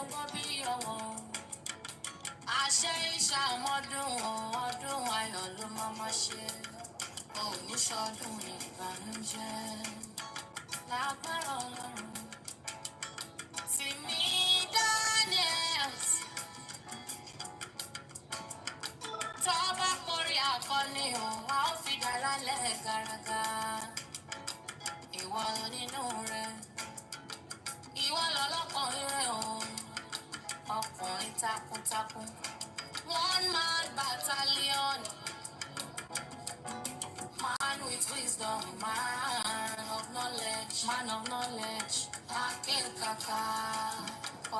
ọwọ́ bí ọwọ́. Àṣẹ ìṣàmọ́dún ọdún ayọ̀ ló máa ṣe. Oníṣọdún ìbànújẹ́ lágbára Ọlọ́run. Tìmí Daniels tọ́ba kórè akọni òun a ó fi dá lálẹ́ gàràgà. Ìwọ lọ nínú rẹ̀, ìwọ lọ lọ́kùnrin rẹ̀ òun, ọkùnrin takuntakun. One man battalion, man with wisdom, man of knowledge, akínkàkà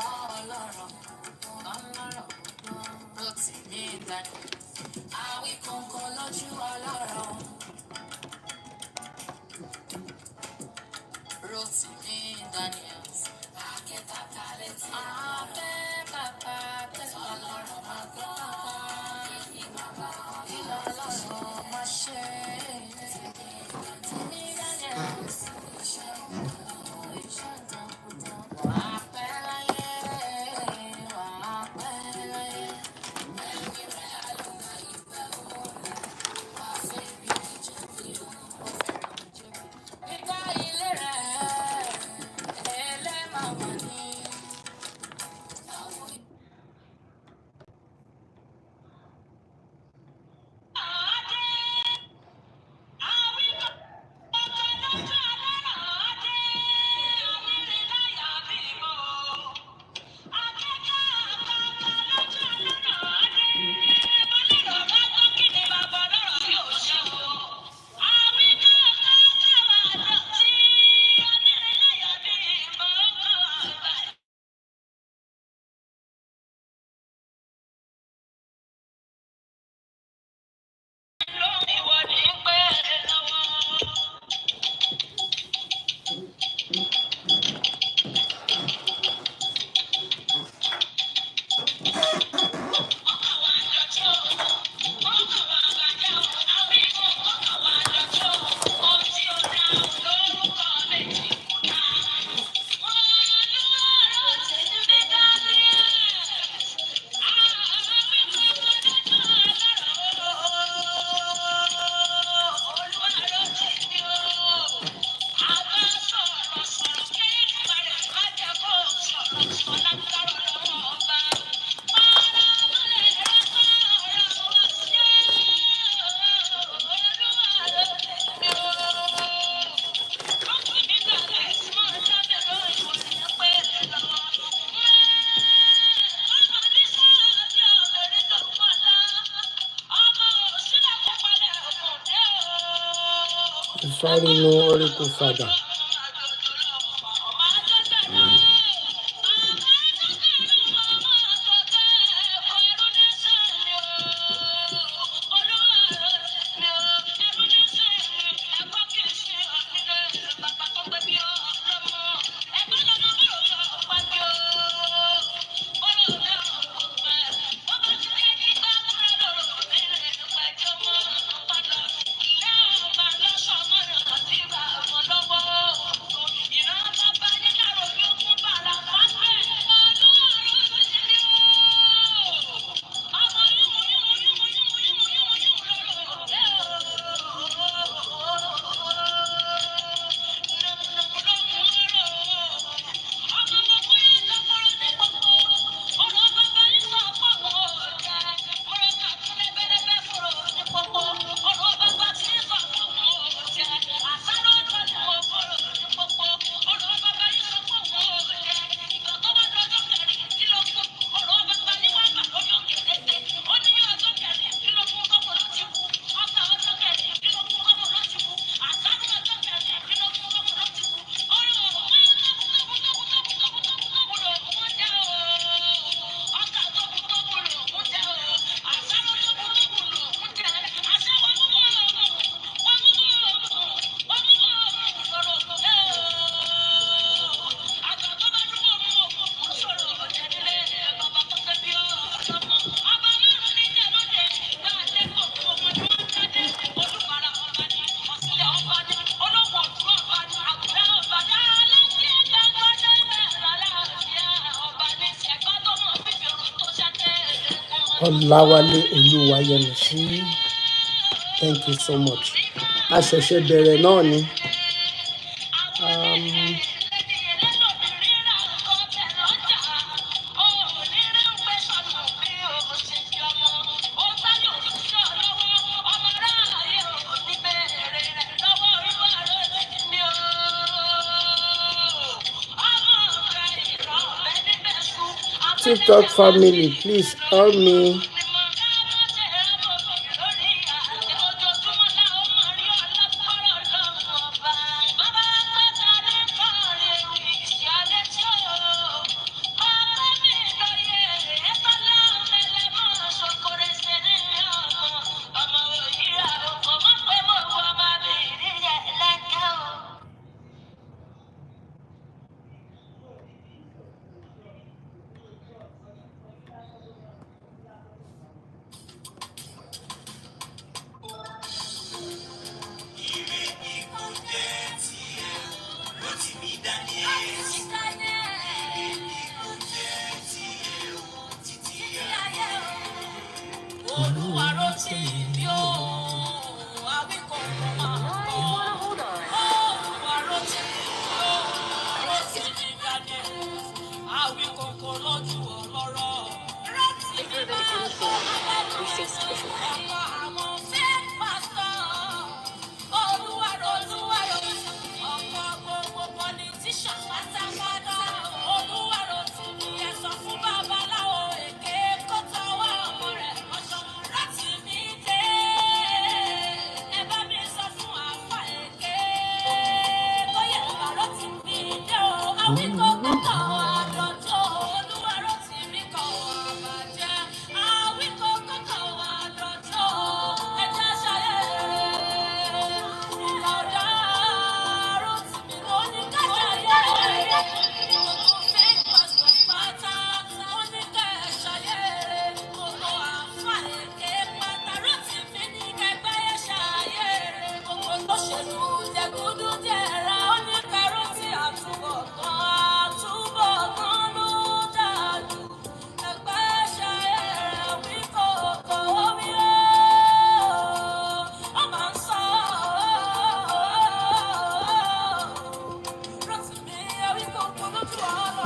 ọlọ́rọ̀ ló ti ní ìdájọ́. Àwíkọ́nkọ́ lójú ọlọ́rọ̀ Rotimi Daniels. Akínkàkà létí akínkàkà tẹ̀sán ọlọ́rọ̀ máa gbọ́ kàkà. Ìlọ ọlọ́rọ̀ máa ṣe Rotimi Daniels. Sáré inú orí kò fàdà. Ọláwálé Olúwayẹmísí. Thank you so much. A ṣẹ̀ṣẹ̀ bẹ̀rẹ̀ náà ni. TikTok family, please help me.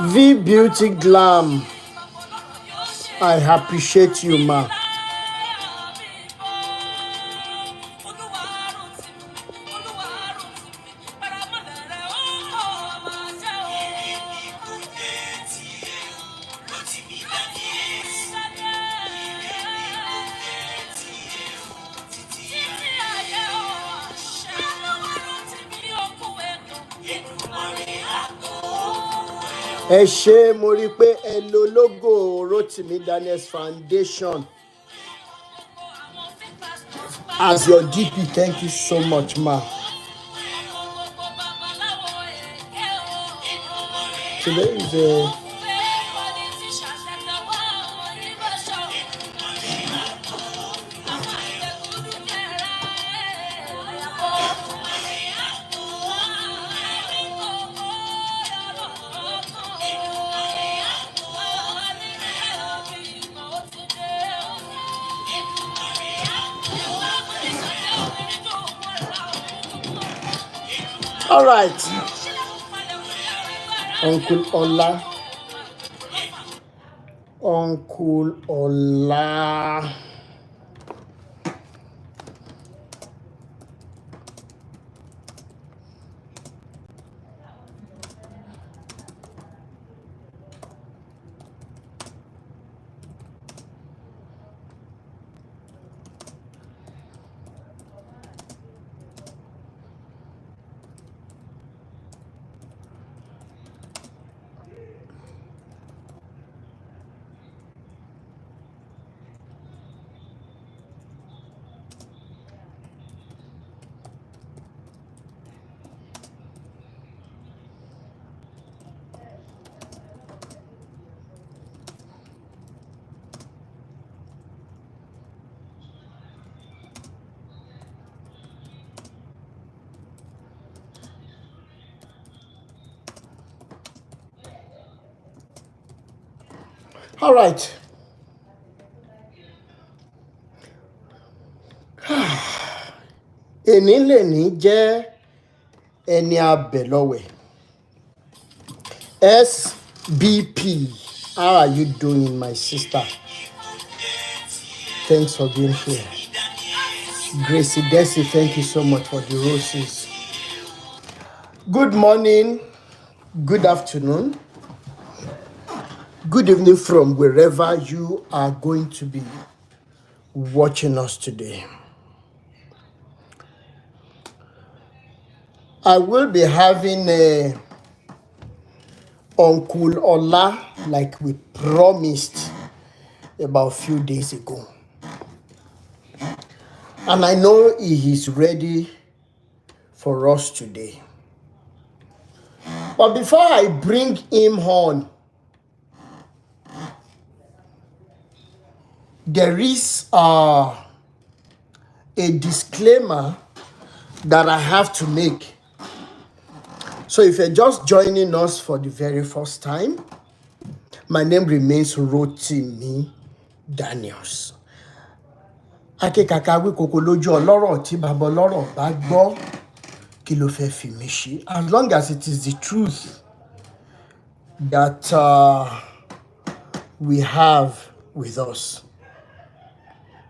V Beauty Glam, I appreciate you, ma. Ẹ ṣé, mo rí pé ẹ lo logo Rotimi Daniels Foundation as your DP. Thank you so much, ma. Today is a all right. Uncle Ola. Uncle Ola. All right. Èní lèní jẹ́ ẹni abẹ̀lọ́wẹ̀. SBP, how are you doing, my sister? Thanks for being here. Gracie Desi, thank you so much for the roses. Good morning, good afternoon, good evening from wherever you are going to be watching us today. I will be having Uncle Ola, like we promised about a few days ago. And I know he is ready for us today. But before I bring him on, there is a disclaimer that I have to make. So if you're just joining us for the very first time, my name remains Rotimi Daniels. Akekaka wí koko lójú ọlọ́rọ̀ tí bàbá ọlọ́rọ̀ bá gbọ́ kí ló fẹ́ fi mí ṣe. As long as it is the truth that we have with us,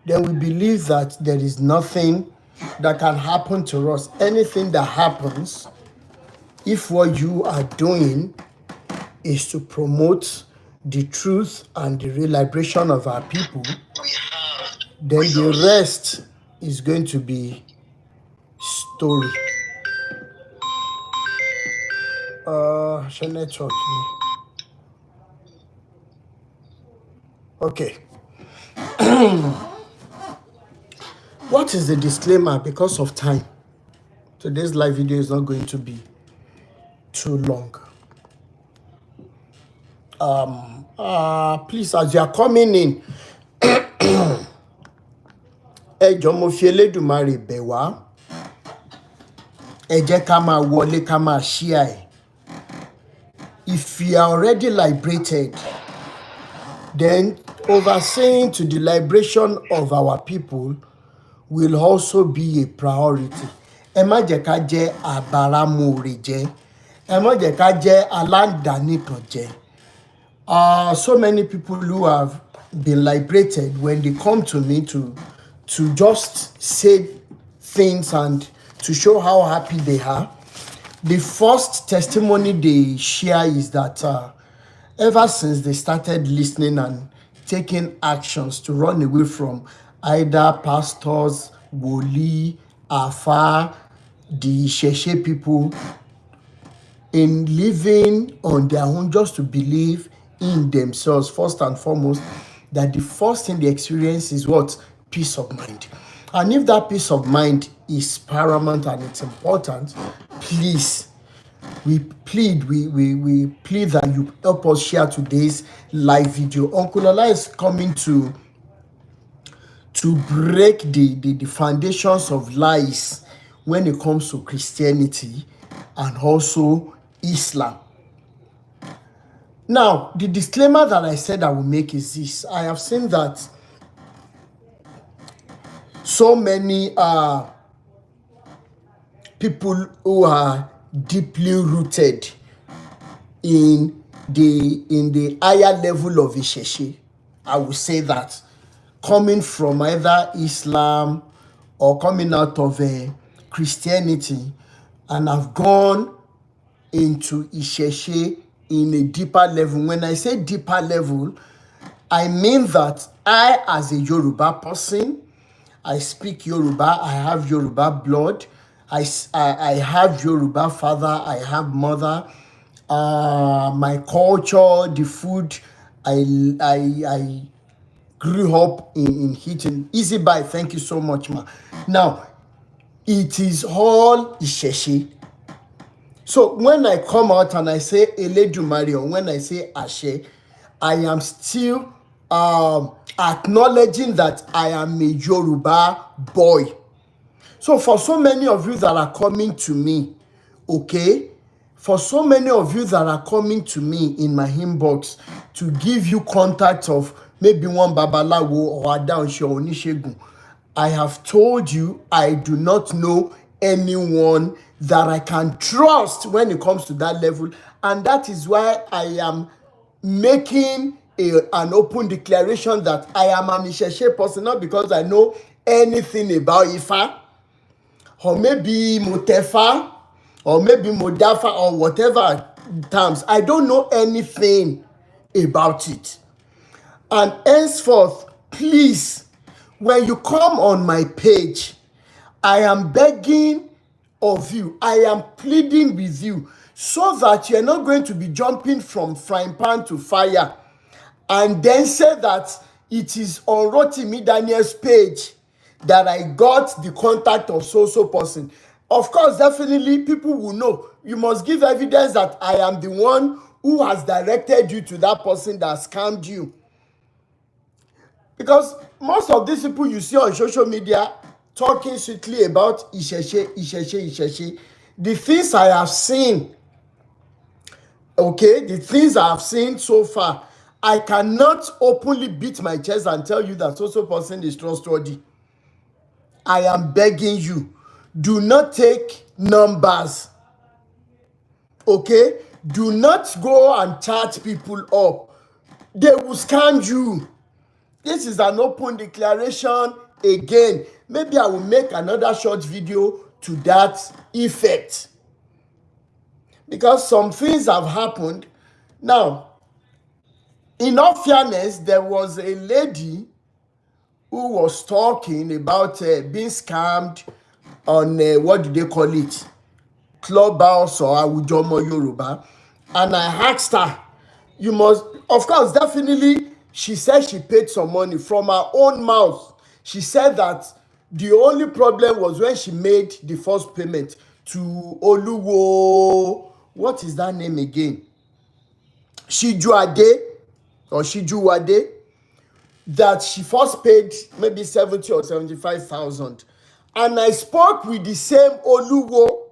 then we believe that there is nothing that can happen to us. Anything that happens, if what you are doing is to promote the truth and the real liberation of our people, then the rest is going to be story. Shall network me? Okay. What is the disclaimer? Because of time, today's live video is not going to be too long. Please, as you are coming in, ẹ jọ̀ọ́ mo fi Elédùmarè bẹ̀ wá, ẹ jẹ́ ká máa wọlé ká máa share ẹ̀. If you are already liberated, then overseeing to the liberation of our people will also be a priority. Ẹ má jẹ́ ká jẹ́ àbáramọ̀ọ̀rẹ̀ jẹ́, ẹ má jẹ́ ká jẹ́ aládàánìkànjẹ́. So many people who have been liberated, when they come to me to just say things and to show how happy they are, the first testimony they share is that ever since they started listening and taking actions to run away from either pastors, woli, afa, the Sheshe people, in living on their own, just to believe in themselves, first and foremost, that the first thing they experience is what? Peace of mind. And if that peace of mind is paramount and it's important, please, we plead that you help us share today's live video. Uncle Ola is coming to break the foundations of lies when it comes to Christianity and also Islam. Now, the disclaimer that I said I will make is this. I have seen that so many people who are deeply rooted in the higher level of Isheshe, I will say that, coming from either Islam or coming out of Christianity, and have gone into Isheshe in a deeper level. When I say deeper level, I mean that I, as a Yoruba person, I speak Yoruba, I have Yoruba blood, I have Yoruba father, I have mother, my culture, the food, I grew up in eating. Easy buy, thank you so much, ma. Now, it is all Isheshe. So when I come out and I say Elédùmarè, or when I say Ashe, I am still acknowledging that I am a Yoruba boy. So for so many of you that are coming to me, okay, for so many of you that are coming to me in my inbox to give you contact of maybe one Babalawo or Adaoshe or Onishegun, I have told you I do not know anyone that I can trust when it comes to that level. And that is why I am making an open declaration that I am an Isheshe person, not because I know anything about Ifa, or maybe Motefa, or maybe Modafa, or whatever terms. I don't know anything about it. And henceforth, please, when you come on my page, I am begging of you, I am pleading with you, so that you're not going to be jumping from frying pan to fire and then say that it is on Rotimi Daniel's page that I got the contact of so person. Of course, definitely people will know. You must give evidence that I am the one who has directed you to that person that scammed you. Because most of these people you see on social media talking sweetly about Isheshe, the things I have seen, okay, the things I have seen so far, I cannot openly beat my chest and tell you that so person is trustworthy. I am begging you, do not take numbers, okay? Do not go and chat people up. They will scam you. This is an open declaration again. Maybe I will make another short video to that effect, because some things have happened. Now, in all fairness, there was a lady who was talking about being scammed on what do they call it, Clubhouse or Awujomo Yoruba. And I asked her, you must, of course, definitely, she said she paid some money from her own mouth. She said that the only problem was when she made the first payment to Oluwo, what is that name again? Shijuade or Shijuwade, that she first paid maybe 70 or 75,000. And I spoke with the same Oluwo,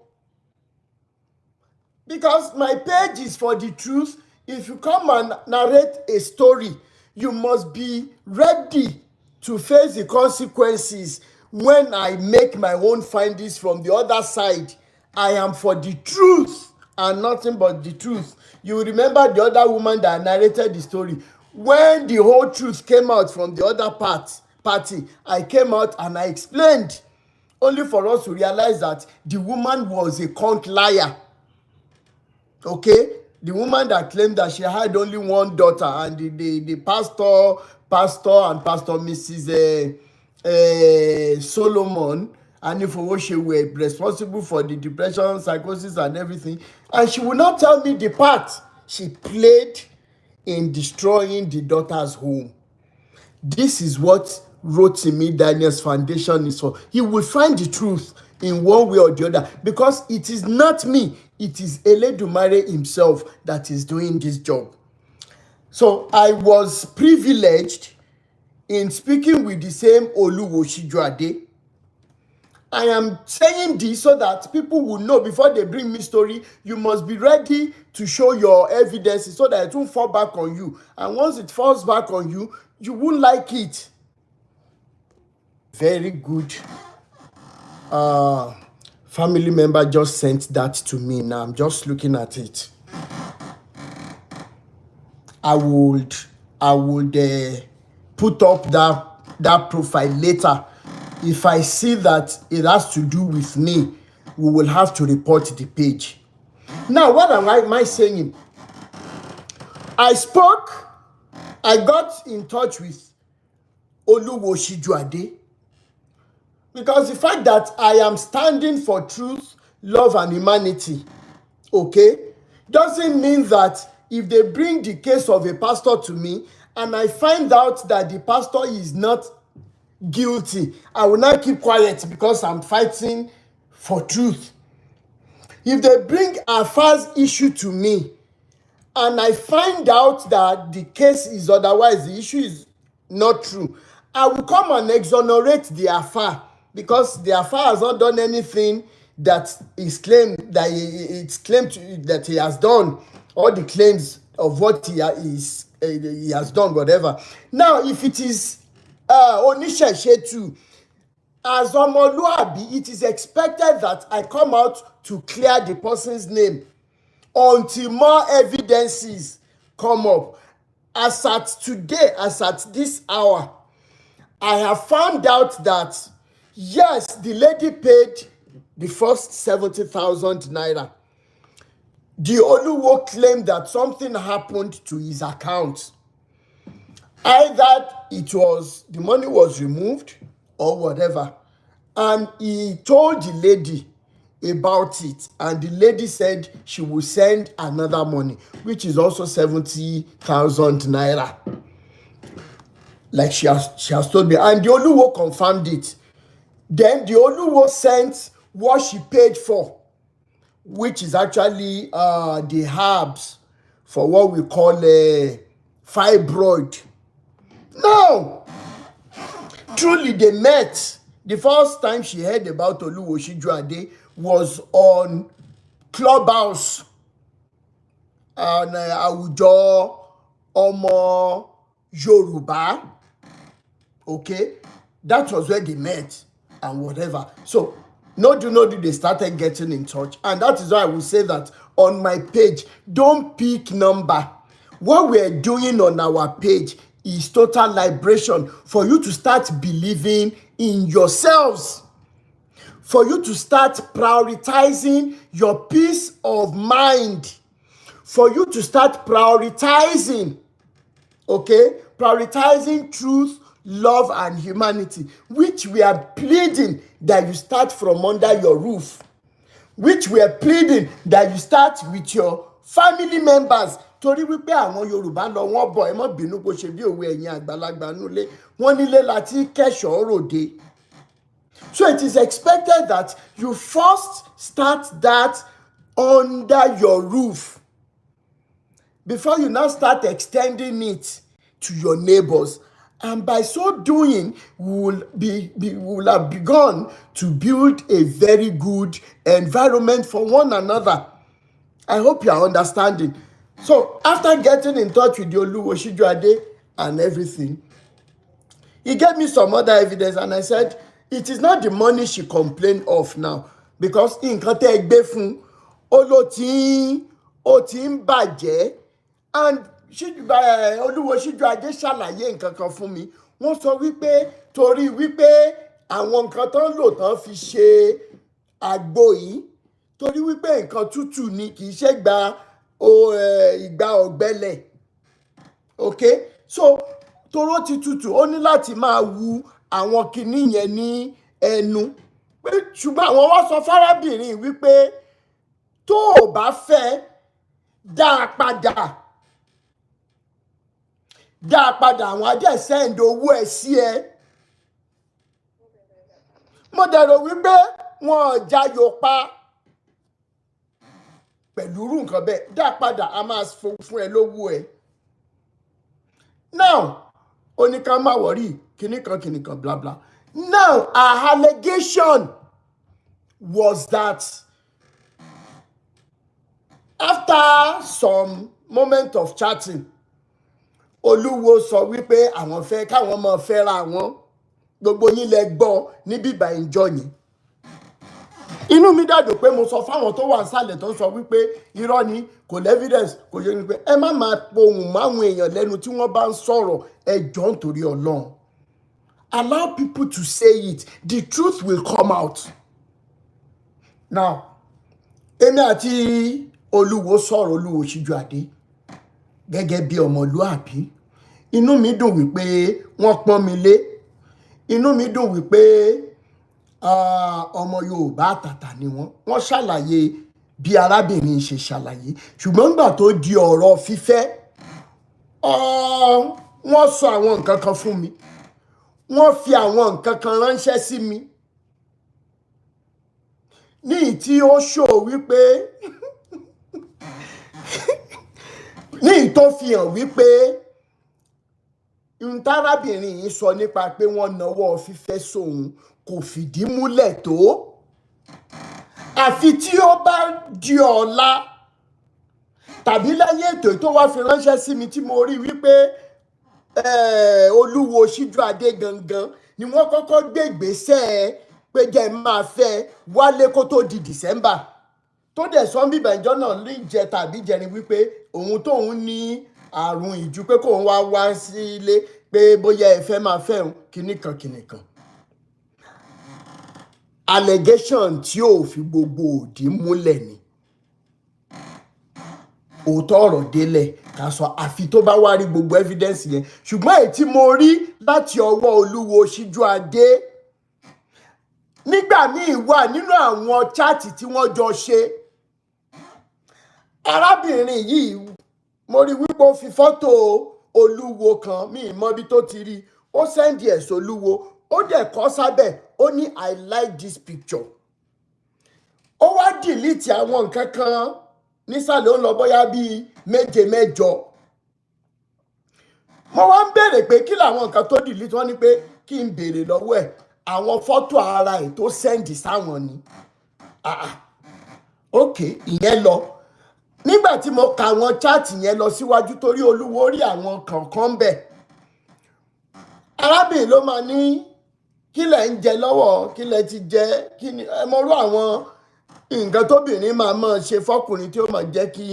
because my page is for the truth. If you come and narrate a story, you must be ready to face the consequences. When I make my own findings from the other side, I am for the truth and nothing but the truth. You remember the other woman that narrated the story. When the whole truth came out from the other party, I came out and I explained, only for us to realize that the woman was a cunt liar. Okay, the woman that claimed that she had only one daughter, and the pastor and Pastor Mrs. Solomon and Ifowoshe were responsible for the depression, psychosis, and everything, and she would not tell me the part she played in destroying the daughter's home. This is what Rotimi Daniel's foundation is for. He will find the truth in one way or the other, because it is not me, it is Eledumare himself that is doing this job. So I was privileged in speaking with the same Oluwo Shijuade. I am saying this so that people will know before they bring me story. You must be ready to show your evidence so that it won't fall back on you. And once it falls back on you, you won't like it. Very good. Family member just sent that to me. Now I'm just looking at it. I would put up that profile later. If I see that it has to do with me, we will have to report the page. Now, what am I saying? I got in touch with Oluwo Shijuade, because the fact that I am standing for truth, love, and humanity, okay, doesn't mean that if they bring the case of a pastor to me and I find out that the pastor is not guilty, I will not keep quiet because I'm fighting for truth. If they bring a false issue to me and I find out that the case is otherwise, the issue is not true, I will come and exonerate the affair, because the affair has not done anything that is claimed that it's claimed that he has done, all the claims of what he has done, whatever. Now, if it is Onisheshe too, as ọmọlúàbí, it is expected that I come out to clear the person's name until more evidences come up. As at today, as at this hour, I have found out that yes, the lady paid the first 70,000 naira. The Oluwo claimed that something happened to his account. Either the money was removed or whatever. And he told the lady about it, and the lady said she will send another money, which is also 70,000 naira. Like she has told me, and the Oluwo confirmed it. Then the Oluwo sent what she paid for, which is actually the herbs for what we call a fibroid. Now, truly they met. The first time she heard about Oluwo Shijuade was on Clubhouse and Àwùjọ Ọmọ Yorùbá. Okay, that was where they met and whatever. So, no do, they started getting in touch. And that is why I will say that on my page, don't pick number. What we're doing on our page is total liberation for you to start believing in yourselves, for you to start prioritizing your peace of mind, for you to start prioritizing, okay, prioritizing truth, love, and humanity, which we are pleading that you start from under your roof, which we are pleading that you start with your family members. Torí wípé àwọn Yorùbá lọ wọ́n bọ̀, ẹ má bínú bó ṣe bí òwe ẹ̀yin àgbàlagbà nulẹ̀, wọ́n nílé láti kẹ́ṣọ̀ọ́ ròde. So it is expected that you first start that under your roof before you now start extending it to your neighbors. And by so doing, we will have begun to build a very good environment for one another. I hope you are understanding. So after getting in touch with the Oluwo Shijuade and everything, he gave me some other evidence, and I said, it is not the money she complained of now, because nǹkan tẹ́ ẹ gbé fún ó ti ń bàjẹ́. And Oluwo Shijuade ṣàlàyé nǹkan kan fún mi. Wọ́n sọ wípé torí wípé àwọn nǹkan tó ń lò tán fi ṣe àgbo yìí, torí wípé nǹkan tútù ni, kì í ṣe ìgbà ọ̀gbẹlẹ̀. Okay, so toró ti tútù, ó ní láti máa wu àwọn kinní yẹn ní ẹnu. Ṣùgbọ́n àwọn wá sọ fárábìnrin wípé tó o bá fẹ́ dá a padà àwọn ajẹ́ send owó ẹ̀ sí ẹ. Mo dẹ̀rọ wípé wọn ò jayò pa pẹ̀lú irú nǹkan bẹ́ẹ̀. Dá a padà, a máa fún ẹ lówó ẹ. Now, ó ní ká má wọ̀rí kìnnìkan blah blah. Now, our allegation was that after some moment of chatting, Olúwo sọ wípé àwọn fẹ́ káwọn máa fẹ́ra wọn. Gbogbo yín lẹ gbọ́ ní bíbá ìjọ yẹn. Inú mi dàdò pé mo sọ fáwọn tó wà nísàlẹ̀ tó ń sọ wípé irọ́ ni, kò lẹ́vidence, kò yẹ ni pé ẹ má máa pohùn máwọn èèyàn lẹ́nu tí wọ́n bá ń sọ̀rọ̀, ẹ jọ̀ọ́ nítorí Ọlọ́run. Allow people to say it. The truth will come out. Now, èmi àti Olúwo sọ̀rọ̀ Olúwo Shijuade gẹ́gẹ́ bí ọmọlúàbí. Inú mi dùn wípé wọ́n pọ́n mi lé. Inú mi dùn wípé ọmọ Yorùbá àtàtà ni wọ́n. Wọ́n ṣàlàyé bí arábìnrin ṣe ṣàlàyé. Ṣùgbọ́n nígbà tó di ọ̀rọ̀ fífẹ́, wọ́n sọ àwọn nǹkan kan fún mi. Wọ́n fi àwọn nǹkan kan ránṣẹ́ sí mi. Ní tí ó ṣò wípé ní tó fi hàn wípé ìtarábìnrin yìí sọ nípa pé wọ́n nawọ́ fífẹ́ sóhun kò fìdí múlẹ̀ tó. Àfi tí ó bá di ọ̀la tàbí lẹ́yìn ètò tó wá fi ránṣẹ́ sí mi tí mo rí wípé Olúwo Shijuade gangan ni wọ́n kọ́kọ́ gbé ìgbésẹ̀ pé jẹ́ máa fẹ́ wálé kó tó di December tó dẹ̀ sọ bíbẹ̀ ìjọ náà lè jẹ tàbí jẹni wípé òun tóun ní àrùn ìjú pé kóun wá sílé pé bóyá ẹ fẹ́ máa fẹ́ òun kìnnìkan. Allegation tí ò fi gbogbo òdì múlẹ̀ ni òótọ́ ọ̀rọ̀ délẹ̀ ká sọ àfi tó bá wá rí gbogbo evidence yẹn ṣùgbọ́n èyí tí mo rí láti ọwọ́ Olúwo síjú adé nígbà míì wà nínú àwọn chaati tí wọ́n jọ ṣe arábìnrin yìí mo rí wípé ó fi fọ́tò Olúwo kan mi mọ bí tó ti rí ó sẹ́ndì ẹ̀ sólúwo ó dẹ̀ kọ́ sábẹ̀ ó ní I like this picture ó wá dìlítì àwọn nǹkan kan nísàlẹ̀ ó ń lọ bóyá bíi méje mẹ́jọ mo wá ń béèrè pé kí làwọn nǹkan tó dìlítì wọ́n ní pé kí n béèrè lọ́wọ́ ẹ̀ àwọn fọ́tò ara ẹ̀ tó sẹ́ndì sáwọn ni ok ìyẹn lọ nígbà tí mo ka àwọn chaati yẹn lọ síwájú torí Olúwo rí àwọn kọ̀ọ̀kan bẹ̀ arábìnrin ló máa ní kí lẹ̀ ń jẹ lọ́wọ́ kí lẹ̀ ti jẹ kí ni ẹ mọ̀rú àwọn nǹkan tóbìnrin máa ṣe fọ́kùnrin tí ó máa jẹ́ kí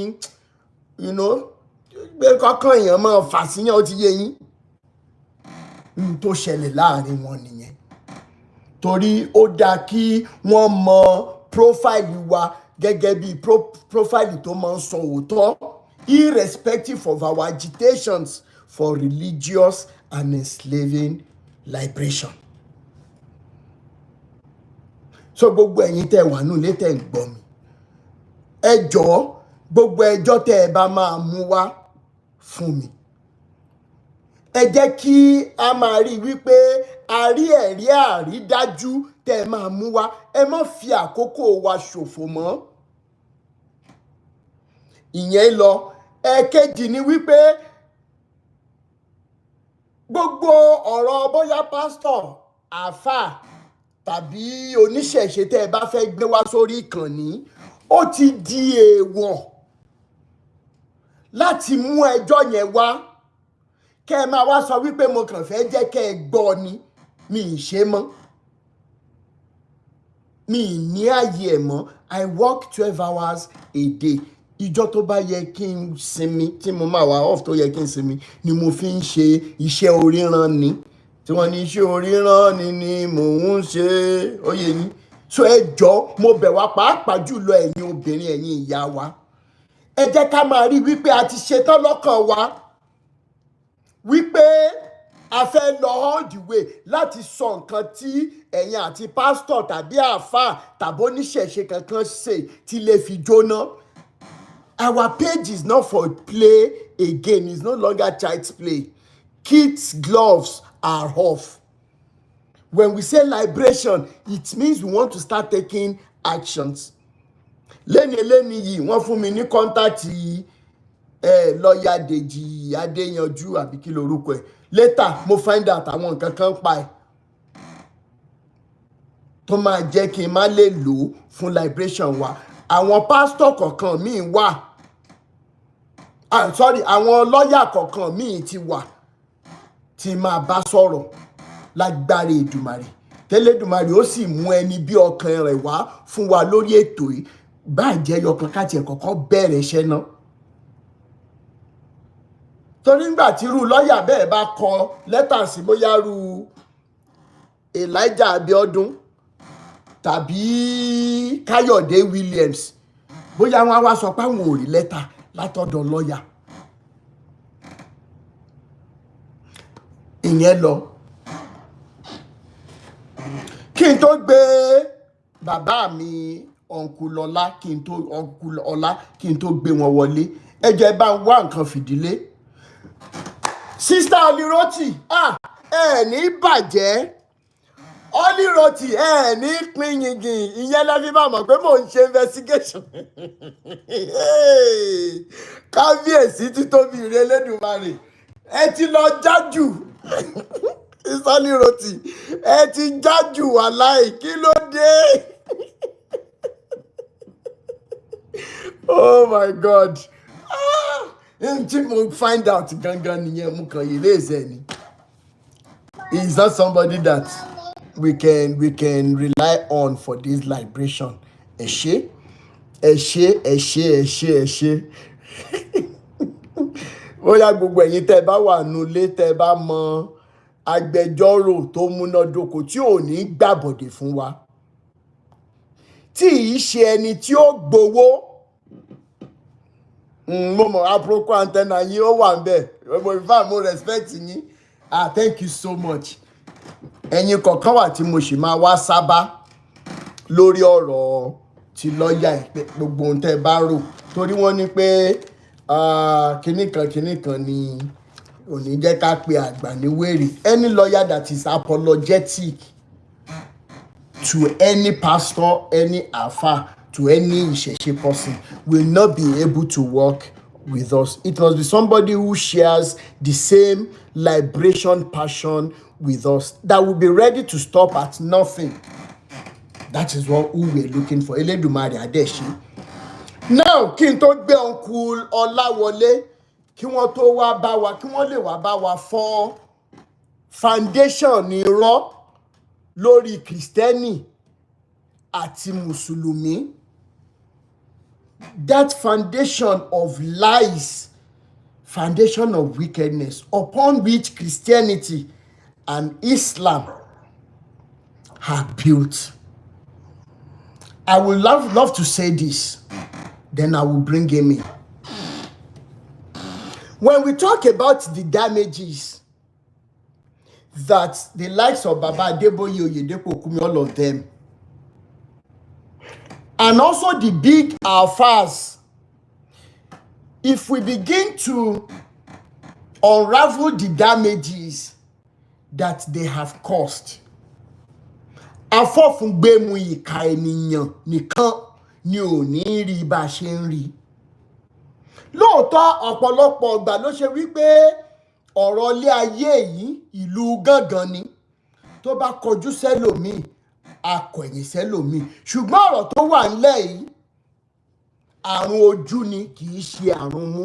gbé kọ́kàn èèyàn máa fà síyàn ó ti yé yín tó ṣẹlẹ̀ láàrin wọn nìyẹn torí ó dáa kí wọ́n mọ prófáìlì wa gẹ́gẹ́ bí prófáìlì tó máa ń sọ òótọ́ irrespective of our agitations for religious and enslaving liberation. So gbogbo ẹ̀yin tẹ́ wà nù létẹ̀ ń gbọ́ mi ẹ jọ̀ọ́ gbogbo ẹjọ́ tẹ́ ẹ bá máa mú wá fún mi ẹ jẹ́ kí a máa rí wípé a rí ẹ̀rí àrídájú tẹ́ ẹ máa mú wá ẹ má fi àkókò wa ṣòfò mọ́ ìyẹn lọ ẹ̀kejì ni wípé gbogbo ọ̀rọ̀ bóyá pásítọ̀ àáfàá tàbí oníṣẹ̀ṣe tẹ́ ẹ bá fẹ́ gbé wá sórí ìkànnì ó ti di èèwọ̀ láti mú ẹjọ́ yẹn wá kẹ́ ẹ máa wá sọ wípé mo kàn fẹ́ jẹ́ kẹ́ ẹ gbọ́ ni mi ì ṣe mọ́ mi ì ní ààyè ẹ̀ mọ́ I work 12 hours a day ìjọ́ tó bá yẹ kí n sinmi tí mo máa wà off tó yẹ kí n sinmi ni mo fi ń ṣe iṣẹ́ oríran ni tí wọ́n ní iṣẹ́ oríran ni mò ń ṣe oyè yín so ẹ jọ̀ọ́ mo bẹ̀ wá pàápàá jùlọ ẹ̀yin obìnrin ẹ̀yin ìyá wa ẹ jẹ́ ká máa rí wípé a ti ṣetán lọ́kàn wa wípé a fẹ́ lọ all the way láti sọ nǹkan tí ẹ̀yin àti pásítọ̀ tàbí àáfàá tàbí oníṣẹ̀ṣe kankan ṣe tí lè fi jóná. Our page is not for play again. It's no longer child's play. Kids' gloves are off. When we say liberation, it means we want to start taking actions. Lẹ́ni yìí wọ́n fún mi ní kọ́ńtàtì lọ́ọ̀yà Dèjì Adéyanjú àbí kí lorúkọ ẹ̀. Later mo find out àwọn nǹkan kan pa ẹ̀ tó máa jẹ́ kí n má lè lò ó fún liberation wa. Àwọn pásítọ̀ kọ̀ọ̀kan míì wà àwọn lọ́ọ̀yà kọ̀ọ̀kan míì ti wà tí máa bá sọ̀rọ̀ lágbára Èdùmàrè tẹ́lẹ̀dùmàrè ó sì mú ẹni bí ọkàn rẹ̀ wá fún wa lórí ètò yìí báàjẹ́ yọkan káàtì ẹ̀ kọ́kọ́ bẹ̀rẹ̀ iṣẹ́ náà torí nígbà tí irú lọ́ọ̀yà bẹ́ẹ̀ bá kọ lẹ́tà sí bóyá irú Elijah Abiodun tàbí Káyọ̀dé Williams bóyá wọn á wá sọ pé àwọn ò rí lẹ́tà látọ̀dọ̀ lọ́ọ̀yà ìyẹn lọ kí n tó gbé bàbá mi ọ̀nkùlọ́lá kí n tó gbé wọn wọlé ẹ jẹ́ bá ń wá nǹkan fìdílé sísá Olíròtì ẹ ní bàjẹ́ Olíròtì ẹ ní pín yingin ìyẹn lẹ́bí bá mọ̀ pé mò ń ṣe investigation kábíyèsí títóbi ire Elédùmarè ẹ ti lọ jájù sísá Olíròtì ẹ ti jájù wàláì kí ló dé oh my God tí mo find out gangan nìyẹn mo kàn yìí léèzẹ ni He's not somebody that we can rely on for this liberation. Eshe, eshe, eshe, eshe, eshe. Bóyá gbogbo ẹ̀yin tẹ́ bá wà nulẹ̀ tẹ́ bá mọ agbẹjọ́rò tó múnádóko tí ò ní gbàbọ̀dè fún wa, tí ì ṣe ẹni tí ó gbowó. Mo mọ̀ aproko antenna yín ó wà ń bẹ̀. Mo respect yín. Thank you so much. Ẹ̀yin kọ̀ọ̀kan wà tí mo sì máa wá sábà lórí ọ̀rọ̀ ti lọ́ọ̀yà ìpè gbogbo ohun tẹ́ bá rò, torí wọ́n ní pé kinní kan ni ò ní jẹ́ ká pe àgbà ní wèrè. Any lawyer that is apologetic to any pastor, any alpha, to any Ìṣẹ̀ṣe person will not be able to work with us. It must be somebody who shares the same liberation passion with us, that will be ready to stop at nothing. That is what who we're looking for. Elédùmarè Adéṣe. Now, kí n tó gbé Uncle Ọláwọlé, kí wọ́n tó wá bá wa, kí wọ́n lè wá bá wa fọ́ foundation irọ́ lórí Kristẹni àti Mùsùlùmí. That foundation of lies, foundation of wickedness, upon which Christianity and Islam are built. I would love to say this, then I will bring him in. When we talk about the damages that the likes of Baba Adeboye, Oyedepo, Kumi, all of them, and also the big alphas, if we begin to unravel the damages that they have caused, afọ́fúngbẹ́mu ìka ènìyàn nìkan ni ò ní rí bá a ṣe ń rí. Lóòótọ́ ọ̀pọ̀lọpọ̀ ọgbà ló ṣe wípé ọ̀rọ̀ ilé ayé yìí ìlú gángan ni, tó bá kọjú sẹ́lòmíì akọ̀yìn sẹ́lòmíì, ṣùgbọ́n ọ̀rọ̀ tó wà ńlẹ̀ yìí àrùn ojú ni, kì í ṣe àrùn mú.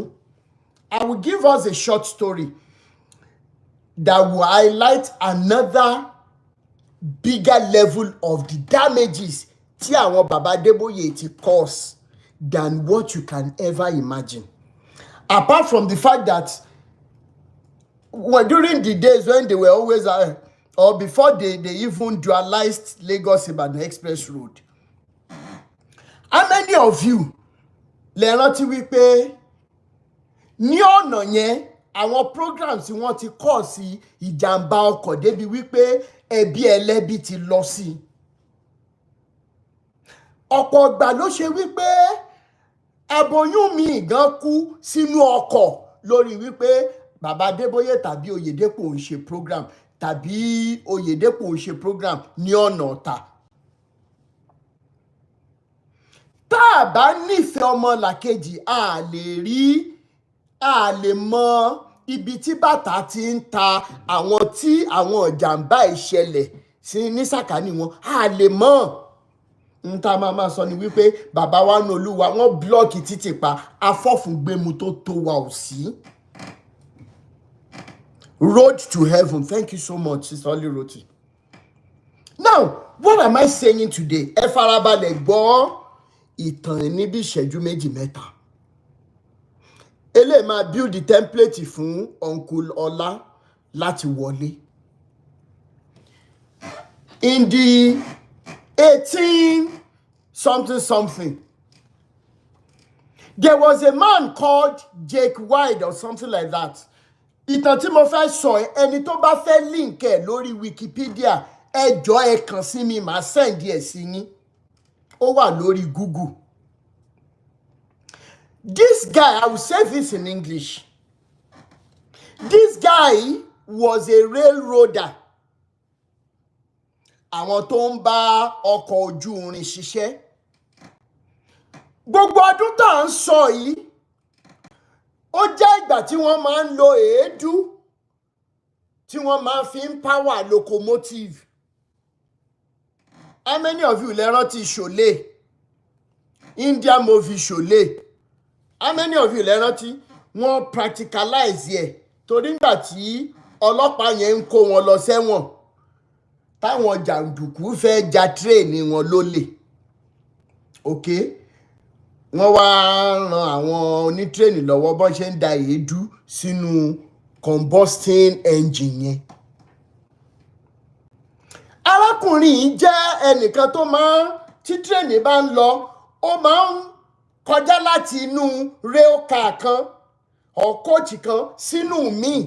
I will give us a short story that will highlight another bigger level of the damages tí àwọn Baba Adeboye ti cause than what you can ever imagine. Apart from the fact that during the days when they were always or before they even dualized Lagos-Ibadan Express Road, how many of you lè rántí wípé ní ọ̀nà yẹn àwọn programs tí wọ́n ti kọ́ sí ìjàmbá ọkọ̀ débi wípé ẹbí ẹlẹ́bí ti lọ sí? Ọ̀pọ̀ ìgbà ló ṣe wípé aboyún mi gan kú sínú ọkọ̀ lórí wípé Baba Adeboye tàbí Oyedepo ń ṣe program, tàbí Oyedepo ń ṣe program ní ọ̀nà ọ̀tà. Tá a bá nífẹ̀ẹ́ ọmọlàkejì, a lè mọ ibi tí bàtà ti ń ta àwọn tí àwọn ìjàmbá ìṣẹ̀lẹ̀ sí ní sàkání wọn, a lè mọ̀. N ta máa sọ ni wípé bàbá wa ní Olúwa wọ́n blọ́ọ̀kì títì pa, afọ́fúngbẹ́mu tó wa ò sí. Road to heaven. Thank you so much, Sister Oli Roti. Now, what am I saying today? Ẹ farabalẹ̀ gbọ́ ìtàn ní bí ìṣẹ́jú méjì mẹ́ta. Eléyìí máa build the template fún Uncle Ọlá láti wọlé. In the 18 something, there was a man called Jake White or something like that. Ìtàn tí mo fẹ́ sọ, ẹni tó bá fẹ́ link ẹ̀ lórí Wikipedia, ẹ jọ̀ọ́ ẹ kàn sí mi, màá send ẹ̀ sí yín. Ó wà lórí Google. This guy, I will say this in English. This guy was a railroader. Àwọn tó ń bá ọkọ̀ ojú irin ṣiṣẹ́. Gbogbo ọdún tá à ń sọ yìí, ó jẹ́ ìgbà tí wọ́n máa ń lo èédú, tí wọ́n máa fi ń power locomotive. How many of you lè rántí Ṣòlè? India movie Ṣòlè. How many of you lè rántí wọ́n practicalize ẹ̀? Torí nígbà tí ọlọ́pàá yẹn ń kó wọn lọ sẹ́wọ̀n táwọn jàǹdùkú fẹ́ ja tírèènì wọn lólè ok wọ́n wá ran àwọn onítírèènì lọ́wọ́ bọ́n ṣe ń da èédú sínú combusting engine yẹn. arákùnrin yìí jẹ́ ẹnìkan tó máa ń tí tírèènì bá ń lọ ó máa ń kọjá láti inú rail car kan or coach kan sínú míì.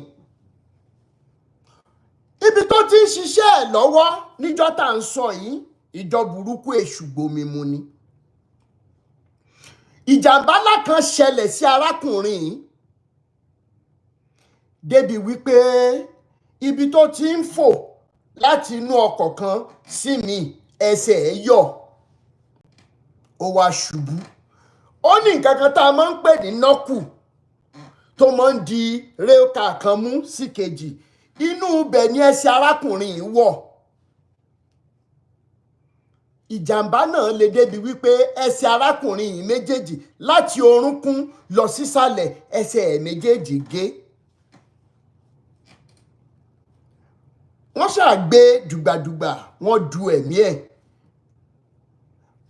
ibi tó ti ń ṣiṣẹ́ ẹ̀ lọ́wọ́ níjọ́ tá à ń sọ yìí ìjọ burúkú èṣù gbomimu ni. ìjàmbá ńlá kan ṣẹlẹ̀ sí arákùnrin yìí débi wípé ibi tó ti ń fò láti inú ọkọ̀ kan sí mi ẹsẹ̀ ẹ̀ yọ̀ ó wá ṣubú. ó ní nǹkan kan tá a máa ń pè ní nọ́kù tó máa ń di réèkà kan mú sí kejì inú ibẹ̀ ni ẹsẹ̀ arákùnrin yìí wọ̀. ìjàmbá náà lè débi wípé ẹsẹ̀ arákùnrin yìí méjèèjì láti orúnkún lọ sísàlẹ̀ ẹsẹ̀ ẹ̀ méjèèjì gé. wọ́n ṣàgbé dùgbàdùgbà wọ́n du ẹ̀mí ẹ̀.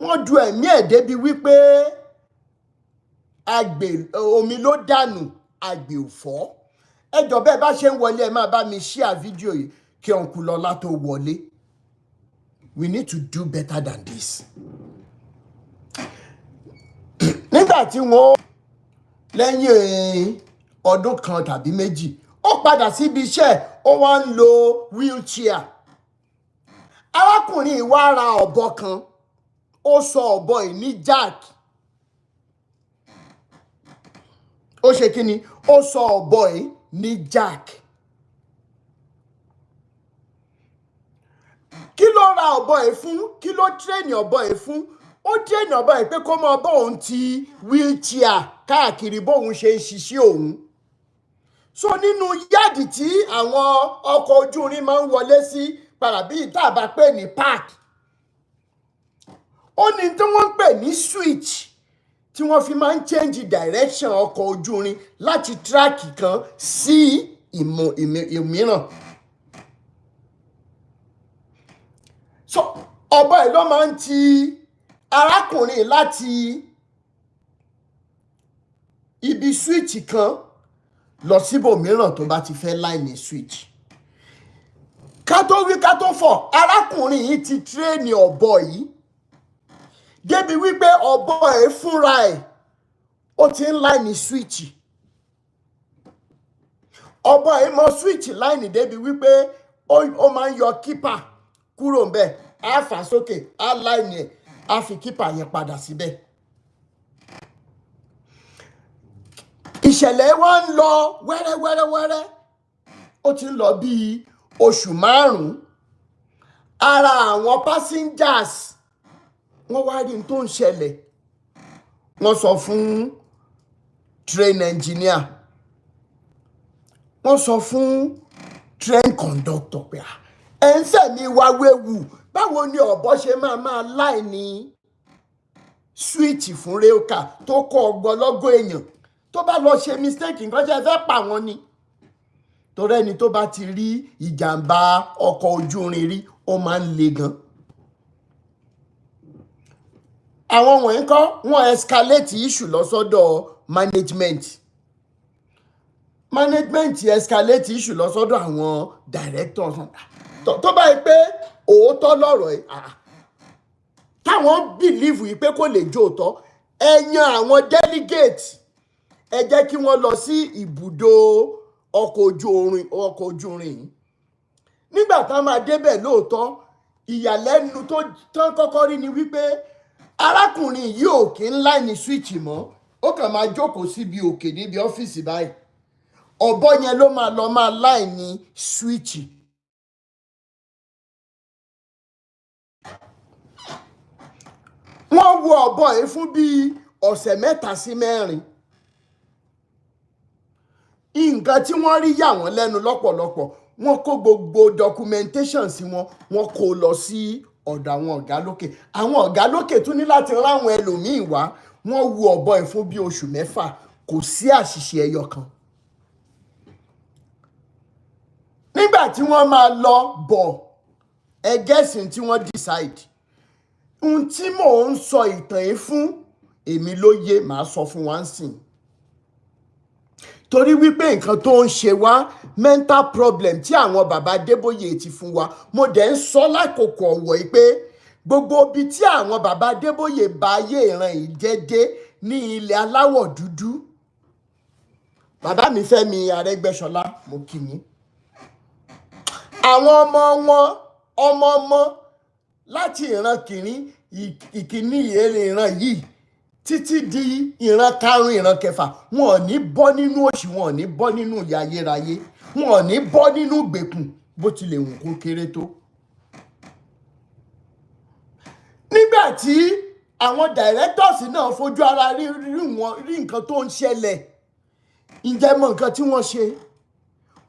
wọ́n du ẹ̀mí ẹ̀ débi wípé omi ló dànù àgbè ò fọ́. ẹ jọ̀ọ́ bẹ́ẹ̀ bá ṣe ń wọlé ẹ máa bá mi share fídíò yìí kí Uncle Lọlá tó wọlé. We need to do better than this. nígbà tí wọ́n lẹ́yìn ọdún kan tàbí méjì ó padà síbi iṣẹ́ ó wá ń lo wheelchair. arákùnrin wá ra ọ̀bọ kan ó sọ ọ̀bọ yìí ní Jack. ó ṣe kí ni ó sọ ọ̀bọ yìí ní Jack. kí ló ra ọ̀bọ yìí fún kí ló tírẹ̀nì ọ̀bọ yìí fún ó tírẹ̀nì ọ̀bọ yìí pé kó mọ bóun ti wheelchair káàkiri bóun ṣe ń ṣiṣẹ́ òun. so nínú yáàdì tí àwọn ọkọ̀ ojú irin máa ń wọlé sí parabi tá a bá pè ní park ó ní tí wọ́n ń pè ní switch tí wọ́n fi máa ń change direction ọkọ̀ ojú irin láti tíráàkì kan sí ìmíràn. so ọ̀bọ yìí ló máa ń ti arákùnrin láti ibi switch kan lọ síbòmíràn tó bá ti fẹ́ láìní switch. ká tó wí ká tó fọ̀ arákùnrin yìí ti tírẹ́ẹ̀nì ọ̀bọ yìí débi wípé ọ̀bọ ẹ̀ fúnra ẹ̀ ó ti ń láìní switch. ọ̀bọ ẹ̀ mọ switch láìní débi wípé ó máa ń yọ kípà kúrò ńbẹ̀ á fà sókè á láìní ẹ̀ á fi kípà yẹn padà síbẹ̀. ìṣẹ̀lẹ̀ wa ń lọ wẹ́rẹ́wẹ́rẹ́wẹ́rẹ́ ó ti ń lọ bíi oṣù 5. ara àwọn passengers wọ́n wá rí n tó ń ṣẹlẹ̀ wọ́n sọ fún train engineer wọ́n sọ fún train conductor pé ẹ̀ ń sẹ̀mí wá wéwu báwo ni ọ̀bọ ṣe máa láìní switch fún réèkà tó kọ ọgbọlọ́gọ̀ èèyàn tó bá lọ ṣe mistake nǹkan ṣe fẹ́ pa wọ́n ni. torí ẹni tó bá ti rí ìjàmbá ọkọ̀ ojú irin rí ó máa ń le gan. àwọn wọ̀nyí kọ́ wọ́n escalate issue lọ́sọ́dọ̀ management escalate issue lọ́sọ́dọ̀ àwọn directors tó bá yẹ pé òótọ́ lọ́rọ̀ ẹ̀ táwọn believe yìí pé kò lè jó òótọ́ ẹ yan àwọn delegate ẹ jẹ́ kí wọ́n lọ sí ibùdó ọkọ̀ ojú irin yìí. nígbà táwọn máa débẹ̀ lóòótọ́ ìyàlẹ́nu tó tán kọ́kọ́ rí ni wípé arákùnrin yìí ò kí ń láìní switch mọ́ ó kàn máa jókòó síbi òkè níbi ọ́fíìsì báyìí ọ̀bọ yẹn ló máa lọ máa láìní switch. wọ́n wo ọ̀bọ yìí fún bíi ọ̀sẹ̀ 3 sí 4. nǹkan tí wọ́n rí yà wọ́n lẹ́nu lọ́pọ̀lọpọ̀ wọ́n kó gbogbo documentation sí wọ́n kó lọ sí ọ̀dọ̀ àwọn ọ̀gá lókè. àwọn ọ̀gá lókè tún ní láti ráwọn ẹlòmíín wá wọ́n wo ọ̀bọ yìí fún bíi oṣù 6 kò sí àṣìṣe ẹyọ kan. nígbà tí wọ́n máa lọ bọ̀ ẹgẹ́sìn tí wọ́n decide ohun tí mò ń sọ ìtàn yìí fún èmi ló yé màá sọ fún wa ń sìn torí wípé nǹkan tó ń ṣe wá mental problem tí àwọn bàbá Adébóyè ti fún wa mo dẹ̀ ń sọ lákòókò ọ̀wọ̀ yìí pé gbogbo ibi tí àwọn bàbá Adébóyè bá ayé ìran yìí jẹ́dé ní ilẹ̀ aláwọ̀ dúdú bàbá mi Fẹ́mi Arẹ́gbẹ́ṣọlá mo kí yín àwọn ọmọ láti ìran kìíní ìkíní ìran yìí títí di ìran karùn-ún ìran kẹfà wọn ò ní bọ́ nínú òṣì wọn ò ní bọ́ nínú ìyà ayérayé wọn ò ní bọ́ nínú ìgbèkùn bó tilẹ̀ wù kó kéré tó. nígbà tí àwọn directors náà fojú ara rí nǹkan tó ń ṣẹlẹ̀ ǹjẹ́ mọ̀ nǹkan tí wọ́n ṣe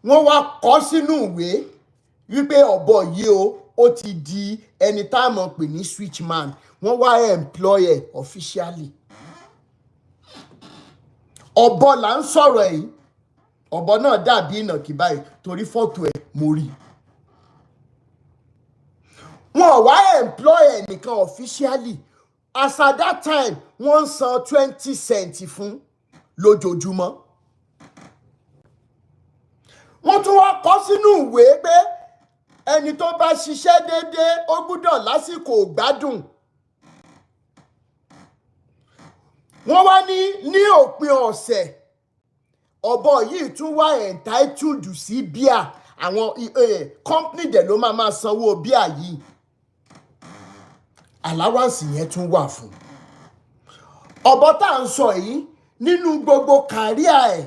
wọ́n wá kọ sínú ìwé wípé ọ̀bọ yìí ó ti di ẹni tá a mọ̀ pè ní switchman wọ́n wá employer officially ọ̀bọ là ń sọ̀rọ̀ yìí ọ̀bọ náà dàbí ìnàkí báyìí torí fọ́tò ẹ̀ mo rí wọn ò wá employer nìkan officially as at that time wọ́n ń san 20 cents fún lójoojúmọ́ wọ́n tún wá kọ sínú ìwé pé ẹni tó bá ṣiṣẹ́ déédéé ó gbúdọ̀ lásìkò gbádùn wọ́n wá ní òpin ọ̀sẹ̀ ọ̀bọ yìí tún wá entitled sí bíà àwọn company dẹ̀ ló máa sanwó bíà yìí allowance yẹn tún wà fún ọ̀bọ tá à ń sọ yìí nínú gbogbo kàríà ẹ̀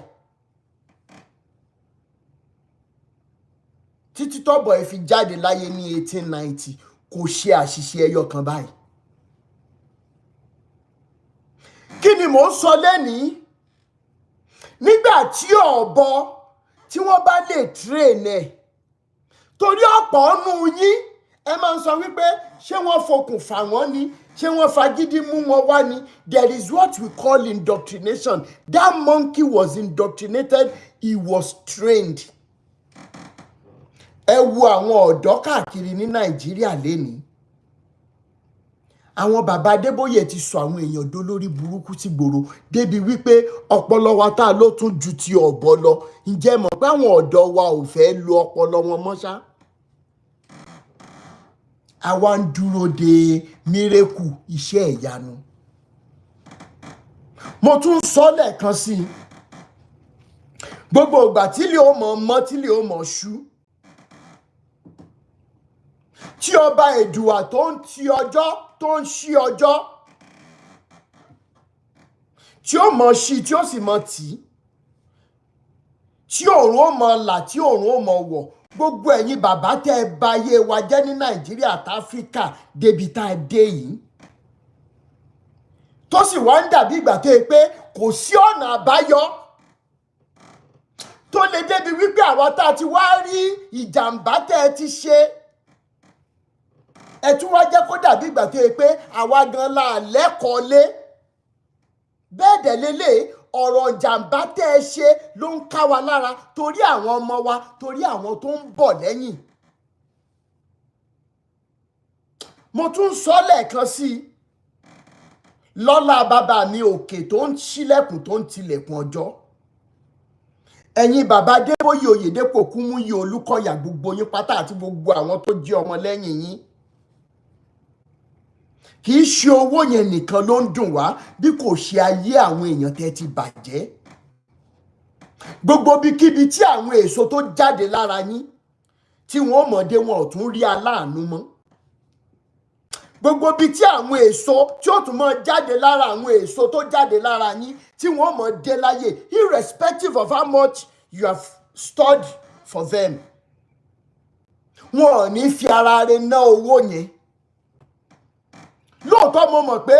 títí tọ́bọ̀ ẹ̀ fi jáde láyé ní 1890 kò ṣe àṣìṣe ẹyọ kan báyìí. kí ni mò ń sọ lẹ́nìí nígbà tí ọ̀bọ tí wọ́n bá lè train ẹ̀ torí ọ̀pọ̀ ọ̀nù yín ẹ máa ń sọ wípé ṣé wọ́n fokùn fà wọ́n ni ṣé wọ́n fagídí mú wọn wá ni there is what we call indoctrination that monkey was indoctrinated he was trained. ẹ wo àwọn ọ̀dọ́ káàkiri ní Nàìjíríà lénìí àwọn bàbá Adébóyè ti sọ àwọn èèyàn dolórí burúkú sí gbòòrò débi wípé ọpọlọ wa tá ló tún ju ti ọ̀bọ lọ ǹjẹ́ mọ̀ pé àwọn ọ̀dọ́ wa ò fẹ́ lo ọpọlọ wọn mọ́ ṣá àwa ń dúró de mírèkù iṣẹ́ ìyanu mo tún sọ lẹ́ẹ̀kan sí i gbogbo ìgbà tílé ó mọ̀ mọ́ tílé ó mọ̀ ṣú tí ọba Èdùà tó ń ti ọjọ́ tó ń ṣí ọjọ́ tí ó mọ̀ ṣí tí ó sì mọ̀ tì í tí òòrùn ó mọ̀ là tí òòrùn ó mọ̀ wọ̀ gbogbo ẹ̀yin bàbá tẹ́ ẹ bà ayé wa jẹ́ ní Nàìjíríà àti Áfíríkà débi tá a dé yìí tó sì wá ń dàbí ìgbà tó yẹ pé kò sí ọ̀nà àbáyọ tó lè débi wípé àwa tá a ti wá rí ìjàmbá tẹ́ ẹ ti ṣe ẹ tún wá jẹ́ kó dàbí ìgbà tó yẹ pé àwa gan la lẹ́kọ̀ọ́ lé bẹ́ẹ̀ dẹ̀ lélẹ̀ ọ̀rọ̀ jàǹbá tẹ́ ẹ ṣe ló ń ká wa lára torí àwọn ọmọ wa torí àwọn tó ń bọ̀ lẹ́yìn. mo tún sọ lẹ́ẹ̀kan sí i lọ́lá bàbá mi òkè tó ń ṣílẹ̀kùn tó ń tilẹ̀kùn ọjọ́ ẹ̀yin bàbá Adébóyè Oyèdépò Kúmúyì Olúkọ̀yà gbogbo yín pátá àti gbogbo àwọn tó jẹ́ ọmọ lẹ́yìn yín kì í ṣe owó yẹn nìkan ló ń dùn wá bí kò ṣe ayé àwọn èèyàn tẹ́ ti bàjẹ́ gbogbo bíkíbi tí àwọn èso tó jáde lára yín tí wọ́n mọ̀dé wọn ò tún rí aláàánú mọ́ gbogbo bíi tí àwọn èso tí ó tún mọ jáde lára àwọn èso tó jáde lára yín tí wọ́n mọ̀ dé láyé irrespective of how much you have stored for them wọn ò ní fi ara rẹ̀ ná owó yẹn lóòótọ́ mo mọ̀ pé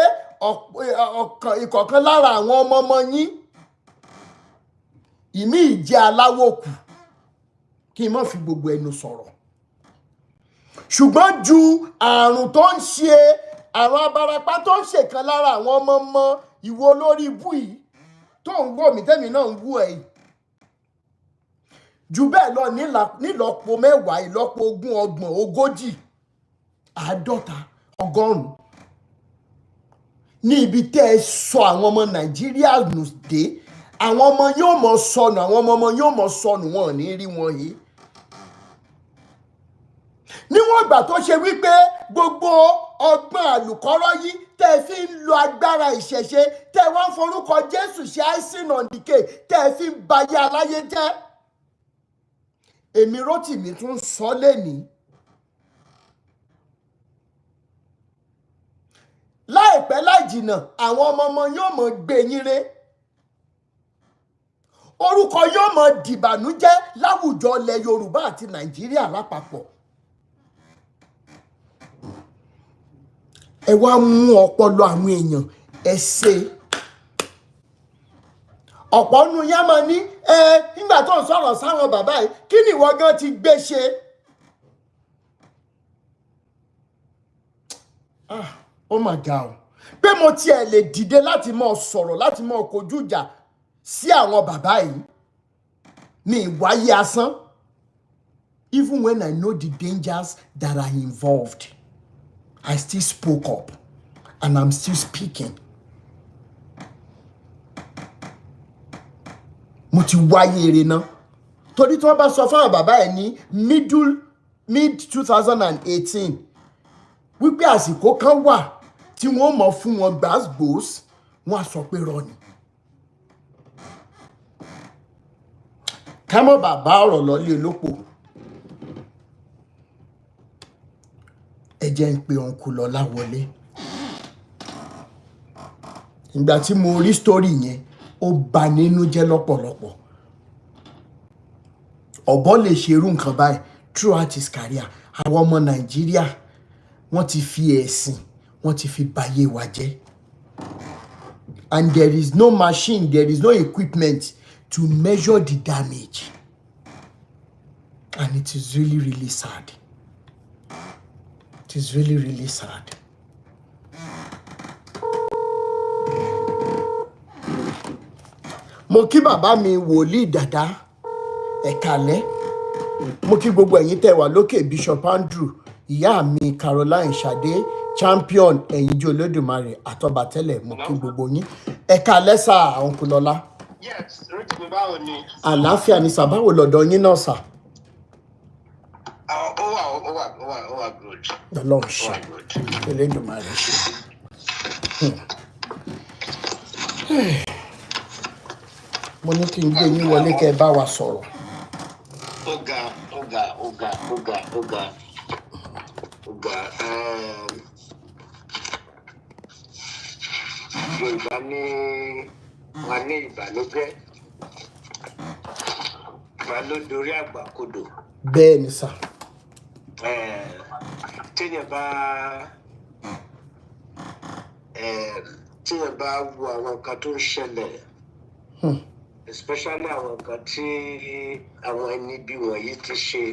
ìkọ̀ọ̀kan lára àwọn ọmọ yín ìmí ìjẹ́ aláwòkù kí n má fi gbogbo ẹnu sọ̀rọ̀ ṣùgbọ́n ju àrùn tó ń ṣe àrùn abarapá tó ń ṣèkan lára àwọn ọmọ ìwo lórí ibú yìí tó ń wò mí tẹ́mi náà ń wú ẹ̀ yìí jù bẹ́ẹ̀ lọ nílọ́po mẹ́wàá ìlọ́po 20 30 40 100 ní ibi tẹ́ ẹ sọ àwọn ọmọ Nàìjíríà nù dé. Àwọn ọmọ yóò mọ̀ sọnù, àwọn ọmọ yóò mọ̀ sọnù, wọn ò ní rí wọn yìí. Níwọ̀n ìgbà tó ṣe wípé gbogbo ọgbọ́n àlùkọ́rọ́ yìí tẹ́ ẹ fi ń lo agbára ìṣẹ̀ṣe, tẹ́ ẹ wá ń forúkọ Jésù ṣe icing on the cake, tẹ́ ẹ fi ń bayé aláyé jẹ́. Èmi Rótìmí tún sọ lénìí. Láìpẹ́ láì jìnnà àwọn ọmọ yóò mọ̀ gbé yín ré. Orúkọ yóò mọ̀ dìbànújẹ́ láwùjọ ilẹ̀ Yorùbá àti Nàìjíríà lápapọ̀. Ẹ wá mú ọpọlọ àwọn èèyàn ẹ ṣe. Ọ̀pọ̀ nínú yá máa ní nígbà tó ń sọ̀rọ̀ sáwọn bàbá yìí, kí ni ìwọ gan ti gbé ṣe? Ó mà ga o pé mo tiẹ̀ lè dìde láti máa sọ̀rọ̀, láti máa kojú ìjà sí àwọn bàbá yìí. Mi ìwáyé asán. Even when I know the dangers that are involved, I still spoke up and I'm still speaking. Mo ti wáyé eré náà. Torí tí wọ́n bá sọ fún àwọn bàbá ẹ̀ ní mid 2018 wípé àsìkò kan wà tí wọ́n mọ̀ fún wọn gbàgbós, wọ́n á sọ pé rọ́ ni. Ká mọ́ bàbá ọ̀rọ̀ lọ́lé olópò. Ẹ jẹ́ ń pe ọ̀nkù Lọ́lá wọlé. Ìgbà tí mo rí story yẹn, ó bà nínú jẹ́ lọ́pọ̀lọpọ̀. Ọ̀bọ lè ṣerú nǹkan báyìí throughout his career. Àwọn ọmọ Nàìjíríà wọ́n ti fi ẹ̀sìn, wọ́n ti fi bayé wa jẹ́. And there is no machine, there is no equipment to measure the damage. And it is really, really sad. It is really, really sad. Mo kí bàbá mi wòlíì dàda ẹ̀kálẹ́. Mo kí gbogbo ẹ̀yin tẹ́ wà lókè, Bishop Andrew, ìyá mi Caroline Ṣadé, champion ẹ̀yinjú Olódùmarè àtọbàtẹ́lẹ̀. Mo kí gbogbo yín. Ẹ̀kálẹ́ sà Uncle Lọ́lá. Yes, Ritualistic báwo ni? Àlàáfíà ni sà, báwo lọ́dọ̀ yín náà sà? Ó wà good. Ọlọ́run ṣe. Olódùmarè ṣe. Mo ní kí n gbé yín wọlé kẹ́ ẹ bá wa sọ̀rọ̀. Ó ga. Yorùbá ní wà ní ìbànújẹ́. Ìbá ló dorí àgbà kodò. Bẹ́ẹ̀ ni sà. Téèyàn bá wo àwọn nǹkan tó ń ṣẹlẹ̀, especially àwọn nǹkan tí àwọn ẹni bí wọ̀nyí ti ṣe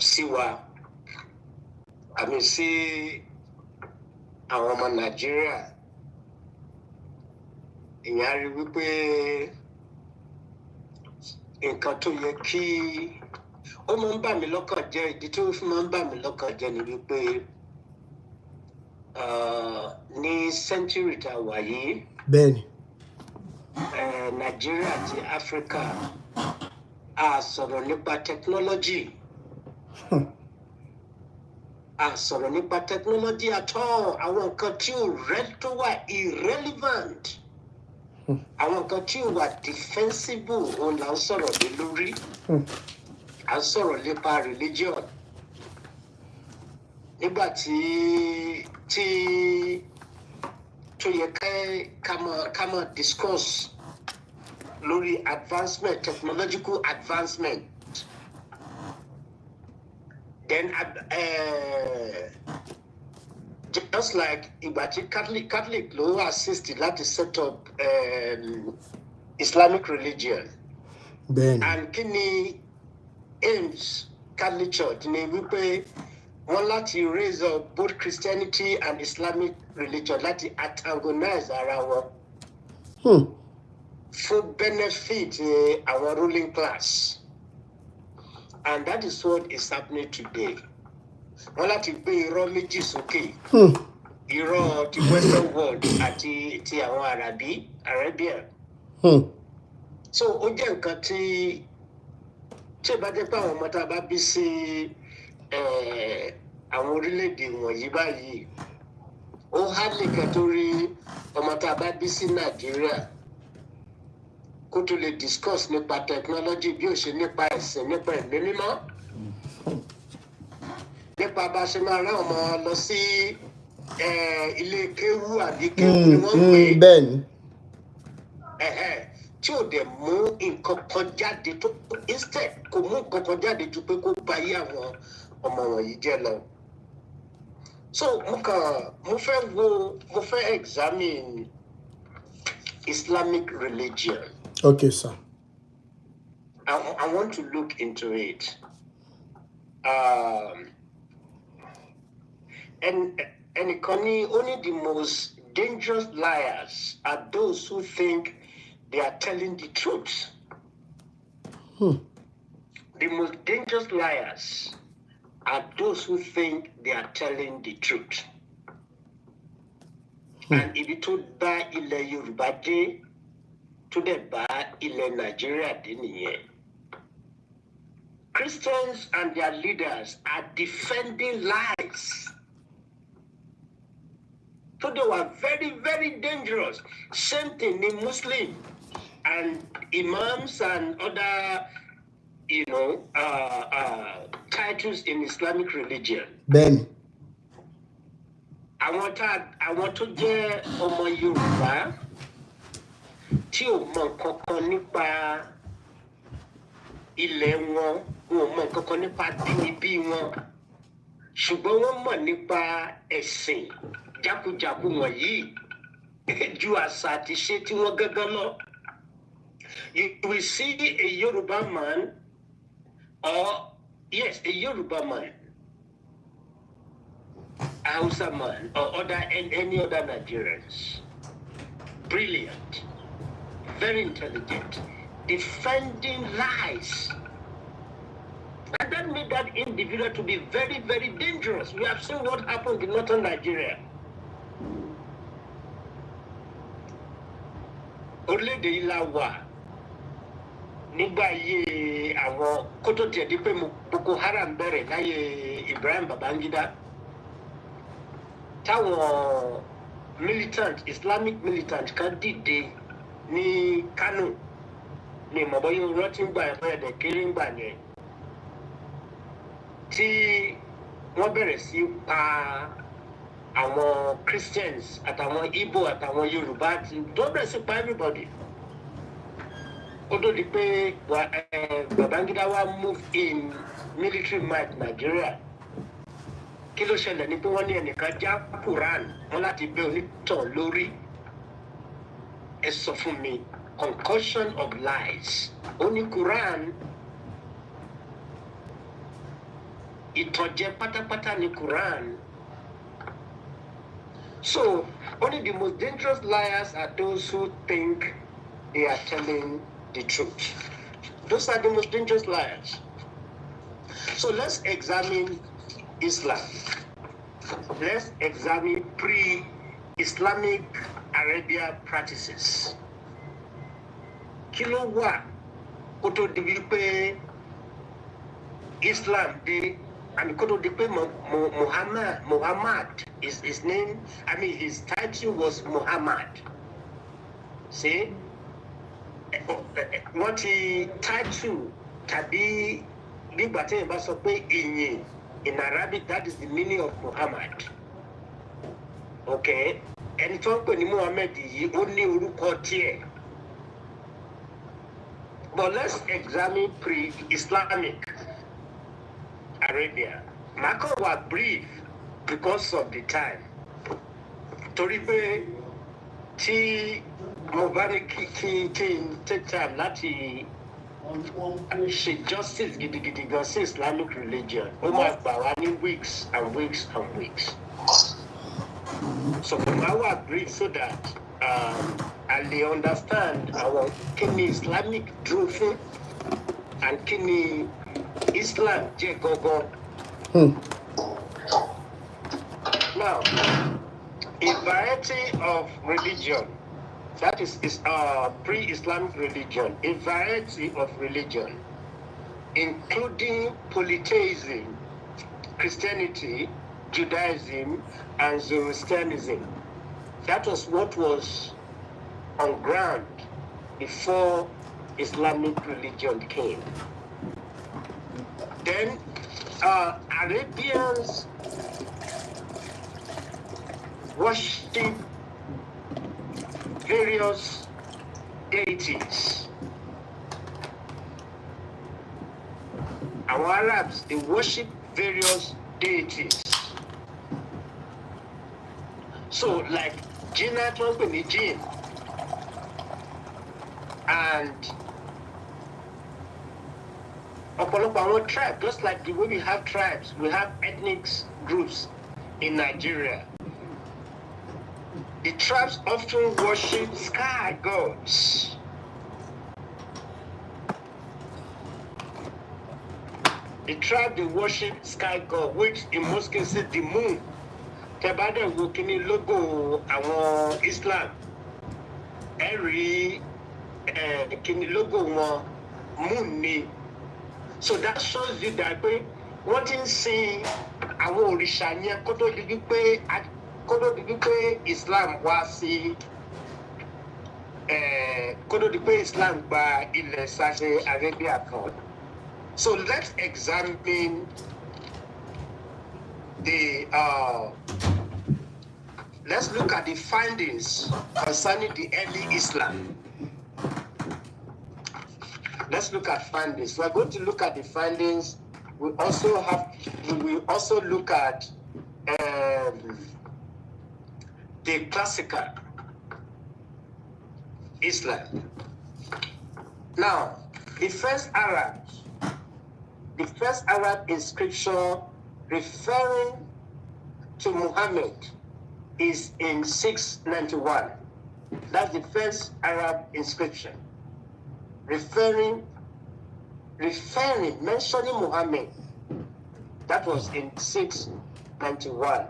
sí wa, àmì sí àwọn ọmọ Nàìjíríà, ìyẹn á rí wípé nǹkan tó yẹ kí ó máa ń bà mí lọ́kàn jẹ́, ìdí tó fi máa ń bà mí lọ́kàn jẹ́ ni wípé ní century tá a wà yìí, bẹ́ẹ̀ni, Nàìjíríà àti Áfíríkà a sọ̀rọ̀ nípa technology. A sọ̀rọ̀ nípa technology at all. Àwọn nǹkan tí tó wà irrelevant, àwọn nǹkan tí ó wà defensible, òun là ń sọ̀rọ̀ lé lórí. À ń sọ̀rọ̀ nípa religion. Nígbà tí tó yẹ ká máa discuss lórí advancement, technological advancement. Then just like ìgbà tí Catholic ló assist láti set up Islamic religion. bẹ́ẹ̀ni, And kí ni aims Catholic Church ni wípé wọ́n láti raise up both Christianity and Islamic religion láti antagonize ara wọn. for benefit our ruling class. And that is what is happening today. Wọ́n láti gbé irọ́ méjì sókè. Irọ́ ti Western world àti ti àwọn Arabian. So ó jẹ́ nǹkan tí bá jẹ́ pé àwọn ọmọ tá a bá bí sí àwọn orílẹ̀-èdè wọ̀nyí báyìí, ó hardly kan tó rí ọmọ tá a bá bí sí Nàìjíríà kó tó lè discuss nípa technology bí ó ṣe nípa ẹ̀sìn nípa ẹ̀mí mímọ́ nípa bá ṣe máa rán ọmọ lọ sí ilé kéwú àbí kéwú ni wọ́n pè é bẹ́ẹ̀ni tí ò dẹ̀ mú nǹkan kan jáde tó instead kò mú nǹkan kan jáde ju pé kó bà yé àwọn ọmọ wọ̀nyí jẹ́ lọ. So mo fẹ́ examine Islamic religion. Okay, sir. I want to look into it. And only the most dangerous liars are those who think they are telling the truth. The most dangerous liars are those who think they are telling the truth. And if it would buy ilẹ̀ Yorùbá dé, to the bá ilẹ̀ Nàìjíríà dé nìyẹn. Christians and their leaders are defending lies. So they were very, very dangerous. Same thing in Muslim and imams and other, titles in Islamic religion. Ben. Àwọn tó jẹ́ ọmọ Yorùbá tí ò mọ kankan nípa ilẹ̀ wọn, wọn ò mọ kankan nípa bíbí wọn, ṣùgbọ́n wọ́n mọ̀ nípa ẹ̀sìn jákujàku wọ̀nyí ju àṣà àti ṣe tí wọ́n gángan lọ. You will see a Yoruba man a Yoruba man, a Hausa man, or any other Nigerians. Brilliant, very intelligent, defending lies. And that made that individual to be very, very dangerous. We have seen what happened in northern Nigeria. Orílẹ̀-èdè ilá wa nígbà ayé àwọn kótó tiẹ̀ di pé Boko Haram bẹ̀rẹ̀ láyé Ibrahim Babangida táwọn Islamic militant kan dìde ní Kano ní ìmọ̀bọ́yé rántí ń gbà ẹ̀fọ́ ẹ̀dẹ̀ kéré ń gbà yẹn tí wọ́n bẹ̀rẹ̀ sí pa àwọn Christians àtàwọn Igbo àtàwọn Yorùbá tó bẹ̀rẹ̀ sí pa everybody. Ó tó di pé Babangida wa move in military might Nigeria. Kí ló ṣẹlẹ̀ ní pé wọ́n ní ẹnìkan já Quran wọ́n láti bẹ́ onítàn lórí. Ẹ sọ fún mi, concussion of lies. Ó ní Quran, ìtànjẹ pátápátá ní Quran. So, only the most dangerous liars are those who think they are telling the truth. Those are the most dangerous liars. So let's examine Islam. Let's examine pre-Islamic Arabia practices. Kí ló wà kó tó di wípé Islam dé, and kó tó di pé Muhammad is his name. I mean, his title was Muhammad. See? What he title tàbí nígbà tí bá sọ pé ìyìn in Arabic, that is the meaning of Muhammad. Okay? Ẹni tó ń pè ní Muhammad yìí ó ní orúkọ tiẹ̀. But let's examine pre-Islamic Arabia. Màá wà brief because of the time. Torí pé tí mo bá ní kí n take time láti ṣe justice gidigidi gan sí Islamic religion, ó máa gbà wá ní weeks and weeks and weeks. So màá wà brief so that and they understand our kini Islamic dúró and kini Islam jẹ́ gangan. Now, a variety of religion, that is pre-Islamic religion, a variety of religion, including polytheism, Christianity, Judaism, and Zoroastrianism. That was what was on ground before Islamic religion came. Then Arabians worship various deities. Our Arabs, they worship various deities. So, like Jinnah, Jinn, and our tribe, just like the way we have tribes, we have ethnic groups in Nigeria. The tribes often worship sky gods. The tribe, they worship sky god, which in most cases the moon. Tebade wokini logo àwọn Islam. Every kini logo wọn moon ni. So that shows you that wọ́n ti ń sin àwọn òrìṣà yẹn kó tó di wípé Islam wá sí kó tó di pé Islam gba ilẹ̀ Saudi Arabia kan. So let's examine let's look at the findings concerning the early Islam. Let's look at findings. We're going to look at the findings. We will also look at the classical Islam. Now, the first Arab inscription referring to Muhammad is in 691. That's the first Arab inscription. Mentioning Muhammad. That was in 691.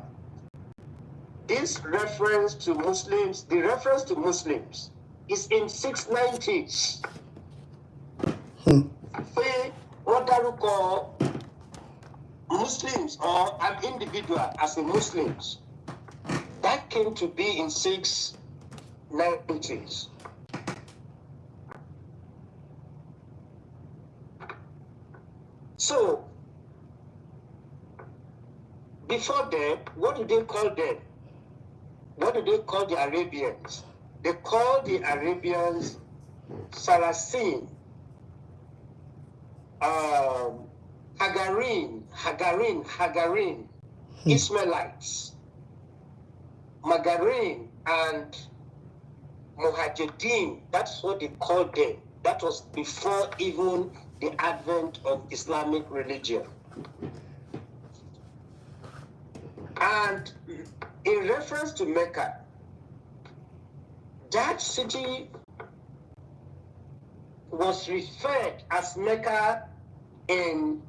This reference to Muslims, the reference to Muslims is in 690s. What dárúkọ Muslims or an individual as a Muslims, that came to be in 690s. So, before them, what do they call them? What do they call the Arabians? They call the Arabians Saracen, Hagarin, Ismailites, Magarin, and Muhajirin. That's what they called them. That was before even the advent of Islamic religion. And in reference to Mecca, that city was referred as Mecca in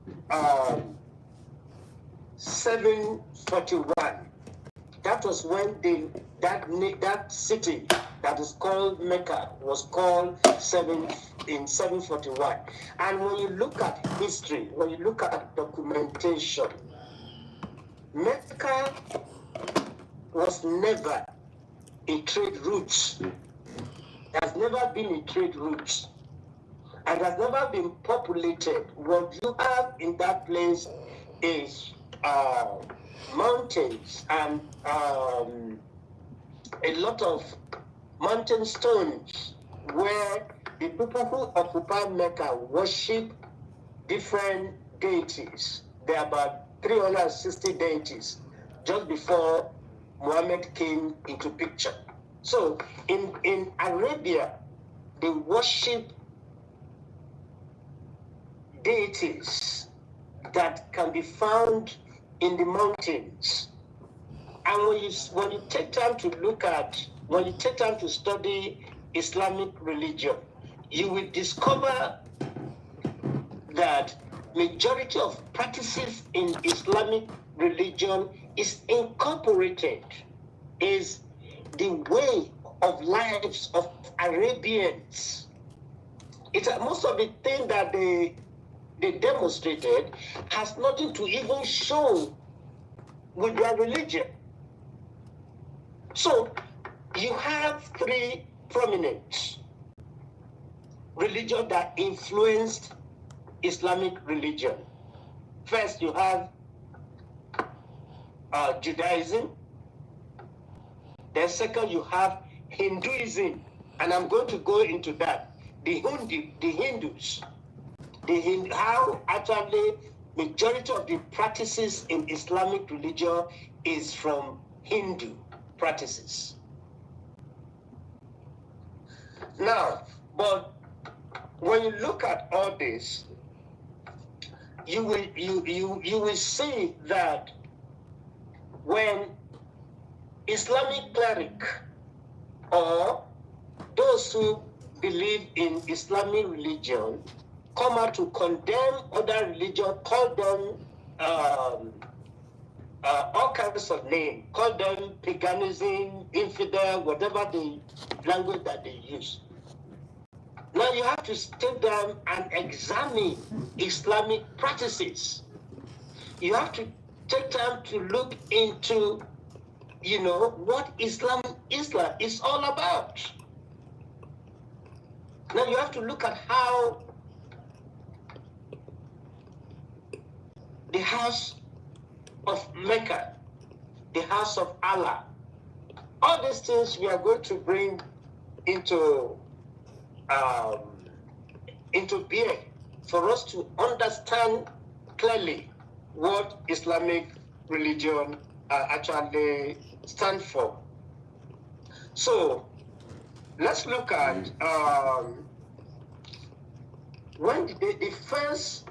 741. That was when that city that is called Mecca was called in 741. And when you look at history, when you look at documentation, Mecca was never a trade route. Has never been a trade route, and has never been populated. What you have in that place is mountains and a lot of mountain stones where the people who occupy Mecca worship different deities. There are about 360 deities just before Muhammad came into picture. So in Arabia, they worship deities that can be found in the mountains. And when you take time to look at, when you take time to study Islamic religion, you will discover that majority of practices in Islamic religion is incorporated, is the way of lives of Arabians. It's most of the thing that they demonstrated has nothing to even show with their religion. So you have three prominent religions that influenced Islamic religion. First, you have Judaism. Then second, you have Hinduism. And I'm going to go into that. The Hindus. How actually majority of the practices in Islamic religion is from Hindu practices. Now, but when you look at all this, you will see that when Islamic cleric or those who believe in Islamic religion come out to condemn other religion, call them all kinds of names, call them paganism, infidel, whatever the language that they use. Now you have to take them and examine Islamic practices. You have to take time to look into, what Islam is all about. Now you have to look at how the house of Mecca, the house of Allah, all these things we are going to bring into being for us to understand clearly what Islamic religion actually stands for. So let's look at when the first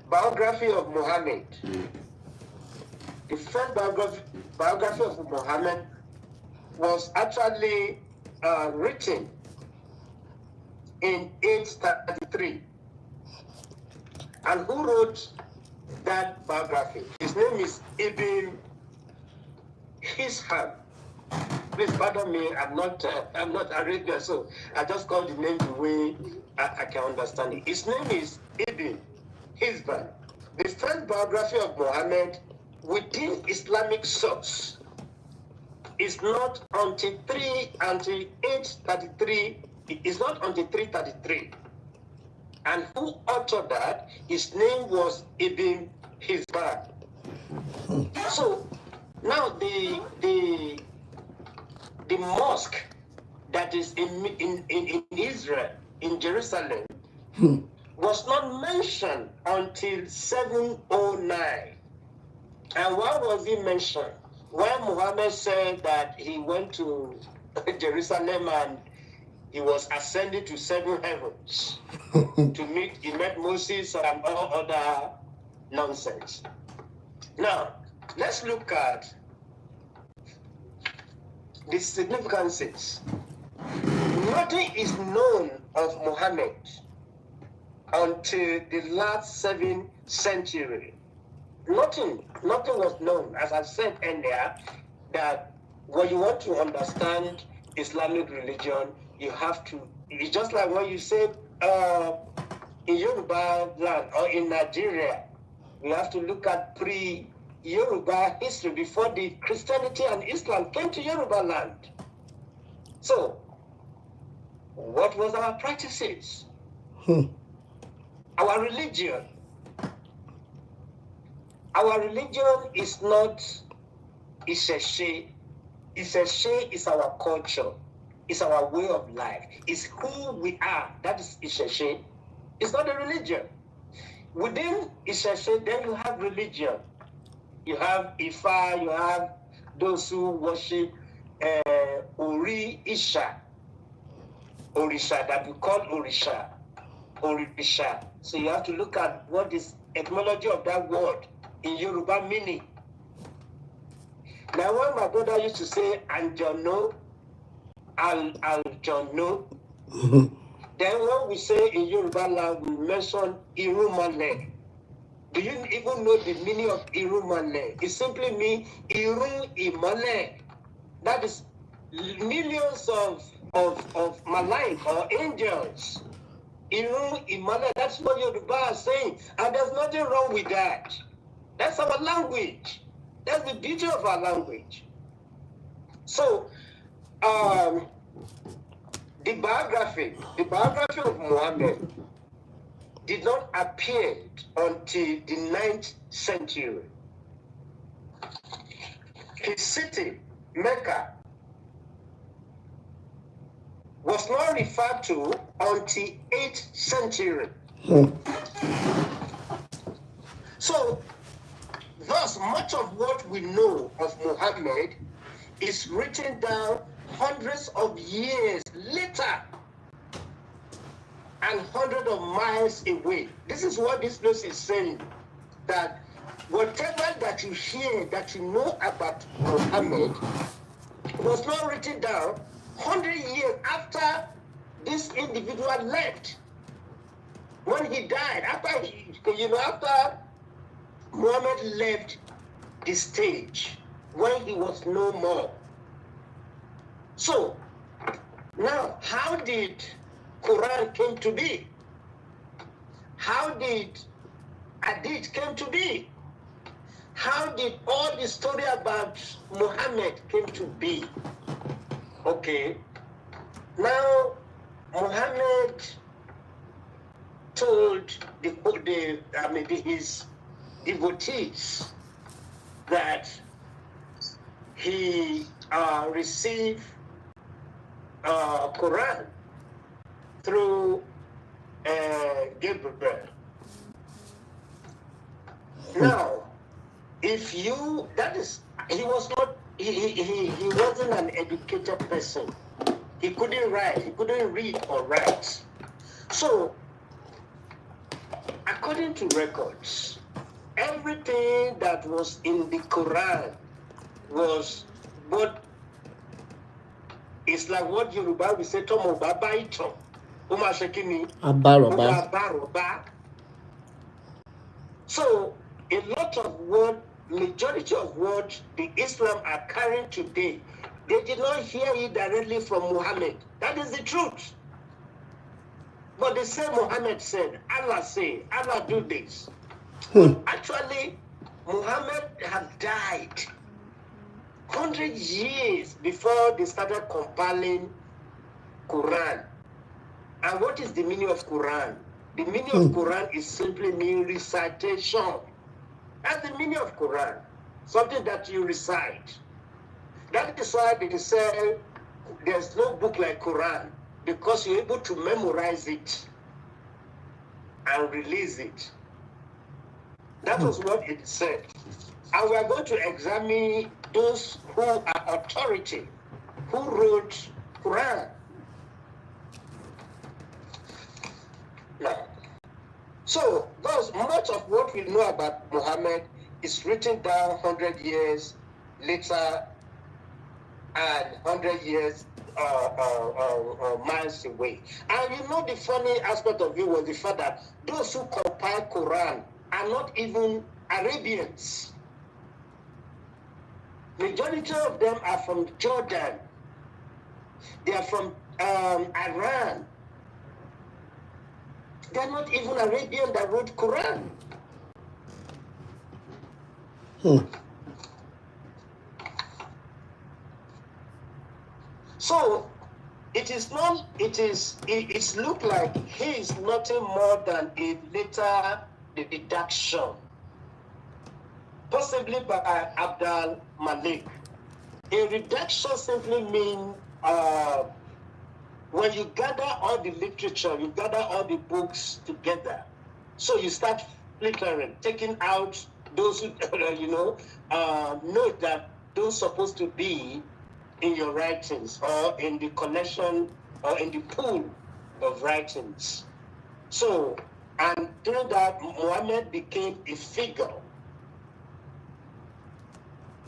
biography of Muhammad, the first biography of Muhammad was actually written in 833. And who wrote that biography? His name is Ibn Hisham. Please pardon me, I'm not Arabian, so I just call the name the way I can understand it. His name is Ibn Hisham. The first biography of Muhammad within Islamic source is not until 833. It's not until 333. And who authored that? His name was Ibn Hisham. So now the mosque that is in Israel, in Jerusalem, was not mentioned until 709. And why was he mentioned? When Muhammad said that he went to Jerusalem and he was ascended to 7 heavens he met Moses and all other nonsense. Now, let's look at the significances. Nothing is known of Muhammad until the last 7th century. Nothing was known. As I said earlier, that when you want to understand Islamic religion, you have to, it's just like when you say in Yoruba land or in Nigeria, you have to look at pre-Yoruba history before the Christianity and Islam came to Yoruba land. So, what was our practices? Our religion. Our religion is not Isheshe. Isheshe is our culture. It's our way of life. It's who we are. That is Isheshe. It's not a religion. Within Isheshe, then you have religion. You have Ifa, you have those who worship Ori Isha. Orisha, that we call Orisha. Orisha. So you have to look at what is etymology of that word in Yoruba meaning. Now when my brother used to say Anjono, Al-Jannah. Then when we say in Yoruba land, we mention Irumale. Do you even know the meaning of Irumale? It simply means Iru Imale. That is millions of malaik or angels. Iru Imale. That's what Yoruba are saying. And there's nothing wrong with that. That's our language. That's the beauty of our language. So, the biography of Muhammad did not appear until the 9th century. His city, Mecca, was not referred to until 8th century. So, thus, much of what we know of Muhammad is written down hundreds of years later and hundreds of miles away. This is what this place is saying, that whatever that you hear, that you know about Muhammad, was not written down 100 years after this individual left. When he died, after Muhammad left the stage, when he was no more. So, now, how did Quran came to be? How did Hadith came to be? How did all the story about Muhammad came to be? Okay. Now, Muhammad told his devotees that he received Quran through Gabriel. Now, if you, that is, he was not, he wasn't an educated person. He couldn't write, he couldn't read or write. So, according to records, everything that was in the Quran was what is like what Yoruba we say, Tomo Baba Ito, Uma Shekini, Abaroba. So, a lot of what, majority of what the Islam are carrying today, they did not hear it directly from Muhammad. That is the truth. But they say Muhammad said, Allah say, Allah do this. Actually, Muhammad had died 100 years before they started compiling Quran. And what is the meaning of Quran? The meaning of Quran is simply mean recitation. That's the meaning of Quran. Something that you recite. That is why they say there's no book like Quran, because you're able to memorize it and release it. That was what it said. And we are going to examine those who are authority, who wrote Quran. Now, so thus much of what we know about Muhammad is written down 100 years later and 100 years miles away. And you know the funny aspect of it was the fact that those who compile Quran are not even Arabians. Majority of them are from Jordan. They are from Iran. They are not even Arabian that wrote Quran. So it's look like he is nothing more than a later deduction, possibly by Abdul Malik. A reduction simply means when you gather all the literature, you gather all the books together. So you start filtering, taking out those who, note that those supposed to be in your writings or in the collection or in the pool of writings. So, and through that, Muhammad became a figure.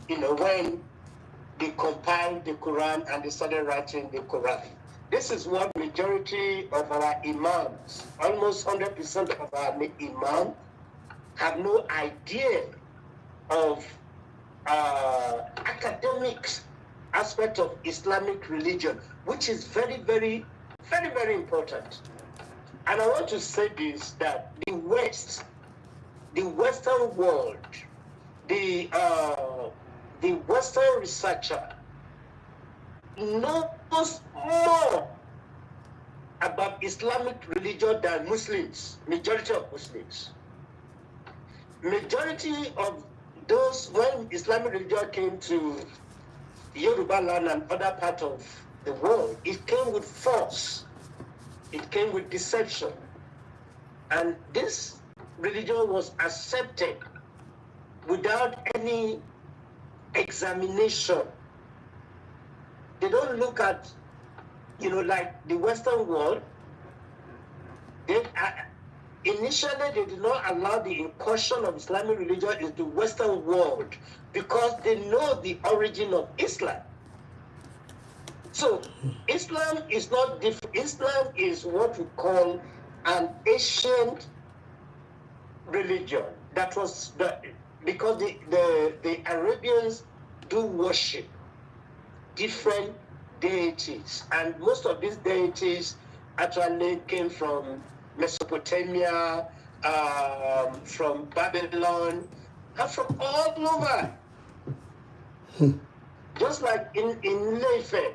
When they compiled the Quran and they started writing the Quran. This is what majority of our imams, almost 100% of our imams, have no idea of academic aspect of Islamic religion, which is very, very, very, very important. And I want to say this, that the West, the Western world, the Western researcher knows more about Islamic religion than Muslims, majority of Muslims. Majority of those, when Islamic religion came to Yoruba land and other parts of the world, it came with force. It came with deception. And this religion was accepted without any examination. They don't look at, like the Western world. Initially, they did not allow the incursion of Islamic religion into the Western world because they know the origin of Islam. So, Islam is not different. Islam is what we call an ancient religion. That was because the Arabians do worship different deities, and most of these deities actually came from Mesopotamia, from Babylon, and from all over. Just like in Ife,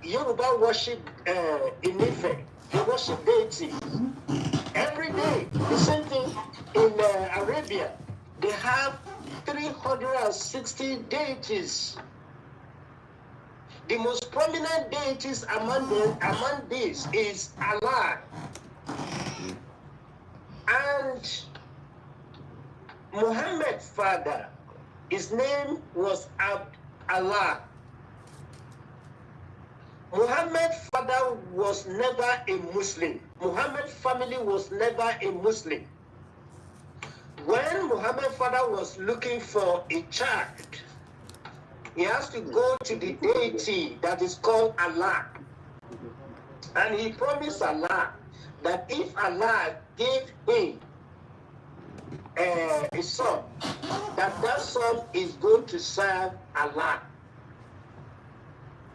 Yoruba worship in Ife, they worship deities every day. The same thing in Arabia, they have 360 deities. The most prominent deities among these is Allah. And Muhammad's father, his name was Allah. Muhammad's father was never a Muslim. Muhammad's family was never a Muslim. When Muhammad's father was looking for a child, he has to go to the deity that is called Allah. And he promised Allah that if Allah gave him a son, that son is going to serve Allah.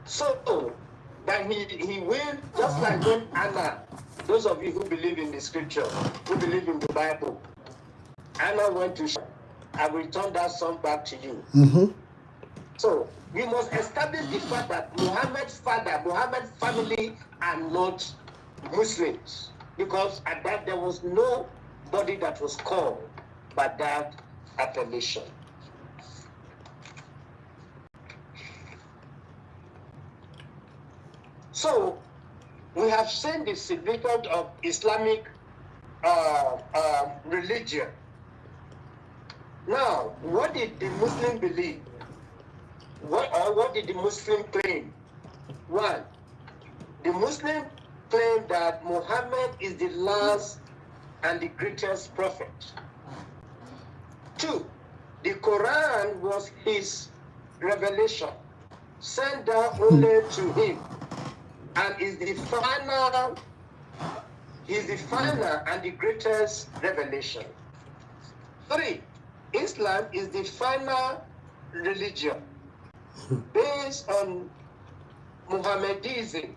So that he will, just like when Anna, those of you who believe in the scripture, who believe in the Bible, Anna went to I will return that son back to you. Mm-hmm. So we must establish the fact that Muhammad's father, Muhammad's family are not Muslims, because at that there was nobody that was called by that appellation. So we have seen the significance of Islamic religion. Now, what did the Muslim believe? What did the Muslim claim? One, the Muslim claimed that Muhammad is the last and the greatest prophet. Two, the Quran was his revelation, sent down only to him, and is the final and the greatest revelation. Three, Islam is the final religion based on Mohammedanism.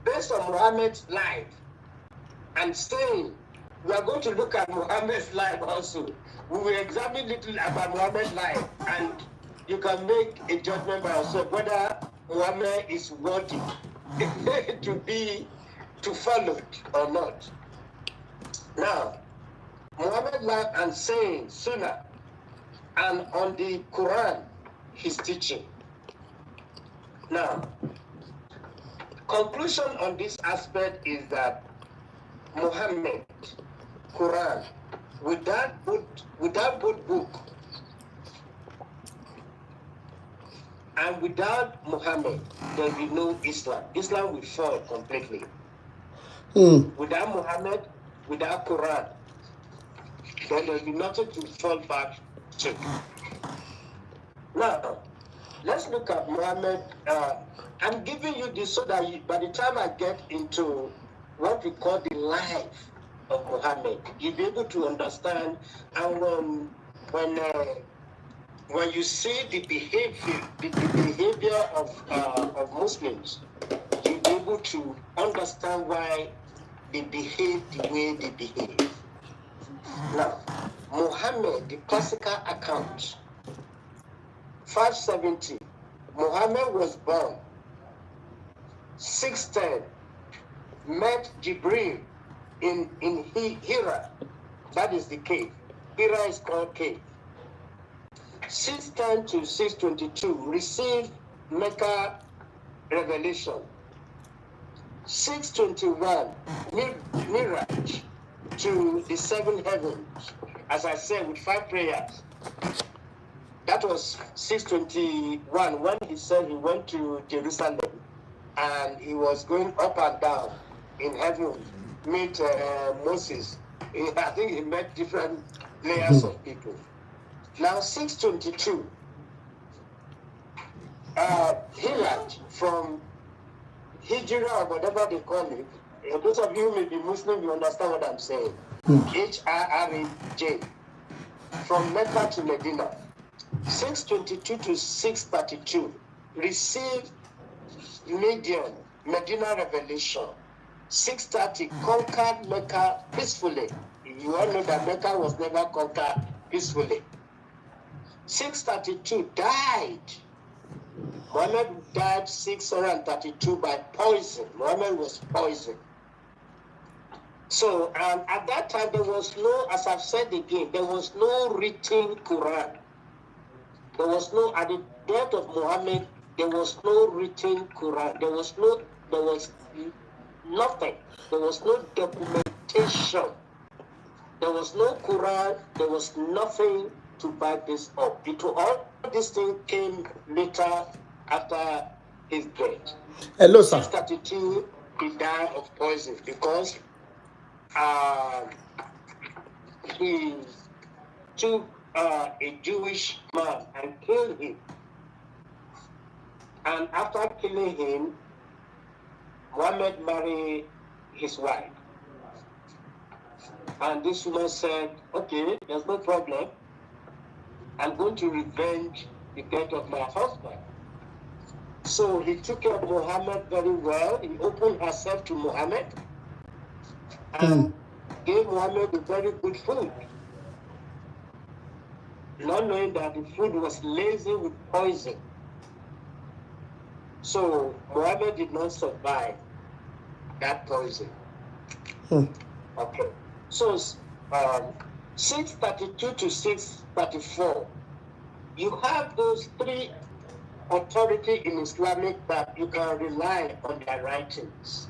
Based on Muhammad's life, and saying we are going to look at Muhammad's life also. We will examine little about Muhammad's life, and you can make a judgment by yourself whether Muhammad is worthy to follow or not. Now, Muhammad's life and saying Sunnah, and on the Quran, his teaching. Now, conclusion on this aspect is that Muhammad, Quran, without both book and without Muhammad, there will be no Islam. Islam will fall completely. Without Muhammad, without Quran, then there will be nothing to fall back to. Now, let's look at Muhammad. I'm giving you this so that by the time I get into what we call the life of Muhammad, you'll be able to understand. And when you see the behavior of Muslims, you'll be able to understand why they behave the way they behave. Now, Muhammad, the classical account, 570, Muhammad was born. 610, met Jibril in Hira. That is the cave. Hira is called cave. 610 to 622, received Mecca revelation. 621, Miraj to the seven heavens, as I said, with 5 prayers. That was 621 when he said he went to Jerusalem and he was going up and down in heaven, meet Moses. I think he met different layers of people. Now 622, Hiraj from Hijra or whatever they call it. Those of you who may be Muslim, you understand what I'm saying. Hiraj from Mecca to Medina. 622 to 632, received Medina revelation. 630, conquered Mecca peacefully. You all know that Mecca was never conquered peacefully. 632, died. Muhammad died 632 by poison. Muhammad was poisoned. So at that time there was no, as I've said again, there was no written Quran. There was no, at the death of Muhammad, there was no written Quran. There was nothing. There was no documentation. There was no Quran. There was nothing to back this up. All this thing came later after his death. Hello, sir. 632, he died of poison because he took a Jewish man and killed him. And after killing him, Muhammad married his wife. And this woman said, okay, there's no problem. I'm going to revenge the death of my husband. So he took care of Muhammad very well. He opened herself to Muhammad and gave Muhammad a very good food, not knowing that the food was laced with poison. So Muhammad did not survive that poison. Okay. So 632 to 634, you have those 3 authorities in Islamic that you can rely on their writings.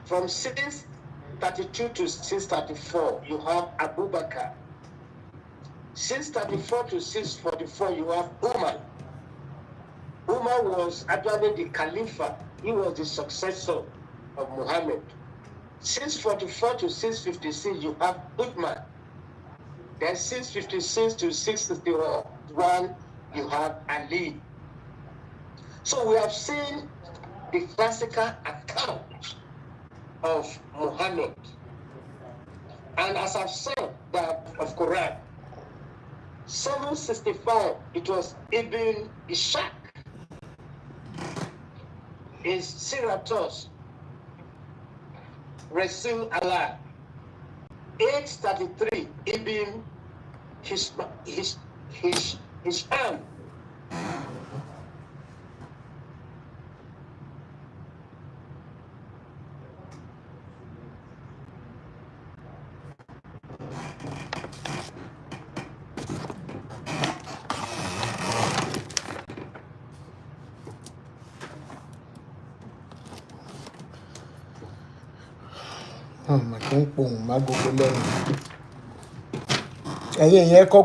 From 632 to 634, you have Abu Bakr. 634 to 644, you have Umar. Umar was actually the Khalifa. He was the successor of Muhammad. 644 to 656, you have Uthman. Then 656 to 661, you have Ali. So we have seen the classical account of Muhammad. And as I've said, that of Quran, 765, it was Ibn Ishaq. Is Siratos, Rasul Allah. 833, Ibn Hisham.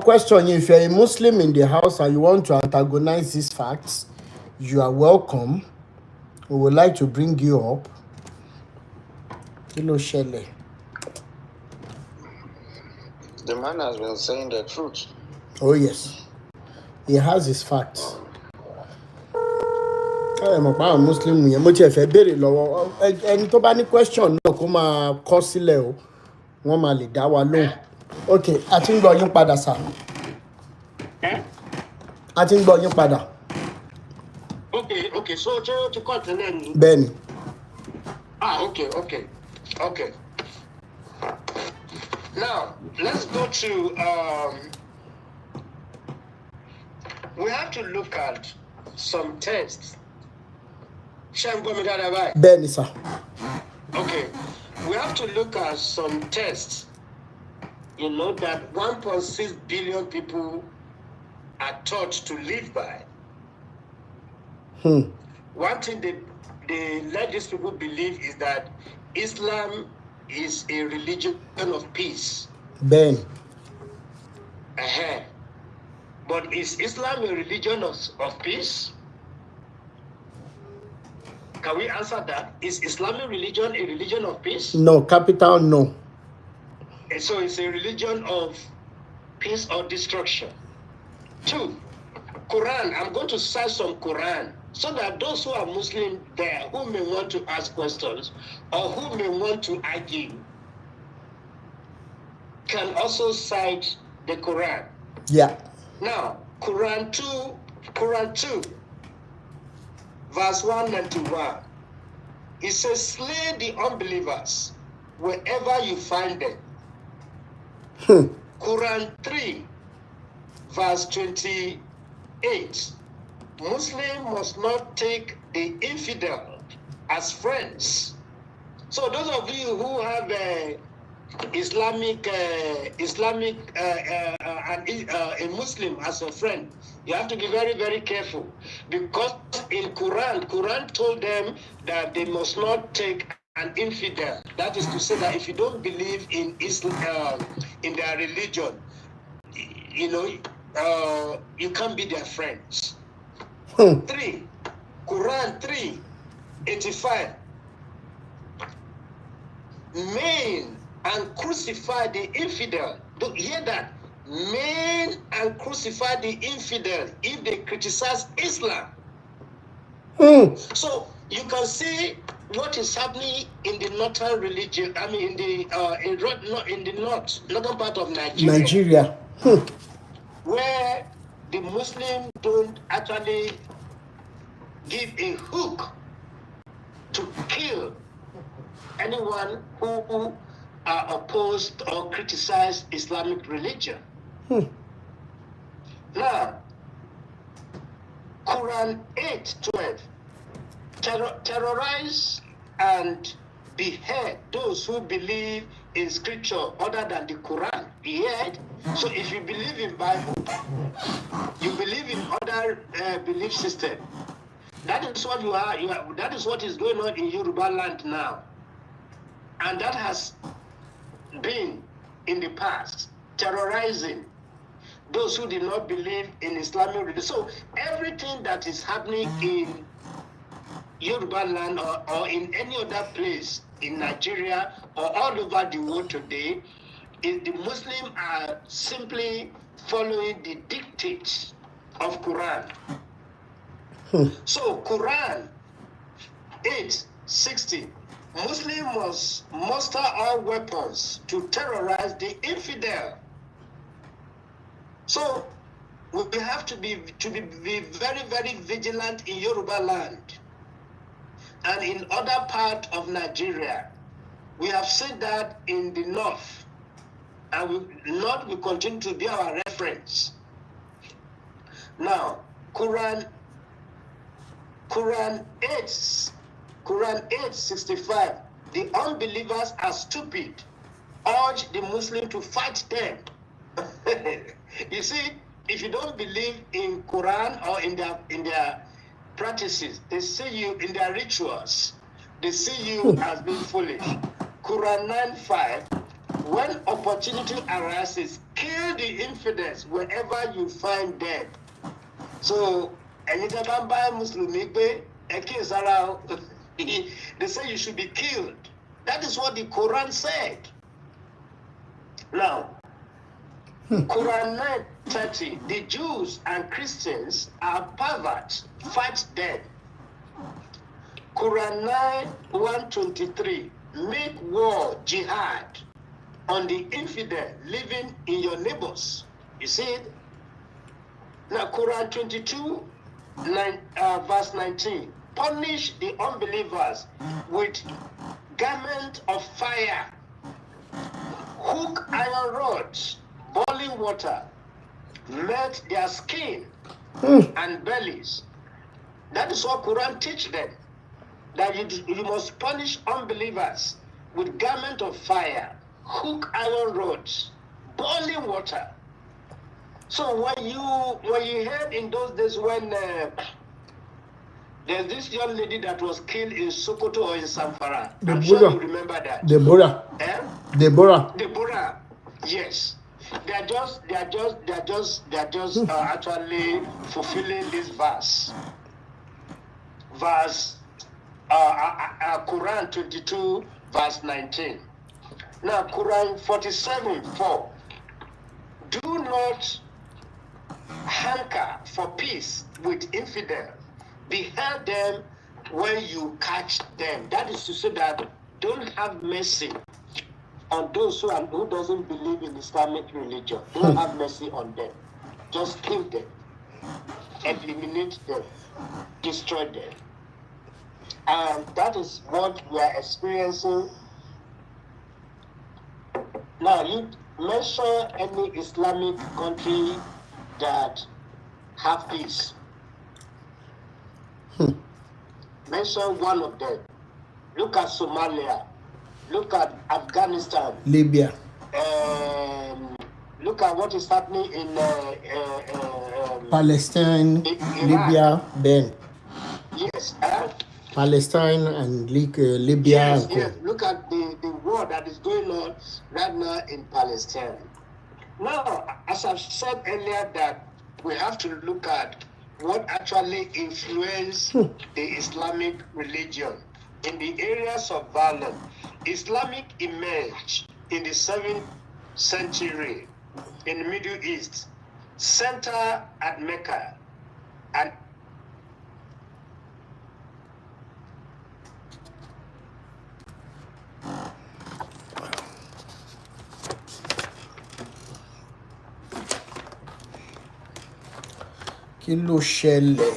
Question, if you're a Muslim in the house and you want to antagonize these facts, you are welcome. We would like to bring you up. Hello, Shelley. The man has been saying the truth. Oh, yes. He has his facts. Mo pa àwọn Muslim yẹn mo tiẹ̀ fẹ́ béèrè lọ́wọ́ ẹni tó bá ní question náà kó máa kọ sílẹ̀ o wọ́n máa lè dá wa lóhùn. Ok, a ti ń gbọ́ yín padà sà. A ti ń gbọ́ yín padà. Okay, so to continue. Bẹ́ẹ̀ni. Okay. Now, let's go to, we have to look at some texts. Bẹ́ẹ̀ni sà. Okay, we have to look at some tests. You know that 1.6 billion people are taught to live by. One thing they let these people believe is that Islam is a religion of peace. Ben. But is Islam a religion of peace? Can we answer that? Is Islamic religion a religion of peace? No, capital no. And so it's a religion of peace or destruction. 2, Quran. I'm going to cite some Quran so that those who are Muslim there, who may want to ask questions or who may want to argue, can also cite the Quran. Yeah. Now, Quran 2, verse 191. It says, slay the unbelievers wherever you find them. Quran 3, verse 28. Muslim must not take the infidel as friends. So those of you who have a Muslim as a friend, you have to be very, very careful, because in Quran told them that they must not take an infidel. That is to say that if you don't believe in Islam, in their religion, you can't be their friends. 3, Quran 3:85. Maim and crucify the infidel. Don't hear that. Maim and crucify the infidel if they criticize Islam. So you can see what is happening in the northern religion. I mean, in the northern part of Nigeria. Where the Muslims don't actually give a hook to kill anyone who are opposed or criticize Islamic religion. Now, Quran 8:12, terrorize and behead those who believe in scripture other than the Quran. Behead. So if you believe in Bible, you believe in other belief system. That is what you are. That is what is going on in Yoruba land now. And that has been in the past, terrorizing those who did not believe in Islamic religion. So everything that is happening in Yoruba land or in any other place in Nigeria or all over the world today, is the Muslims are simply following the dictates of Quran. So Quran 8:60. Muslims must muster all weapons to terrorize the infidel. So we have to be very, very vigilant in Yoruba land and in other parts of Nigeria. We have seen that in the north, and North will continue to be our reference. Now, Quran 8:65. The unbelievers are stupid. Urge the Muslim to fight them. You see, if you don't believe in Quran or in their practices, they see you in their rituals. They see you as being foolish. Quran 9:5. When opportunity arises, kill the infidels wherever you find them. So, anytime by Muslim, they say you should be killed. That is what the Quran said. Now, Quran 9:30, the Jews and Christians are perverts, fight them. Quran 9:123, make war, jihad, on the infidel living in your neighbors. You see it? Now, Quran 22, verse 19, punish the unbelievers with garment of fire, hook iron rods, boiling water, melt their skin and bellies. That is what Quran teach them. That you must punish unbelievers with garment of fire, hook iron rods, boiling water. So when you heard in those days when there's this young lady that was killed in Sokoto or in Zamfara, I'm sure you remember that. Deborah. Yes. They are just actually fulfilling this verse. Quran 22, verse 19. Now, Quran 47:4. Do not hanker for peace with infidel. Behead them when you catch them. That is to say that don't have mercy on those who doesn't believe in Islamic religion. Don't have mercy on them. Just kill them, eliminate them, destroy them. And that is what we are experiencing. Now, you mention any Islamic country that have peace. Mention one of them. Look at Somalia. Look at Afghanistan. Libya. Look at what is happening in Palestine, Libya, Ben. Yes. Palestine and Libya. Yes. Look at the war that is going on right now in Palestine. Now, as I've said earlier, that we have to look at what actually influenced the Islamic religion in the areas of violence. Islamic emerged in the 7th century in the Middle East, center at Mecca, and kí ló ṣẹlẹ̀?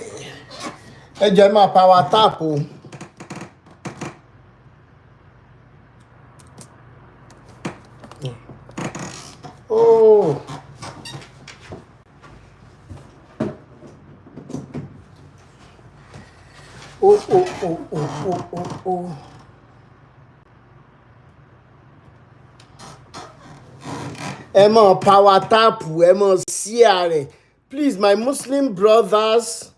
Ẹ jẹ́ máa power tap o. Oh. Oh. Ẹ máa power tap, ẹ máa share rẹ̀. Please, my Muslim brothers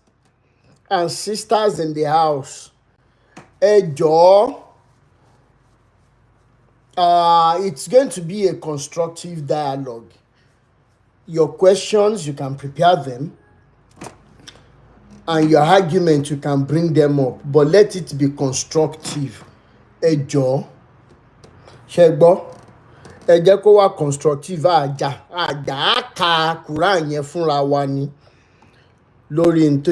and sisters in the house, ẹ jọ̀ọ́, it's going to be a constructive dialogue. Your questions, you can prepare them, and your argument, you can bring them up, but let it be constructive. Ẹ jọ̀ọ́, ṣé gbọ́? Ẹ jẹ́ kó wá constructive. Àjà á ka Quran yẹn fúnra wa ni lórí n tó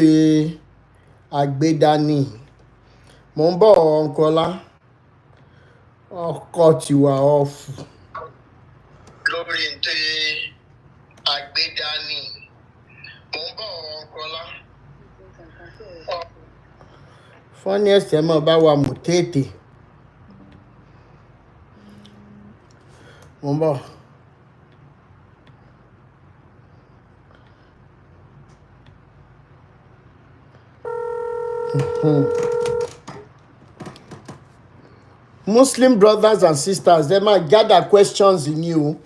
àgbédání. Mo ń bọ̀ Ọ̀nkọ́lá, ọkọ̀ tiwa ọ̀fù. Lórí n tó àgbédání. Mo ń bọ̀ Ọ̀nkọ́lá. Funniest ẹ mọ̀ bá wa mú tètè. Mo ń bọ̀. Muslim brothers and sisters, they might gather questions in you.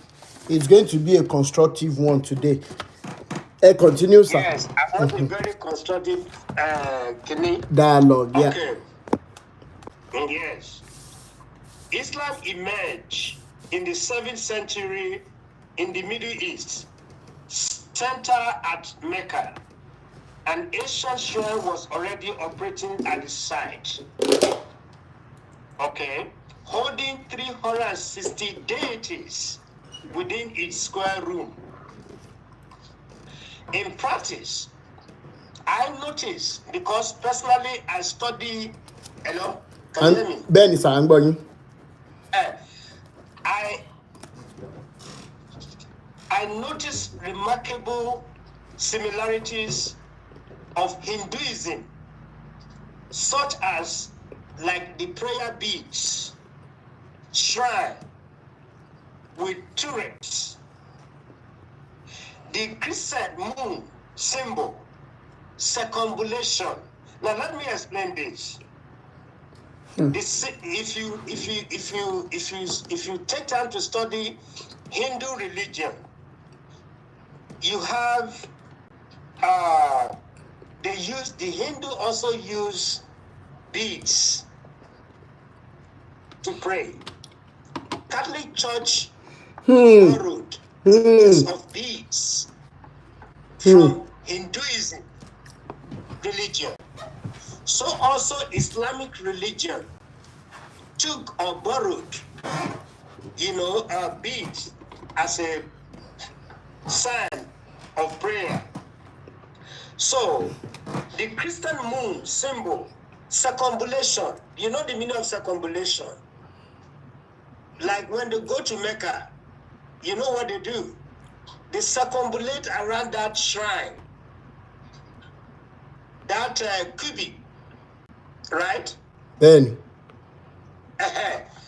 It's going to be a constructive one today. Continue, sir. Yes, I want a very constructive dialogue. Yeah. Okay. Yes. Islam emerged in the 7th century in the Middle East, center at Mecca. An ancient shrine was already operating at the site. Okay. Holding 360 deities within its square room. In practice, I notice, because personally I study, hello, can you hear me? Bẹ́ẹ̀ ni sà, ń gbọ́ yín. I notice remarkable similarities of Hinduism, such as like the prayer beads, shrine with turrets, the crescent moon symbol, circumambulation. Now let me explain this. If you take time to study Hindu religion, you have the Hindu also use beads to pray. Catholic Church borrowed of beads from Hinduism religion. So also Islamic religion took or borrowed, beads as a sign of prayer. So the Christian moon symbol, circumambulation. You know the meaning of circumambulation? Like when they go to Mecca, you know what they do? They circumambulate around that shrine, that cubby, right? Then.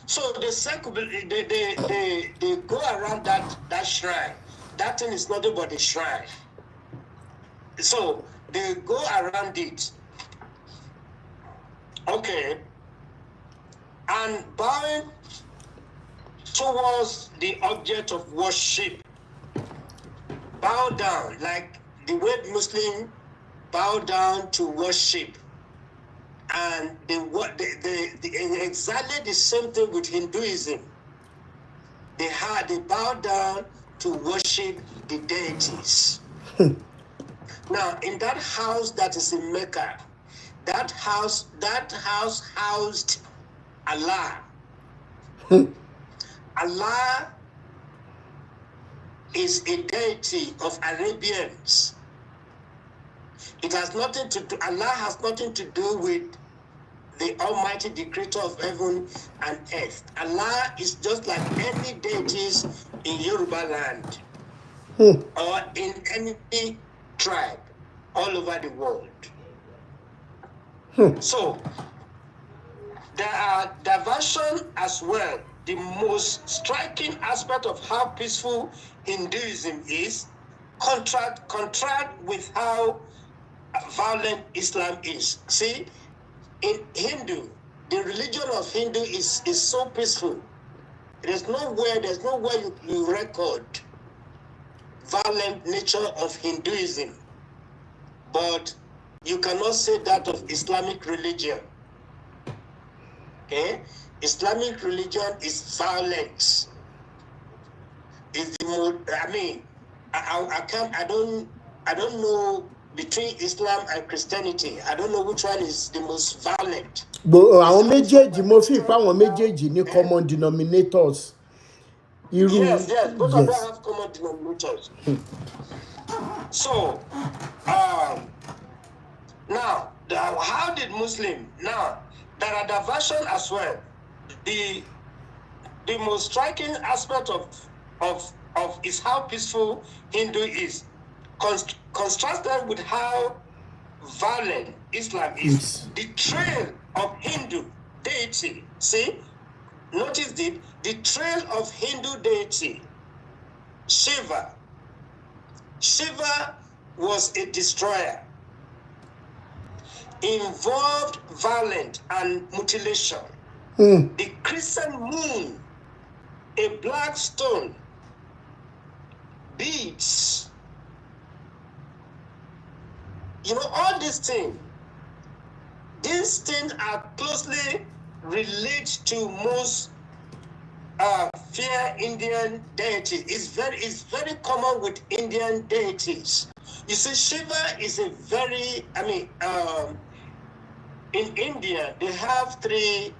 So they go around that shrine. That thing is nothing but a shrine. So they go around it. Okay. And bowing towards the object of worship. Bow down, like the way Muslims bow down to worship. And they exactly the same thing with Hinduism. They bow down to worship the deities. Now, in that house that is in Mecca, that house housed Allah. Allah is a deity of Arabians. It has nothing to do. Allah has nothing to do with the Almighty, the Creator of heaven and earth. Allah is just like any deities in Yoruba land or in any tribe all over the world. So there are diversion as well. The most striking aspect of how peaceful Hinduism is, contrast with how violent Islam is. See, in Hindu, the religion of Hindu is so peaceful. There's nowhere you record violent nature of Hinduism, but you cannot say that of Islamic religion. Okay, Islamic religion is violence. Is the most. I mean, I don't know between Islam and Christianity. I don't know which one is the most violent. Àwọn méjèèjì mo fi pa àwọn méjèèjì ní common denominators. Yes, both of them have common denominators. So, now, how did Muslim? Now, there are diversion as well. The most striking aspect of is how peaceful Hindu is, contrasted with how violent Islam is. Yes. The trail of Hindu deity. See, notice the trail of Hindu deity. Shiva. Shiva was a destroyer. Involved violence and mutilation. The crescent moon, a black stone, beads. You know, all these things are closely related to most fair Indian deities. It's very common with Indian deities. You see, Shiva is a very, in India, they have 3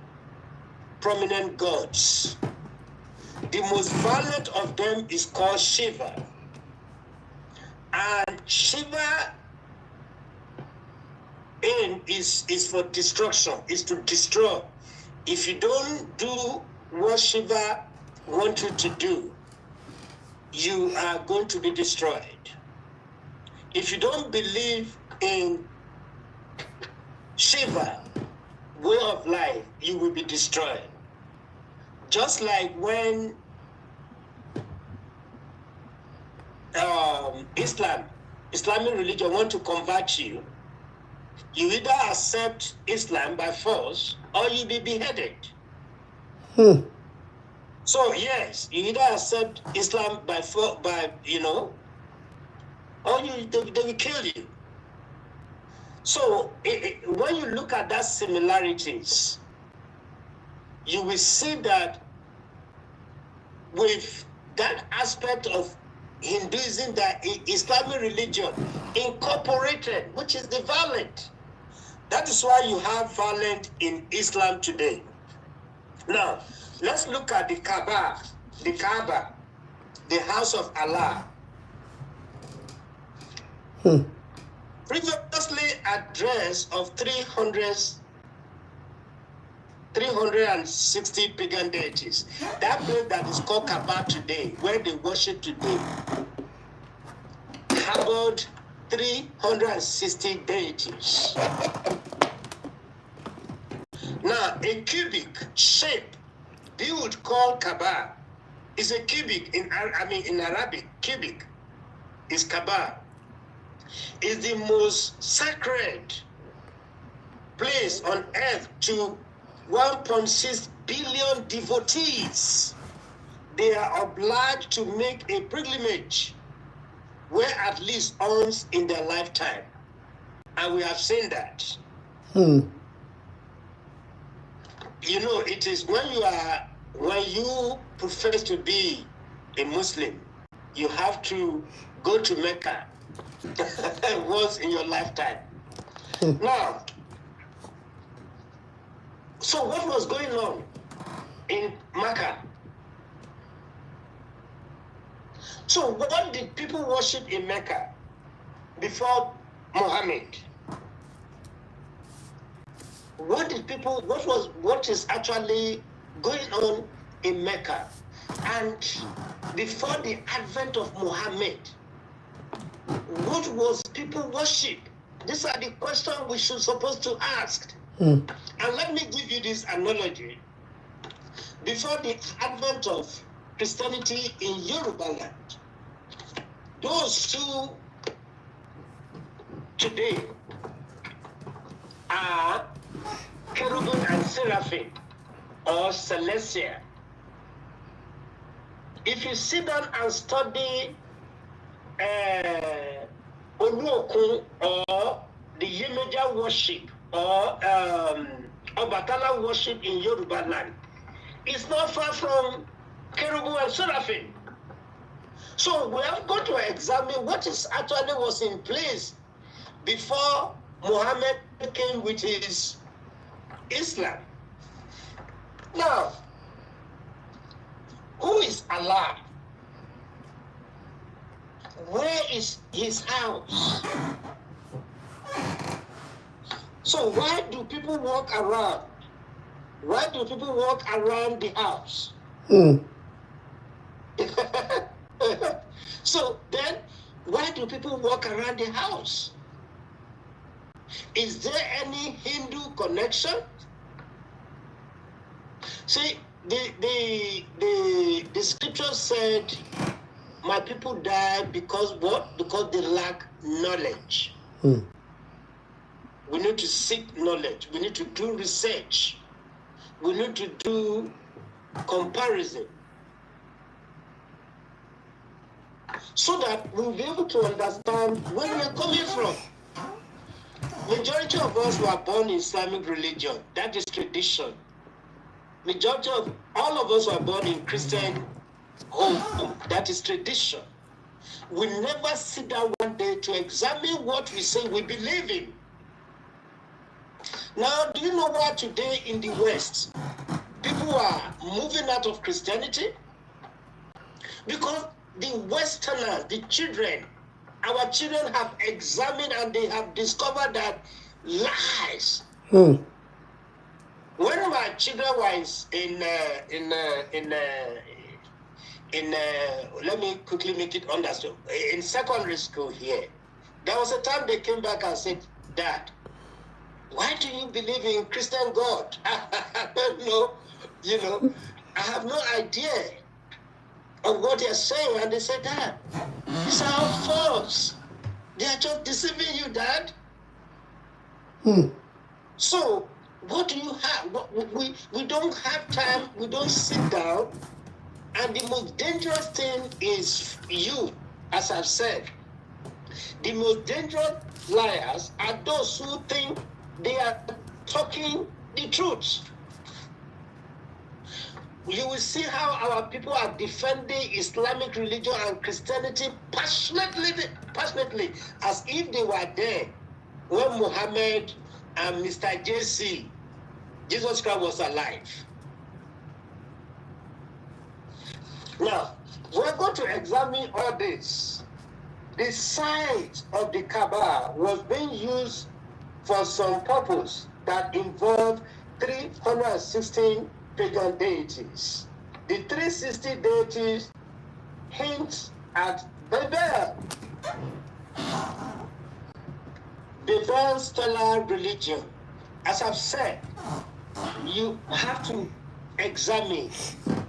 prominent gods. The most violent of them is called Shiva. And Shiva aim is for destruction, is to destroy. If you don't do what Shiva wants you to do, you are going to be destroyed. If you don't believe in Shiva way of life, you will be destroyed. Just like when Islamic religion want to convert you, you either accept Islam by force or you be beheaded. So yes, you either accept Islam by force, or they will kill you. So when you look at that similarities, you will see that with that aspect of Hinduism, that Islamic religion incorporated, which is the violent. That is why you have violence in Islam today. Now, let's look at the Kaaba, the house of Allah. Previously address of 360 pagan deities. That place that is called Kaaba today, where they worship today, harbored 360 deities. Now, a cubic shape build called Kaaba is a cubic in Arabic. Cubic is Kaaba. Is the most sacred place on earth to 1.6 billion devotees. They are obliged to make a pilgrimage where at least once in their lifetime. And we have seen that. You know, it is when you profess to be a Muslim, you have to go to Mecca once in your lifetime. Now, so what was going on in Mecca? So what did people worship in Mecca before Muhammad? What is actually going on in Mecca? And before the advent of Muhammad, what was people worship? These are the questions we should supposed to ask. And let me give you this analogy. Before the advent of Christianity in Yoruba land, those who today are cherubim and seraphim or celestia. If you sit down and study Oluokun or the Yemeja worship or Obatala worship in Yoruba land, it's not far from cherubim and seraphim. So we have got to examine what is actually was in place before Muhammad came with his Islam. Now, who is Allah? Where is his house? So why do people walk around? Why do people walk around the house? So then, why do people walk around the house? Is there any Hindu connection? See, the scripture said, my people died because what? Because they lack knowledge. We need to seek knowledge. We need to do research. We need to do comparison. So that we'll be able to understand where we're coming from. Majority of us were born in Islamic religion. That is tradition. Majority of all of us were born in Christian home. That is tradition. We never sit down one day to examine what we say we believe in. Now, do you know why today in the West, people are moving out of Christianity? Because the Westerners, the children, Our children have examined and they have discovered that lies. Hmm. When my children were let me quickly make it understood. In secondary school here, there was a time they came back and said, Dad, why do you believe in Christian God? I don't know, I have no idea of what they're saying. And they said, Dad, these are all false. They are just deceiving you, Dad. So, what do you have? We don't have time. We don't sit down. And the most dangerous thing is you, as I've said. The most dangerous liars are those who think they are talking the truth. You will see how our people are defending Islamic religion and Christianity passionately, as if they were there when Muhammad and Mr. JC, Jesus Christ, was alive. Now, we're going to examine all this. The site of the Kaaba was being used for some purpose that involved 316 pagan deities. The 360 deities hint at Babel. Babel's stellar religion. As I've said, you have to examine,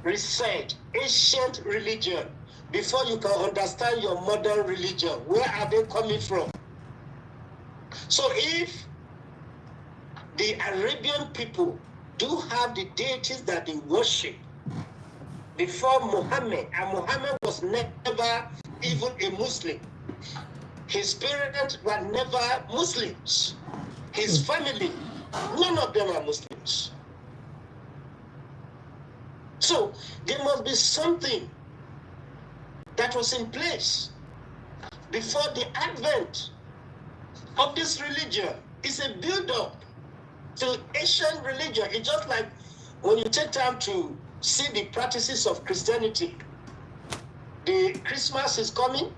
research ancient religion before you can understand your modern religion. Where are they coming from? So if the Arabian people do have the deities that they worship before Muhammad, and Muhammad was never even a Muslim. His parents were never Muslims. His family, none of them are Muslims. So there must be something that was in place before the advent of this religion. It's a build-up to ancient religion. It's just like when you take time to see the practices of Christianity. The Christmas is coming.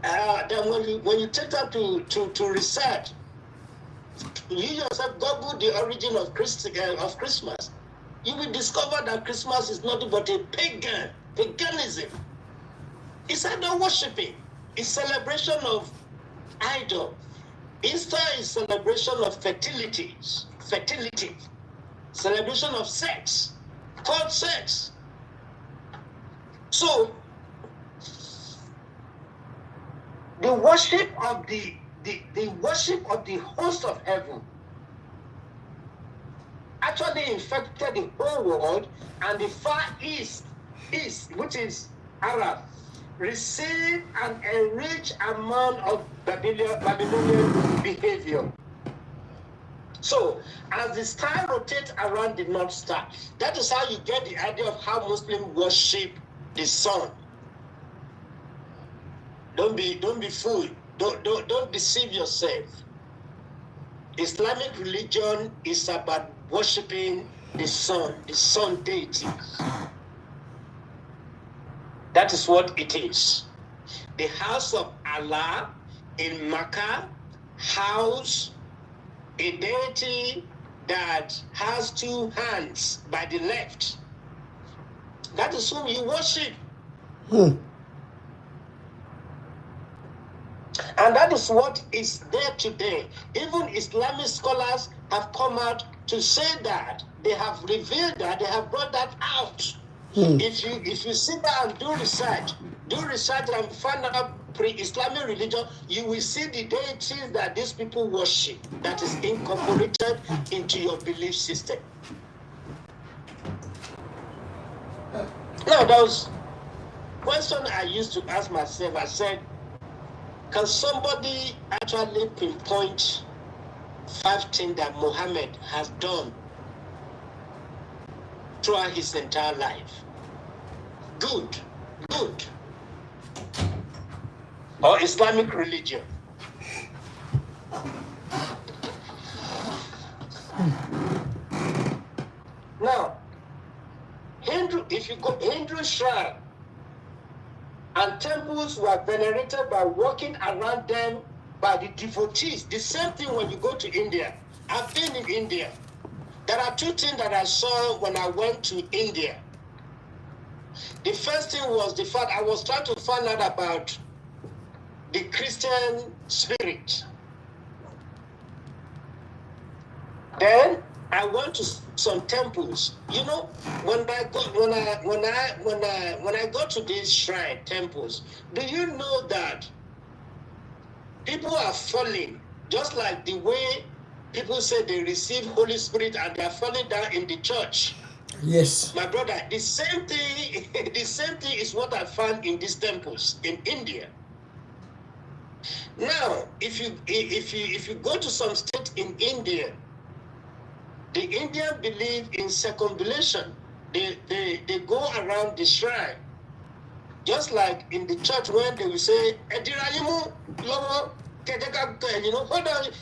Then when you take time to research, you yourself Google the origin of Christmas, you will discover that Christmas is nothing but a paganism. It's idol worshiping. It's celebration of idol. Easter is celebration of fertility, celebration of sex, called sex. So the worship of the host of heaven actually infected the whole world, and the Far East, which is Arab, received an enriched amount of Babylonian behavior. So, as the star rotates around the North Star, that is how you get the idea of how Muslims worship the sun. Don't be fooled. Don't deceive yourself. Islamic religion is about worshiping the sun deity. That is what it is. The house of Allah in Mecca house a deity that has two hands by the left. That is whom you worship. And that is what is there today. Even Islamic scholars have come out to say that. They have revealed that, they have brought that out. If you sit down and do research and find out pre-Islamic religion, you will see the deities that these people worship that is incorporated into your belief system. Now, there was a question I used to ask myself. I said, can somebody actually pinpoint 5 things that Muhammad has done throughout his entire life? Good. Or Islamic religion. Now, if you go Hindu shrine, And temples were venerated by walking around them by the devotees. The same thing when you go to India. I've been in India. There are two things that I saw when I went to India. The first thing was the fact I was trying to find out about the Christian spirit. Then I went to some temples. You know, when I go to these shrine temples, do you know that people are falling just like the way people say they receive Holy Spirit and they are falling down in the church? Yes. My brother, the same thing is what I found in these temples in India. Now, if you go to some state in India, the Indian believe in circumambulation. They go around the shrine. Just like in the church when they will say, hold on,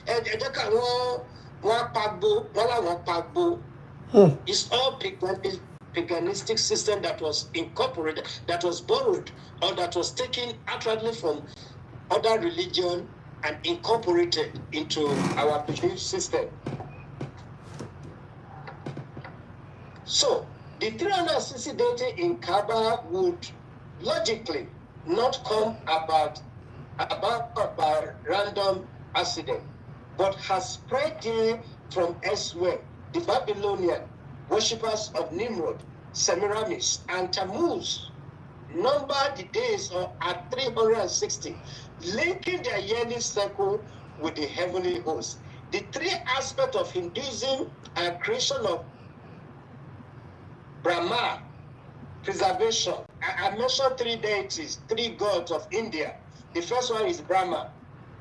it's all paganistic system that was incorporated, that was borrowed, or that was taken outrightly from other religion and incorporated into our belief system. So, the 360 deity in Kaaba would logically not come about by random accident, but has spread there from elsewhere. The Babylonian worshippers of Nimrod, Semiramis, and Tammuz number the days at 360, linking their yearly cycle with the heavenly host. The three aspects of Hinduism are creation of Brahma, preservation. I mentioned three deities, three gods of India. The first one is Brahma,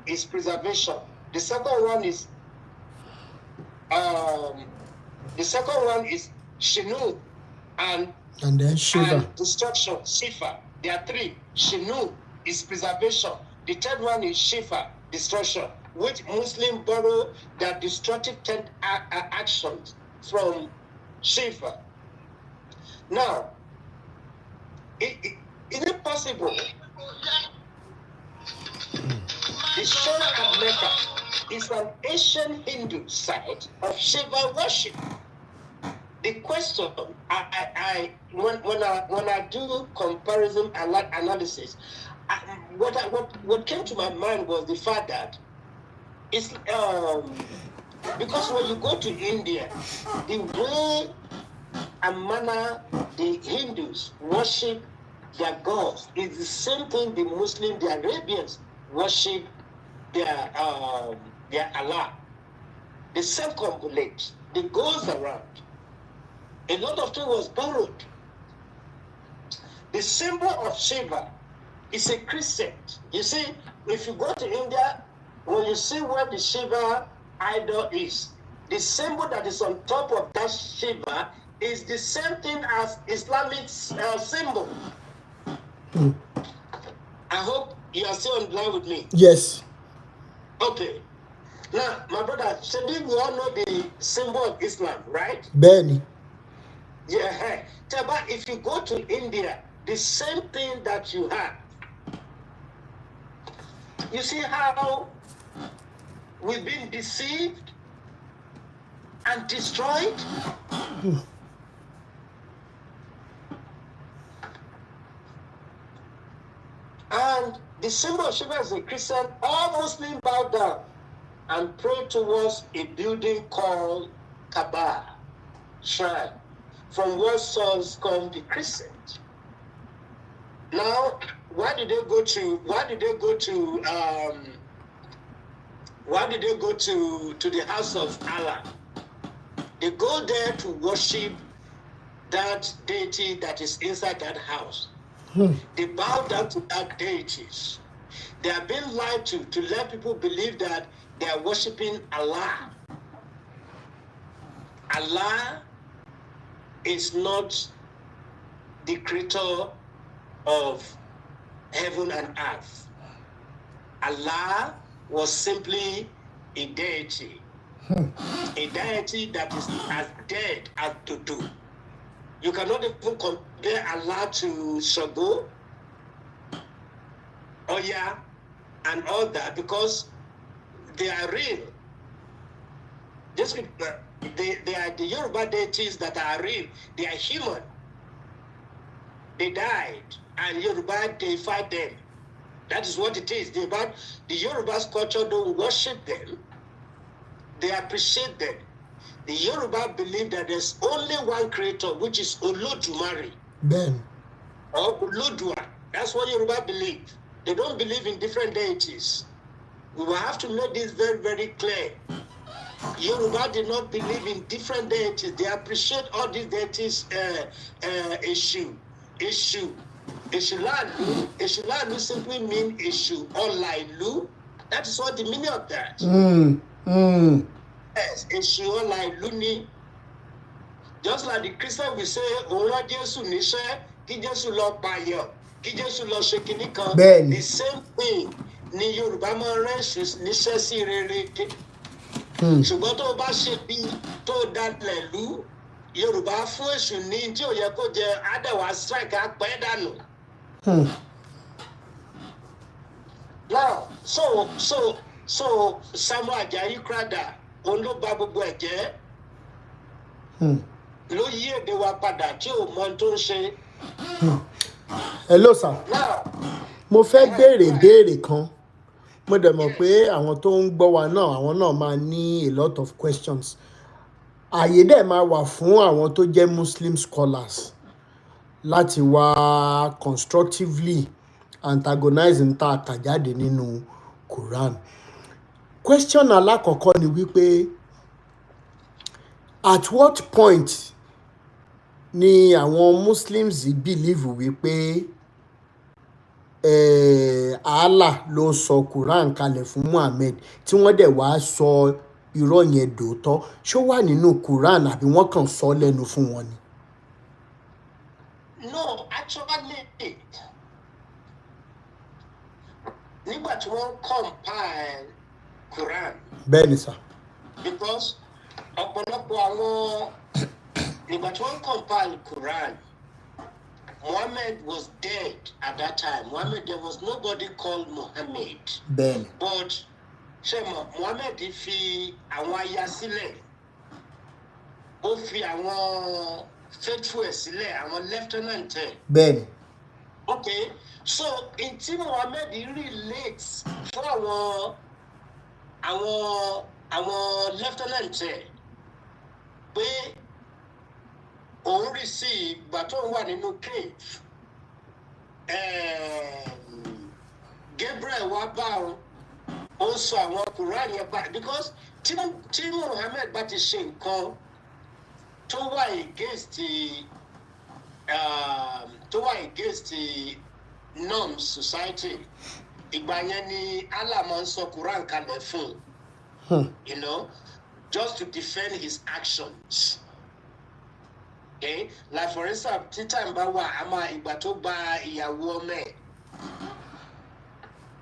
is preservation. The second one is Shinu, and then Shiva. And destruction, Shiva. There are three. Shinu is preservation. The third one is Shiva, destruction, which Muslims borrow their destructive actions from Shiva. Now, is it possible? The Shore of Mecca is an ancient Hindu site of Shiva worship. The question, when I do comparison analysis, what came to my mind was the fact that it's because when you go to India, the way and manner the Hindus worship their gods is the same thing the Muslims, the Arabians worship their Allah. The same congolate, the goes around. A lot of things was borrowed. The symbol of Shiva is a crescent. You see, if you go to India, when you see where the Shiva idol is, the symbol that is on top of that Shiva is the same thing as Islamic symbol. I hope you are still on line with me. Yes. Okay. Now, my brother, Shadi, we all know the symbol of Islam, right? Benny. Yeah. But if you go to India, the same thing that you have. You see how we've been deceived and destroyed? And the symbol of Shiva as a Christian, all Muslims bow down and pray towards a building called Kaaba, shrine, from where souls come the crescent. Now, why did they go to the house of Allah? They go there to worship that deity that is inside that house. They bow down to that deities. They are being lied to let people believe that they are worshiping Allah. Allah is not the creator of heaven and earth. Allah was simply a deity. A deity that is as dead as to do. You cannot even compare Allah to Shago. Oya, and all that, because they are real. Just they are the Yoruba deities that are real. They are human. They died, and Yoruba deified them. That is what it is. The Yoruba's culture don't worship them. They appreciate them. The Yoruba believe that there's only one creator, which is Olodumare. Ben. Or Olodua. That's what Yoruba believe. They don't believe in different deities. We will have to make this very, very clear. Yoruba did not believe in different deities. They appreciate all these deities. Eshulanu simply mean Eshu or Lailu. That is what the meaning of that. Yes, Eshu or Lailu ni. Just like the Christian will say, Ora Jesu Nisha, Ki Jesu lo payo, Ki Jesu lo shekinikan. The same thing ni Yoruba máa rán níṣẹ́ sí rere. Ṣùgbọ́n tó bá ṣe bí tó dalẹ̀ lú, Yorùbá fún èṣù ní tí ò yẹ kó jẹ Adẹ̀wà strike apẹ́ dànù. Now, so Samuel Ajayi Crowther, òun ló bà gbogbo ẹ̀ jẹ́. Ló yí èdè wa padà tí ò mọ tó ń ṣe. Hello sir. Now, mo fẹ́ béèrè kan. Mo dẹ̀ mọ̀ pé àwọn tó ń gbọ́ wa náà, àwọn náà máa ní a lot of questions. Àyè dẹ̀ máa wà fún àwọn tó jẹ́ Muslim scholars láti wá constructively antagonize ń ta àtàjáde nínú Quran. Question alákọ̀ọ́kọ́ ni wípé at what point ni àwọn Muslims believe wípé Allah ló sọ Quran kalẹ̀ fún Muhammad tí wọ́n dẹ̀ wá sọ irọ́ yẹn dòótọ́? Ṣó wà nínú Quran àbí wọ́n kàn sọ lẹ́nu fún wọn ni? No, actually, nígbà tí wọ́n compile Quran. Bẹ́ẹ̀ni sir. Because ọ̀pọ̀lọpọ̀ àwọn nígbà tí wọ́n compile Quran, Muhammad was dead at that time. There was nobody called Muhammad. Bẹ́ẹ̀ni. But Muhammad fi àwọn aya sílẹ̀, ó fi àwọn faithful sílẹ̀, àwọn lieutenant. Bẹ́ẹ̀ni. Okay, so tí Muhammad relates fún àwọn lieutenant pé òun rí sí ìgbà tó ń wà nínú cave. Gabriel wá bá ó sọ àwọn Quran yẹn bá, because tí Muhammad bá ti ṣe nǹkan tó wà against the norms society, ìgbà yẹn ni Allah máa ń sọ Quran kalẹ̀ fún, you know, just to defend his actions. Okay, like for instance, títà ń bá wà á máa ìgbà tó gba ìyàwó ọmọ ẹ̀.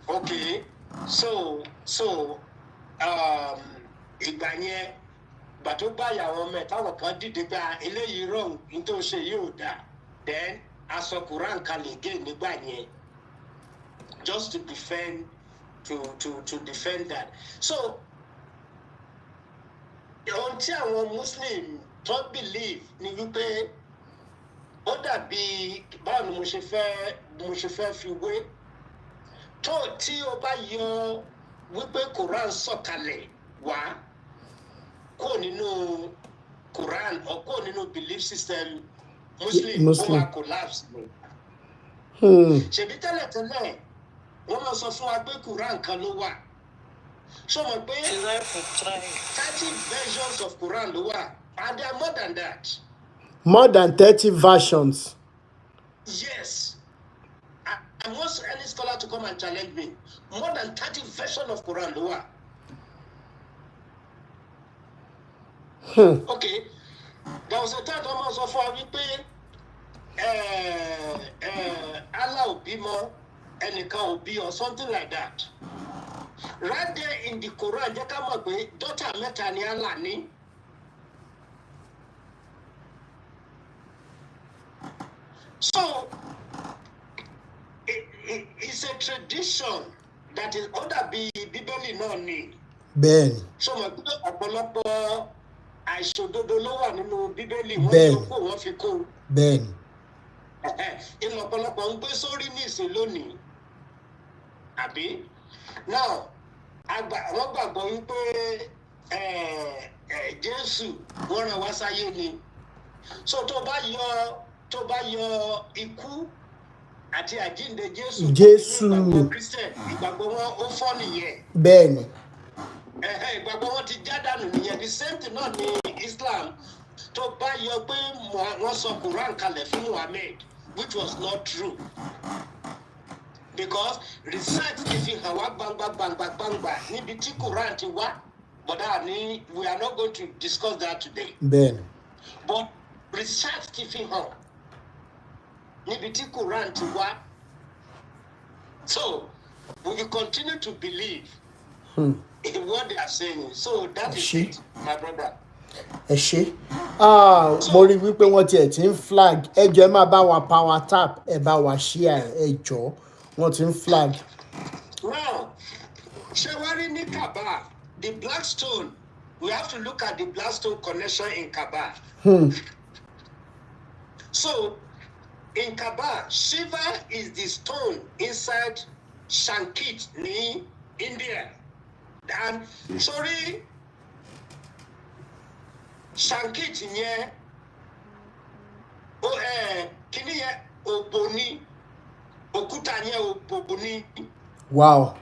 Okay, so ìgbà yẹn ìgbà tó gba ìyàwó ọmọ ẹ̀ táwọn kan dìde pé eléyìí wrong ní tó ṣe yóò dà, then a sọ Quran kalẹ̀ again nígbà yẹn just to defend defend that. So ohun tí àwọn Muslim tó believe ni wípé ó dàbí báwo ni mo ṣe fẹ́ fi wé tó tí ó bá yọ wípé Quran sọ̀kalẹ̀ wá kó nínú Quran or kó nínú belief system Muslim ó wá collapse. Ṣèbí tẹ́lẹ̀tẹ́lẹ̀ wọ́n máa sọ fún wa pé Quran kan ló wà. So mo pé 30 versions of Quran ló wà, and there are more than that. More than 30 versions. Yes. I want any scholar to come and challenge me. More than 30 versions of Quran ló wà. Okay. There was a time Thomas of our wípé Allah ò bímọ, ẹnìkan ò bí, or something like that. Right there in the Quran, jẹ́ ká mọ̀ pé daughter mẹ́ta ni Allah ní. So it's a tradition that is under Bíbélì náà ni. Bẹ́ẹ̀ni. So mo gbé ọ̀pọ̀lọpọ̀ àìṣòdodo ló wà nínú Bíbélì wọ́n Bẹ́ẹ̀ni. yọ kó wọ́n fi kó. Bẹ́ẹ̀ni. Inú ọ̀pọ̀lọpọ̀ ń gbé sórí ní ìsìn lónìí. Àbí? Now, wọ́n gbàgbọ́ wípé Jésù wọ́n rán wá sáyé ni. So tó bá yọ ikú àti àjíǹde Jésù. Ìgbàgbọ́ Christian, ìgbàgbọ́ wọn ó fọ́ nìyẹn. Bẹ́ẹ̀ni. Ìgbàgbọ́ wọn ti já dànù nìyẹn. The same thing náà ní Islam. Tó bá yọ pé wọ́n sọ Quran kalẹ̀ fún Muhammad, which was not true. Because research ti fi hàn wá gbangba níbi tí Quran ti wá. But we are not going to discuss that today. Bẹ́ẹ̀ni. But research ti fi hàn níbi tí Quran ti wá. So we will continue to believe in what they are saying. So that is it, my brother. Ẹ ṣé. Mo rí wípé wọ́n tiẹ̀ ti ń flag. Ẹ jọ̀ọ́ ẹ máa bá wa power tap, ẹ bá wa share, ẹ jọ̀ọ́. Wọ́n ti ń flag. Now, ṣé wá rí ní Kaaba, the black stone, we have to look at the black stone connection in Kaaba. So, in Kaaba, Shiva is the stone inside Shankit ní India. And sorry, Shankit yẹn, kíní yẹn òbò ni, òkúta yẹn òbò ni. Wow.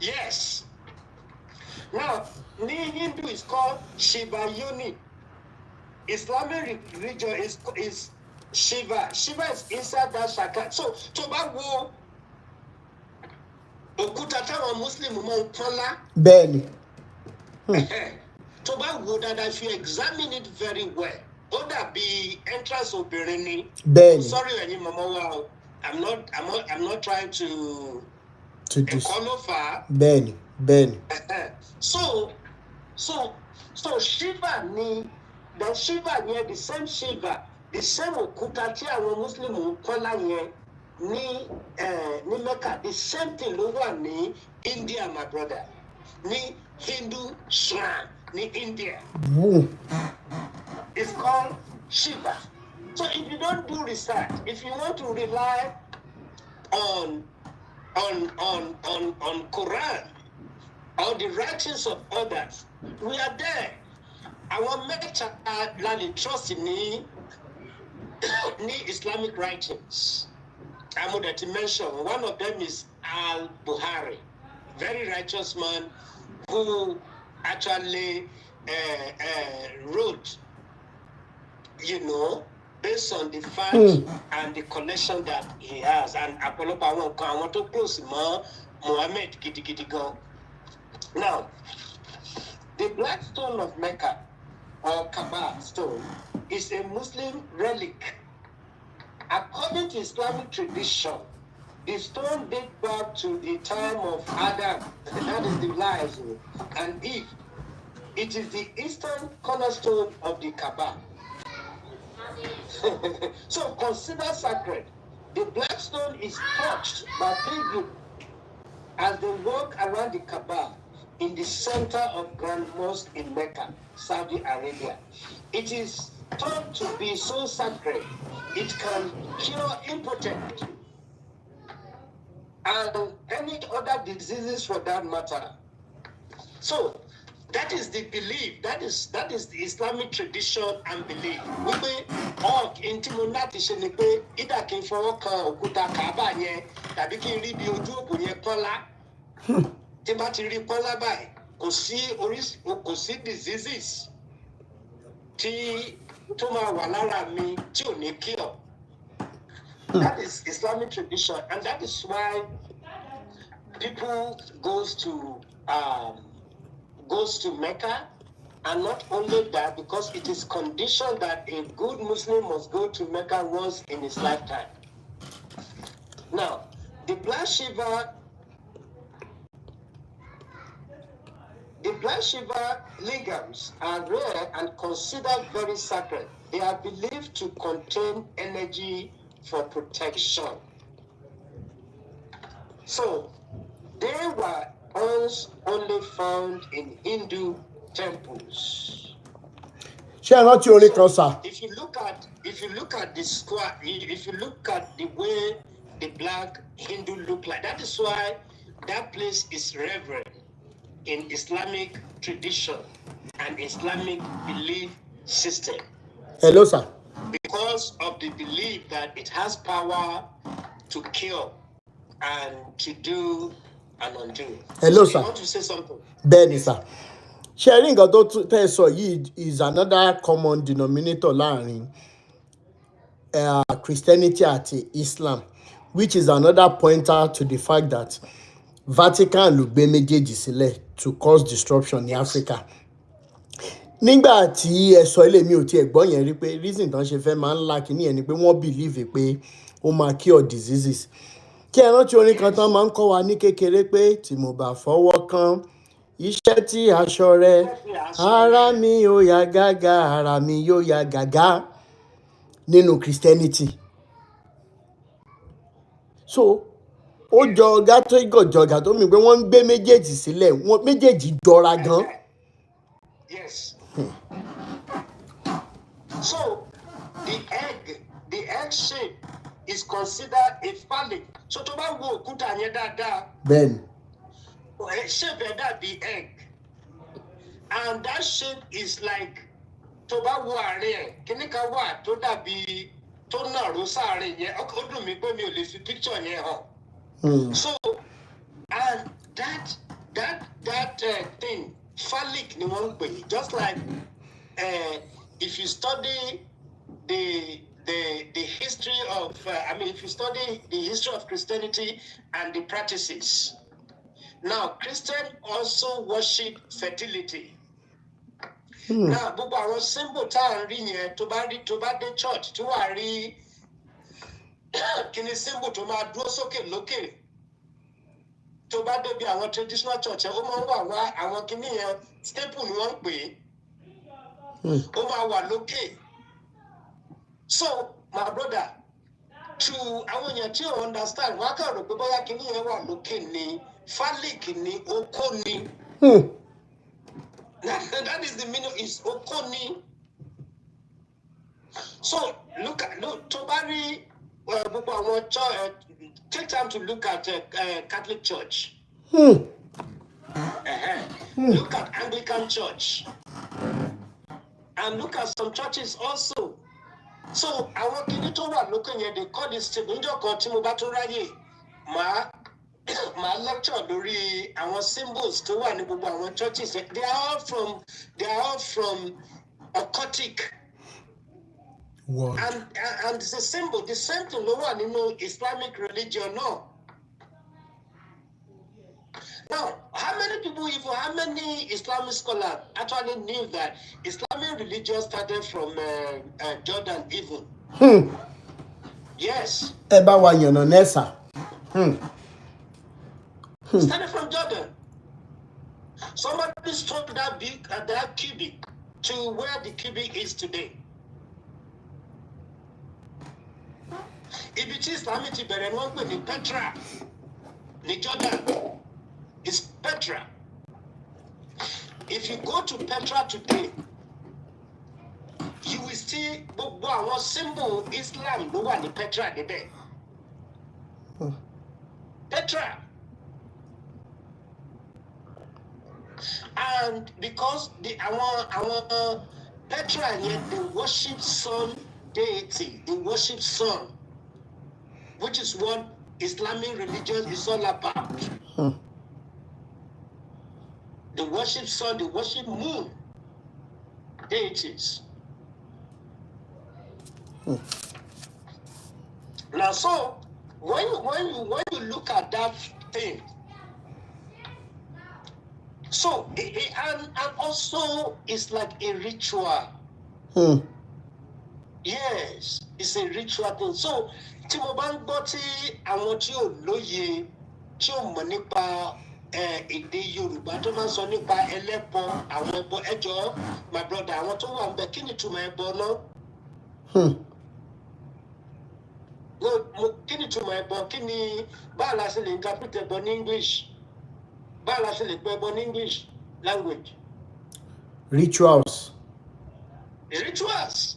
Yes. Now, ní Hindu is called Shiva Yoni. Islamic religion is Shiva. Shiva is inside that shaka. So, tó bá wo òkúta táwọn Muslim mọ̀ ń pọ́nlá. Bẹ́ẹ̀ni. Tó bá wo dáadáa, if you examine it very well, ó dàbí entrance obìnrin ni. Bẹ́ẹ̀ni. Sorry, ẹ̀yin mọ̀mọ́ wa o. I'm not trying to qualify. Bẹ́ẹ̀ni. So Shiva ni, the Shiva yẹn, the same Shiva, the same òkúta tí àwọn Muslim ń kọ́lá yẹn ní Mecca, the same thing ló wà ní India, my brother, ní Hindu shrine ní India. It's called Shiva. So if you don't do research, if you want to rely on Quran or the writings of others, we are there. Our mecca land trust in Islamic writings. I would to mention one of them is Al-Buhari, very righteous man who actually wrote, based on the fact and the connection that he has. And ọ̀pọ̀lọpọ̀ àwọn nǹkan àwọn tó close mọ́ Muhammad gidigidi gan. Now, the black stone of Mecca, or Kaaba stone, is a Muslim relic. According to Islamic tradition, the stone dates back to the time of Adam, that is the lies, and Eve. It is the eastern cornerstone of the Kaaba. So consider sacred. The black stone is touched by pilgrims as they walk around the Kaaba in the center of Grand Mosque in Mecca, Saudi Arabia. It is thought to be so sacred, it can cure impotence and any other diseases for that matter. So that is the belief. That is the Islamic tradition and belief. Wípé intimonati ṣe ni pé ida kí n fọwọ́ kan òkúta Kaaba yẹn tàbí kí n rí bí ojú òpó yẹn pọ́nlá. Tí bá ti rí pọ́nlá báyìí, kò sí diseases tí tó máa wà lára mi tí ò ní cure. That is Islamic tradition, and that is why people goes to Mecca, and not only that, because it is conditioned that a good Muslim must go to Mecca once in his lifetime. Now, the Black Shiva lingams are rare and considered very sacred. They are believed to contain energy for protection. So they were only found in Hindu temples. Share not your only concern. If you look at the square, if you look at the way the black Hindu look like, that is why that place is reverend in Islamic tradition and Islamic belief system. Hello, sir. Because of the belief that it has power to kill and to do and undo. Hello, so sir. You want to say something? Bẹ́ẹ̀ni, sir. Sharing nǹkan tẹ́ ẹ sọ yìí is another common denominator láàrin Christianity àti Islam, which is another pointer to the fact that Vatican ló gbé méjèèjì sílẹ̀ to cause disruption ní Africa. Nígbà tí ẹ sọ ilé mi ò tiẹ̀ gbọ́ yẹn rí pé reason tán ṣe fẹ́ máa ń la kíní yẹn ni pé wọ́n believe pé ó máa cure diseases. Kí ẹ rántí orin kan tán máa ń kọ́ wa ní kékeré pé tí mo bá fọwọ́ kan iṣẹ́ tí aṣọ rẹ ara mi yóò ya gágá ara mi yóò ya gàgá nínú Christianity. So ó jọ ọ̀gá tó jọ ọ̀gá tó mi pé wọ́n ń gbé méjèèjì sílẹ̀ wọ́n méjèèjì jọra gan. Yes. So the egg shape is considered a phallic. So tó bá wo òkúta yẹn dáadáa. Bẹ́ẹ̀ni. Shape ẹ̀ dàbí egg. And that shape is like tó bá wo àárín ẹ̀ kíní kan wà tó dàbí tó nàró sáàárín yẹn ó dùn mí pé mi ò lè fi picture yẹn hàn. So and that thing phallic ni wọ́n ń pè, just like if you study the history of if you study the history of Christianity and the practices. Now Christian also worship fertility. Now gbogbo àwọn symbol tá à ń rí yẹn tó bá dé church tó wà rí kíni symbol tó máa dúró sókè lókè tó bá débi àwọn traditional church ó máa ń wà àwọn kíní yẹn staple ni wọ́n ń pè é ó máa wà lókè. So my brother, to àwọn èèyàn tí ò understand wọ́n á kàn rò pé bóyá kíní yẹn wà lókè ni phallic ni okó ni. That is the meaning, is okó ni. So look tó bá rí gbogbo àwọn church, take time to look at Catholic Church. Look at Anglican Church. And look at some churches also. So àwọn kìíní tó wà lókè yẹn they call this table. Níjọ́ kan tí mo bá tó ráyè màá lecture lórí àwọn symbols tó wà ní gbogbo àwọn churches. They are all from occultic. What? And the symbol, the same thing ló wà nínú Islamic religion náà. Now, how many Islamic scholars actually knew that Islamic religion started from Jordan even? Yes. Ẹ bá wa yànnà nẹ́sà. Started from Jordan. Somebody struck that cubic to where the cubic is today. Ibi tí Islamic ti bẹ̀rẹ̀ wọ́n pè ní Petra ní Jordan. It's Petra. If you go to Petra today, you will see gbogbo àwọn symbol Islam ló wà ní Petra níbẹ̀. Petra. And because our Petra yẹn they worship sun deity, they worship sun, which is what Islamic religion is all about. They worship sun, they worship moon deities. Now, so when you look at that thing, so and also it's like a ritual. Yes, it's a ritual thing. So tí mo bá ń gbọ́ tí àwọn tí ò lóye tí ò mọ̀ nípa èdè Yorùbá tó máa ń sọ nípa ẹlẹ́bọ àwọn ẹbọ ẹjọ́ my brother àwọn tó wà ń bẹ kí ni ìtumọ̀ ẹbọ náà? Kí ni ìtumọ̀ ìtumọ̀ ẹbọ kí ni báwo la ṣe lè interpret ẹbọ ní English báwo la ṣe lè pè ẹbọ ní English language. Rituals. Rituals.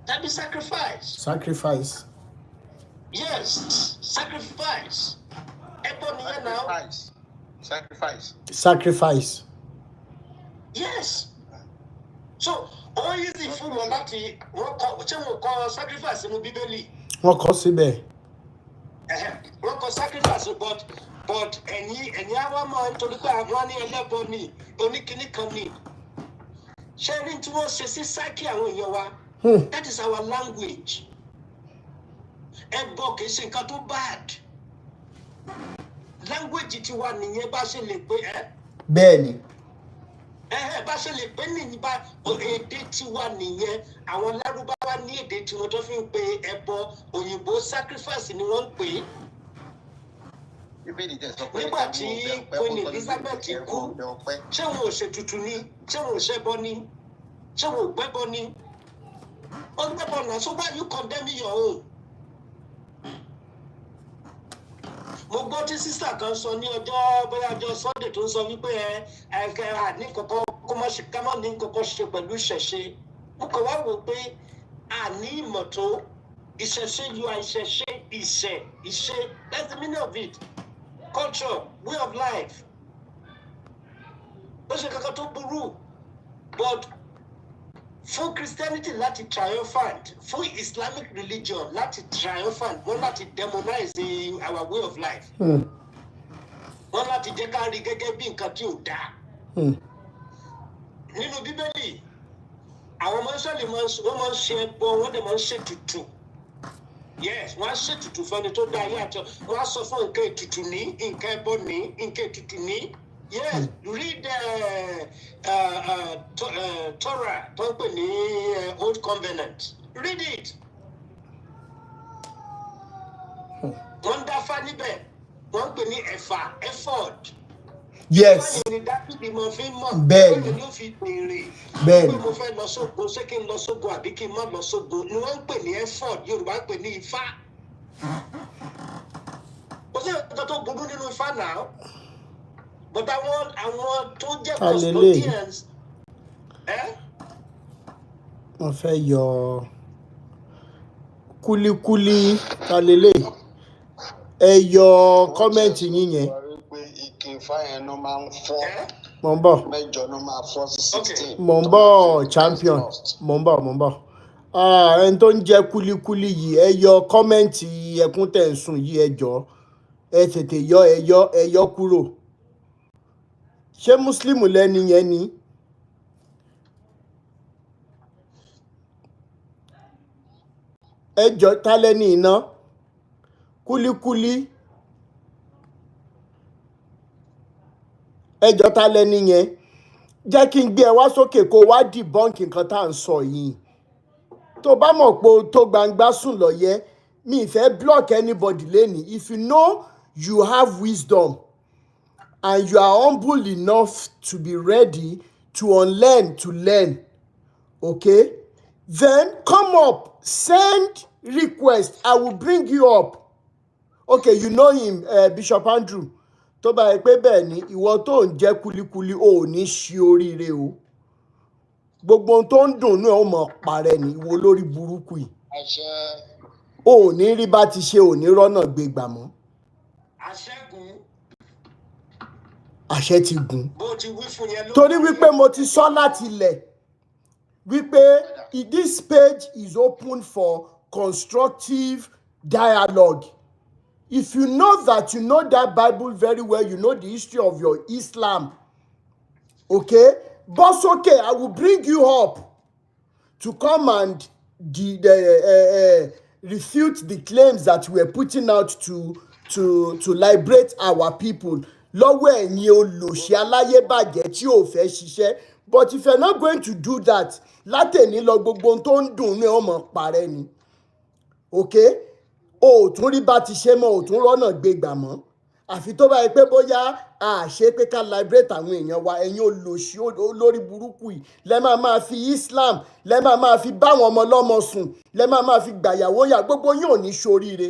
That be sacrifice. Sacrifice. Yes, sacrifice. Ẹbọ nìyẹn now. Sacrifice. Yes. So, all easy fún wọn láti wọ́n kọ sacrifice nínú Bíbélì. Wọ́n kọ síbẹ̀. Wọ́n kọ sacrifice but ẹ̀yin àwa máa ń torí pé àwọn ní ẹlẹ́bọ ni oníkíní kan ni. Ṣé ní tí wọ́n ṣe sí sáìkì àwọn èèyàn wa? That is our language. Ẹbọ kìí ṣe nǹkan tó bad. Language ti wà nìyẹn bá ṣe lè pé ẹ́. Bẹ́ẹ̀ni. Bá ṣe lè pé nìyí bá èdè ti wà nìyẹn. Àwọn Lárúbáwá ní èdè tí wọ́n tó fi ń pe ẹbọ òyìnbó sacrifice ni wọ́n ń pè é. Nígbà tí Queen Elizabeth kú, ṣé wọn ò ṣètùtù ni? Ṣé wọn ò ṣẹbọ ni? Ṣé wọn ò gbẹ́bọ ni? Ó gbẹ́bọ náà, so why you condemning your own? Mo gbọ́ tí sísà kan sọ ní bóyá ọjọ́ Sunday tó ń sọ wípé ní kọ̀kọ́ kó má ṣe ká má ní kọ̀kọ́ ṣe pẹ̀lú ìṣẹ̀ṣe. Mo kàn wá wò pé àní ìmọ̀ tó ìṣẹ̀ṣe yóò ìṣẹ̀ṣe ìṣe that's the meaning of it. Culture, way of life. Ó ṣe kankan tó burú but fún Christianity láti triumphant, fún Islamic religion láti triumphant, wọ́n láti demonize our way of life. Wọ́n láti jẹ́ ká rí gẹ́gẹ́ bí nǹkan tí ò dáa. Nínú Bíbélì, àwọn ọmọ Ísírẹ́lì wọ́n máa ń ṣe ẹbọ, wọ́n dẹ̀ máa ń ṣètùtù. Yes, wọ́n á ṣètùtù fún ẹni tó dá ayé àti wọ́n á sọ fún nǹkan ètùtù ní, nǹkan ẹbọ ní, nǹkan ètùtù ní. Yes, read Torah, tó ń pè ní Old Covenant. Read it. Wọ́n dáfá níbẹ̀, wọ́n ń pè ní ẹ̀fà, ephod. Yes. Báyìí ni Dáfídì mo fi mọ̀. Bẹ́ẹ̀ni. Báyìí ló fi béèrè. Bẹ́ẹ̀ni. Pé mo fẹ́ lọ sógun, ṣé kí n lọ sógun àbí kí n má lọ sógun? Ni wọ́n ń pè ní ephod, Yorùbá ń pè ní ifá. Kò sí nǹkan tó burú nínú ifá náà. But àwọn tó jẹ́ custodians. Wọ́n fẹ́ yọ kúlíkúlí kalele. Ẹ yọ kọ́mẹ̀ntì yín yẹn. Mo ń bọ̀. Mo ń bọ̀ champion. Mo ń bọ̀. Ẹni tó ń jẹ́ kúlíkúlí yìí ẹ yọ kọ́mẹ̀ntì ẹkún tẹ̀ ń sùn yìí ẹ jọ. Ẹ tètè ẹ yọ kúrò. Ṣé Muslim lẹ́ni yẹn ni? Ẹ jọ ta lẹ́ni iná? Kúlíkúlí. Ẹ jọ ta lẹ́ni yẹn? Jẹ́ kí n gbé ẹ wá sókè kó wá debunk nǹkan tá à ń sọ yìí. Tó bá mọ̀ pé tó gbangba sùn lọ́yẹ́, mi fẹ́ block anybody lẹ́ni. If you know you have wisdom and you are humble enough to be ready to unlearn, to learn, okay? Then come up, send request. I will bring you up. Okay, you know him, Bishop Andrew. Tó bá yẹ pé bẹ́ẹ̀ ni, ìwọ tó ń jẹ́ kúlíkúlí, ò ní ṣe oríire o. Gbogbo ohun tó ń dùn náà ó mọ̀ parẹ́ ni, ìwọ lórí burúkú yìí. Ò ní rí bá ti ṣe, ò ní rọ́nà gbé gbà mọ́. Àṣẹ ti gùn. Torí wípé mo ti sọ láti ilẹ̀ wípé this page is open for constructive dialogue. If you know that you know that Bible very well, you know the history of your Islam, okay? But okay, I will bring you up to come and refute the claims that we are putting out to liberate our people. Lọ́wọ́ ẹ̀yin olòṣì aláyébàjẹ́ tí ò fẹ́ ṣiṣẹ́. But if you're not going to do that, látẹ̀ní lọ gbogbo ohun tó ń dùn ní ọmọ parẹ́ ni. Okay? O tún rí bá ti ṣe mọ́, o tún rọ́nà gbé gbà mọ́. Àfi tó bá yẹ pé bóyá àṣẹ pé ká liberate àwọn èèyàn wa, ẹ̀yin olòṣì olórí burúkú yìí. Lẹ́ máa fi Islam, lẹ́ máa fi bá àwọn ọmọ ọlọ́mọ sùn, lẹ́ máa fi gbàyàwó yà, gbogbo yín ò ní ṣoríire.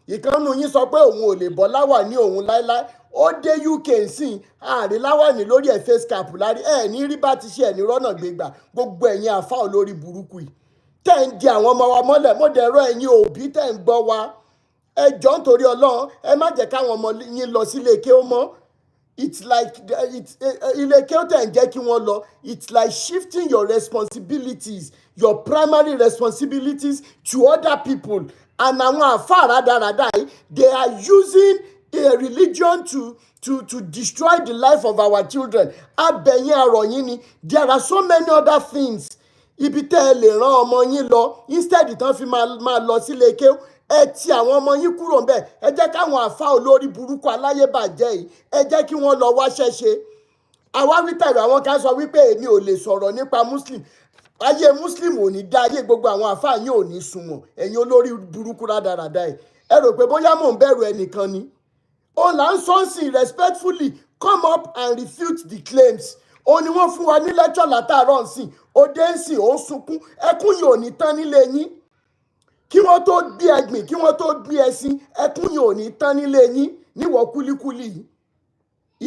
ìkànnù yín sọ pé òun ò lè bọ́ láwàní òun láéláé ó dé UK nsìn àárín láwàní lórí ẹ̀ face cap lárí ẹ̀ ní rí bá ti ṣe ẹ̀ ní rọ́nà gbégbà gbogbo ẹ̀yin àfa olórí burúkú yìí tẹ́ ń di àwọn ọmọ wa mọ́lẹ̀ mo dẹ̀rọ ẹ̀yin òbí tẹ́ ń gbọ́ wa ẹ jọ̀ọ́ nítorí Ọlọ́run ẹ má jẹ́ káwọn ọmọ yín lọ sílé ké ó mọ́ it's like ilé ké ó tẹ̀ ń jẹ́ kí wọ́n lọ it's like shifting your responsibilities your primary responsibilities to other people and àwọn àfáà rádaràdà yìí they are using a religion to destroy the life of our children abẹ̀yìn àrọ̀ yín ni there are so many other things ibi tẹ́ ẹ lè rán ọmọ yín lọ instead tán fi máa lọ sílé ké ẹ ti àwọn ọmọ yín kúrò ńbẹ̀ ẹ jẹ́ káwọn àfáà olórí burúkú aláyébàjẹ́ yìí ẹ jẹ́ kí wọ́n lọ wáṣẹ́ ṣe àwa wítàrí àwọn kan sọ wípé èmi ò lè sọ̀rọ̀ nípa muslim ayé muslim ò ní dá ayé gbogbo àwọn àfáà yín ò ní sunwọ̀n ẹ̀yin olórí burúkú rádaràda ẹ̀ ẹ rò pé bóyá mò ń bẹ̀rù ẹnìkan ni ó là ń sọ́nsìn respectfully come up and refute the claims ó ní wọ́n fún wa ní lecture látàárọ̀ nsìn ó dé nsìn ó ń sunkún ẹkún yìí ò ní tán nílé yín kí wọ́n tó gbé ẹgbìn kí wọ́n tó gbé ẹṣin ẹkún yìí ò ní tán nílé yín níwọ̀ kúlíkúlí yìí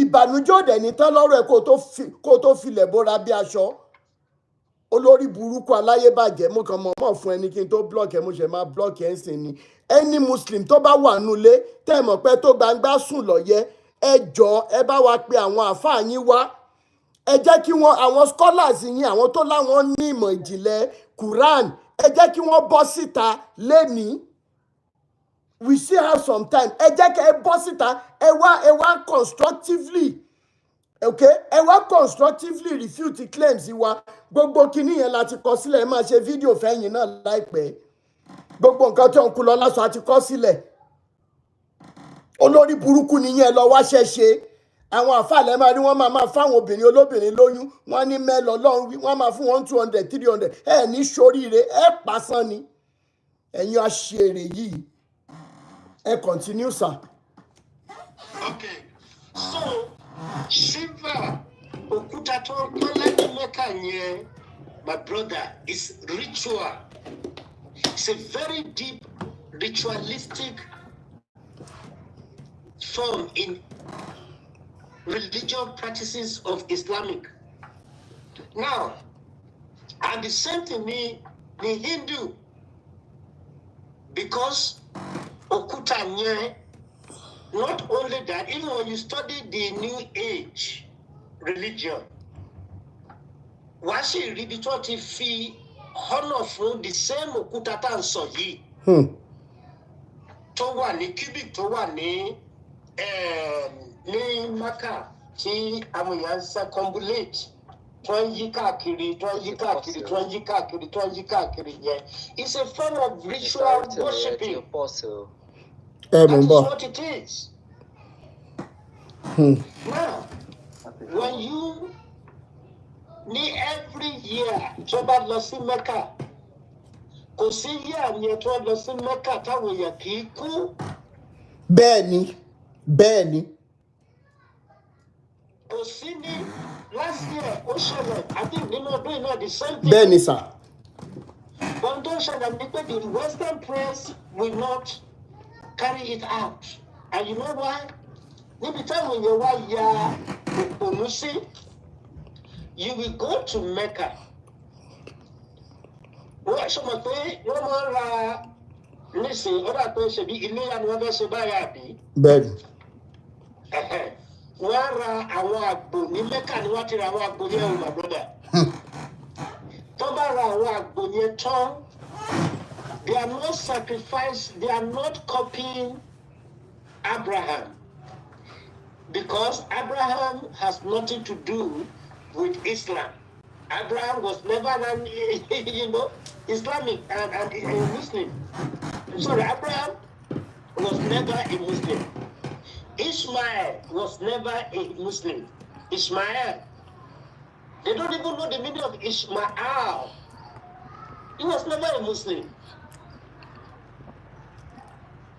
ìbànújẹ́ òdẹ ní tán lọ́rọ̀ ẹ̀ kó tó filẹ̀ bóra bí aṣọ olórí burúkú aláyébàjẹ́ mo kàn mọ̀ fún ẹni kí n tó block ẹ mo ṣe máa block ẹ ń sìn ni ẹni muslim tó bá wà nulẹ̀ tẹ́ ẹ mọ̀ pé tó gbangba sùn lọ́yẹ́ ẹ jọ̀ọ́ ẹ bá wa pe àwọn àfáà yín wá ẹ jẹ́ kí wọ́n àwọn scholars yín àwọn tó láwọn ní ìmọ̀ ìjìnlẹ̀ Quran ẹ jẹ́ kí wọ́n bọ́ síta lẹ́nìí we still have some time ẹ jẹ́ kí ẹ bọ́ síta ẹ wá constructively okay ẹ wá constructively refute claims wa gbogbo kinní yẹn láti kọ sílẹ̀ ẹ máa ṣe fídíò fẹ́yìn náà láìpẹ́ gbogbo nǹkan tó ń kú lọ lásán àti kọ sílẹ̀ olórí burúkú nìyẹn lọ wáṣẹ́ ṣe àwọn àfàlẹ́ máa ní wọ́n máa fáwọn obìnrin olóbìnrin lóyún wọ́n ní mẹ́lọ lọ́run wí wọ́n máa fún wọn 200 300 ẹ ní ṣoríire ẹ pàṣán ni ẹ̀yin aṣèrè yìí ẹ continue sir. Okay, so silver òkúta tó lọ́lá ní Mẹ́kà yẹn my brother is ritual. It's a very deep ritualistic form in religious practices of Islamic. Now, and the same thing the Hindu, because Okuta nye, not only that, even when you study the New Age religion, Washi Ribitoti fi honor from the same Okuta tan so yi. Tó wà ní cubic tó wà ní Maka tí àwọn èèyàn circumambulate tó ń yí káàkiri yẹn. It's a form of ritual worshiping. That is what it is. Now, when you ní every year tó bá lọ sí Mecca, kò sí year yẹn tó lọ sí Mecca táwọn èèyàn kì í kú. Bẹ́ẹ̀ni. Kò sí ní last year ó ṣẹlẹ̀ àti nínú ọdún náà the same thing. Bẹ́ẹ̀ni sir. But don't ṣẹlẹ̀ ní pé the Western press will not carry it out. And you know why? Níbi táwọn èèyàn wá ya òpònú sí, you will go to Mecca. Wọ́n ṣe mọ̀ pé wọ́n máa ń ra nísìnyí ọ̀dà tó ṣe bí iléyá ni wọ́n fẹ́ ṣe báyà bí. Bẹ́ẹ̀ni. Wọ́n ra àwọn àgbò ní Mecca ni wọ́n ti ra àwọn àgbò yẹn o my brother. Tó bá ra àwọn àgbò yẹn tán, they are not sacrifice, they are not copying Abraham. Because Abraham has nothing to do with Islam. Abraham was never an Islamic and a Muslim. Sorry, Abraham was never a Muslim. Ishmael was never a Muslim. Ishmael. They don't even know the meaning of Ishmael. He was never a Muslim.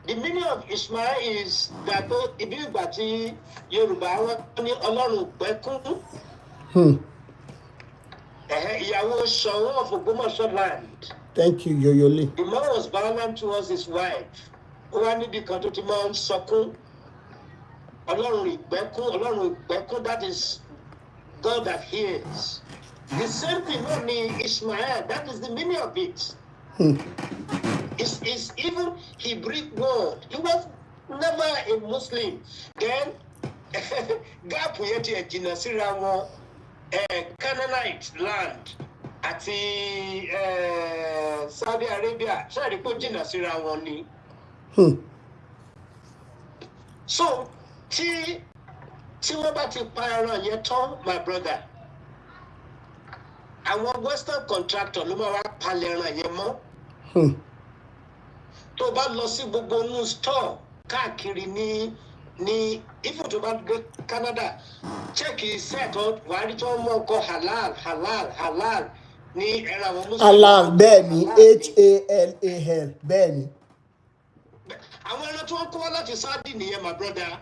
The meaning of Ishmael is that ibi ìgbà tí Yorùbá wọn ní Ọlọ́run pẹ́kún. Ìyàwó Ṣọ̀ún of Ògbómọ̀ṣọ́ land. Thank you, Yoyole. The man was violent towards his wife. wá níbi kan tó ti máa ń sọkún Ọlọ́run ìgbẹ́kún, that is God that hears. The same thing no ni Ishmael, that is the meaning of it. It's even Hebrew word. He was never a Muslim. Then gap yẹn ti jìnnà síra wọn Canaanite land àti Saudi Arabia ṣáà rí pé jìnnà síra wọn ni. So tí wọ́n bá ti pa ẹran yẹn tán, my brother, àwọn western contractor ló máa wá palẹ̀ ẹran yẹn mọ́. Tó bá lọ sí gbogbo new store káàkiri ní if tó bá gbé Canada, check set out wàá rí tí wọ́n mọ̀ ọkọ̀ halal ní ẹran àwọn Muslim. Halal bẹ́ẹ̀ ni HALAL bẹ́ẹ̀ ni. Àwọn ẹran tí wọ́n kó wá láti Saudi nìyẹn, my brother.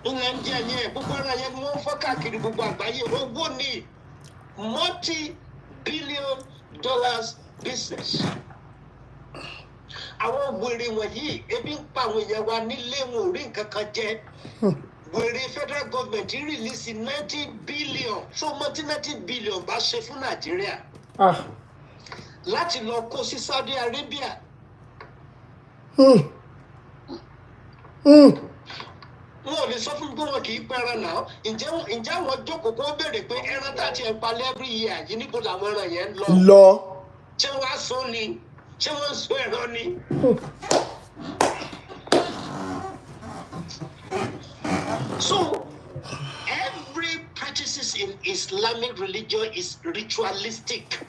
Ìyẹn ń jẹ́ yẹn gbogbo ẹran yẹn ni wọ́n fọ́ káàkiri gbogbo àgbáyé. Owó ní multi-billion dollars business. Àwọn wèrè wọ̀nyí ebi ń pa àwọn èèyàn wa nílé wọn ò rí nǹkan kan jẹ. Wèrè federal government release 90 billion. So multi 90 billion bá ṣe fún Nàìjíríà. Láti lọ kó sí Saudi Arabia. Wọn ò lè sọ fún pé wọn kì í pẹran náà. Ǹjẹ́ àwọn jókòó kó béèrè pé ẹran tá a ti ẹ̀ palẹ̀ every year yìí níbo làwọn ẹran yẹn lọ? Ṣé wọ́n á sọ ni? Ṣé wọ́n ń sọ ẹ̀rọ ni? So every practices in Islamic religion is ritualistic.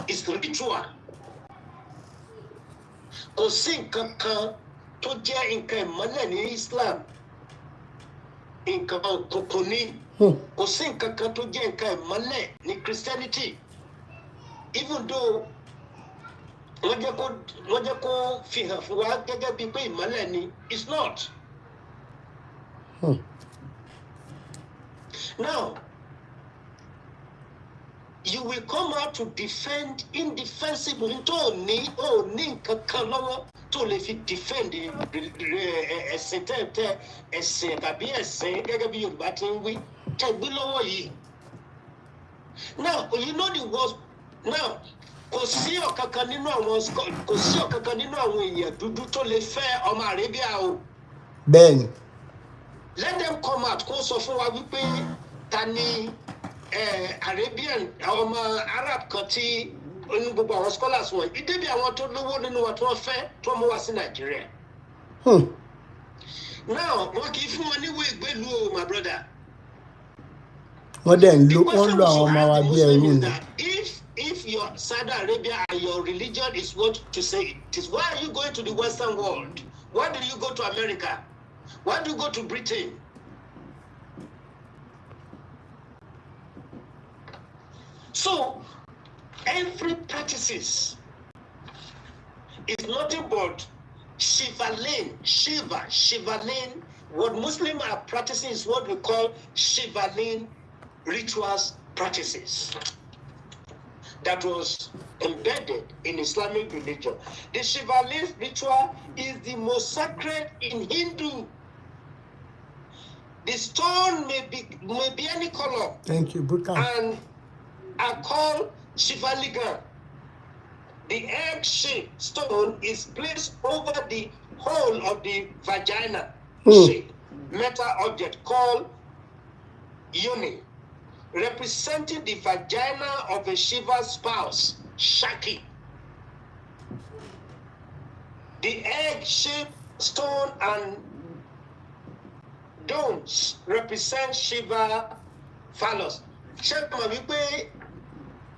It's ritual. Kò sí nǹkan kan tó jẹ́ nǹkan ìmọ́lẹ̀ ní Islam. Nǹkan òkùnkùn ni. Kò sí nǹkan kan tó jẹ́ nǹkan ìmọ́lẹ̀ ní Christianity. Even though wọ́n jẹ́ kó fi hàn fún wa gẹ́gẹ́ bíi pé ìmọ́lẹ̀ ni, it's not. Now, you will come out to defend indefensible. Tó ní nǹkan kan lọ́wọ́ tó lè fi defend ẹ̀sìn ẹ̀sìn tàbí ẹ̀sìn gẹ́gẹ́ bí Yorùbá ti ń wí tẹ́ gbé lọ́wọ́ yìí. Now, you know the worst. Now, kò sí ọ̀kankan nínú àwọn èèyàn dúdú tó lè fẹ́ ọmọ Arabia o. Bẹ́ẹ̀ni. Let them come out kó sọ fún wa wípé ta ni Arabian ọmọ Arab kan tí ní gbogbo àwọn scholars wọn ìdébí àwọn tó lówó nínú wa tí wọ́n fẹ́ tó mú wá sí Nàìjíríà. Now wọn kì í fún wọn níwèé ìgbélú o, my brother. Wọ́n dẹ̀ ń lo àwọn ọmọ wa bí ẹrú ni. If your Saudi Arabia and your religion is what to say it is, why are you going to the Western world? Why do you go to America? Why do you go to Britain? So every practices is nothing but Shiva Lane. What Muslims are practicing is what we call Shiva Lane rituals practices. That was embedded in Islamic religion. The Shiva Lane ritual is the most sacred in Hindu. The stone may be any color. Thank you, Buddha. And are called Shivalingam. The egg-shaped stone is placed over the hole of the vagina shape metal object called yoni, representing the vagina of a Shiva spouse, Shakti. The egg-shaped stone and domes represent Shiva phallus. Ṣé mọ̀ wípé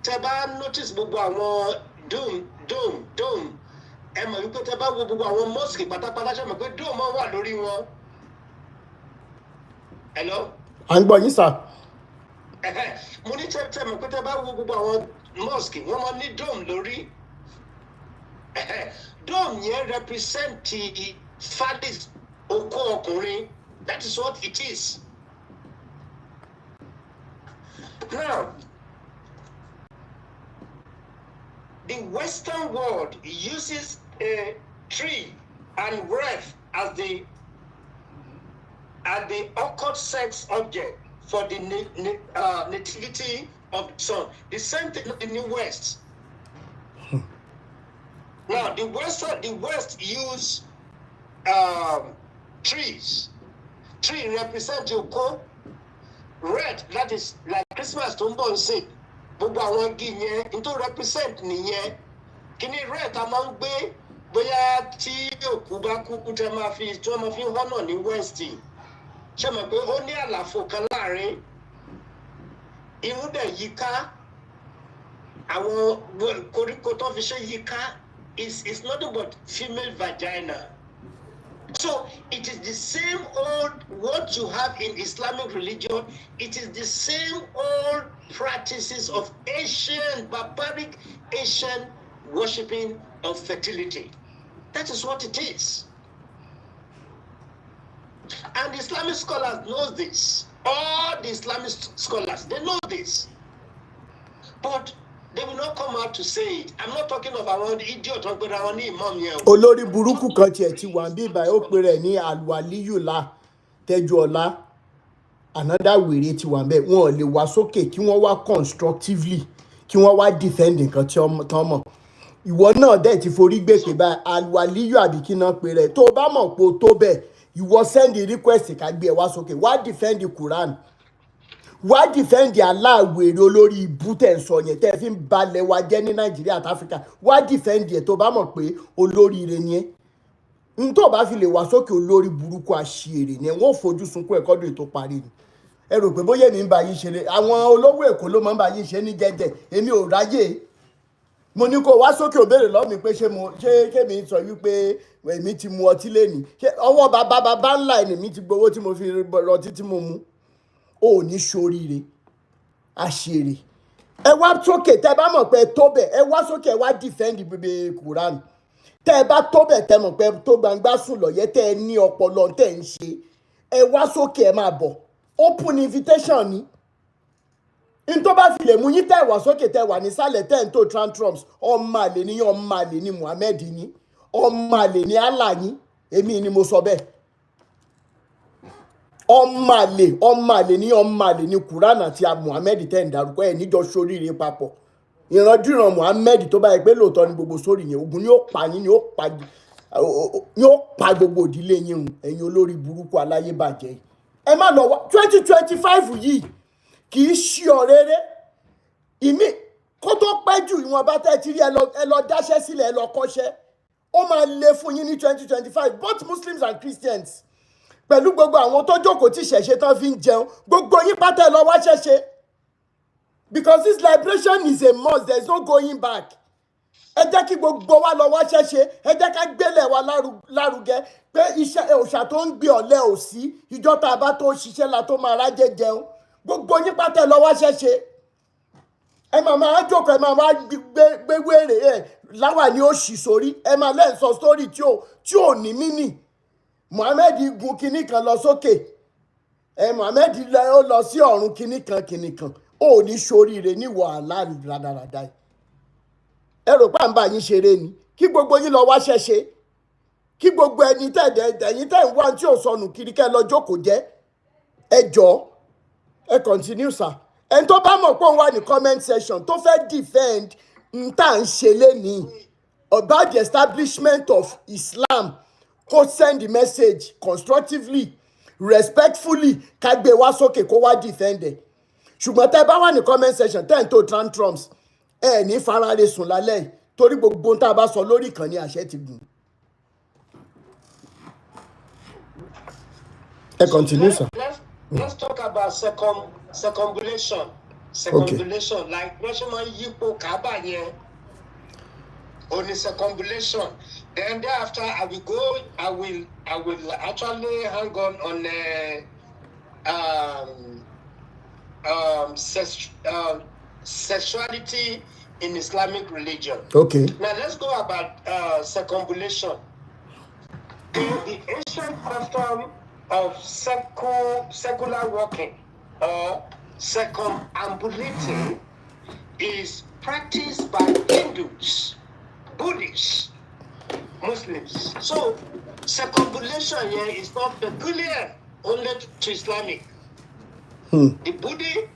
tẹ́ bá notice gbogbo àwọn dome ẹ mọ̀ wípé tẹ́ bá wo gbogbo àwọn mosque pátápátá ṣé mọ̀ pé dome máa wà lórí wọn. Hello? À ń gbọ́ yín sà. Mo ní tẹ́ mọ̀ pé tẹ́ bá wo gbogbo àwọn mosque wọ́n máa ní dome lórí. Dome yẹn represent the phallus okó ọkùnrin. That is what it is. Now, the Western world uses a tree and wreath as the occult sex object for the nativity of the son. The same thing in the West. Now, the West use trees. Tree represent Oko. Red, that is like Christmas to mbon sin. Gbogbo àwọn igi yẹn, into represent nìyẹn. Kíni red a máa ń gbé bóyá tí òkú bá kú tẹ́ máa fi tí wọ́n máa fi họ́nà ní West. Ṣé mọ̀ pé ó ní àlàfo kan láàrin irun dẹ̀ yíká àwọn koríko tó fi ṣe yíká is nothing but female vagina. So it is the same old what you have in Islamic religion. It is the same old practices of barbaric Asian worshipping of fertility. That is what it is. And the Islamic scholars know this. All the Islamic scholars, they know this. But they will not come out to say it. I'm not talking of our idiot, but our imam here. Olórí burúkú kan tiẹ̀ ti wà bí báyìí ó pe rẹ̀ ní Alwaliyula Tẹ́júọlá. Another wèrè ti wà bẹ́ẹ̀. Wọ́n ò lè wá sókè kí wọ́n wá constructively kí wọ́n wá defend nǹkan tí wọ́n mọ̀. Ìwọ náà dẹ̀ ti forí gbé pé báyìí Alwaliyu àbí kí náà pe rẹ̀. Tó o bá mọ̀ pé o tó bẹ́ẹ̀, ìwọ send the request ká gbé ẹ wá sókè. Wá defend the Quran. Why defend Allah wèrè olórí ibú tẹ̀ ń sọ yẹn tẹ́ fi ń balẹ̀ wa jẹ́ ní Nàìjíríà àti Áfíríkà? Why defend ẹ̀ tó bá mọ̀ pé olóríire ni ẹ́? N tó bá fi lè wá sókè olórí burúkú àṣìírè ni ẹ̀ wọ́n fojú sunkún ẹ̀kọ́ dùn tó parí ni. Ẹ rò pé bóyá èmi ń bá yín ṣeré àwọn olówó Èkó ló máa ń bá yín ṣe ní jẹ́jẹ́ èmi ò ráyè. Mo ní kó wá sókè ò béèrè lọ́wọ́ mi pé ṣé kémi sọ wípé èmi ti mu ọtí lénìí ṣé ọwọ́ bàbá ńlá ẹ̀ mi ti gbowó tí mo fi rọtí tí mo mu. Ó ní ṣoríire àṣírí ẹ wá sókè tẹ́ bá mọ̀ pé tó bẹ̀ ẹ wá sókè ẹ wá defend bíbí Quran tẹ́ bá tó bẹ̀ tẹ́ mọ̀ pé tó gbangba sùn lọ́yẹ́ tẹ́ ẹ ní ọpọlọ tẹ́ ń ṣe ẹ wá sókè ẹ máa bọ̀ open invitation ni n tó bá fi lè mú yín tẹ́ wá sókè tẹ́ wà nísàlẹ̀ tẹ́ ń tó tantrums ọmọ àlè ní Muhammed ní ọmọ àlè ní Allah ní èmi ni mo sọ bẹ́ẹ̀. Ọmọ àlè ní Quran àti Muhammed tẹ́ ń darúkọ ẹ̀ níjọ sóríire papọ̀ ìrandíran Muhammed tó bá yẹ pé lóòótọ́ ni gbogbo sórí yẹn ogun ni ó pa yín ni ó pa gbogbo ìdílé yín run ẹ̀yin olórí burúkú aláyébàjẹ́ ẹ má lọ wá 2025 yìí kì í ṣí ọ̀rẹ́rẹ́ ìmí kó tó pẹ́ jù ìwọ̀nba tẹ́ ti rí ẹ lọ dáṣẹ́ sílẹ̀ ẹ lọ kọ́ṣẹ́ ó máa le fún yín ní 2025 both Muslims and Christians. Pẹ̀lú gbogbo àwọn tó jókòó tí ṣẹ̀ṣẹ̀ tán fi ń jẹun gbogbo yín pátá lọ wá ṣẹ̀ṣẹ̀ because this liberation is a must there is no going back. Ẹ jẹ́ kí gbogbo wa lọ wá ṣẹ̀ṣẹ̀ ẹ jẹ́ ká gbélé wa lárugẹ pé iṣẹ́ òòṣà tó ń gbé ọ̀lẹ òsì ìjọ tá a bá tó ṣiṣẹ́ la tó máa rájẹ jẹun gbogbo yín pátá lọ wá ṣẹ̀ṣẹ̀ ẹ máa jókòó ẹ máa wá gbé wèrè ẹ láwà ní òṣì sórí ẹ máa lẹ́yìn sọ sórí tí ò ní mínì. Muhammed gun kinní kan lọ sókè Muhammed ó lọ sí ọ̀run kinní kan ó ní ṣoríire ní wàhálà rádaràdà ẹ rò pé à ń bá yín ṣeré ni kí gbogbo yín lọ wá ṣẹṣe kí gbogbo ẹ̀yin tẹ́ ń wá tí ò sọnù kiri kẹ́ lọ jókòó jẹ́ ẹ jọ ẹ continue sir ẹni tó bá mọ̀ pé òun wà ní comment section tó fẹ́ defend n tá à ń ṣe lénìí about the establishment of Islam kó send the message constructively respectfully ká gbé wá sókè kó wá defend ẹ̀ ṣùgbọ́n tẹ́ bá wà ní comment section tẹ́ ń tó tantrums ẹ ní farare sùn lálẹ́ yìí torí gbogbo ohun tá a bá sọ lórí ìkànnì àṣẹ ti gùn. ẹ continue sir. Let's talk about circumambulation. Circumambulation like wọ́n ṣe máa ń yípo Kaaba yẹn only circumambulation. Then thereafter, I will actually hang on sexuality in Islamic religion. Okay. Now let's go about circumambulation. The ancient custom of secular walking or circumambulating is practiced by Hindus, Buddhists, Muslims. So circumambulation here is not peculiar only to Islamic. The Buddhist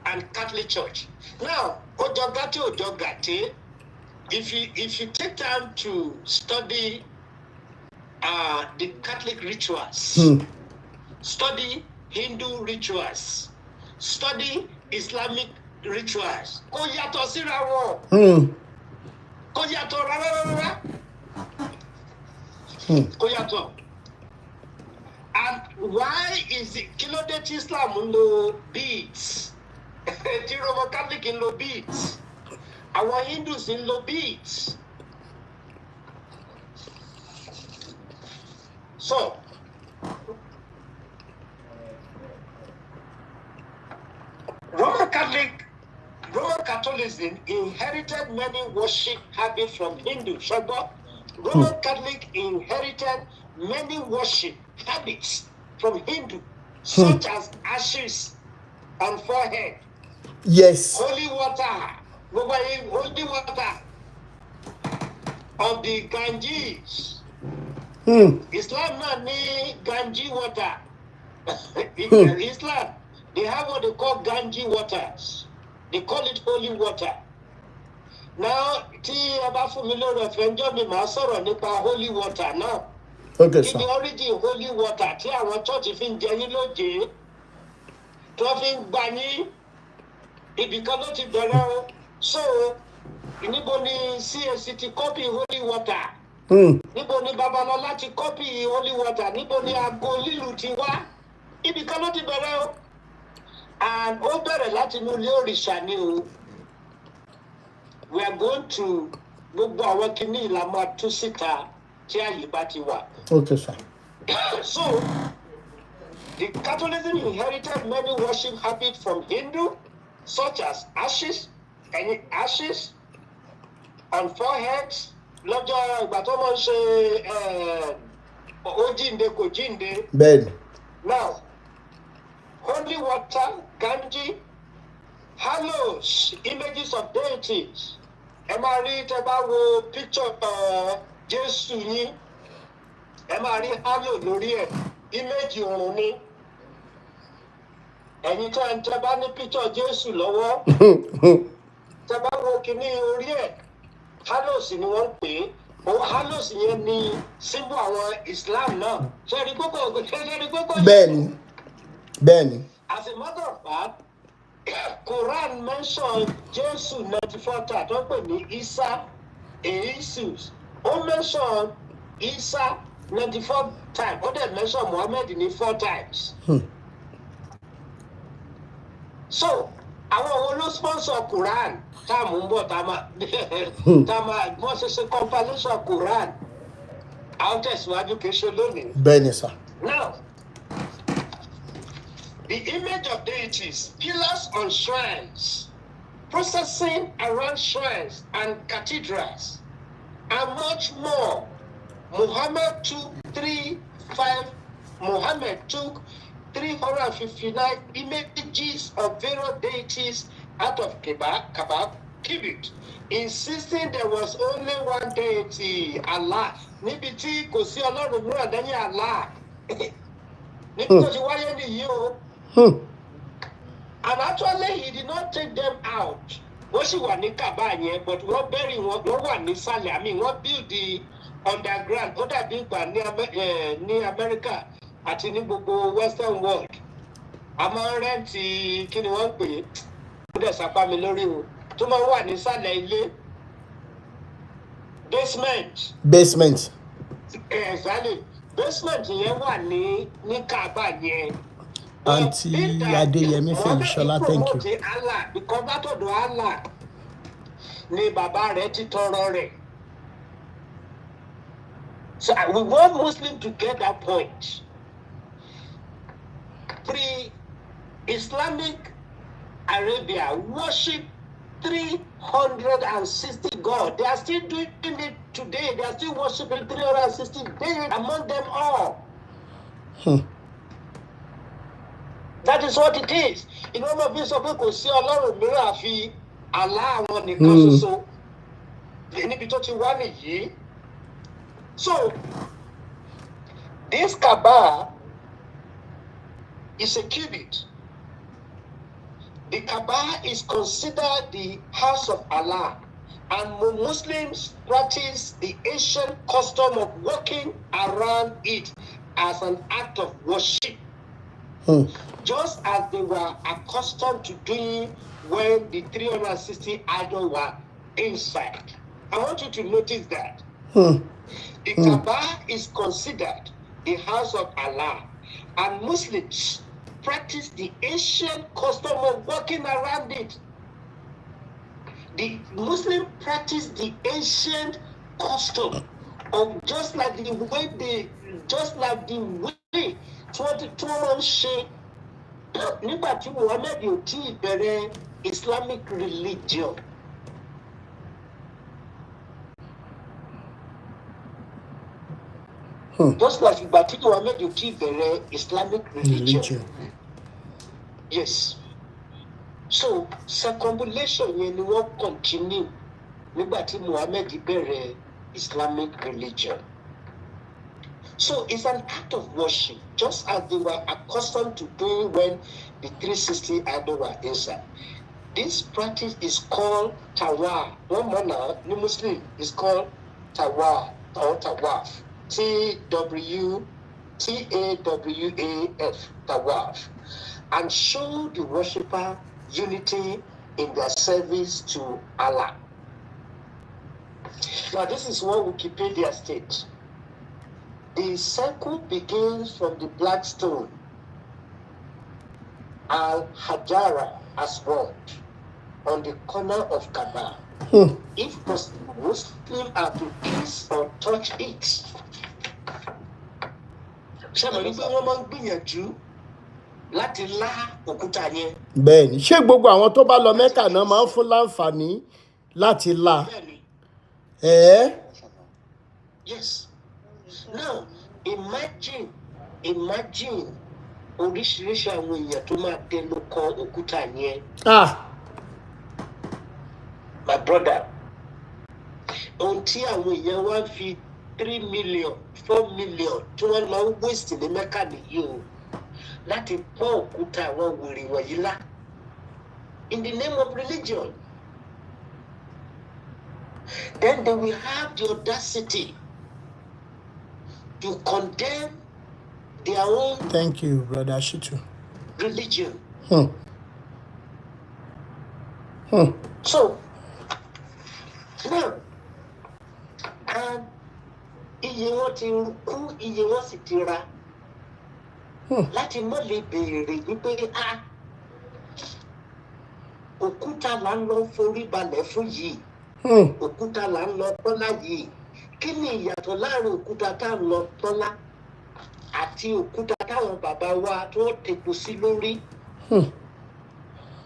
and Catholic Church. Now, Ojogati, if you take time to study the Catholic rituals, study Hindu rituals, study Islamic rituals, kò yàtọ̀ síra wọn. Kò yàtọ̀ rárá. Kò yàtọ̀. And why is it Kilode Islam no beads? The Roman Catholic in low beads. Our Hindus in low beads. So, Roman Catholicism inherited many worship habits from Hindu. Roman Catholic inherited many worship habits from Hindu, such as ashes on forehead. Yes. Holy water of the Ganges. Islam not need Ganges water. In Islam, they have what they call Ganges waters. They call it holy water. Now, about familiar reference, holy water now. Okay, sir. The origin holy water, our church if in Janiloje, Troving Bani, it becomes not below. So, anybody CSCT copy holy water. Niboni Babalola to copy holy water. Niboni Agoli Lutiwa, it becomes not below. And over a Latin Rishani, we are going to look our kini lama to sita. Okay, sir. So, the Catholicism inherited many worship habits from Hindu, such as ashes on foreheads. Bed. Now, holy water, Ganges, halos, images of deities. Am I read about picture Jésù yín, ẹ máa rí halo lórí ẹ̀, íméjì òrùn ni. Ẹ̀yin tẹ́ bá ní píkṣọ̀ Jésù lọ́wọ́, tẹ́ bá wo kíní orí ẹ̀, halos ni wọ́n ń pè é. Halos yẹn ni símbù àwọn Islam náà. Ṣé rí gbogbo yìí? Bẹ́ẹ̀ni. As a matter of fact, Quran mention Jésù 94 times, tó pè ní Isa, Jesus. Ó mention Isa 94 times. Ó dẹ̀ mention Muhammad ní 4 times. So, àwọn ló sponsor Quran. Táàmù ń bọ̀ táàmù wọ́n ṣe compilation Quran. Àwọn tẹ̀síwájú kìí ṣe lónìí. Bẹ́ẹ̀ni sà. Now, the image of deities, pillars on shrines, processing around shrines and cathedrals, and much more. Muhammad took 359 images of various deities out of Kaaba, insisting there was only one deity, Allah. Níbi tí kò sí Ọlọ́run mìíràn lẹ́yìn Allah. Níbi tó ti wáyé nìyí o. And actually, he did not take them out. Wọ́n sì wà ní Kaaba yẹn, but wọ́n bury wọn, wọ́n wà nísàlẹ̀. I mean, wọ́n build the underground. Ó dàbí ìgbà ní America àti ní gbogbo Western world. A máa ń rẹ́ǹtì kí ni wọ́n ń pè é. Ó dẹ̀ sapá mi lórí o. Tó máa ń wà nísàlẹ̀ ilé. Basement. Exactly. Basement yẹn wà ní Kaaba yẹn. Auntie Adeyemi Felishola, thank you. Allah, because látọ̀dọ̀ Allah ni bàbá rẹ̀ ti tọrọ rẹ̀. So we want Muslims to get that point. Pre-Islamic Arabia worship 360 gods. They are still doing it today. They are still worshiping 360 days among them all. That is what it is. In one of these people kò sí Ọlọ́run mìíràn àfi Allah àwọn nìkan ṣoṣo. Níbi tó ti wá nìyí. So, this Kaaba is a cubit. The Kaaba is considered the house of Allah, and Muslims practice the ancient custom of walking around it as an act of worship, just as they were accustomed to doing when the 360 idols were inside. I want you to notice that. The Kaaba is considered the house of Allah, and Muslims practice the ancient custom of walking around it. The Muslim practice the ancient custom of just like the way tí wọ́n ṣe nígbà tí Muhammad ò tí ì bẹ̀rẹ̀ Islamic religion. Just like ìgbà tí Muhammad ò tí ì bẹ̀rẹ̀ Islamic religion. Yes. So circumambulation yẹn ni wọ́n continue nígbà tí Muhammad bẹ̀rẹ̀ Islamic religion. So it's an act of worship, just as they were accustomed to doing when the 360 idols were inside. This practice is called tawaf. One more now, the Muslim is called tawaf or tawaf. Tawaf, tawaf, and show the worshipper unity in their service to Allah. Now, this is what Wikipedia states. The circle begins from the black stone, Al-Hajara Aswad, on the corner of Kaaba. If Muslims are to kiss or touch it, bẹ́ẹ̀ni, ṣé gbogbo àwọn tó bá lọ Mẹ́kà náà máa ń fún láǹfààní láti la? Yes. Now, imagine oríṣiríṣi àwọn èèyàn tó máa tẹnu kọ òkúta yẹn. My brother, ohun tí àwọn èèyàn wá fi 3 million 4 million tí wọ́n lọ ń waste ní Mẹ́kà nìyí o, láti pọ́n òkúta àwọn wèrè wọ̀nyí lá in the name of religion. Then they will have the audacity to condemn their own. Thank you, Brother Shitu. Religion. So now, iye wọn ti kú, iye wọn sì ti ra láti mọ́ lè béèrè wípé òkúta là ń lọ forí balẹ̀ fún yìí, òkúta là ń lọ tọ́lá yìí. Kí ni ìyàtọ̀ láàrin òkúta tá à ń lọ tọ́lá àti òkúta táwọn bàbá wa tí wọ́n tepo sí lórí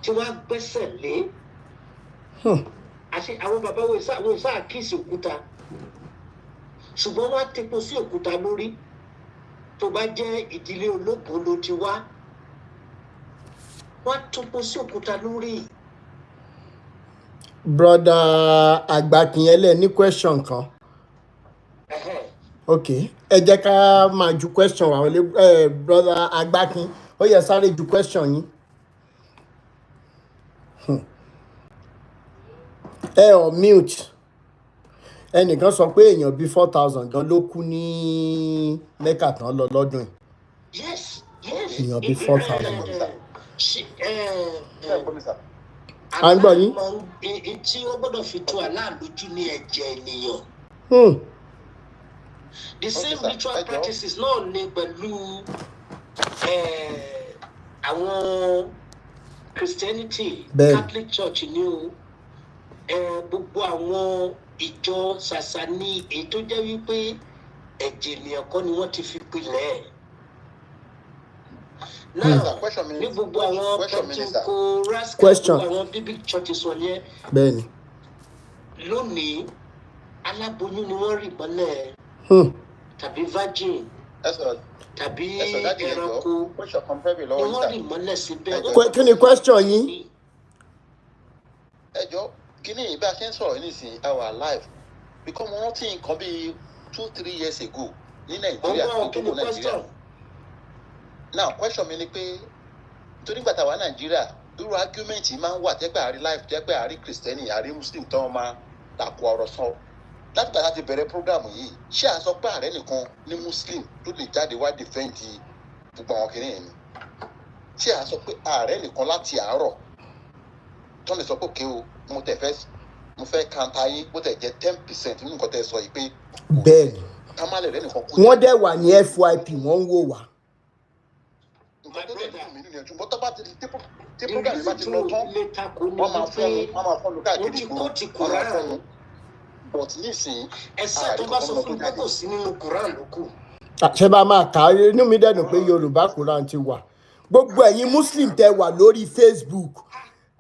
tí wọ́n á gbẹ́sẹ̀ lé? Àti àwọn bàbá wo àwọn ìsá kíìsì òkúta, ṣùgbọ́n wọ́n á tepo sí òkúta lórí. Tó bá jẹ́ ìdílé ológun ló ti wá, wọ́n á tepo sí òkúta lórí. Brother Agbakinyele ní question kan. Okay, ẹ jẹ́ ká máa ju question wa wọlé. Brother Agbakin, ó yẹ sáré ju question yín. On mute. Ẹnìkan sọ pé èèyàn bíi 4,000 gan ló kú ní Mẹ́kà tán lọ lọ́dún yìí. Yes. Èèyàn bíi 4,000. À ń gbọ́ yín. Tí wọ́n gbọ́dọ̀ fi tó aláàlójú ní ẹ̀jẹ̀ ènìyàn. The same ritual practices náà ní pẹ̀lú àwọn Christianity, Catholic Church ní o, gbogbo àwọn ìjọ Sàṣàní èyí tó jẹ́ wípé ẹ̀jẹ̀ ènìyàn kọ́ ni wọ́n ti fi pilẹ̀. Now, ní gbogbo àwọn Pentecostal, gbogbo àwọn biblical churches wọ̀nyẹn, bẹ́ẹ̀ni, lónìí aláboyún ni wọ́n rì mọ́lẹ̀. Tàbí virgin tàbí ẹranko ni wọ́n rì mọ́lẹ̀ síbẹ̀. Kí ni question yín? Ẹjọ́ kí ni ìbá ṣe ń sọ̀rọ̀ nísìnyí our life because mo rántí nǹkan bíi 2-3 years ago ní Nàìjíríà Kí question? Now question mi ni pé nítorí gbàtà wà Nàìjíríà irú argument yìí máa ń wà tẹ́gbẹ́ àrí life tẹ́gbẹ́ àrí Kristẹni àrí Muslim tó máa takò ọ̀rọ̀ sọ láti gbàtà ti bẹ̀rẹ̀ program yìí ṣé à sọ pé ààrẹ nìkan ní Muslim tó lè jáde wá defend gbogbo àwọn kìnìún ni ṣé à sọ pé ààrẹ nìkan láti àárọ̀ tó lè sọ pé òkè o mo fẹ́ kanta yín bó tẹ̀ jẹ́ 10% nínú nǹkan tẹ́ sọ yìí pé bẹ́ẹ̀ ni ká má lè rẹ́ nìkan kú. wọ́n dẹ̀ wà ní FYP wọ́n ń wò wá. nǹkan tó dẹ̀ dùn mí nínú ẹ̀jú bọ́tọ́ bá ti tí program yìí bá ti lọ tán wọ́n máa fọ́nu káàkiri ìgboro wọ́n máa fọ́nu but nísìnyí ẹsẹ̀ tó bá sọ fún mi kò sí nínú Quran ló kù. ṣé bá máa kà á inú mi dẹ̀dùn pé Yorùbá Quran ti wà gbogbo ẹ̀yin Muslim tẹ́ wà lórí Facebook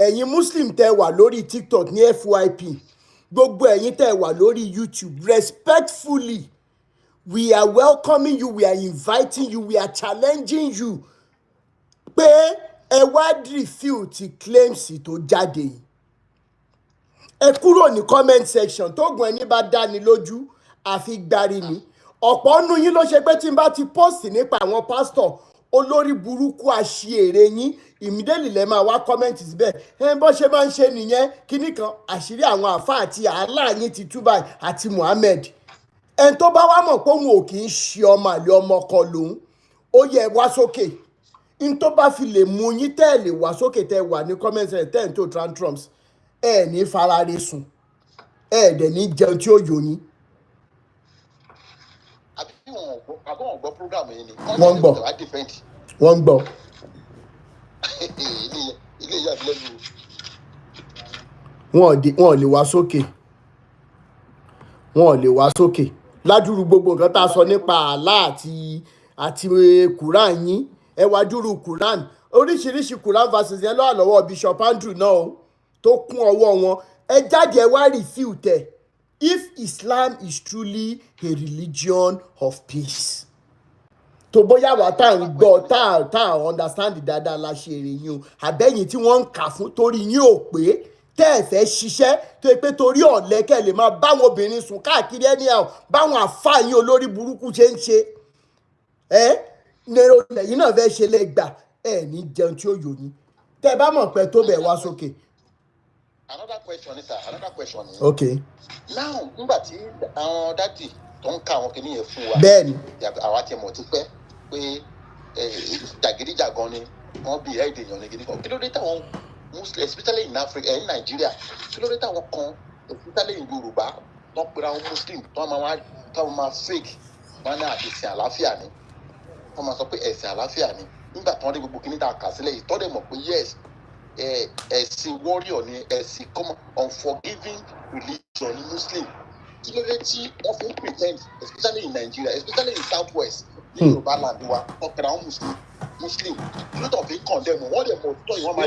ẹ̀yin Muslim tẹ́ wà lórí TikTok ní FYP gbogbo ẹ̀yin tẹ́ wà lórí YouTube respectfully we are welcoming you we are inviting you we are challenging you pé ẹ wá refute claims tó jáde yìí ẹ kúrò ní comment section tó gun ẹni bá dáni lójú àfi gbárí ni ọ̀pọ̀ nínú yín ló ṣe pé tí n bá ti post nípa àwọn pastor olórí burúkú àṣìírè yín immediately lẹ máa wá comment síbẹ̀ ẹ bó ṣe máa ń ṣe nìyẹn kíní kan àṣírí àwọn àfa àti àálà yín ti tú báyìí àti Muhammad ẹni tó bá wá mọ̀ pé òun ò kì í ṣe ọmọ àlè ọmọ ọkọ lòun ó yẹ wá sókè n tó bá fi lè mú yín tẹ́ lè wá sókè tẹ́ wà ní comment section tẹ́ ń tó tantrums ẹ ní farare sùn ẹ dẹ̀ ní jẹun tí ó yọ yín. àbí wọn gbọ́ program yìí ni wọ́n gbọ́ wọ́n gbọ́. ilé ìyá mi lẹ́nu. wọn ò lè wá sókè wọn ò lè wá sókè ládùúrú gbogbo nǹkan tá a sọ nípa àlá àti Quran yín ẹ wá dúró Quran oríṣiríṣi Quran verses yẹn lọ́wọ́ lọ́wọ́ Bishop Andrew náà o tó kún ọwọ́ wọn ẹ jáde ẹ wá refute ẹ if Islam is truly a religion of peace tó bóyá wà tá à ń gbọ́ tá à understand dáadáa la ṣe èrè yín o àbẹ́yìn tí wọ́n ń kà fún torí yín ò pé tẹ́ ẹ̀ fẹ́ ṣiṣẹ́ tó yẹ pé torí ọ̀lẹ kẹ́ lè máa báwọn obìnrin sùn káàkiri anyhow báwọn àfáàyín olórí burúkú ṣe ń ṣe lẹ́yìn náà fẹ́ ṣe lẹ́gbà ẹ̀ ní jẹun tí ó yò ní tẹ́ ẹ bá mọ̀ pé tó bẹ̀ wá sókè. Another question is another question. Okay. Now nígbà tí àwọn dádì tó ń ka àwọn kìnìún yẹn fún wa. Bẹ́ẹ̀ni. àwa ti mọ̀ ti pẹ́ pé jàgídíjàgan ni wọ́n bí ẹ̀ẹ́dì èèyàn ní gidi kan kí ló dé táwọn Muslim especially in Africa in Nigeria kí ló dé táwọn kan especially in Yorùbá tó ń pera àwọn Muslim tó máa fake wọn ní ẹ̀sìn àlàáfíà ni wọ́n máa sọ pé ẹ̀sìn àlàáfíà ni nígbà tí wọ́n dé gbogbo kìnìún tá a kà sílẹ̀ yìí tọ́lẹ̀ mọ̀ pé yes ẹ̀sìn warrior ni ẹ̀sìn common unforgiving religion ni Muslim kí ló dé tí wọ́n fi ń pretend especially in Nigeria especially in South West ní Yorùbá land wa ọ̀pẹ̀rẹ̀ àwọn Muslim kí ló tọ̀ fi ń condemn wọ́n lè mọ̀ òtítọ́ yìí wọ́n máa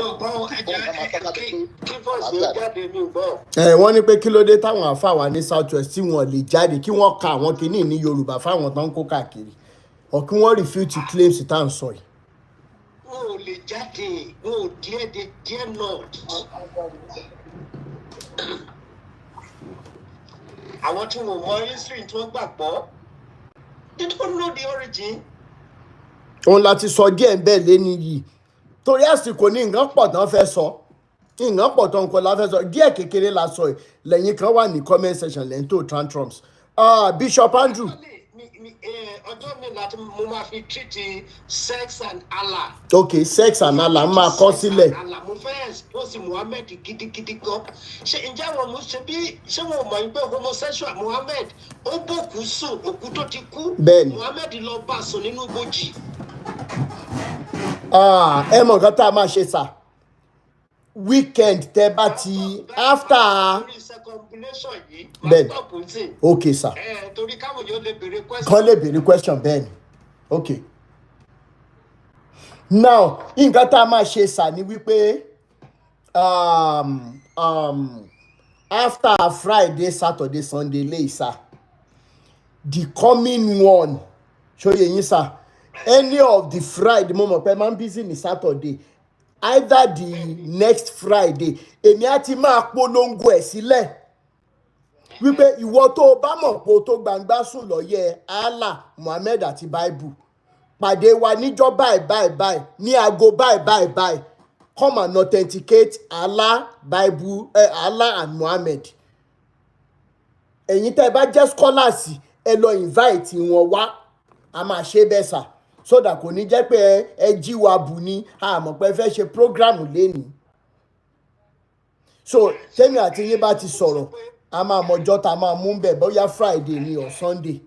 wọ́n ní pé kí ló dé táwọn àfáà ní South West tí wọ́n lè jáde kí wọ́n ka àwọn kìíní ní Yorùbá fáwọn tó ń kó káàkiri ọ̀ kí wọ́n refute claims tá à ń sọ yìí. wọn ò lè jáde wọn ò díẹ̀ náà. àwọn tí wọn mọ history tí wọ́n gbàgbọ́ they don't know the origin. òun láti sọ díẹ̀ bẹ́ẹ̀ lẹ́ni yìí torí àsìkò ní nǹkan pọ̀ tán fẹ́ sọ nǹkan pọ̀ tán nǹkan la fẹ́ sọ díẹ̀ kékeré la sọ yìí lẹ́yìn kan wà ní comment section lẹ́yìn tó tantrums. Bishop Andrew. ọjọ́ mi láti mo máa fi treat sex and Allah. Okay, sex and Allah máa kọ sílẹ̀. mo fẹ́ expose Muhammad gidigidi gan. ṣé ǹjẹ́ àwọn ṣé wọn mọ̀ pé homosexual Muhammad ó bòkú sùn òkú tó ti kú. Bẹ́ẹ̀ni. Muhammad lọ bá a sùn nínú ibojì. ẹ mọ̀ nǹkan tá a máa ṣe sà weekend tẹ bá ti after. Bẹ́ẹ̀ni okay sir. torí káwọn yóò lè béèrè question. kan lè béèrè question bẹ́ẹ̀ni okay. Now nǹkan tá a máa ṣe sà ni wípé after Friday Saturday Sunday lè sà the coming one ṣóyè yín sà any of the Friday mo mọ̀ pé máa ń busy ní Saturday either the next Friday èmi á ti máa polongo ẹ̀ sílẹ̀ wípé ìwọ tó o bá mọ̀ pé o tó gbangba sùn lọ́yẹ̀ Allah Muhammad àti Bible pàdé wa níjọ́ báyìí ní aago báyìí come and authenticate Allah Bible Allah and Muhammad. Ẹ̀yin tẹ́ ẹ bá jẹ́ scholars ẹ lọ invite wọn wá a máa ṣe bẹ́ẹ̀ sà so that kò ní jẹ́ pé ẹ jí wa bù ní àmọ́ pé ẹ fẹ́ ṣe program lénìí. So tèmi àti yín bá ti sọ̀rọ̀ a máa mọjọ́ tá a máa mú bẹ̀ bóyá Friday ni or Sunday.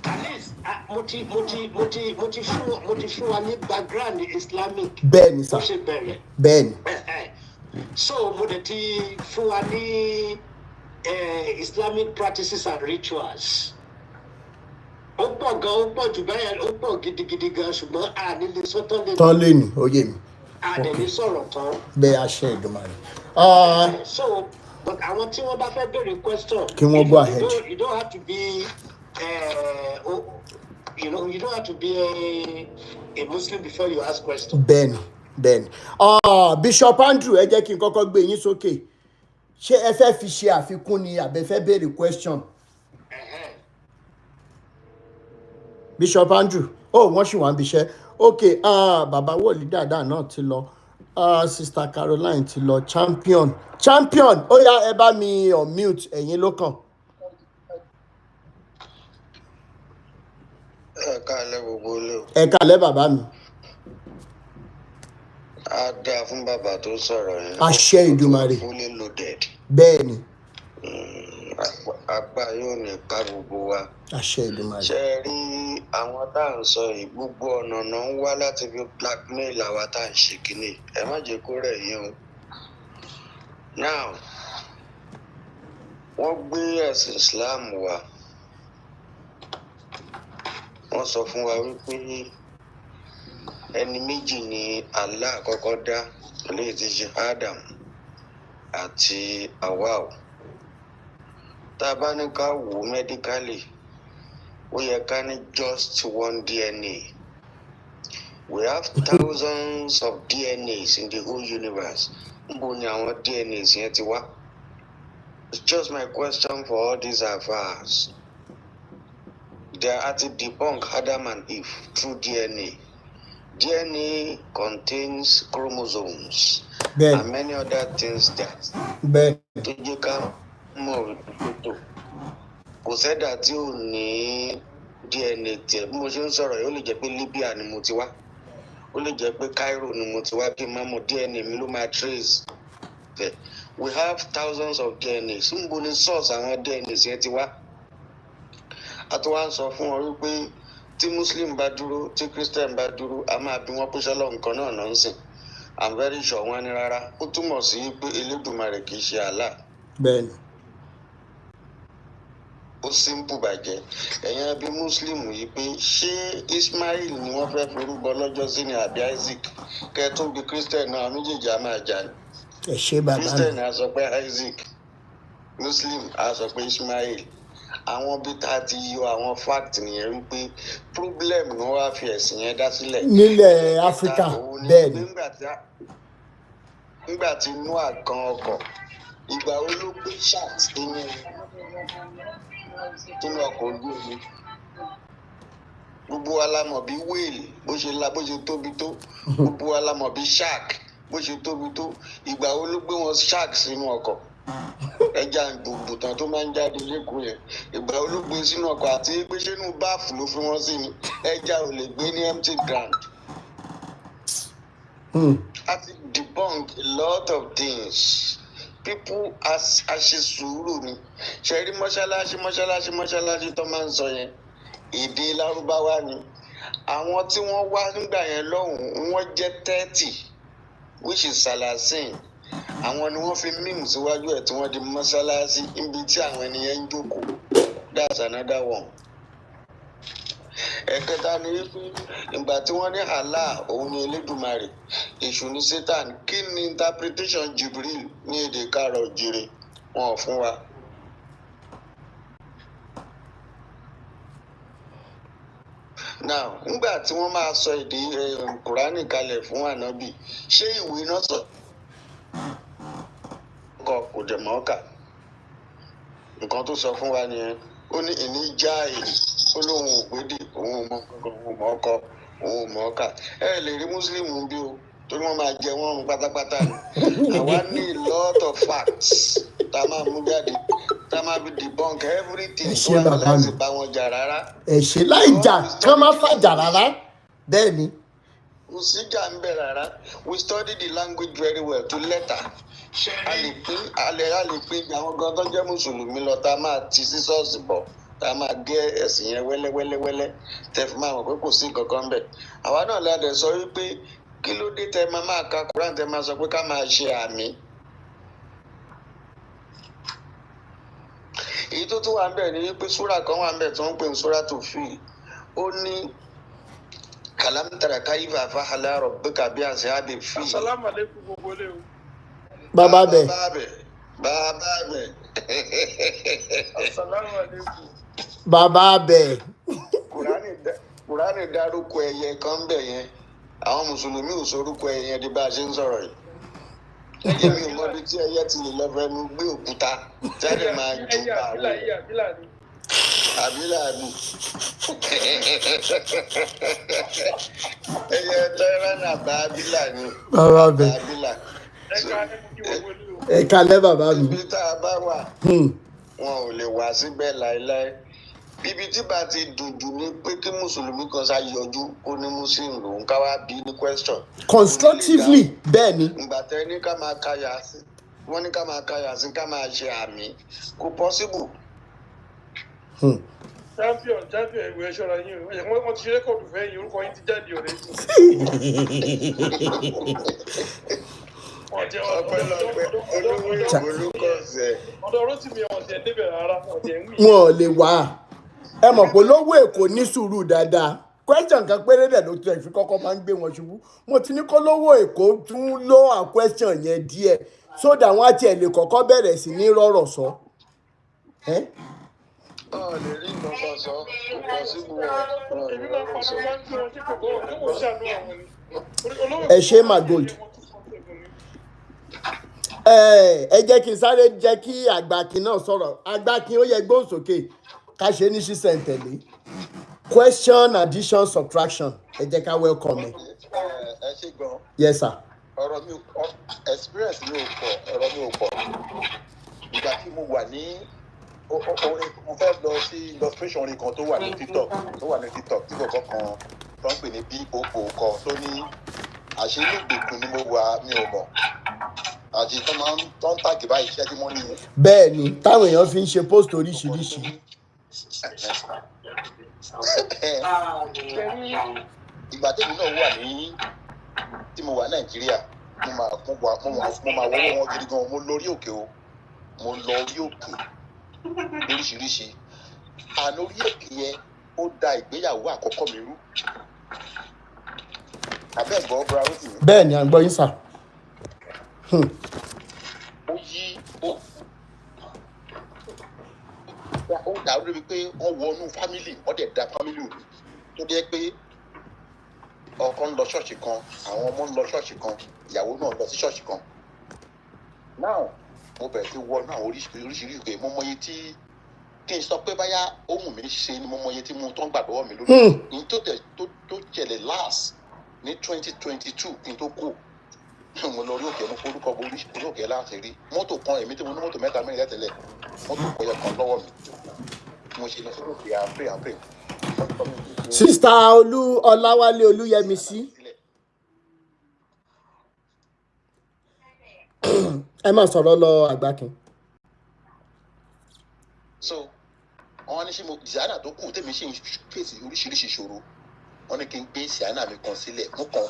At least mo ti fún wa ní background Islamic. Bẹ́ẹ̀ni sà bó ṣe bẹ̀rẹ̀. bẹ́ẹ̀ni. So mo dẹ̀ ti fún wa ní Islamic practices and rituals. Ó pọ̀ gan, ó pọ̀ jù bẹ́ẹ̀, ó pọ̀ gidigidi gan, ṣùgbọ́n a ní lè sọ tán lé ní oyè mi. A dẹ̀ ní sọ̀rọ̀ tán. Bẹ́ẹ̀ a ṣe Èdùmàrè. So but àwọn tí wọ́n bá fẹ́ béèrè question. Kí wọ́n go ahead. You don't have to be you don't have to be a Muslim before you ask question. Bẹ́ẹ̀ni. Bishop Andrew ẹ jẹ́ kí n kọ́kọ́ gbé yín sókè. Ṣé ẹ fẹ́ fi ṣe àfikún ni àbẹ fẹ́ béèrè question? Bishop Andrew wọ́n ṣì wá ń bíṣẹ́. Ok bàbá wòlíì dáadáa náà ti lọ. Sister Caroline ti lọ. Champion ó yá ẹ bá mi unmute ẹ̀yin ló kàn. Ẹ káalẹ́ gbogbo ilé o. Ẹ káalẹ́ bàbá mi. A dáa fún bàbá tó sọ̀rọ̀ yẹn. Àṣẹ Èdùmàrè. Fully loaded. Bẹ́ẹ̀ni. Apá yóò ní ká gbogbo wa. Àṣẹ Èdùmàrè. Ṣé ẹ rí àwọn tá à ń sọ yìí gbogbo ọ̀nà náà ń wá láti fi blackmail àwa tá à ń ṣe kínní. Ẹ má jẹ́ kó rẹ̀ yín o. Now, wọ́n gbé ẹ̀sìn Islam wá. Wọ́n sọ fún wa wípé ẹni méjì ni Allah kọ́kọ́ dá léyìí tí ṣe Adam àti Hawa. Tá a bá ní ká wò ó medically ó yẹ ká ní just one DNA. We have thousands of DNAs in the whole universe. Níbo ni àwọn DNAs yẹn ti wá? It's just my question for all these affairs. They are to debunk Adam and Eve through DNA. DNA contains chromosomes and many other things that tó jẹ́ ká mọ̀ wípé kò sẹ́dá tí ò ní DNA tiẹ̀. Bí mo ṣe ń sọ̀rọ̀ yìí ó lè jẹ́ pé Libya ni mo ti wá, ó lè jẹ́ pé Cairo ni mo ti wá, kí n má mọ̀ DNA mi ló máa trace. We have thousands of DNAs. Níbo ni source àwọn DNAs yẹn ti wá? A tó wá ń sọ fún wọn wípé tí Muslim bá dúró, tí Christian bá dúró, a máa bí wọn pé sọ́lọ́ nǹkan náà náà ń sìn. I'm very sure wọ́n ní rárá. Ó túmọ̀ sí pé Elédùmarè kì í ṣe Allah. Bẹ́ẹ̀ni. Ó simple bàjẹ́. Ẹ̀yin ẹbí Muslim yìí pé ṣé Ismail ni wọ́n fẹ́ forúbọ lọ́jọ́ sí ni àbí Isaac? Kẹ́ tó bí Christian náà méjèèjì á máa jà ní. Ẹ ṣé bàbá mi. Christian á sọ pé Isaac, Muslim á sọ pé Ismail. Àwọn bí tá a ti yọ àwọn fact nìyẹn wípé problem ni wọ́n wá fi ẹ̀sìn yẹn dá sílẹ̀. Nílẹ̀ Áfíríkà bẹ́ẹ̀ ni. Nígbà tí Noah kan ọkọ̀, ìgbà wo ló gbé shark nínú ọkọ̀ ojú omi? Gbogbo wa la mọ̀ bí whale bó ṣe tóbi tó. Gbogbo wa la mọ̀ bí shark bó ṣe tóbi tó. Ìgbà wo ló gbé wọn shark sínú ọkọ̀? Ẹja gbogbo tán tó máa ń jáde lẹ́kọ̀ọ́ yẹn. Ìgbà wo ló gbé sínú ọkọ̀ àti pé ṣé inú báàfù ló fi wọ́n sí ni? Ẹja ò lè gbé ní empty ground. A ti debunk a lot of things. People ṣe sùúrù ni. Ṣé rí mọ́ṣáláṣí tó máa ń sọ yẹn? Èdè Lárúbáwá ni. Àwọn tí wọ́n wá nígbà yẹn lọ́hùn-ún wọ́n jẹ́ 30, which is Salasin. Àwọn ni wọ́n fi mímù síwájú ẹ̀ tí wọ́n di mọ́ṣáláṣí níbi tí àwọn ènìyàn ń jókòó. That's another one. Ẹ̀kẹta ni wípé ìgbà tí wọ́n ní Allah òun ni Elédùmarè, èṣù ni Satan. Kí ni interpretation Jibril ní èdè Kárọ̀ Jire? Wọn ò fún wa. Now, nígbà tí wọ́n máa sọ èdè Kùránì kalẹ̀ fún Ànábì, ṣé ìwé náà sọ? Kò dẹ̀ mọ́ kà. nǹkan tó sọ fún wa nìyẹn. Ó ní ìní já èyí, ó lóun ò gbédè, òun ò mọ kankan, òun ò mọ ọkọ, òun ò mọ ọkà. Ẹ lè rí Mùsùlùmí bí o, torí wọ́n máa jẹ wọ́n run pátápátá ni. Àwa ní a lot of facts tá a máa mú jáde, tá a máa fi debunk everything tó wà ní láti bá wọn jà rárá. ẹ ṣe láì jà kán má fàjà rárá bẹ́ẹ̀ ni. Kò sí jà ń bẹ̀ rárá. We study the language very well to letter. A lè pín àwọn gan tó jẹ́ Mùsùlùmí lọ tá a máa ti sí ṣọ́ọ̀ṣì bọ̀ tá a máa gé ẹ̀sìn yẹn wẹ́lẹ́wẹ́lẹ́wẹ́lẹ́ tẹ fi máa mọ̀ pé kò sí nǹkan kan bẹ̀. Àwa náà la dẹ̀ sọ wípé kí ló dé tẹ máa ka Quran tẹ máa sọ pé ká máa ṣe àmì. Èyí tó tún wà ń bẹ̀ ni wípé súrà kan wà ń bẹ̀ tí wọ́n ń pè ní súrà tó fi. Ó ní Alam tara kayfa fa'ala rabbuka bi ashabil fil. Assalamu alaikum gbogbo le o. Bàbá bẹ̀. Assalamu alaikum. Bàbá bẹ̀. Kùránì dárúkọ ẹyẹ kan bẹ̀ yẹn. Àwọn Mùsùlùmí ò sorúkọ ẹyẹ yẹn di bá a ṣe ń sọ̀rọ̀ yìí. Ẹyẹ mi ò mọ ibi tí ẹyẹ ti lè lọ fẹnu gbé òkúta jáde máa ju bàálù. Àbílà ni. Ẹyẹ tẹ́ránà bá Àbílà ni. Bàbá bẹ̀. Àbílà. Ẹ kalẹ́ bàbá mi. Ibi tá a bá wà, wọn ò lè wá síbẹ̀ láéláé. Ibi tí bá ti dùdù ni pé kí Mùsùlùmí kan ṣá yọjú kó ní Muslim lòun ká wá bí ní question. Constructively bẹ́ẹ̀ ni. Ìgbà tẹ́ ní ká máa káyà sí, wọ́n ní ká máa káyà sí ká máa ṣe àmì. Kò possible. Champion ìwé ṣọ́ra yín o. Wọ́n ti ṣe rékọ̀dù fẹ́ yìí, orúkọ yín ti jáde ọ̀rẹ́ yìí. Ọ̀dọ̀ Rótìmí ọ̀tẹ̀ débẹ̀ rárá, ọ̀tẹ̀ ń wí. Wọn ò lè wá. Ẹ mọ̀ pé lówó Èkó ní sùúrù dáadáa. Question kan péré dẹ̀ ló tún ẹ̀fí kọ́kọ́ máa ń gbé wọn ṣubú. Mo ti ní kó lówó Èkó tún lọ à question yẹn díẹ̀. So that wọ́n á tiẹ̀ lè kọ́kọ́ bẹ̀rẹ̀ sí ní rọ̀rọ̀ sọ. Lè rí nǹkan kan sọ, kò possible wọn. Èmi máa ń pàṣẹ máa ń gbé wọn tí kò gbọ́ wọn, kò ṣàánú àwọn ni. Ẹ ṣe Magold. Ẹ jẹ́ kí n sáré jẹ́ kí Àgbàkin náà sọ̀rọ̀. Àgbàkin ó yẹ gbóhùn sókè ká ṣe ní ṣísẹ̀ntẹ̀lé. Question, addition, subtraction. Ẹ jẹ́ ká welcome ẹ. Ẹ ṣe gan. Yes sir. Ọ̀rọ̀ mi experience mi ò pọ̀, ọ̀rọ̀ mi ò pọ̀. Ìgbà tí mo wà ní mo fẹ́ lọ sí illustration orin kan tó wà ní TikTok tí kọ̀ọ̀kan kan tó ń pè ní B.O.O. kan tó ní àṣírí ìgbèkùn ni mo wà mi ò mọ̀. Àti tó máa ń tàgì báyìí iṣẹ́ tí wọ́n ní. Bẹ́ẹ̀ ni táwọn èèyàn fi ń ṣe post oríṣiríṣi. Ìgbà tèmi náà wà tí mo wà Nàìjíríà mo máa wọ́wọ́ wọn gidi gan. Mo lọ orí òkè o, mo lọ orí òkè lóríṣiríṣi. Àná orí òkè yẹn ó da ìgbéyàwó àkọ́kọ́ mi rú. Abẹ́ ẹ̀gbọ́n bra ó sì ní. Bẹ́ẹ̀ ni à ń gbọ́ yín sà. Ó dàrú débi pé wọ́n wọnú fámìlì, wọ́n dẹ̀ da fámìlì òru. Tó dé pé ọkọ ń lọ ṣọ́ọ̀ṣì kan, àwọn ọmọ ń lọ ṣọ́ọ̀ṣì kan, ìyàwó náà lọ sí ṣọ́ọ̀ṣì kan. Now mo bẹ̀rẹ̀ sí wọnú àwọn oríṣiríṣi pé mo mọye tí kí n sọ pé báyà ohun mi ṣe ni mo mọye tí mo tó ń gbàgbọ́ mi lórí. Ní tó jẹ̀lẹ̀ last ní 2022 kí n tó kú. Mo lọ orí òkè mo forúkọ bo orí òkè láti rí mọ́tò kan èmi tí mo ní mọ́tò mẹ́ta mẹ́rin lẹ́tẹ̀lẹ̀ mọ́tò kọyọ kan lọ́wọ́ mi mo ṣe lọ sórí òkè àpè. Sista Ọláwálé Olúyẹmísí. Ẹ máa sọ̀rọ̀ lọ Àgbàkin. So wọ́n ní ṣe mo ìsáná tó kù tèmi ṣe ń fèsì oríṣiríṣi ìṣòro. Wọ́n ní kí n gbé ìsáná mi kan sílẹ̀ mo kàn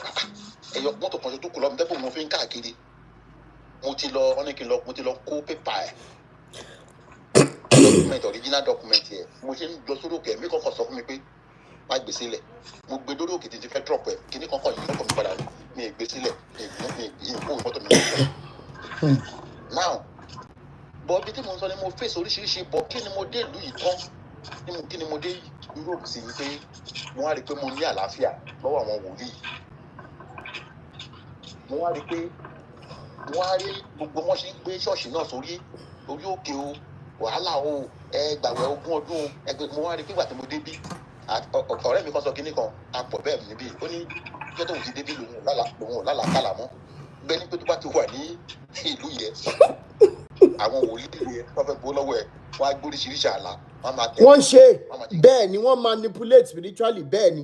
ẹyọ mọ́tò kan tó kù lọ́mọ tẹ́gbọ̀n mo fi ń káàkiri. Mo ti lọ kó pépà ẹ̀ document original document yẹ mo ṣe ń lọ sórí òkè mi kọ́kọ́ sọ fún mi pé má gbé sílẹ̀ mo gbé lórí òkè títí fẹ́ drop ẹ̀ kíní kankan yìí lọ́kọ̀ mi padà mi ì gbé sílẹ̀ ìkó ìmọ́tò mi lọ́kọ̀. Now bọ́ bí tí mo sọ ni mo face oríṣiríṣi bọ̀ kí ni mo dé ìlú yìí tán kí ni mo dé Europe sí ni pé mo wá rí i pé mo ní àlàáfíà lọ́wọ́ àwọn wòlíì. Mo wá rí i pé gbogbo wọn ṣe ń gbé ṣọ́ọ̀ṣì náà sórí òkè o wàhálà o gbàwẹ̀ ogún ọdún ẹgbẹ́ mo wá rí pé ìgbà tí mo débí ọ̀rẹ́ mi kan sọ kínní kan apọ̀ bẹ́ẹ̀ níbí ó ní jọ́ tóun ti débí lòun ò lálàkàlà mọ́ bẹ́ẹ̀ ni pé tó bá ti wà ní ìlú yẹn àwọn wòlíì yẹn wọ́n fẹ́ gbó lọ́wọ́ ẹ̀ wọ́n á gbóríṣiríṣi àlá wọ́n máa tẹ̀ wọ́n ṣe bẹ́ẹ̀ ni wọ́n manipulate spiritually bẹ́ẹ̀ ni.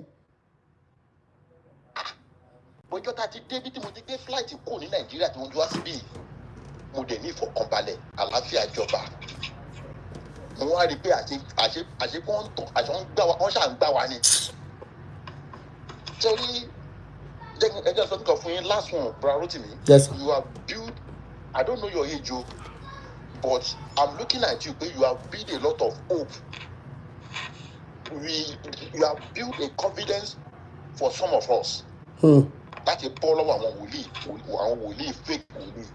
ọjọ́ tá a ti débí tí mo ti gbé flight kúrò ní Nàìjíríà tí mo ti wá síbí mo dẹ̀ ní ìfọ̀kànbalẹ̀ àlàáfíà jọba mo wá rí i pé àṣẹ kó ń tàn àṣọ ń gbà wá wọ́n ṣà ń gbà wá ni. torí ẹjọ́ sọ nǹkan fún yín last one Bra Rotimi. Yes, sir. You have built, I don't know your age o, but I'm looking at you pé you have built a lot of hope. You have built a confidence for some of us. Láti bọ́ lọ́wọ́ àwọn wòlíì fake wòlíì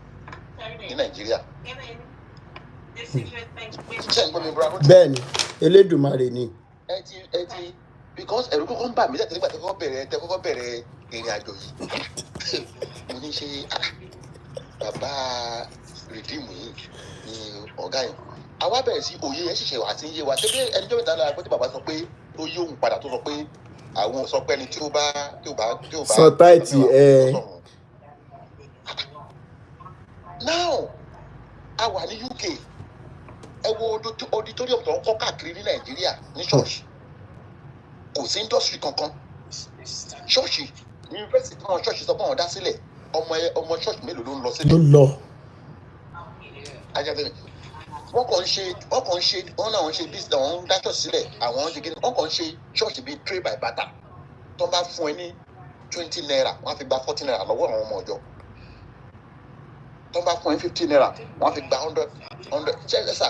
ní Nàìjíríà. Ṣé ń gbọ́ mi Bra Rotimi? Bẹ́ẹ̀ ni Elédùmarè ni. ẹ ti because ẹ̀rù kọ́kọ́ ń bà mí lẹ́tẹ̀ẹ́ nígbà tí kọ́kọ́ bẹ̀rẹ̀ ìrìn àjò yìí mo ní ṣe bàbá rìdíìmù yìí ni ọ̀gá yẹn àwa bẹ̀rẹ̀ sí òye ẹ̀ ṣẹ̀ṣẹ̀ wà tí ń yé wa tẹ́lẹ̀ ẹni tó mẹ́ta lára pé tí bàbá sọ pé tó yé òun padà tó sọ pé àwọn sọ pé ẹni tí ó bá sọ táìtì now a wà ní UK ẹ wo auditorium tó ń kọ́ káàkiri ní Nàìjíríà ní ṣọ́ọ̀ṣì kò sí industry kankan ṣọ́ọ̀ṣì yunifásitì kan ṣọ́ọ̀ṣì sọ pé àwọn dá sílẹ̀ ọmọ ṣọ́ọ̀ṣì mélòó ló ń lọ sílẹ̀. ló lọ. ajabẹ́rẹ́ wọ́n náà ń ṣe business àwọn ń dá ṣọ́ọ̀ṣì sílẹ̀ àwọn ń ṣe kíni wọ́n kàn ń ṣe ṣọ́ọ̀ṣì bíi trade by barter tó ń bá fún ẹ ní 20 naira wọ́n á fi gba 40 naira lọ́wọ́ àwọn ọmọ ọ̀jọ́ tó ń bá fún ẹ 50 naira wọ́n á fi gba 100 ṣé ẹ sà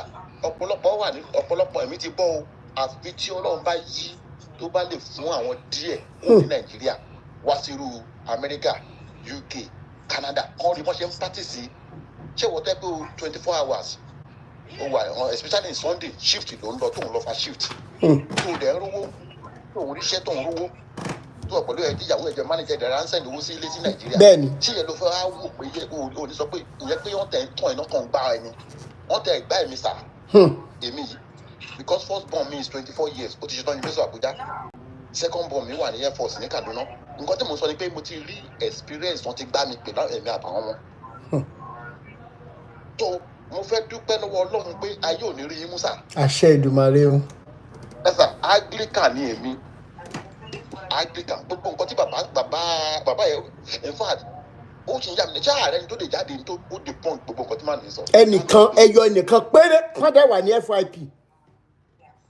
ọ̀pọ̀lọpọ̀ ẹ̀mí ti bọ́ o àfi tí Ọlọ́run bá yí tó bá lè fún àwọn díẹ̀ kó ní Nàìjíríà wá sí irú Amẹ́ríkà UK Canada kọ́ ni wọ́n ṣe ń pàtìsí ṣé wọ́n tẹ́ pé o 24 hours ó wà especially in Sunday shift ló ń lọ tóun lọ fa shift tó dẹ̀ ń rówó tóun ríṣẹ́ tóun rówó tó ọ̀pọ̀lọpọ̀ ẹ̀ díyàwó ẹ̀jẹ̀ manager ẹ̀dẹ̀ ránṣẹ́ ìlú sí ilé sí Nàìjíríà bẹ́ẹ̀ni tí ìyẹn ló fẹ́ wá wò pé o ní sọ pé ìyẹn pé wọ́n tẹ̀ ń tàn iná kan gbá ẹni wọ́n tẹ̀ gbá ẹ̀mí sà èmi yìí because first born mi is 24 years ó ti ṣetán University of Abuja second born mi wà ní Air Force ní Kaduna nǹkan tí mo sọ ni pé mo ti rí experience wọn ti gbá mi pè láwọn ẹ̀mí àtàwọn wọn tó mo fẹ́ dúpẹ́ lọ́wọ́ Ọlọ́run pé ayé ò ní rí yín mú sà. àṣẹ Èdùmàrè o. ẹ̀sà Anglican ni èmi Anglican gbogbo nǹkan tí bàbá yẹn in fact ó ti ń yà mí ní sáà rẹ ni tó lè jáde tó ó di point gbogbo nǹkan tí màá ní sọ. ẹnìkan péré wọ́n dẹ̀ wà ní FYP.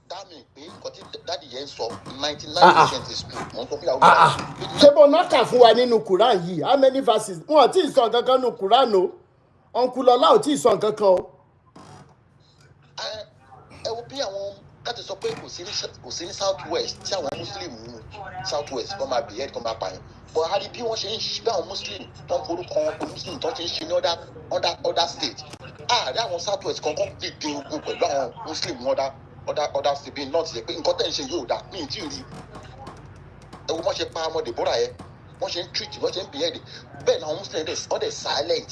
dáàmì pé nǹkan tí dáàdì yẹn sọ 99% is true mo ń sọ fún yàrá mi. ṣé bó náà kà fún wa nínú Quran yìí how many verses wọn ò tí ì sọ nǹkan kan nínú Quran o ọ̀nkùlọ́lá ò tí ì sọ nǹkan kan o. ẹ wo bí àwọn káàtì sọ pé kò sí ní South West tí àwọn Muslim nínú South West kọ́ máa bìyẹ́ kọ́ máa pààyàn but a rí bí wọ́n ṣe ń ṣe bí àwọn Muslim tó ń forúkọ wọn pé Muslim tó ti ń ṣe ní other state ààrẹ àwọn South West kankan dìde ogun pẹ̀lú àwọn Muslim ní other state bíi north yẹ pé nǹkan tẹ̀ ń ṣe yóò dá ní ìtì rí ẹ wo wọ́n ṣe pa ọmọ Deborah yẹ wọ́n ṣe ń treat wọ́n ṣe ń bìyẹ́ bẹ́ẹ̀ ni àwọn Muslim wọ́n dẹ̀ silent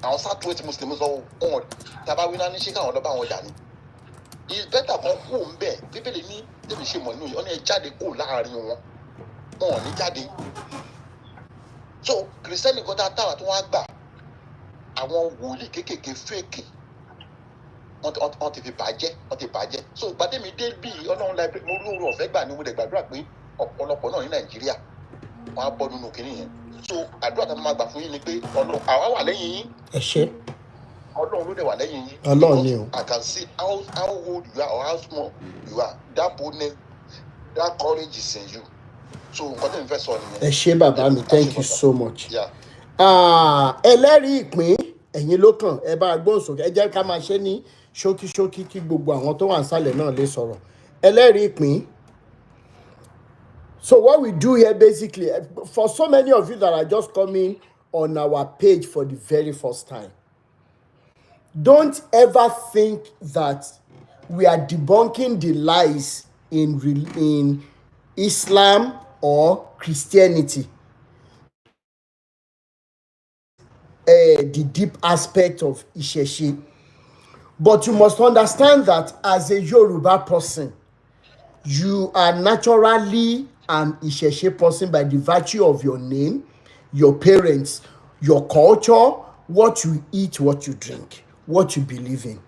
àwọn South West Muslim sọ wọn tàbá wí náà ní ṣé káwọn lọ bá wọn jà ní it's better kan kú òun bẹ́ẹ̀ bíbélì ní tèmi ṣe mọ̀ nínú yìí wọ́n ní ẹ jáde kó láàrin wọn ò ní jáde so kìrìsìtẹ́nì kan táwa tó wá gbà àwọn wòlíì kéékèèké fèkì wọ́n ti fi bàjẹ́ so gbàdémi dé bí Ọlọ́run láìpẹ́ mo rí oore ọ̀fẹ́ gbà ní mo dẹ̀ gbàdúrà pé ọ̀pọ̀lọpọ̀ náà ní Nàìjíríà wọ́n á bọ́ nínú kinní yẹn so àdúrà tá a máa gbà fún yín ni pé Ọlọ́run àwa wà lẹ́yìn yín. ẹ ṣé. Ọlọ́run ló dẹ̀ wà lẹ́yìn yín. Ọlọ́run ni o. I can see how old you are or how small you are that boldness that courage is in you so nǹkan tí mo fẹ́ sọ nìyẹn. ẹ ṣé bàbá mi thank you so much. Yeah. ẹlẹ́rìí ìpín ẹ̀yin ló kàn ẹ bá gbóhùn sókè ẹ jẹ́ ká máa ṣe ní ṣókíṣókí kí gbogbo àwọn tó wà nísàlẹ̀ náà lè sọ̀rọ̀ ẹlẹ́rìí ìpín. So what we do here basically, for so many of you that are just coming on our page for the very first time, don't ever think that we are debunking the lies in Islam or Christianity. The deep aspect of Ìṣẹ̀ṣe. But you must understand that as a Yoruba person, you are naturally an Ìṣẹ̀ṣe person by the virtue of your name, your parents, your culture, what you eat, what you drink, what you believe in.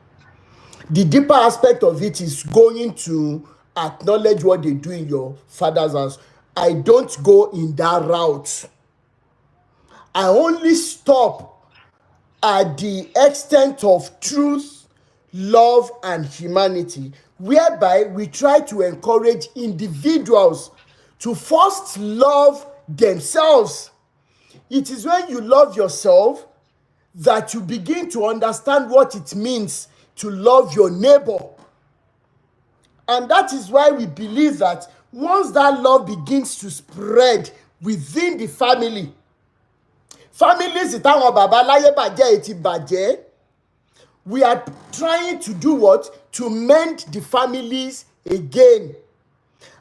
The deeper aspect of it is going to acknowledge what they do in your father's house. I don't go in that route. I only stop at the extent of truth, love, and humanity, whereby we try to encourage individuals to first love themselves. It is when you love yourself that you begin to understand what it means to love your neighbor. And that is why we believe that once that love begins to spread within the family, families táwọn bàbá láyé bàjẹ́ ti bàjẹ́, we are trying to do what? To mend the families again.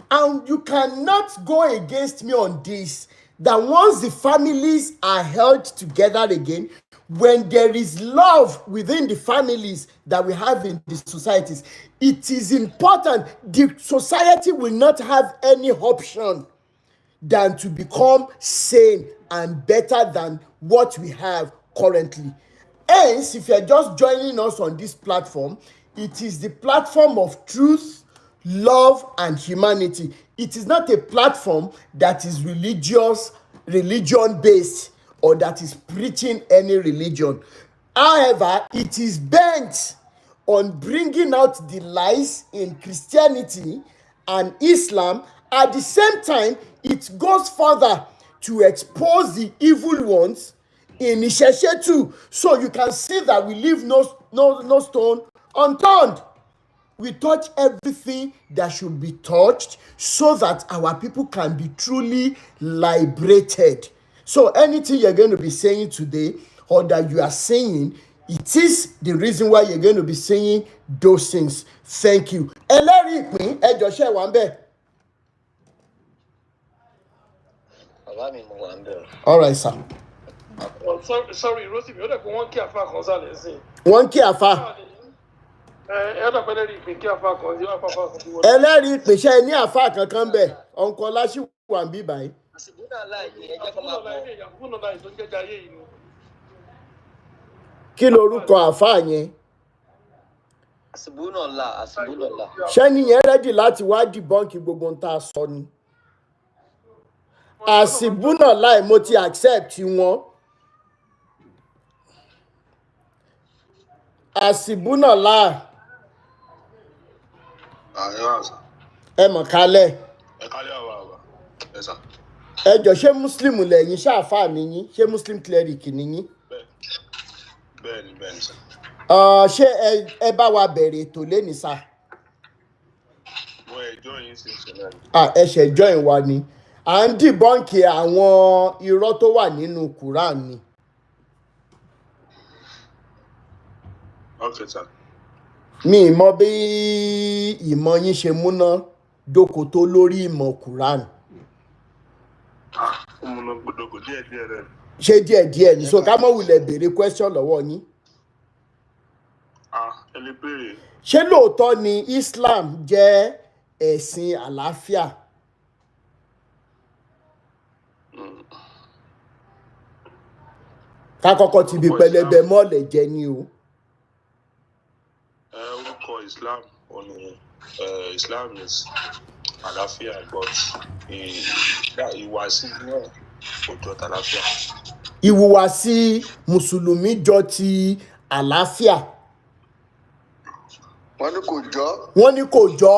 And you cannot go against me on this, that once the families are held together again, when there is love within the families that we have in the societies, it is important. The society will not have any option than to become sane and better than what we have currently. Hence, if you're just joining us on this platform, it is the platform of truth, love, and humanity. It is not a platform that is religion-based, or that is preaching any religion. However, it is bent on bringing out the lies in Christianity and Islam. At the same time, it goes further to expose the evil ones in Ìṣẹ̀ṣe too. So you can see that we leave no stone unturned. We touch everything that should be touched so that our people can be truly liberated. So anything you're going to be saying today, or that you are saying, it is the reason why you're going to be saying those things. Thank you. Ẹlẹ́rìí ìpín ẹjọ́ ṣe wà ń bẹ̀. Bàbá mi mo wà ń bẹ̀. All right, sir. Sorry, Rosie, mi ò dẹ̀ pé wọ́n kí àfa kan sálẹ̀ sí. Wọ́n kí àfa. Ẹ̀ẹ́dà pẹ́lẹ́ rí ìpín kí àfa kan sí àfa kan sí wọlé. Ẹlẹ́rìí ìpín ṣe ní àfa kankan bẹ̀. Ọ̀nkọ́lá ṣì wà ń bí báyìí. Àsìkò láì ní ẹjẹ́ kan máa bọ̀. Àfúnà láì tó jẹ́jà ayé yìí ni. Kí lorúkọ àfa yẹn? Àsìkò náà là. Ṣẹ́ni yẹn rẹ́dì láti wá dìbọ́ǹkì gbogbo ohun tá a sọ ni. Àsìbúnà láì mo ti accept wọn. Àsìbúnà láì. Ẹ mọ̀ kálẹ̀. Ẹ kálẹ̀ àwa. Ẹ sà. Ẹ jọ ṣé Muslim lẹ̀yin ṣáàfà nìyín? Ṣé Muslim cleric nìyín? Bẹ́ẹ̀ni sà. Ṣé ẹ bá wa bẹ̀rẹ̀ ètò lénìí sá? Mo ẹjọ́ yín sì ṣe náà. Ẹ ṣe join wa ni. À ń dìbọ́ǹkì àwọn irọ́ tó wà nínú Quran ni. Okay, sir. Mi mọ bí ìmọ̀ yín ṣe múná dóko tó lórí ìmọ̀ Quran. Múná gbódòkó díẹ̀ rẹ̀. Ṣé díẹ̀díẹ̀ ni? So ká mọ̀ wulẹ̀ béèrè question lọ́wọ́ yín. Ẹ lè béèrè. Ṣé lóòótọ́ ni Islam jẹ́ ẹ̀sìn àlàáfíà? Ká kọ́kọ́ ti bí pẹlẹbẹ mọ́ọ̀lẹ̀ jẹ ni o. Orúkọ Islam òní Islam is àlàáfíà, but ìwàsí náà kò jọ tàlàáfíà. Ìhùwàsí Mùsùlùmí jọ ti àlàáfíà. Wọ́n ní kò jọ.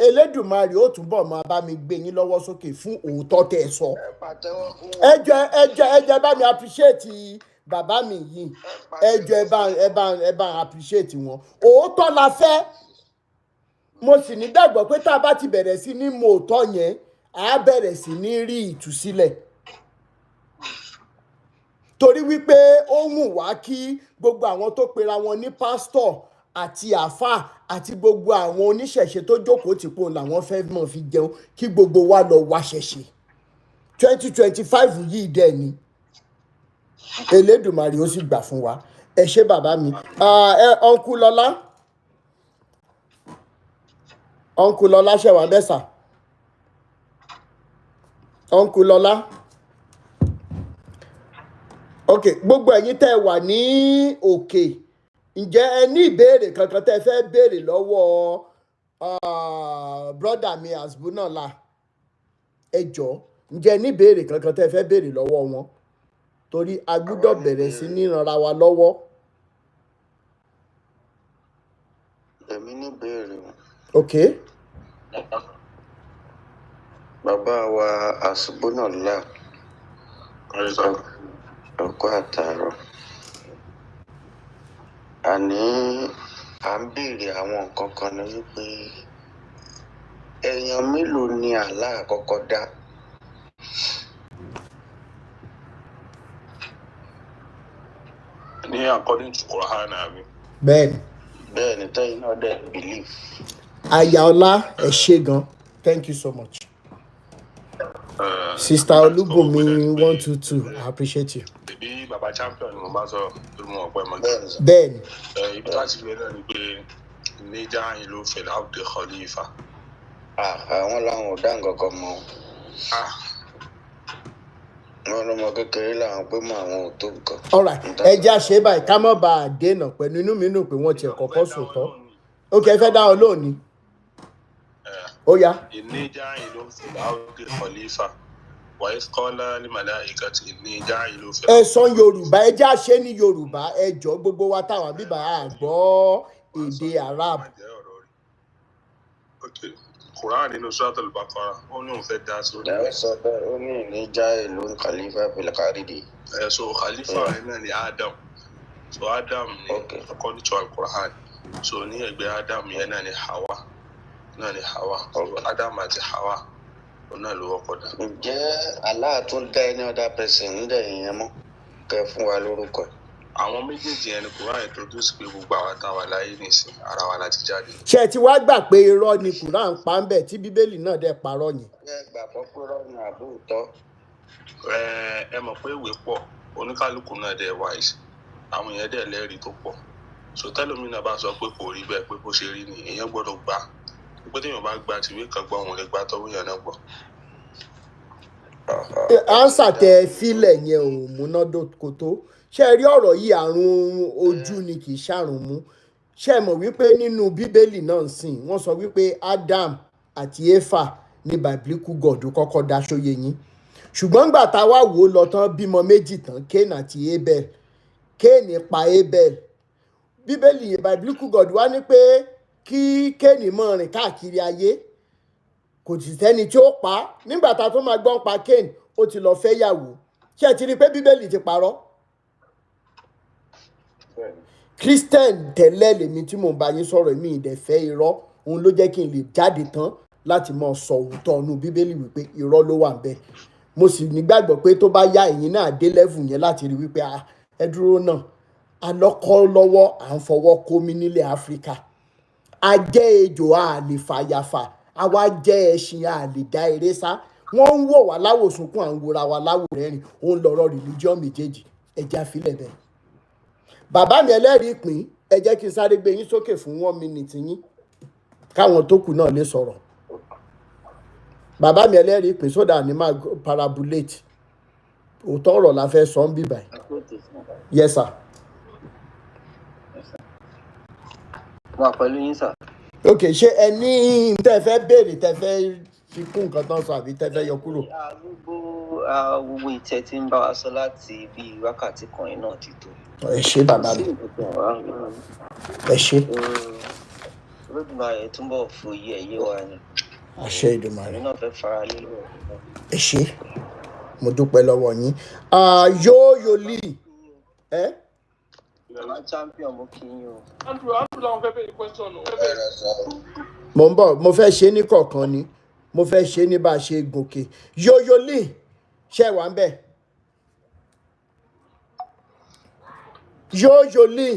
Elédùmarè ó túbọ̀ máa bá mi gbé yín lọ́wọ́ sókè fún òótọ́ tẹ́ ẹ sọ. Ẹ jẹ́ bá mi appreciate bàbá mi yìí. Ẹ jẹ́ ẹ bá appreciate wọn. Òótọ́ la fẹ́. Mo sì ní gbàgbọ́ pé tá a bá ti bẹ̀rẹ̀ sí ní mọ òótọ́ yẹn, a bẹ̀rẹ̀ sí ní rí ìtúsílẹ̀. Torí wípé ó wù wá kí gbogbo àwọn tó pera wọn ní pásítọ̀ àti àfà àti gbogbo àwọn oníṣẹ̀ṣe tó jókòó tìpó làwọn fẹ́ mọ̀ fi jẹun, kí gbogbo wa lọ wá ṣẹ̀ṣe. 2025 yìí dẹ̀ ni. Elédùmarè ó sì gbà fún wa. ẹ ṣé bàbá mi. Uncle Lọlá ṣe wà bẹ́ẹ̀ sà. Uncle Lọlá. Ok, gbogbo ẹ̀yin tẹ́ wà ní òkè, ǹjẹ́ ẹ ní ìbéèrè kankan tẹ́ fẹ́ béèrè lọ́wọ́ brọ́dà mi Hasbunallah? Ẹ jọ̀ọ́, ǹjẹ́ ẹ ní ìbéèrè kankan tẹ́ fẹ́ béèrè lọ́wọ́ wọn? Torí a gbúdọ̀ bẹ̀rẹ̀ sí ní ranra wa lọ́wọ́. Èmi ní ìbéèrè o. Ok. Bàbá wa Hasbunallah, ọkọ àtàrọ. Àní à ń béèrè àwọn nǹkan kan ní wípé èèyàn mélòó ni Allah àkọ́kọ́ dá? Ní according to Quran àbí? Bẹ́ẹ̀ni. Bẹ́ẹ̀ni, tẹ́yìn náà dẹ̀ believe. Ayaola, ẹ ṣé gan. Thank you so much. Sister Olúbùnmi 122, I appreciate you. Bí bàbá champion ni mo bá sọ lórí mo ọ̀pọ̀ ẹ̀mọ́. Bẹ́ẹ̀ni. Ibi tí a ti gbé náà ni pé níjà ìlú fẹ̀lá òde Khalifa. Àwọn làwọn ò dá nǹkan kan mọ̀. Wọ́n lọ́mọ kékeré làwọn pé mọ àwọn ò tó nǹkan. Alright, ẹ jẹ́ àṣẹ báyìí ká má ba àdénà pẹ̀lú inú mi nù pé wọ́n ti kọ́kọ́ sòótọ́. Ok, ẹ fẹ́ dá ọ lónìí. Ó yá. Níjà ìlú fẹ̀lá òde Khalifa. Wàyí kọ́lá ní màláìka tí níjà ìlú fẹ̀lá. Ẹ sọ Yorùbá, ẹ jẹ́ àṣẹ ní Yorùbá, ẹ jọ gbogbo wa táwọn bíbá àgbọ̀ èdè Arab. Okay. Quran nínú Surat al-Baqarah ó ní òun fẹ́ dá sórí. Ẹ sọ bẹ́ẹ̀ ó ní níjà ìlú Khalifa fil-Kharidi. So Khalifa yẹn náà ni Adam. So Adam ni according to al-Quran. So ní ẹgbẹ́ Adam yẹn náà ni Hawa. So Adam àti Hawa ó náà ló wọ́pọ̀ dá. Ǹjẹ́ Allah tún dá any other person nílẹ̀ yẹn mọ́? Kẹ́ fún wa lórúkọ ẹ̀. Àwọn méjèèjì yẹn ni Quran introduce pé gbogbo àwọn táwa láyé nìsín ara wa láti jáde. Ṣé ẹ ti wá gbà pé irọ́ ni Quran pa ń bẹ̀ tí Bíbélì náà dẹ̀ parọ́ yẹn? Ẹ gbà pé irọ́ ni àbóòtọ́. Ẹ mọ̀ pé ìwé pọ̀ oníkálukú náà dẹ̀ wise àwọn èèyàn dẹ̀ lẹ́rìí tó pọ̀. So tẹ́lómìnà bá sọ pé kò rí bẹ́ẹ̀ pé bó ṣe rí ni èèyàn gbọ́dọ̀ gbà. Pé téèyàn bá gba tìwé kan gbọ́ òun lè gbà tọ́wọ́ yẹn náà gbọ́. Ánsà tẹ fílẹ̀ yẹn ò múnádóko tó. Ṣé ẹ rí ọ̀rọ̀ yìí àrùn ojú ni kì í ṣàrùn mú? Ṣé ẹ mọ̀ wípé nínú Bíbélì náà sìn wọ́n sọ wípé Adam àti Éfà ní biblical God kọ́kọ́ dá sóye yín. Ṣùgbọ́n gbà tá a wá wò ó lọ tán bímọ méjì tán Cain àti Abel. Cain pa Abel. Bíbélì yẹn biblical God wá ní pé kí Cain máa rìn káàkiri ayé. Kò sì sẹ́ni tí ó pa á. Nígbà tá a tún máa gbọ́n pa Cain ó ti lọ fẹ́ yàwó. Ṣé ẹ ti rí i pé Bíbélì ti parọ́? Christian tẹ́lẹ̀ lèmi tí mò ń bá yín sọ̀rọ̀ mi ìdẹ̀fẹ́ irọ́ òun ló jẹ́ kí n lè jáde tán láti máa sọ òótọ́ inú Bíbélì wípé irọ́ ló wà ńbẹ̀. Mo sì nígbàgbọ́ pé tó bá yá ẹ̀yin náà dé level yẹn láti rí wípé ẹ dúró náà alọ́kọ́ lọ́wọ́ à ń fọwọ́ kómi nílẹ̀ Áfíríkà. A jẹ́ ejò a lè fàyàfà, àwa jẹ́ ẹṣin a lè dá eré sá. Wọ́n ń wò wá láwòsùnkún à ń wòra wa láwòrẹ́rìn. Òun lọ̀rọ̀ religion méjèèjì ẹja àfilẹ̀ bẹ́ẹ̀. Bàbá mi ẹlẹ́rìí ìpín ẹ jẹ́ kí n sáré gbé yín sókè fún 1 minute yín káwọn tó kù náà lè sọ̀rọ̀. Bàbá mi ẹlẹ́rìí ìpín sódà ní máa parabulate òótọ́ ọ̀rọ̀ la fẹ́ sọ ń bì báyìí. Yes sir. Wà pẹ̀lú yín sà. Ok, ṣé ẹ ní tẹ́ fẹ́ béèrè tẹ́ fẹ́ fi kún nǹkan tán sọ àbí tẹ́ fẹ́ yọ kúrò? Gbogbo ìtẹ́ tí ń bá wa sọ láti bí wákàtí kan yìí náà ti tó. Ẹ ṣé bàbá mi. Ẹ ṣé. Olódùmarè túnbọ̀ fòye ẹ̀yẹ wa ni. Àṣẹ Èdùmàrè. Èmi náà fẹ́ fara lé lọ. Ẹ ṣé. Mo dúpẹ́ lọ́wọ́ yín. Yóyòlì. Bàbá champion mo kí yín o. Andrew làwọn fẹ́ bẹ̀rẹ̀ question o. Mo ń bọ̀, mo fẹ́ ṣe ní kọ̀ọ̀kan ni. Mo fẹ́ ṣe ní bá a ṣe gòkè. Yóyòlì ṣé wà ń bẹ̀? Yóyòlì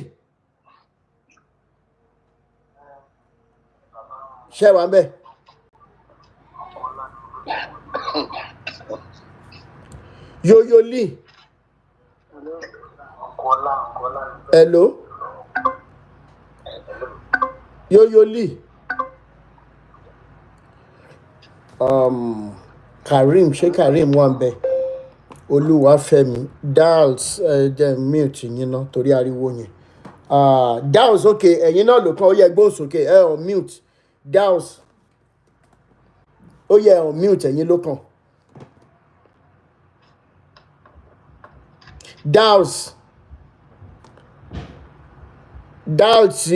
ṣé wà ń bẹ̀? Yóyòlì Hello. Yo Lee. Karim, ṣé Karim wà ń bẹ̀? Olúwafẹ́mi, Dals jẹ́ mute yín ná torí ariwo yẹn. Dals okay, ẹ̀yin náà ló kàn ó yẹ gbóhùn sókè on mute. Dals ó yẹ on mute ẹ̀yin ló kàn. Dals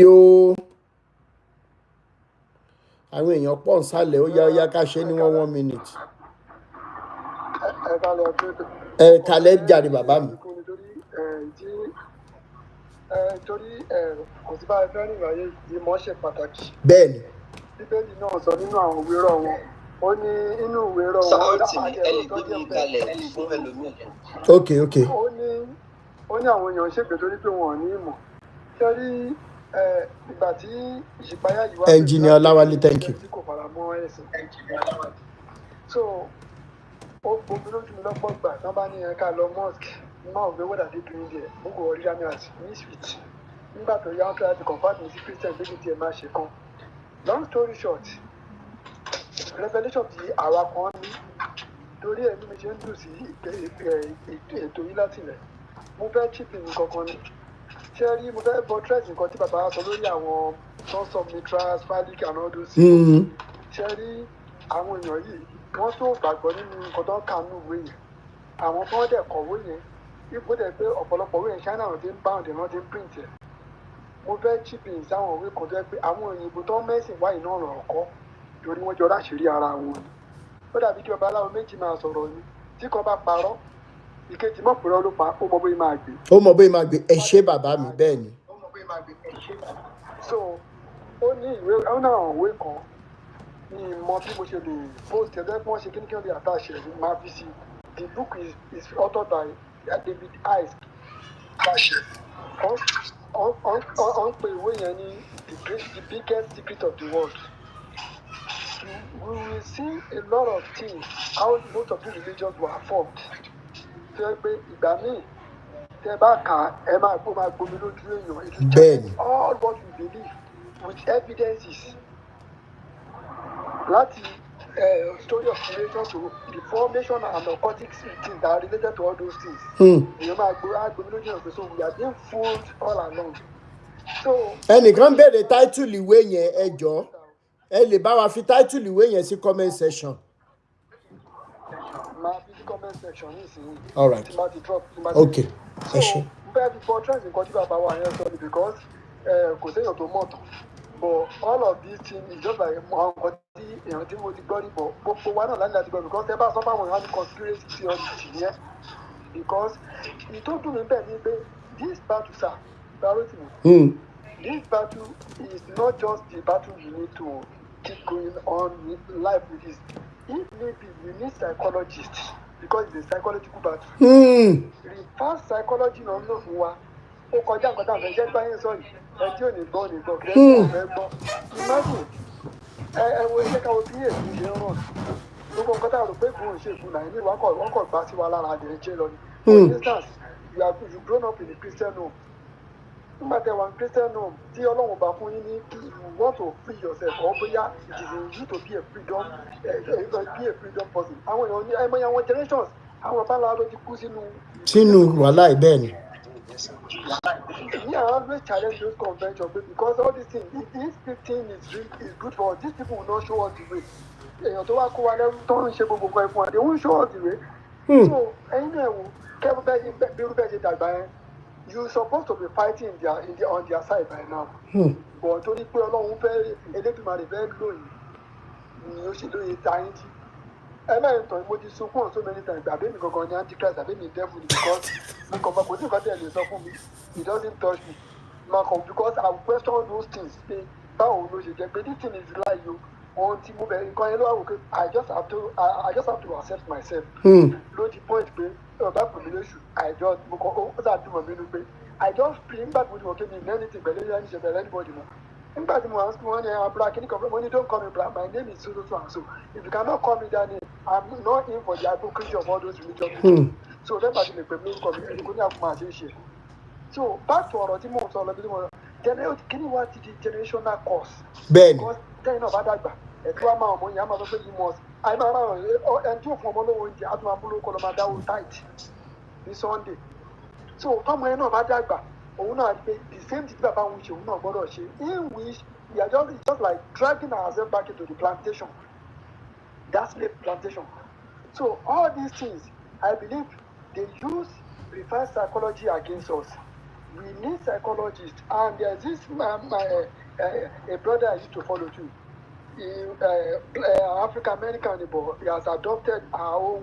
o. Àwọn èèyàn pọ̀ ń sálẹ̀ ó yá ká ṣe ní 1 minute. Kalẹ̀ jàre bàbá mi. Torí kò sí bá ẹ fẹ́ rìn láyé ìmọ̀ ṣe pàtàkì. Bẹ́ẹ̀ni. Bíbélì náà sọ nínú àwọn ìwé rọ̀ wọn. Ó ní inú ìwé rọ̀ wọn. Sáwọ́tì ni ẹ lè gbé mi kalẹ̀ fún ẹlòmíì. Ok. Ó ní àwọn èèyàn ṣègbè torí pé wọn ò ní ìmọ̀. Torí ìgbà tí ìṣípayá yìí wá. Engineer Ọláwálé, thank you. Tí kò fara mọ́ ẹ̀sìn. So ó gbomi lójú mi lọ́pọ̀ gbà tán bá ní ká lọ mosque. Now we what are they doing there? Mugo origami as misfit. Nígbà tó yá try to convert me to Christian baby tí ẹ máa ṣe kan. Long story short, revelation ti àwa kan ní torí ẹ̀mí mi ṣe ń dùn sí ètò yìí láti ilẹ̀. Mo fẹ́ chip in kankan ni. Ṣé rí mo fẹ́ buttress nǹkan tí bàbá sọ lórí àwọn sons of mitras, phallic and all those things. Ṣé rí àwọn èèyàn yìí wọ́n tó gbàgbọ́ nínú nǹkan tó ń kà nínú ìwé yẹn. Àwọn tó ń dẹ̀ kọ̀wé yẹn ipò dẹ̀ pé ọ̀pọ̀lọpọ̀ òwe yẹn China ti ń bound ẹ̀ wọ́n ti ń print ẹ̀. Mo fẹ́ chip in sáwọn òwe kan tó yẹ pé àwọn òyìnbó tó mẹ́sìn wáyé náà rọ̀ ọ̀kọ́ torí wọ́n jọ láṣìírí ara wọn ni. Ó dàbí kí babaláwo méjì máa sọ̀rọ̀ ni tí kan bá parọ́ ìkejì mọ̀ pẹ̀lú ló pa ó mọ bóyá máa gbé. Ẹ ṣé bàbá mi bẹ́ẹ̀ ni. So ó ní ìwé ó náà òwe kan ní ìmọ̀ bí mo ṣe lè post ẹ̀ lẹ́gbọ́n ṣe kíní kí wọ́n lè àtàṣe ẹ̀ máa fi sí. The book is authored by David Ice. On pè ìwé yẹn ní the biggest secret of the world. We will see a lot of things how most of the religions were formed. Ṣé pé ìgbà míì tẹ bá kà á ẹ máa gbomi lójú èèyàn. It will change all what we believe with evidences. Láti story of creation to the formation and occultic things that are related to all those things. You know, so we are being fooled all along. So ẹnìkan béèrè title ìwé yẹn ẹ jọ̀ọ́ ẹ lè bá wa fi title ìwé yẹn sí comment section. máa fi sí comment section nísìnyí. All right. Okay. So bẹ́ẹ̀ bí for trends nǹkan tí bàbá wa yẹn sọ ni because kò séèyàn tó mọ̀ tán. But all of these things is just like àwọn nǹkan tí èèyàn tí mo ti gbọ́ níbọ̀ gbogbo wa náà láti láti gbọ́ because ẹ bá sọ fáwọn èèyàn ní conspiracy theory yẹn because ìtọ́jú mi bẹ́ẹ̀ ni pé this battle sir priority me. This battle is not just the battle you need to keep going on with life with this. If maybe you need psychologists because it's a psychological battle. Reverse psychology náà ń lò fún wa. Ó kọjá nǹkan tá a fẹ́ jẹ́ báyìí sọ yìí ẹjọ́ ò ní gbọ́ kí ẹ fẹ́ gbọ́. Imagine ẹ wo iṣẹ́ káwọn bí èsì ṣe ń ràn. Gbogbo nǹkan tá a rò pé ìgbóhùn ṣe ìgbóhùn náà ní wọ́n kọ̀ gbá sí wa lára àdéhùn ṣe lọ ni. For instance, you grown up in a Christian home. Nígbà tẹ wà ní Christian home tí Ọlọ́run bá fún yín ní you want to free yourself or bóyá it is in you to be a freedom person. Àwọn èèyàn ní ẹ̀mọ́ àwọn generations àwọn bá lára ló ti kú sínú wàhálà ìbẹ́ẹ̀ ni. Me, I always challenge those conventions because all these things, if this thing is good for us, these people will not show us the way. Èèyàn tó wá kó wa lẹ́rú tó ń ṣe gbogbo nǹkan ẹ̀fọn àti they won't show us the way. So ẹ̀yin náà wò kẹ́rù bẹ́ẹ̀ ṣe dàgbà yẹn you supposed to be fighting on their side by now. But torí pé Ọlọ́run fẹ́ Elédùmarè fẹ́ lóyìn ni ó ṣe lóye táyín jí. Ẹlẹ́yìn tán mo ti sunkún so many times àbẹ́mi gangan ní antichrist àbẹ́mi devil because mo kàn bá kò sí nǹkan tẹ̀ lè sọ fún mi it doesn't touch me because I question those things pé báwo ló ṣe jẹ́ pé this thing is lie o ohun tí mo bẹ̀rẹ̀ nǹkan yẹn ló wà wò pé I just have to accept myself. Ló di point pé ọba pè mí lóṣù mo kàn ó ṣàdúmọ̀ mi nú pé I just pray nígbà tí mo ti wọ̀ kémi ní anything pẹ̀lú ẹni ṣe pẹ̀lú anybody mọ́. Nígbà tí mo wà ní wọn ní abúlé kí ni kò ní don't call me black my name is so and so if you cannot call me that name I'm not in for the advocacy of all those religious people. So lẹ́gbàá ti lè pè mí lórúkọ mi ẹni kò ní àfọmọ́ àṣeyṣe So back to ọ̀rọ̀ tí mò ń sọ lọ bí mo kí ni wá ti di generational curse. bẹ́ẹ̀ni Because tẹ́yìn náà bá dàgbà ẹ̀tí wá máa ọmọ yẹn á máa sọ pé you must àìmọ̀ ara ẹni tí ò fún ọmọ lówó oúnjẹ á tún máa mú lówó kọ́ lọ máa dáwó tight ní Sunday. So tọ́mọ yẹn náà bá dàgbà òun náà pé the same thing bàbá òun ṣe òun náà gbọ́dọ̀ ṣe in which we are just like dragging ourselves back into the plantation, that slave plantation. So all these things I believe they use reverse psychology against us. We need psychologists, and there's this a brother I used to follow too. African American, but he has adopted our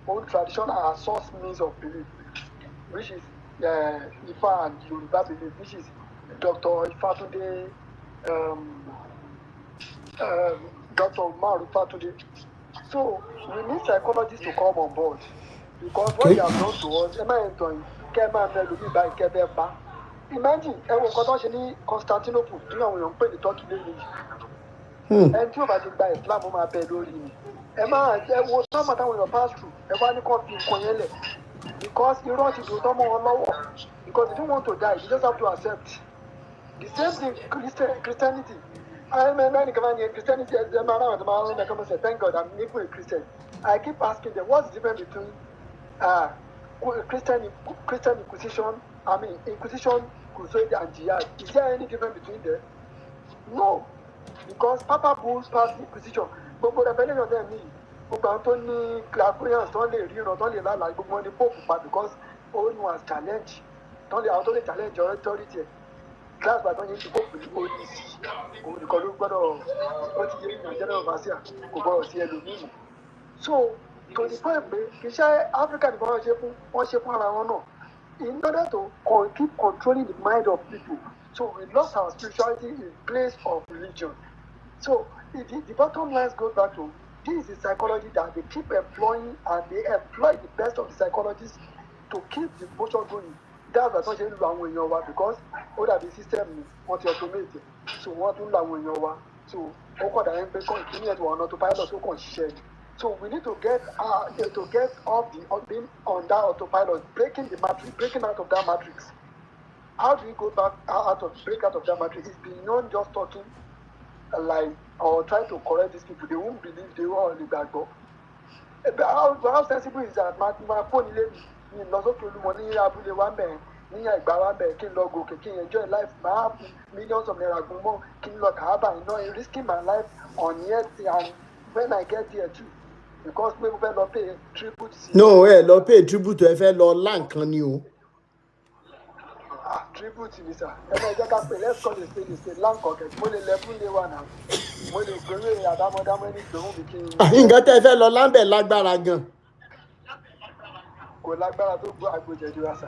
own tradition, our source means of belief, which is Ifa and Yoruba belief, which is Dr. Ifatunde, Dr. Umaru Ifatunde. So we need psychologists to come on board, because what they have done to us, imagine ẹwọ nǹkan tó ń ṣe ní Constantinople ní àwọn èèyàn ń pè ní Turkey lẹ́yìn yìí ẹni tí ó bá ti gba Islam ó máa bẹ lórí ni ẹ wo sọ́mọ táwọn èèyàn pass through ẹ wá ní kàn fi nǹkan yẹn lẹ̀ because irọ́ ti dùn tọ́mọ wọn lọ́wọ́ because if you want to die you just have to accept the same thing Christianity Christianity ẹ máa ráwọn tó máa rán mẹ́kọ́ mọ́sẹ̀ thank God I'm even a Christian. I keep asking them what's the difference between Christian Inquisition, Crusade, and Jihad. Is there any difference between them? No, because Papa Bulls passed Inquisition. Gbogbo revelation dem ni gbogbo àwọn tó ní clairvoyance tó lè ríran tó lè lálàá gbogbo wọn ni Pope pa because all was challenge tó lè àwọn tó lè challenge authority class by don yin the Pope ní orí sí òun nìkan ló gbọ́dọ̀ ó ti yé ìyàn general vasia kò gbọ́dọ̀ sí ẹlòmíì. So to the point pé kì í ṣe Africa nìkan wọ́n ṣe fún ara wọn náà. In order to keep controlling the mind of people, so we lost our spirituality in place of religion. So the bottom line goes back to this is psychology that they keep employing, and they employ the best of the psychologists to keep the motion going. That's why wọ́n ṣe ń lo àwọn èèyàn wa because ó dàbí system ni wọ́n ti automate so wọ́n tún lo àwọn èèyàn wa so ó kọ̀ dàbí pé kàn ìpínlẹ̀ tí wọ́n autopilot ó kàn ṣiṣẹ́ ni. So we need to get off being on that autopilot, breaking out of that matrix. How do we break out of that matrix? It's beyond just talking like or trying to correct these people. They won't believe, they won't believe that. How sensible is that? My phone is in Abule Wambe, Nia Barambe, King Logo, King enjoy life, my millions of naira gumo, King Lord Kaaba, risking my life on yet and when I get there too. Because we will not pay tribute. No, lọ pay tribute ẹ fẹ́ lọ láǹkan ni o. Tribute ni sir. Jẹ́ ká pè let's call it say land pocket. Mo lè lẹ́bùn lé wa náà. Mo lè gbèrè àdámọ́dámọ́ ní ìgbòho mi kí n. Nǹkan tẹ́ fẹ́ lọ láǹbẹ̀ lágbára gan. Kò lágbára tó gbọ́ àgbòjẹ̀dù wa sà.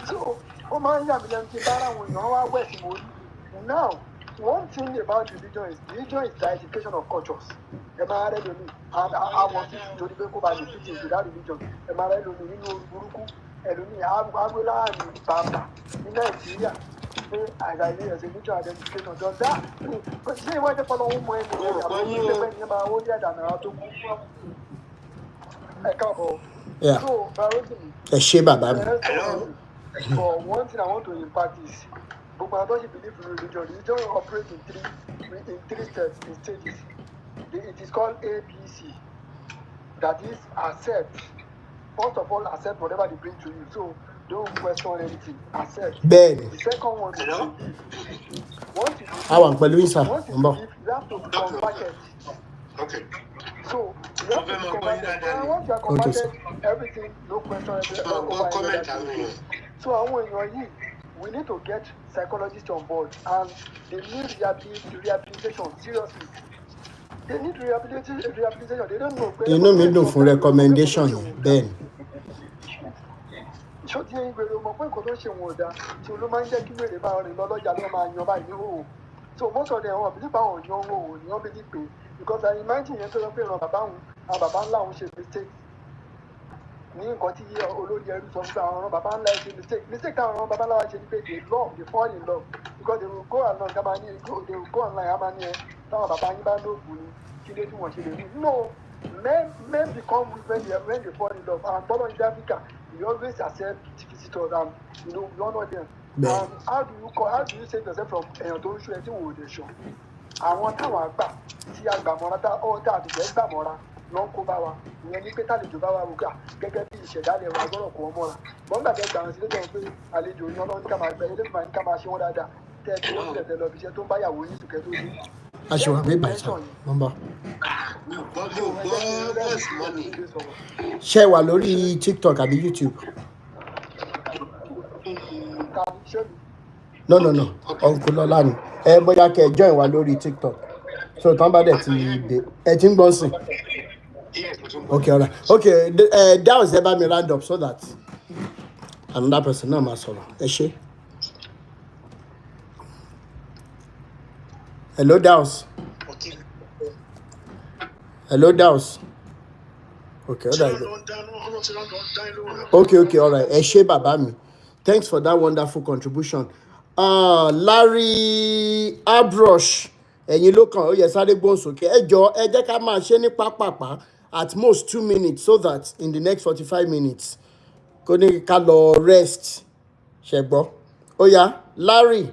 So ó máa ń yà mí lẹ́nu tí bára àwọn èèyàn wá wẹ̀ sí orí. Now one thing about religion is the education of cultures. Ẹ máa rẹ́ lómi àwọn fífi torí pé kó ba lè fit into that religion. Ẹ máa rẹ́ lómi nínú orí burúkú ẹlòmíì agbóláàánú bàbà ní Nàìjíríà pé àgbáyé ẹ̀sìn mutual identification does that ṣé ìwádìí fọlọ́wọ́ mọ ẹni rẹ̀ àbọ̀ ní pẹ́pẹ́ ní ẹ máa wọlé àdànà àwọn tó kú fún ẹ káàbọ̀. So Barosimi. Ẹ ṣé bàbá mi. But one thing I want to impact is gbogbo àwọn tó ṣe believe in religion operates in three steps, in stages. It is called ABC. That is accept. First of all, accept whatever they bring to you. So don't question anything. Accept. Bẹ́ẹ̀ni. The second one is believe. Once you believe, Àwọn pẹ̀lú ìsà. you have to be converted. Okay. So you have to be converted. And once you are converted, everything, no question over anything. So àwọn èèyàn yìí, we need to get psychologists on board, and they need rehabilitation seriously. They need rehabilitation. They don't know. Inú mi dùn fún recommendation yẹn bẹ́ẹ̀ ni. Ṣó ti ẹyin gbèrè mọ̀ pé nǹkan tó ń ṣe wọn ò dáa tí ló máa ń jẹ́ kí wèrè máa rìn lọ́lọ́jà ló máa yan báyìí ní òwò. So most of them wọ́n bí nípa àwọn yan òwò ni wọ́n bí ní pé because I imagine yẹn tó lọ pé ìran bàbá òun àwọn bàbá ńlá òun ṣe mistake ní nǹkan tí olórí ẹrú sọ fún àwọn bàbá ńlá ṣe mistake táwọn bàbá ńlá wa ṣe ni pé they fall in love because they will go along they will go online táwọn bàbá yín bá lóògùn ni kí ló tí wọ́n ṣe lè rí no Men become weak when they fall in love. And Bolo in Africa, we always accept visitors and we honor them. Bẹ́ẹ̀. How do you save yourself from èèyàn tó ń ṣe tí wò ó lè ṣan? Àwọn táwọn àgbà tí agbàmọ́ra tá àtìgbẹ́ gbàmọ́ra ló ń kó bá wa. Ìyẹn ní pé tálejò bá wa wò gbà gẹ́gẹ́ bí ìṣẹ̀dálẹ̀ wa gbọ́dọ̀ kó wọn mọ́ra. Wọ́n gbàgbé gbà wọn sí lẹ́jọ́ pé àlejò ní ọlọ́run ní ká máa gbẹ eléfìmá ní ká máa ṣe wọ́n dáadáa. Tẹ́ ẹ tí wọ́n sílẹ̀ tẹ́ lọ bí iṣẹ́ tó ń bá yàwó yín sùkẹ́ tó dé. Aṣèwà mi bàjẹ́ nọ́mbà. Ṣé wà lórí TikTok àbí YouTube? No. Uncle Lọ́lá ni. Bóyá kẹ́ ẹ join wa lórí TikTok. So tán bá dẹ̀ ti dé. Ẹ ti ń gbọ́n sìn. Okay, alright. Okay, that was bá mi round up so that another person náà máa sọ̀rọ̀. Ẹ ṣé. Hello, Daus. Hello, Daus. Okay, okay, all right. Ẹ ṣé bàbá mi. Thanks for that wonderful contribution. Larry Abrush, ẹ̀yin ló kàn ó yẹ sáré gbóhùn sókè. Ẹ jọ̀ọ́ ẹ jẹ́ ká máa ṣe ní pápápá at most 2 minutes so that in the next 45 minutes kò ní ká lọ rest. Ṣé gbọ́? Ó yá, Larry.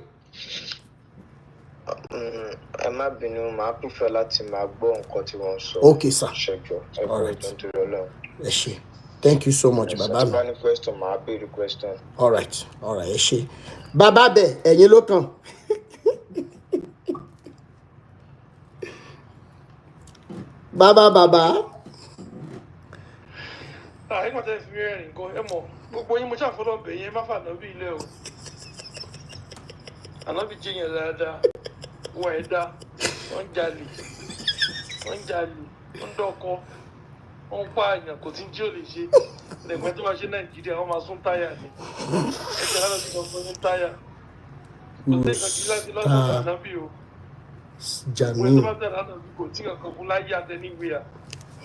Ẹ má bínú, màá prefer láti máa gbọ́ nǹkan tí wọ́n sọ. Okay, sir. Ṣẹ́jọ́, ẹ All kọ́ right. ìtàn tó lọ lọ́wọ́. Ẹ ṣé. Thank you so much, bàbá mi. Bá ní question, màá béèrè question. All right, ẹ ṣé. Bàbá bẹ̀, ẹ̀yin ló kàn. Bàbá. Nígbà tẹ́ fi rẹ́rìn nǹkan ẹ mọ̀ gbogbo yín mo ṣàfọlọ́ bẹ̀ yẹn má fà ànábì ilé o. Ànábì jiyàn dáadáa, wọ́n ẹ̀ dá, wọ́n ń jalè, wọ́n ń dọ́kọ́, wọ́n ń pààyàn kò tí ń jí ò lè ṣe. Lẹ́gbẹ̀ẹ́ tó bá ṣe Nàìjíríà wọ́n máa sún táyà ni. Ẹ̀jẹ̀ lára ti lọ fún ní táyà. Kò sí ìkànnì láti lọ́sọ̀tà ànábì o. Wọ́n tó bá tẹ̀lé ànábì kò tí kankan fún láyé àtẹníwìyà.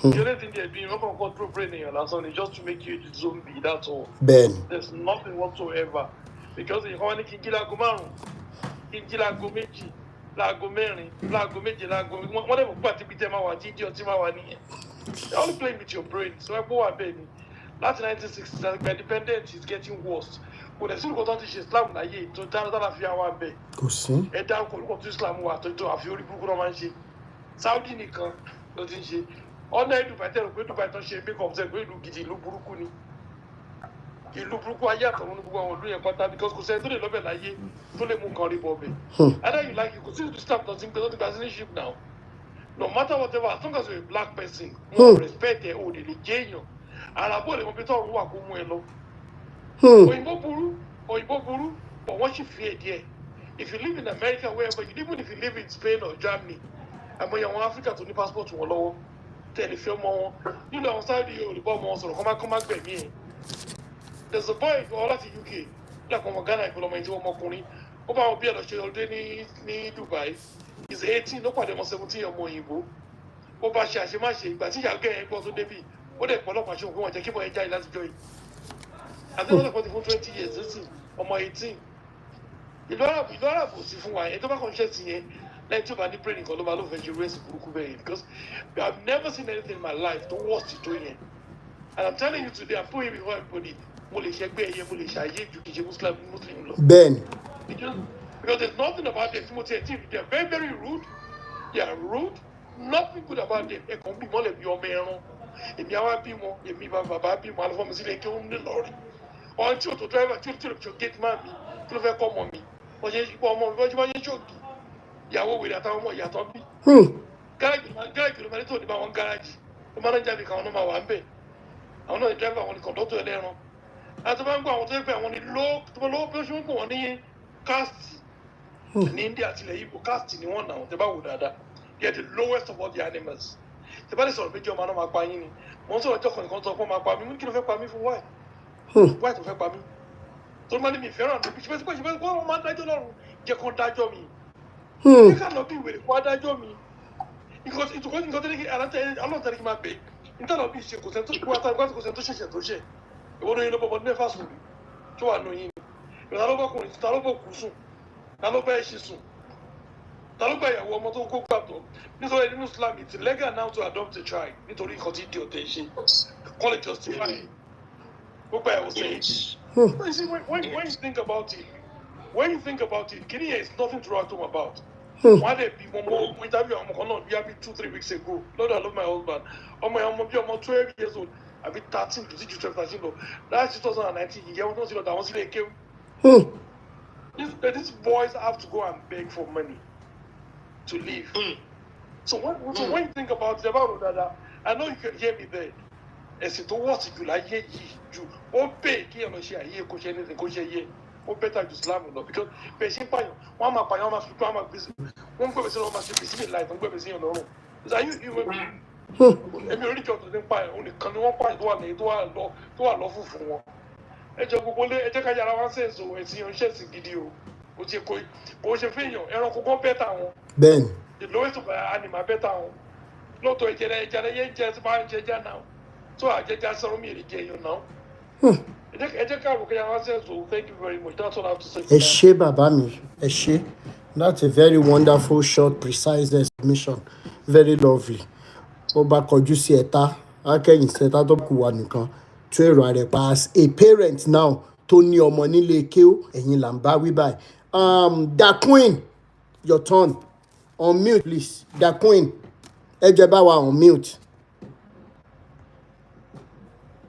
The only thing they're doing, not control brain in your last one, is just to make you a zombie, that's all. Ben. There's nothing whatsoever. Because if you want to kill a goman, kill a gomeji, la gomeri, la gomeji, la gomeji, whatever party be them out, idiot, they're only playing with your brain. So I go a baby. Last 1960s, the independence is getting worse. But there's still got to teach Islam na ye, to tell that if you are one bay. Go see. A down called to Islam, what to do, a few Romanshi. Saudi Nikan, nothing she. Ọ̀nà Dubai tẹ̀rù pé Dubai tó ṣe make up ṣe pé ìlú gidi ìlú burúkú ni ìlú burúkú ayé àtọ̀run ní gbogbo àwọn ìlú yẹn pátá because kò sẹ́ni tó lè lọ́bẹ̀ láyé tó lè mú nǹkan rí bọ̀ bẹ̀. Either you like it kò sí ìlú stamp tó ti ń gba citizenship now no matter whatever as long as you're a black person mo respect ẹ o lè jẹ́ èèyàn àràbò lè mọ pé tọ́run wà kó mú ẹ lọ. òyìnbó burú but wọ́n sì fi ẹ̀ díẹ̀ if you live in America wherever you even if you live in Spain or Germany àmọ́ àwọn Africa tó ní passport wọn lọ́wọ́ tẹlifí ọmọ wọn nínú àwọn sáàdì yóò rí bọ́ ọmọ wọn sọ̀rọ̀ kọ́ má gbẹ̀mí ẹ̀. There's a boy ìgbọ́ láti UK lápò ọmọ Ghana ìpínlẹ̀ ọmọ ìdí ọmọkùnrin ó bá wọn bí ẹ̀lọ́ ṣe ọdún ní Dubai is 18 ló pàdé ọmọ 17 ọmọ òyìnbó ó bá ṣe àṣemáṣe ìgbà tí ìyàgẹ́ ẹ̀ gbọ́ tó débì ó dẹ̀ pọ̀ ọlọ́pàá ṣe òkú wọn jẹ́ kí bọ̀ ẹ̀ jáde láti jọ yìí àti wọ́n lọ́pọ̀ ti fún 20 years sísìn ọmọ 18 ìlú àràbò sí fún wa ẹ̀ tó bá kàn ṣẹ́ sí yẹn lẹ́yìn tí o bá ní brain nǹkan ló máa ló fẹ́ ṣe race burúkú bẹ́ẹ̀ because I have never seen anything in my life tó worst tó yẹn and I'm telling you today I'm putting before everybody mo lè ṣẹgbẹ́ ẹ̀yẹ mo lè ṣàyè ju kìí ṣe muslim lọ. Bẹ́ẹ̀ni. Because there's nothing about them tí mo ti ẹ̀ tí they are very very rude they are rude nothing good about them ẹ̀kan bí mọ́lẹ̀ bí ọmọ ẹran èmi àwa bímọ èmi bàbá bímọ alẹ́ fọ́ mi sílẹ̀ kí ó ń lè lọ́ọ̀rì ọ̀hún tí o tó driver tí o tó gate man mi tí o fẹ́ kọ́ ọmọ mi wọ́n ṣe ọmọ mi wọ́n ṣe máa ń ṣòkì ìyàwó wèrè àtàwọn ọmọ ìyàtọ̀ bí. gáràjì ló máa ní tó ní bá wọn gáràjì ló máa ń jáde káwọn náà máa wà ń bẹ̀ àwọn náà ní dírẹ́fà àwọn ní kọ̀ǹdọ́tọ̀ ẹlẹ́ran àti bá ń gbọ́ àwọn tó ń pẹ́ àwọn ní lówó bí ó ṣe ń pè wọ́n ní caste ní India àti ilẹ̀ Igbo caste ni wọ́n náà tẹ́ bá wò dáadáa they are the lowest of all the animals tẹ́ bá lè sọ̀rọ̀ méjì ọmọ náà máa pa yín ni mo ń sọ̀rọ̀ ọjọ́ kan nìkan tó máa pa mí mú kí ló fẹ́ pa mí fún wáì tó fẹ́ pa mí tó máa ní mi fẹ́ràn àdó bí ṣe fẹ́ kó wọ́n máa dájọ́ lọ́rùn jẹ́ kó dájọ́ mi ṣé ká lọ bí ìwèrè kó adájọ́ mi nǹkan tó ní kí alọ́ọ̀tẹ́ ní kí máa bẹ̀ níta lọ bí ìṣe kò sẹ́ni tó kó àtàgbà kò sẹ́ni tó ṣẹ̀ṣẹ̀ tó ṣẹ̀ ìwọ ní ilé bọ́bọ́ ní ẹ̀fà sùn rí tó wà nù yín ni ìwọ ta ló bọ́ kùnrin ta ló bọ́ kù sùn ta ló bẹ́ ẹ̀ṣin sùn ta ló gba ìyàwó ọmọ tó kó gbàtọ́ nítorí nínú Islam it's legal now to adopt a child nítorí nǹkan tí ìdí ọ̀tẹ̀ ṣe call it justify ó gba ìyàwó sẹ́yìn. You see, when you think about it, Kenya is nothing to write home about. One day, we interview Omo 2-3 weeks ago. Lord, I love my husband. Omo 12 years old. I be 13 to 12, 13. That's 2019. You don't see that I was in a These boys have to go and beg for money to live. So when you think about it, I know you can hear me there. Ẹ̀sìn tó wọ́ọ̀sì jù láyé yìí ju ó pè kí ọ̀nà ṣe àyè kò ṣe anything kò ṣe yé ó bẹ́tà ju Islam lọ because bẹ́ẹ̀ ṣe ń pààyàn wọ́n á máa pààyàn wọ́n máa fi wọ́n máa gbèsè wọ́n ń gbẹ̀bẹ̀ sí wọ́n máa ṣe gbèsè ní láì tó ń gbẹ̀bẹ̀ sí yàn lọ́rùn ìsàyè ìwé èmi oríkì ọ̀tọ̀ ní pààyàn òun nìkan ni wọ́n pààyàn tó wà lẹ́yìn tó wà lọ́fù fún wọn ẹ jẹ́ gbogbo lé ẹ jẹ́ ká yára wá sẹ́ẹ̀sì o ẹ̀sìn oníṣẹ́sì gidi o kò ṣe kò ṣe fẹ́yàn ẹranko gan bẹ́tà wọn bẹ́ẹ̀ni the lowest of animal bẹ́tà wọn lóòótọ́ ìjẹ́rẹ́ yẹn jẹ́ ti bá ń jẹ́ já náà. So I just saw me again, you know. Thank you very much. That's all I have to say. Ẹ ṣé bàbá mi, ẹ ṣé. That's a very wonderful, short, precise explanation. Very lovely. Ó bá kọjú sí ẹ̀ta, akẹ́yìn sí ẹ̀ta tó kù wà nìkan. Tó èrò àrẹ̀ pa as a parent now tó ní ọmọ nílé kéwú, ẹ̀yin là ń bá wí báyìí. The Queen, your turn. On mute, please. The Queen, ẹ jẹ́ bá wa on mute.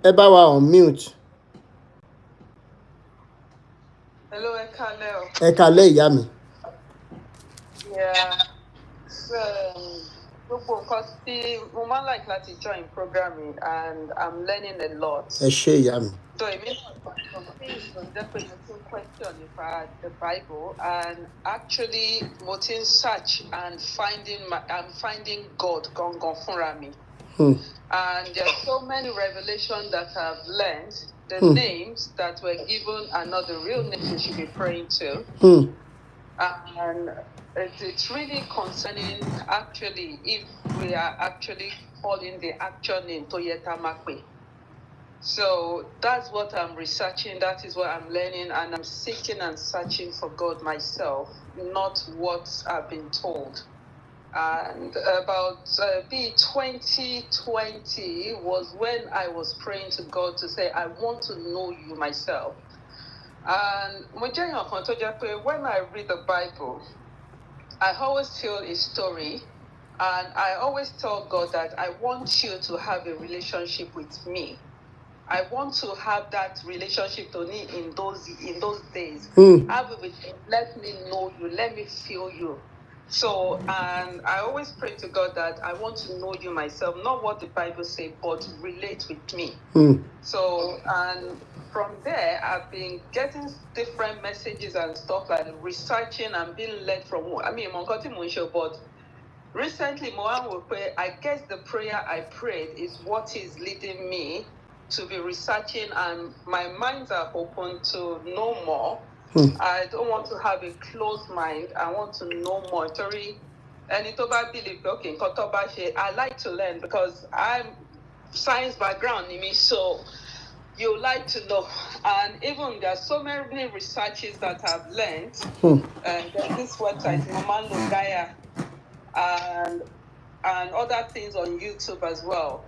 Ẹ bá wa on mute. Hello, ẹ káalẹ́ o. Ẹ káalẹ́ ìyá mi. Yeah. Gbogbo nǹkan tí mo máa ń like láti join programming and I'm learning a lot. Ẹ ṣé ìyá mi. So èmi náà jẹ́ pé mo ti ń question nípa the Bible and actually mo ti ń search and I'm finding God gangan fúnra mi. And there are so many revelations that I've learned, the names that were given are not the real names we should be praying to. And it's really concerning, actually, if we are actually calling the actual name Toyeta Makwe. So that's what I'm researching, that is what I'm learning, and I'm seeking and searching for God myself, not what I've been told. And about 2020 was when I was praying to God to say, I want to know you myself. And when I read the Bible, I always tell a story, and I always tell God that I want you to have a relationship with me. I want to have that relationship to me in those days. Have it with me, let me know you, let me feel you. So, and I always pray to God that I want to know you myself, not what the Bible says, but relate with me. So, and from there, I've been getting different messages and stuff like researching and being led from, but recently, I guess the prayer I prayed is what is leading me to be researching, and my minds are open to know more. I don't want to have a closed mind. I want to know more. And okay, I like to learn because I'm science background, so you like to know. And even there are so many researches that I've learned. And there's this website, Maman Logaya, and other things on YouTube as well.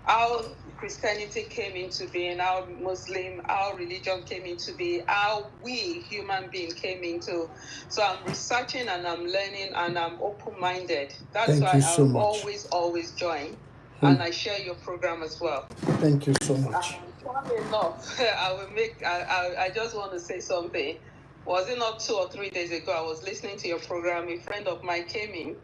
How Christianity came into being, how Muslim, how religion came into being, how we human beings came into. So I'm researching and I'm learning and I'm open-minded. That's why I'll always join. And I share your program as well. Thank you so much. Funny enough, I just want to say something. Was it not 2 or 3 days ago, I was listening to your program, a friend of mine came in,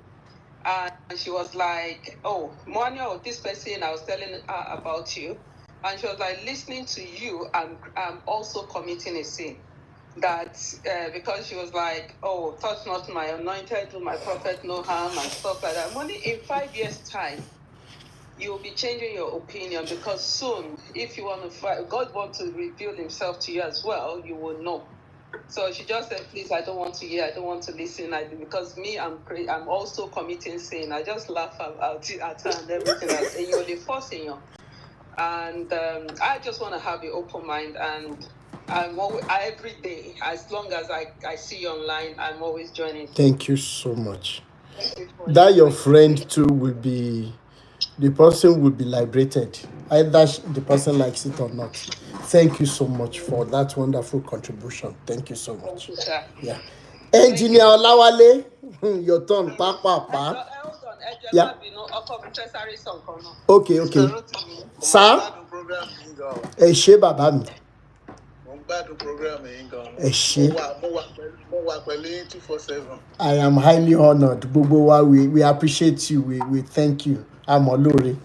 and she was like, oh, Monia, this person, I was telling her about you. And she was like, listening to you, I'm also committing a sin. That, because she was like, oh, touch not my anointed, do my prophet no harm, and stuff like that. Only in 5 years' time, you'll be changing your opinion, because soon, if you want to fight, God wants to reveal himself to you as well, you will know. So she just said, please, I don't want to hear, I don't want to listen, because me, I'm also committing sin. I just laugh about it at her and everything else. And you're the forcing you. And I just want to have an open mind. And every day, as long as I see you online, I'm always joining. Thank you so much. That your friend too will be, the person will be liberated, either the person likes it or not. Thank you so much for that wonderful contribution. Thank you so much. Thank you, sir. Yeah. Engineer Olawale, your turn. Hold on, Yeah. Yeah. Okay. Sir. Ẹ ṣé bàbá mi. Ẹ ṣé. I am highly honored. Gbogbo wa, we appreciate you. We thank you. Amolore.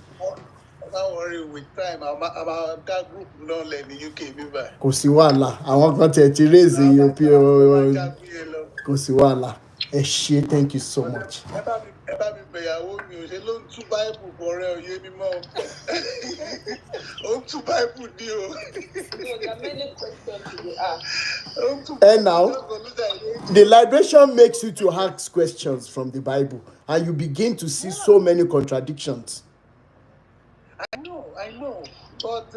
Don't worry, with time, our that group don't let the UK be back. Kò sí wàhálà. Àwọn kan tẹ̀ ti raise kò sí wàhálà. Ẹ ṣé, thank you so much. Ẹ bá mi bẹ̀yàwó mi ò ṣe ló ń tú Bible bọ̀ rẹ̀ òye mi mọ́. Ó ń tú Bible ní o. There are many questions to be asked. And now, the liberation makes you to ask questions from the Bible, and you begin to see so many contradictions. I know. But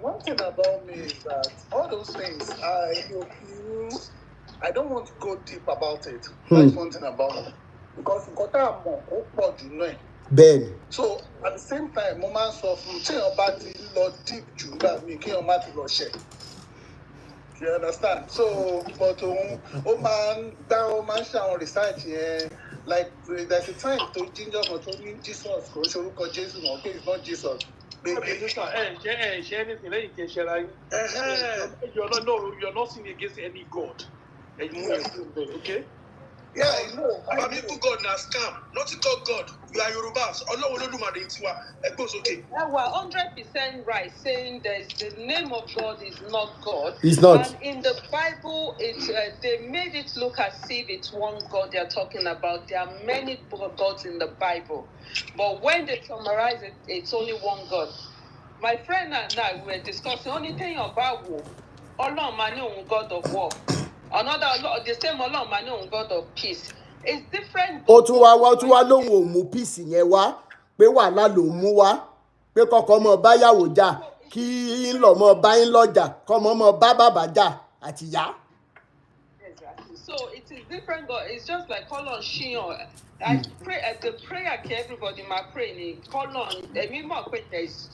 one thing about me is that all those things, I don't want to go deep about it. That's one thing about it. Because Ben. So at the same time, moments of deep share. You understand? So, but man research like there's a time to ginger for talking Jesus, okay, it's not Jesus. You're not sinning against any God. Okay? Yeah, I know. But people God na scam, not called God. You are Yorubas. Okay. You are 100% right, saying that the name of God is not God. It's not. And in the Bible, they made it look as if it's one God they're talking about. There are many gods in the Bible. But when they summarize it, it's only one God. My friend and I were discussing only thing about war. Allah Mani God of war. Another the same Allah Mani God of peace. It's different. Ó tún wá lóhùn ò mú peace yẹn wá, pé wàhálà ló mú wá, pé kọ́kọ́ mọ báyàwó jà, kí ń lọ mọ bá ń lọ́jà, kọ́mọ mọ bá bàbá jà àti ìyá. Exactly. So it is different God. It's just like call on Shion. I pray at the prayer everybody my praying call on there is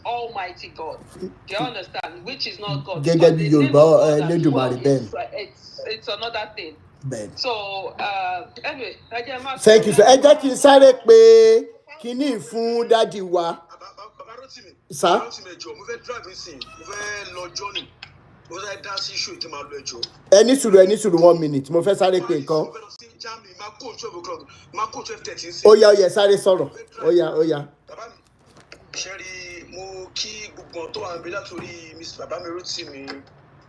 Almighty God. Do you understand? Which is not God. Gẹ́gẹ́ bí Yorùbá Elédùmarè Ben. It's another thing. Ben. So anyway, thank you. So ẹ jẹ́ kí n sáré pé kíní fún dádì wa. Sir. Ẹni sùúrù 1 minute. Mo fẹ́ sáré pé nǹkan. Ó yá sáré sọ̀rọ̀. Ó yá. Ṣẹ́rí mo kí gbogbo tó wà níbí látòrí Miss Bàbá mi Rotimi,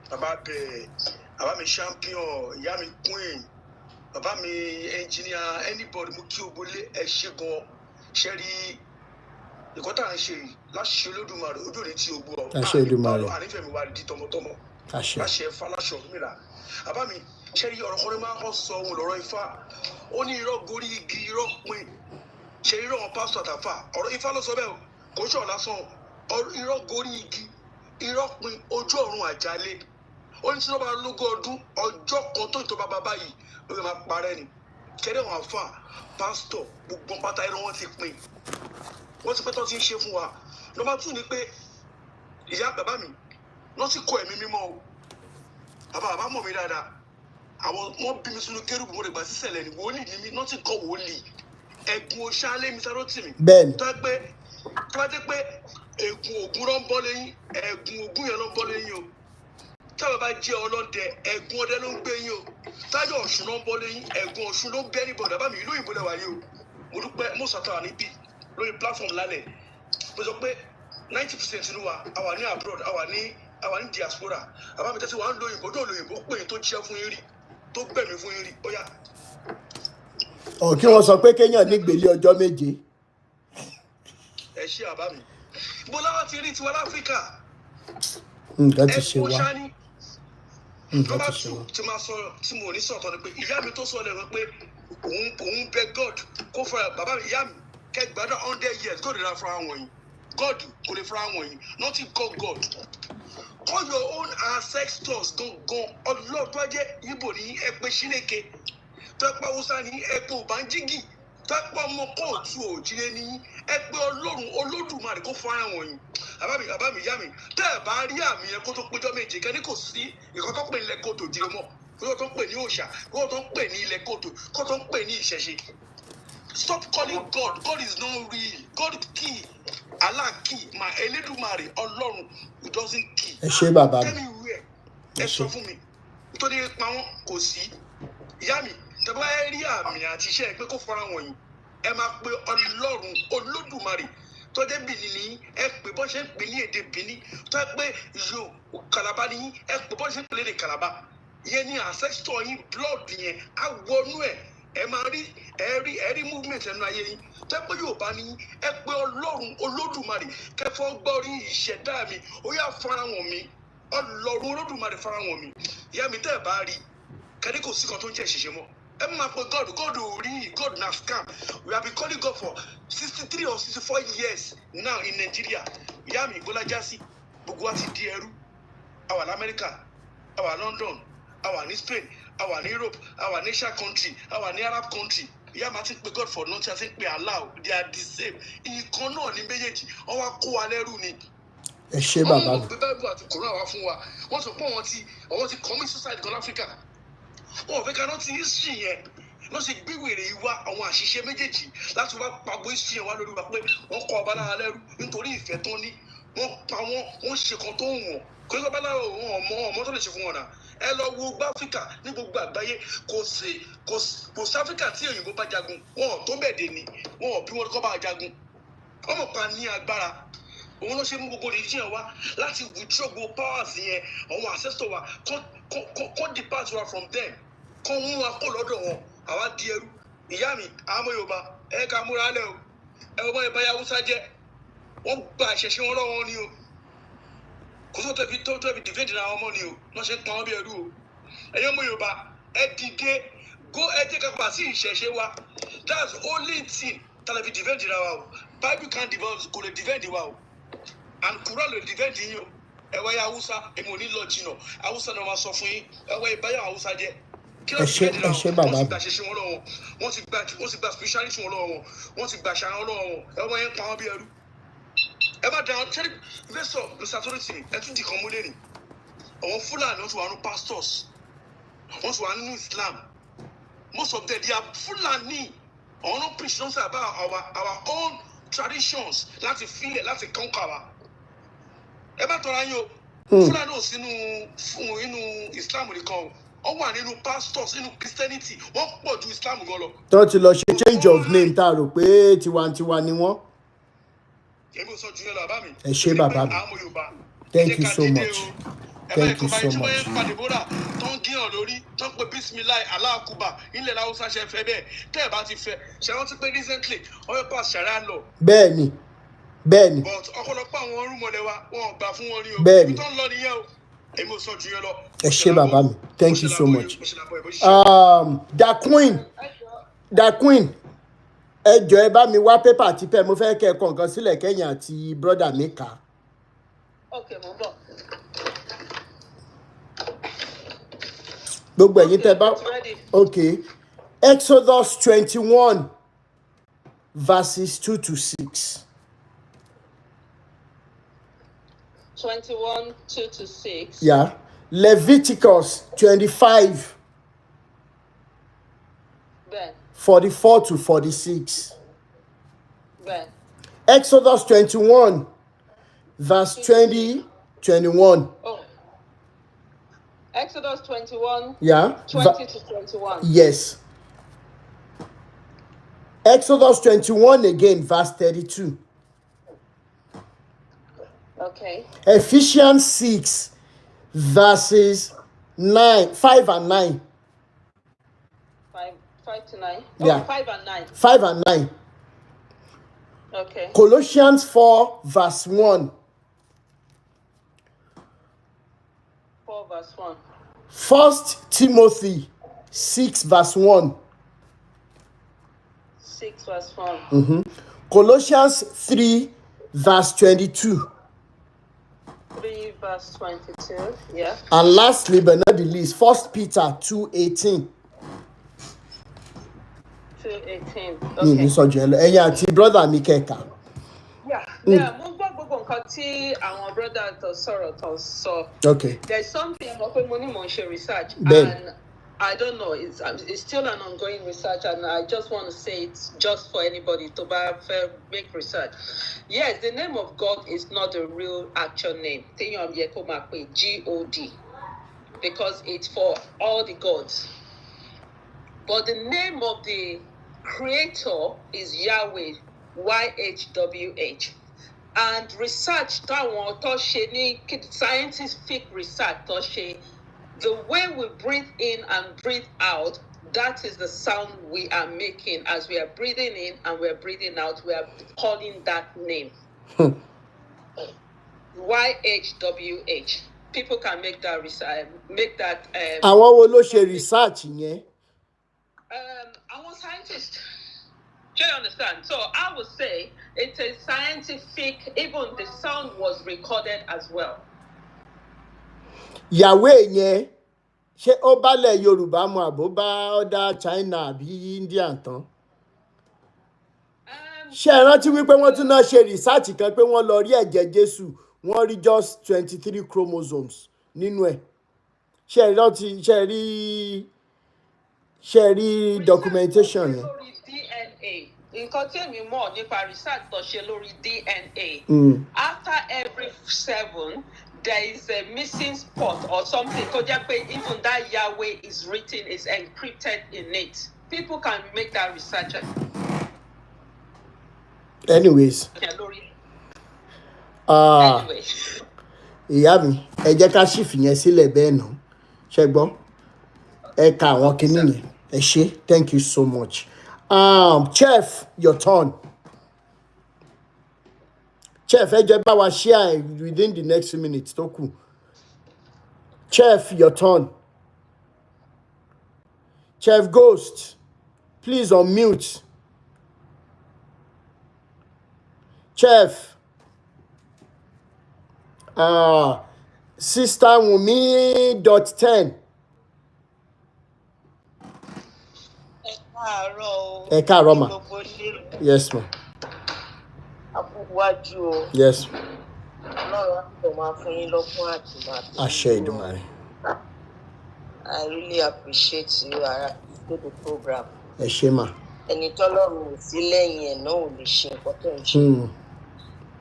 Bàbá Bẹ̀, Bàbá mi Champion, Ìyá mi Queen, Bàbá mi Engineer, anybody mo kí ogbólé ẹ ṣé gan. Ṣẹ́rí nǹkan tá à ń ṣe yìí láṣẹ Olódùmarè ojú òní tí ogbó ọ. Àṣẹ Olódùmarè. Ànífẹ̀mí wa di tọmọtọmọ. Láṣẹ Fáláṣọ Ọ̀rúnmìlà. Bàbá mi ṣẹ́rí ọ̀rọ̀ kan ní máa ń sọ ohun lọ́rọ̀ Ifá. Ó ní irọ́ gorí igi irọ́ pin. Ṣẹ́rí irọ́ wọn pásítọ̀ àtàfà. Ọ̀rọ̀ Ifá ló sọ bẹ́ẹ̀ o. Kò ṣọ̀ lásán irọ́ gorí igi irọ́ pin ojú ọ̀run àjálẹ̀ ó ní tí wọ́n bá lógún ọdún ọjọ́ kan tó ìtọ́ bàbá yìí ló fẹ́ máa parẹ́ ni kẹ́rẹ́ wọn àfà pásítọ̀ gbogbo pátá irọ́ wọn ti pin wọ́n ti pẹ́ tó ti ń ṣe fún wa. Nọ́mbà 2 ni pé ìyá bàbá mi wọ́n ti kọ ẹ̀mí mímọ́ o bàbá mọ̀ mí dáadáa àwọn wọ́n bí mi sínú kérúbù mo lè gbà sísẹ̀lẹ̀ ní wòlíì ní mi wọ́n ti kọ wòlíì ẹ̀gún oṣálẹ̀ mi sáró tì mí. Bẹ́ẹ̀ni. tó ẹ pé tó bá jẹ́ pé ègún ògún ló ń bọ́ lẹ́yìn ẹ̀gún ògún yẹn ló ń bọ́ lẹ́yìn o táwọn bá jẹ́ ọlọ́dẹ ẹ̀gún ọdẹ ló ń gbé yín o táyọ̀ ọ̀ṣun ló ń bọ́ lẹ́yìn ẹ̀gún ọ̀ṣun ló ń bẹ́ níbọ̀ bàbá mi ìlú òyìnbó lẹ́wà yìí o mo dúpẹ́ mo sàtàwà níbí lórí platform lálẹ́ mo sọ pé 90% nínú wa àwa ní abroad àwa ní diaspora bàbá mi tẹ́sí wà ń lo òyìnbó tó lo òyìnbó pé tó jíṣẹ́ fún yín rí tó gbẹ̀mí fún yín rí ó yá. Kí wọ́n sọ pé kéèyàn nígbèlé ọjọ́ méje. Ẹ ṣé àbá mi bó láwa ti rí tiwa láfíríkà nǹkan ti ṣe wá. Nọ́mbà 2 tí máa sọ tí mo ní sọ̀tọ̀ ni pé ìyá mi tó sọ lẹ́nu pé òun bẹ God kó fara bàbá mi ìyá mi kẹgbàdá 100 years God lè fara wọn yìí God kò lè fara wọn yìí nothing called God call your own ancestors gangan ọlọ́dún ajé ibo ní ẹgbẹ́ Chineke tọ́pẹ́ Hausa ní ẹgbẹ́ Òbánjígì tọ́pẹ́ ọmọ kóòtù òjìlé ní ẹgbẹ́ Ọlọ́run Olódùmarè kó fún àwọn yìí àbámi ìyá mi tẹ́ ẹ̀ bá rí àmì yẹn kó tó péjọ méje kẹ́ni kò sí ìkọ́ tó pè ní ilẹ̀ kóòtù òjìlé mọ́ kó tó pè ní òòṣà kó tó pè ní ilẹ̀ kóòtù kó tó pè ní ìṣẹ̀ṣe. Stop calling God. God is not real. God key. Allah key. My Elédùmarè Ọlọ́run who doesn't key. Ẹ ṣé bàbá mi. Tell me where. Ẹ sọ fún mi. Nítorí pa wọ́n kò sí. Ìyá mi, tẹ́bá ẹ rí àmì àti iṣẹ́ pé kó fọ́ra wọ̀nyí. Ẹ máa pe Ọlọ́run Olódùmarè tó dé Bìní ní ẹ pé bọ́ ṣe ń pè ní èdè Bìní tó ẹ pé yo Kàlàbá ní ẹ pé bọ́ ṣe ń pè lédè Kàlàbá. Ìyẹn ni ancestor yín blood yẹn á wọnú ẹ̀. Ẹ máa rí ẹ̀rí movement ẹnu ayé yín tẹ́ pé Yorùbá ní ẹ pé Ọlọ́run Olódùmarè kẹfọ́ gbọ́ rí ìṣẹ̀dá mi ó yá farahàn mi Ọlọ́run Olódùmarè farahàn mi ìyá mi tẹ́ ẹ̀ bá rí kẹ́ni kò sí kan tó ń jẹ́ ìṣẹ̀ṣẹ̀ mọ́ ẹ máa pe God ò rí God na scam we have been calling God for 63 or 64 years now in Nigeria ìyá mi Bọ́lá Jásí gbogbo wa ti di ẹrú àwa ní America àwa London àwa ní Spain àwa ní Europe àwa ní Asia country àwa ní Arab country ìyá máa ti pe God for nothing àti pe Allah they are the same ìkan náà ní méjèèjì wọ́n wá kó wa lẹ́rú ni. Ẹ ṣé bàbá mi. wọ́n mọ̀ pé báìbù àti kòrán wá fún wa wọ́n sọ pé àwọn ti commit suicide gan Africa wọn ò fẹ́ ká rántí history yẹn lọ́ sì gbé wèrè yìí wá àwọn àṣìṣe méjèèjì láti wá pàgbó history yẹn wá lórí wa pé wọ́n kọ́ ọba lára lẹ́rú nítorí ìfẹ́ tó ní wọ́n pa wọ́n ṣe kan tó ń wọ̀n kò ní ọba lára ọmọ tó lè ṣe fún wọn náà ẹ lọ wo gbá Áfíríkà ní gbogbo àgbáyé kò sí Áfíríkà tí òyìnbó bá jagun wọn ò tó bẹ́ẹ̀ dé ni wọn ò bí wọn kọ́ bá jagun ọmọ pa ní agbára òun ló ṣe mú gbogbo religion wa láti withdraw gbogbo powers yẹn àwọn ancestor wa kọ́ depart wa from them kọ́ mú wa kó lọ́dọ̀ wọn àwa di ẹrú ìyá mi àwọn ọmọ Yorùbá ẹ ká múra lẹ o ẹ wọ́n bá yà Hausa jẹ́ wọ́n gba ìṣẹ̀ṣẹ̀ wọn lọ́wọ́ ni o kò tó tẹ̀bi defend ra ọmọ ni o lọ́ ṣe pa wọ́n bí ẹrú o ẹ̀yin ọmọ Yorùbá ẹ dìde ẹ jẹ́ ká pa sí ìṣẹ̀ṣẹ̀ wa that's only thing tàbí defend ra wa o Bible can defend kò lè defend wa o and Quran lè defend yín o ẹ wá yà Hausa èmi ò ní lọ jìnnà Hausa náà máa sọ fún yín ẹ wá ìbáyà Hausa jẹ́ Ẹ ṣé bàbá mi. wọ́n ti gba ṣẹṣẹ wọn lọ́wọ́ wọ́n ti gba spirituality wọn lọ́wọ́ wọ́n ti gba ṣàrán lọ́wọ́ wọn ẹ wọ́n yẹn pa wọ́n bí ẹrú ẹ má dáhùn ṣẹ́ni investor Mr. Authority ẹ tún di kan múlẹ̀ ni àwọn Fúlàní wọ́n ti wà nínú pastors wọ́n ti wà nínú Islam most of them they are Fúlàní àwọn náà preach nonsense about our own traditions láti filẹ̀ láti conquer wa ẹ má tọ́ra yín o Fúlàní ò sínú inú Islam nìkan o wọ́n wà nínú pastors nínú Christianity wọ́n pọ̀ ju Islam gan lọ. Tó ti lọ ṣe change of name tá a rò pé tiwantiwa ni wọ́n. èmi ò sọ jù yẹn lọ bàbá mi. Ẹ ṣé bàbá mi. àwọn Yorùbá Thank you so much. Thank you so much. ẹ bá yẹn pàdé bóra tó ń gíyàn lórí tó ń pe bisimilayi aláàkúbà ilẹ̀ Haúsá ṣe fẹ́ bẹ́ẹ̀ tẹ́ ẹ̀ bá ti fẹ́ ṣe wọ́n ti pé recently ọyọ́ pass ṣàrá lọ. Bẹ́ẹ̀ni. but ọ̀pọ̀lọpọ̀ àwọn orúmọlẹ̀ wa wọn ò gbà fún wọn ní o. Bẹ́ẹ̀ni. ibi tó ń lọ nìyẹn o èmi ò sọ jù yẹn lọ. Ẹ ṣé bàbá mi. Thank you so much. Da Queen ẹ jọ̀ọ́ ẹ bá mi wá pépà àti pẹ́ mo fẹ́ kẹ́ ẹ kọ nǹkan sílẹ̀ kẹ́yìn àti brọ́dà mi kà. Okay, mo bọ̀. Gbogbo ẹ̀yin tẹ́ bá Ready. okay Exodus 21 verses 2 to 6. 21, 2 to 6. Yeah. Leviticus 25 Ben. 44 to 46. Ben. Exodus 21 verse 20 21. Oh. Exodus 21, Yeah. 20 to 21. Yes. Exodus 21 again, verse 32. Okay. Ephesians 6, verses 5 and 9. 5 to 9. Yeah. 5 and 9. 5 and 9. Okay. Colossians 4, verse 1. 4 verse 1. 1 Timothy 6, verse 1. 6 verse 1. Colossians 3, verse 22. 3 verse 22. Yeah. And lastly, but not the least, 1 Peter 2:18. 2:18. Ní Okay. sọ́jú ẹ lọ. Ẹ̀yin àti brother mi kẹ̀ka. Yeah, mo gbọ́ gbogbo nǹkan tí àwọn brother tó sọ̀rọ̀ tó sọ. Okay. There's something mo pé mo ní mo ń ṣe research. Ben. And I don't know, it's still an ongoing research, and I just want to say it's just for anybody to make research. Yes, the name of God is not the real actual name. God, because it's for all the gods. But the name of the creator is Yahweh, YHWH. And research, scientific research, the way we breathe in and breathe out, that is the sound we are making as we are breathing in and we are breathing out. We are calling that name. YHWH. People can make that research. Àwọn wo ló ṣe research yẹn? Àwọn scientists. Do you understand? So I would say it's a scientific. Even the sound was recorded as well. Yahweh yẹn ṣé ó bálẹ̀ Yorùbá mu àbó bá ọ̀dà China àbí India tán? Ṣé ẹ rántí wípé wọ́n tún náà ṣe research kan pé wọ́n lọ rí ẹ̀jẹ̀ Jésù, wọ́n rí just 23 chromosomes nínú ẹ̀? Ṣé ẹ rántí, ṣé ẹ rí documentation yẹn? Lórí DNA. Nǹkan tí èmi mọ̀ nípa research tó ṣe lórí DNA. After every 7, there is a missing spot or something. So even that Yahweh is written, is encrypted in it. People can make that research. Anyways. Anyway. Ìyá mi, ẹ jẹ́ ká ṣì fìyẹn sílẹ̀ bẹ́ẹ̀ náà. Ṣé gbọ́? Ẹ ka àwọn kinní yẹn. Ẹ ṣé. Thank you so much. Chef, your turn. Chef, ẹ jẹ́ bá wa share within the next few minutes tó kù. Chef, your turn. Chef Ghost, please unmute. Chef. Sister Wumi.10. Ẹ káàárọ̀ ma. Yes ma. Yes. Àṣẹ Ìdùmarè. I really appreciate you. I appreciate the program. Ẹ ṣé ma. Ẹni tọ́lọ́run ò sí lẹ́yìn ẹ̀ náà ò lè ṣe nǹkan tó ń ṣe.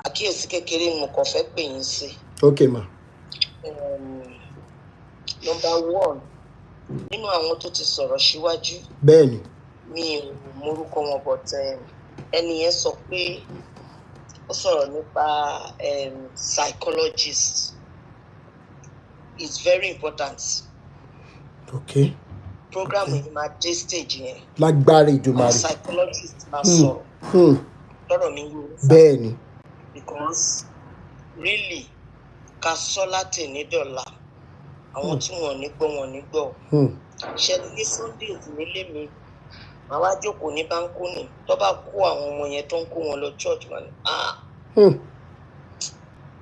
Àkíyèsí kékeré mo kàn fẹ́ pè yín sí. Okay ma. Number 1, nínú àwọn tó ti sọ̀rọ̀ síwájú. Bẹ́ẹ̀ni. Mi ò mórúkọ wọn, but ẹni yẹn sọ pé ó sọ̀rọ̀ nípa psychologist. It's very important. Okay. Program yìí máa dé stage yẹn. Lágbára Ìdùmarè. Psychologist máa sọ̀rọ̀. Lọ́rọ̀ mi yóò sá. Bẹ́ẹ̀ni. Because really ká sọ láti ní dọ̀là àwọn tí wọ́n ní gbọ́ wọn ní gbọ́. Ṣé ní Sunday nílé mi màá wá jókòó ní báńkónì tó bá kó àwọn ọmọ yẹn tó ń kó wọn lọ church mà ní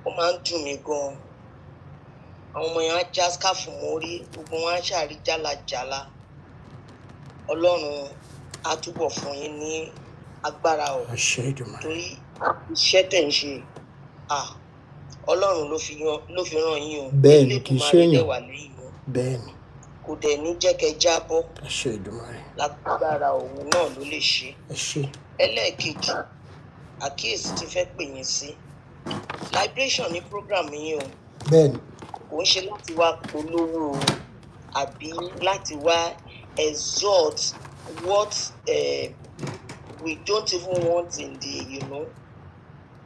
ó máa ń dùn mí gan-an. Àwọn ọmọ yẹn á já skáfù mórí, gbogbo wọn á ṣàrí jálajàla. Ọlọ́run á túbọ̀ fún yín ní agbára o. Àṣẹ Ìdùmarè. Torí iṣẹ́ tẹ̀ ń ṣe Ọlọ́run ló fi rán yín o. Bẹ́ẹ̀ni, kì í ṣe èèyàn. Wà lẹ́yìn wọn. Bẹ́ẹ̀ni. Kò dẹ̀ ní jẹ́ kẹ́ jábọ́. Àṣẹ Ìdùmarè. Lágbára òun náà ló lè ṣe. Ẹ ṣé. Ẹlẹ́ẹ̀kejì, àkíyèsí ti fẹ́ pè yín sí. Liberation ní program yín o. Bẹ́ẹ̀ni. Kò ń ṣe láti wá polówó o àbí láti wá exalt what we don't even want in the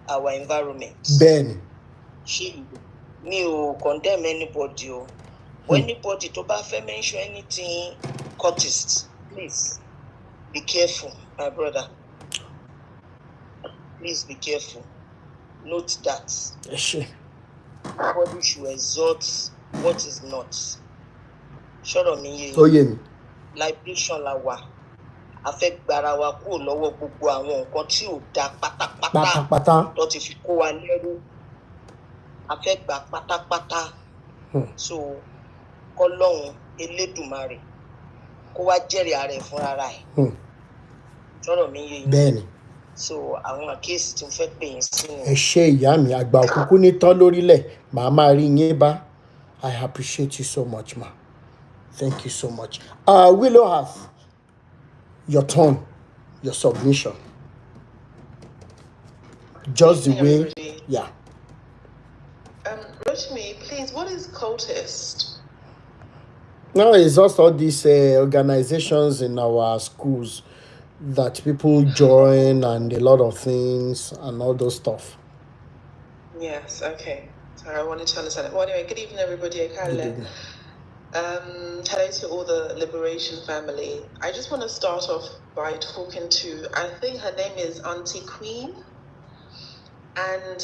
our environment. Bẹ́ẹ̀ni. Ṣé mi ò condemn anybody o. Anybody tó bá fẹ́ mention anything cultist, please be careful, my brother. Please be careful. Note that. Ẹ ṣé. Nobody should exalt what is not. Ṣọ́rọ̀ mi yé. Ó yé mi. Liberation la wà. A fẹ́ gbára wa kúrò lọ́wọ́ gbogbo àwọn nǹkan tí ò dá pátápátá tó ti fi kó wa lẹ́rú. a fẹ́ gbà pátápátá. So kọ́lọ́hún Elédùmarè kó wá jẹ́rìí ara ẹ̀ fúnra rẹ̀. Sọ̀rọ̀ mi yé yín. Bẹ́ẹ̀ni. So àwọn àkíyèsí tí mo fẹ́ pè yín sí ni. Ẹ ṣé ìyá mi, àgbà òkùnkùn ní tán lórílẹ̀, màá máa rí yín bá. I appreciate you so much, ma. Thank you so much. Willow Hearth, your turn, your submission. Just the way, everybody. yeah. Rotimi, please, what is cultist? No, it's just all these organizations in our schools that people join and a lot of things and all those stuff. Yes, okay. Sorry, I wanted to understand it. Well, anyway, good evening, everybody. Hello to all the Liberation family. I just want to start off by talking to, I think her name is Auntie Queen. And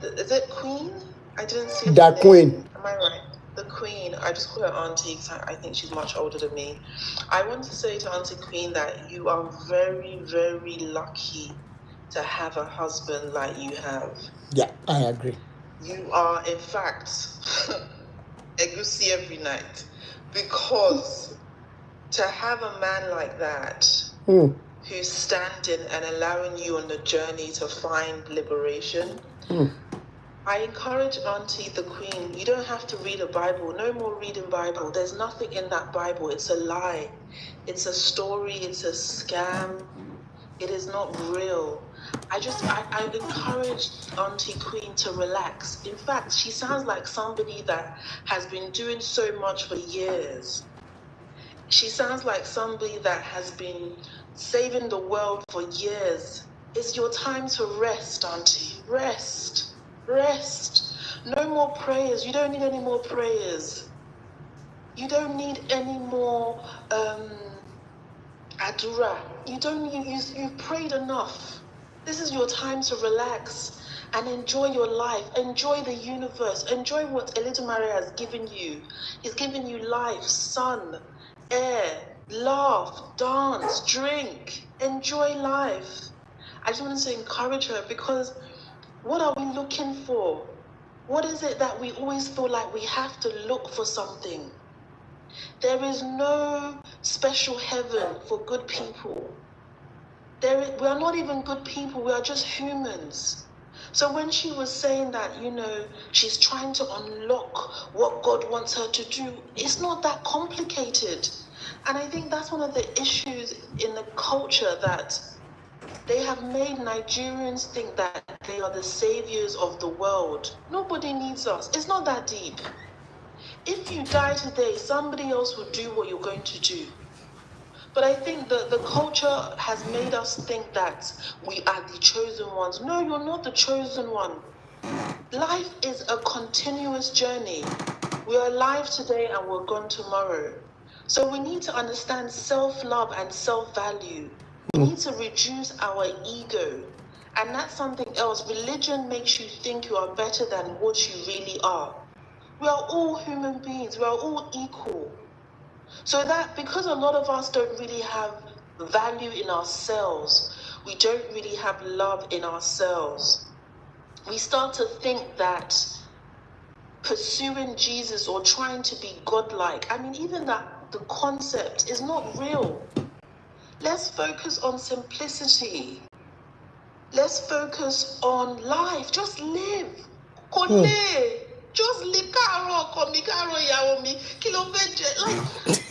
is it Queen? I didn't see the Queen. Am I right? The Queen. I just call her Auntie because I think she's much older than me. I want to say to Auntie Queen that you are very, very lucky to have a husband like you have. Yeah, I agree. You are, in fact, egusi every night, because to have a man like that who's standing and allowing you on the journey to find liberation. I encourage Auntie the Queen, you don't have to read a Bible. No more reading Bible. There's nothing in that Bible. It's a lie. It's a story. It's a scam. It is not real. I encourage Auntie Queen to relax. In fact, she sounds like somebody that has been doing so much for years. She sounds like somebody that has been saving the world for years. It's your time to rest, Auntie. Rest. Rest. No more prayers. You don't need any more prayers. You don't need any more adura. You've prayed enough. This is your time to relax and enjoy your life. Enjoy the universe. Enjoy what Eledumare has given you. He's given you life, sun, air, laugh, dance, drink. Enjoy life. I just wanted to encourage her, because what are we looking for? What is it that we always feel like we have to look for something? There is no special heaven for good people. We are not even good people. We are just humans. So when she was saying that, she's trying to unlock what God wants her to do, it's not that complicated. And I think that's one of the issues in the culture, that they have made Nigerians think that they are the saviors of the world. Nobody needs us. It's not that deep. If you die today, somebody else will do what you're going to do. But I think the culture has made us think that we are the chosen ones. No, you're not the chosen one. Life is a continuous journey. We are alive today and we're gone tomorrow. So we need to understand self-love and self-value. We need to reduce our ego. And that's something else. Religion makes you think you are better than what you really are. We are all human beings. We are all equal. So that, because a lot of us don't really have value in ourselves, we don't really have love in ourselves, we start to think that pursuing Jesus or trying to be godlike, even that the concept is not real. Let's focus on simplicity. Let's focus on life. Just live. Just live.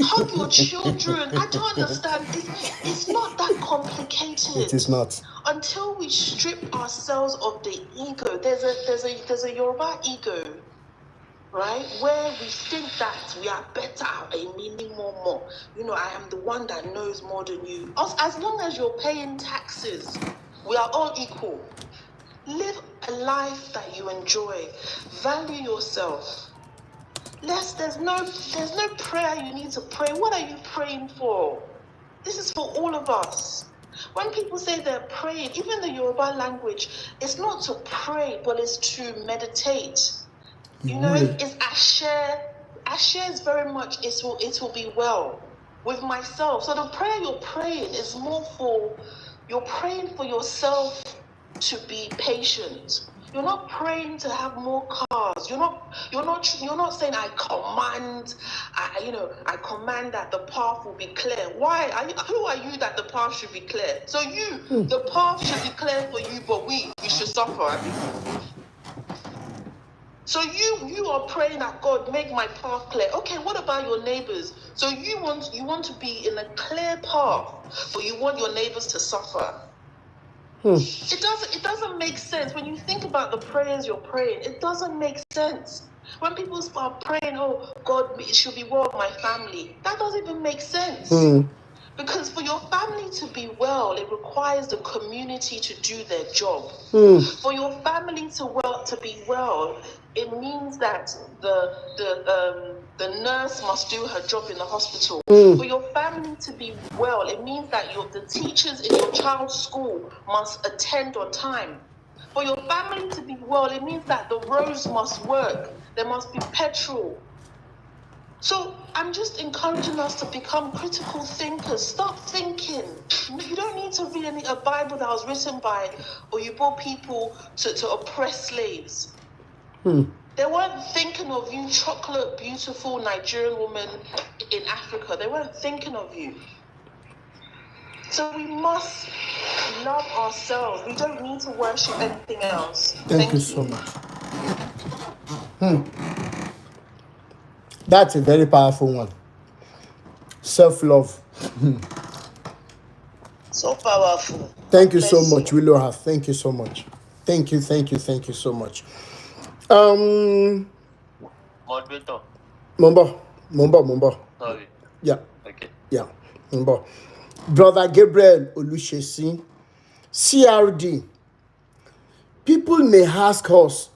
Hug your children. I don't understand. It's not that complicated. It is not. Until we strip ourselves of the ego. There's a Yoruba ego, right? Where we think that we are better, meaning more. I am the one that knows more than you. As long as you're paying taxes, we are all equal. Live a life that you enjoy. Value yourself. There's no prayer you need to pray. What are you praying for? This is for all of us. When people say they're praying, even the Yoruba language, it's not to pray, but it's to meditate. It's Asher. Asher is very much, it will be well with myself. So the prayer you're praying is more for, you're praying for yourself to be patient. You're not praying to have more cars. You're not saying I command that the path will be clear. Why? Who are you that the path should be clear? So the path should be clear for you, but we should suffer, Abby. So you are praying that God make my path clear. Okay, what about your neighbors? So you want to be in a clear path, but you want your neighbors to suffer. It doesn't make sense when you think about the prayers you're praying. It doesn't make sense. When people start praying, oh God, it should be well with my family. That doesn't even make sense. Because for your family to be well, it requires the community to do their job. For your family to be well, it means that the nurse must do her job in the hospital. For your family to be well, it means that the teachers in your child's school must attend on time. For your family to be well, it means that the roads must work. There must be petrol. So I'm just encouraging us to become critical thinkers. Start thinking. You don't need to read a Bible that was written by Oyibo people to oppress slaves. They weren't thinking of you, chocolate, beautiful Nigerian woman in Africa. They weren't thinking of you. So we must love ourselves. We don't need to worship anything else. Thank you so much. That's a very powerful one. Self-love. So powerful. Thank you so much, Willow. Thank you so much. Thank you so much. Moderator. Mumbo. Sorry. Yeah. Okay. Yeah. Mumbo. Brother Gabriel Olushesi, CRD. People may ask us,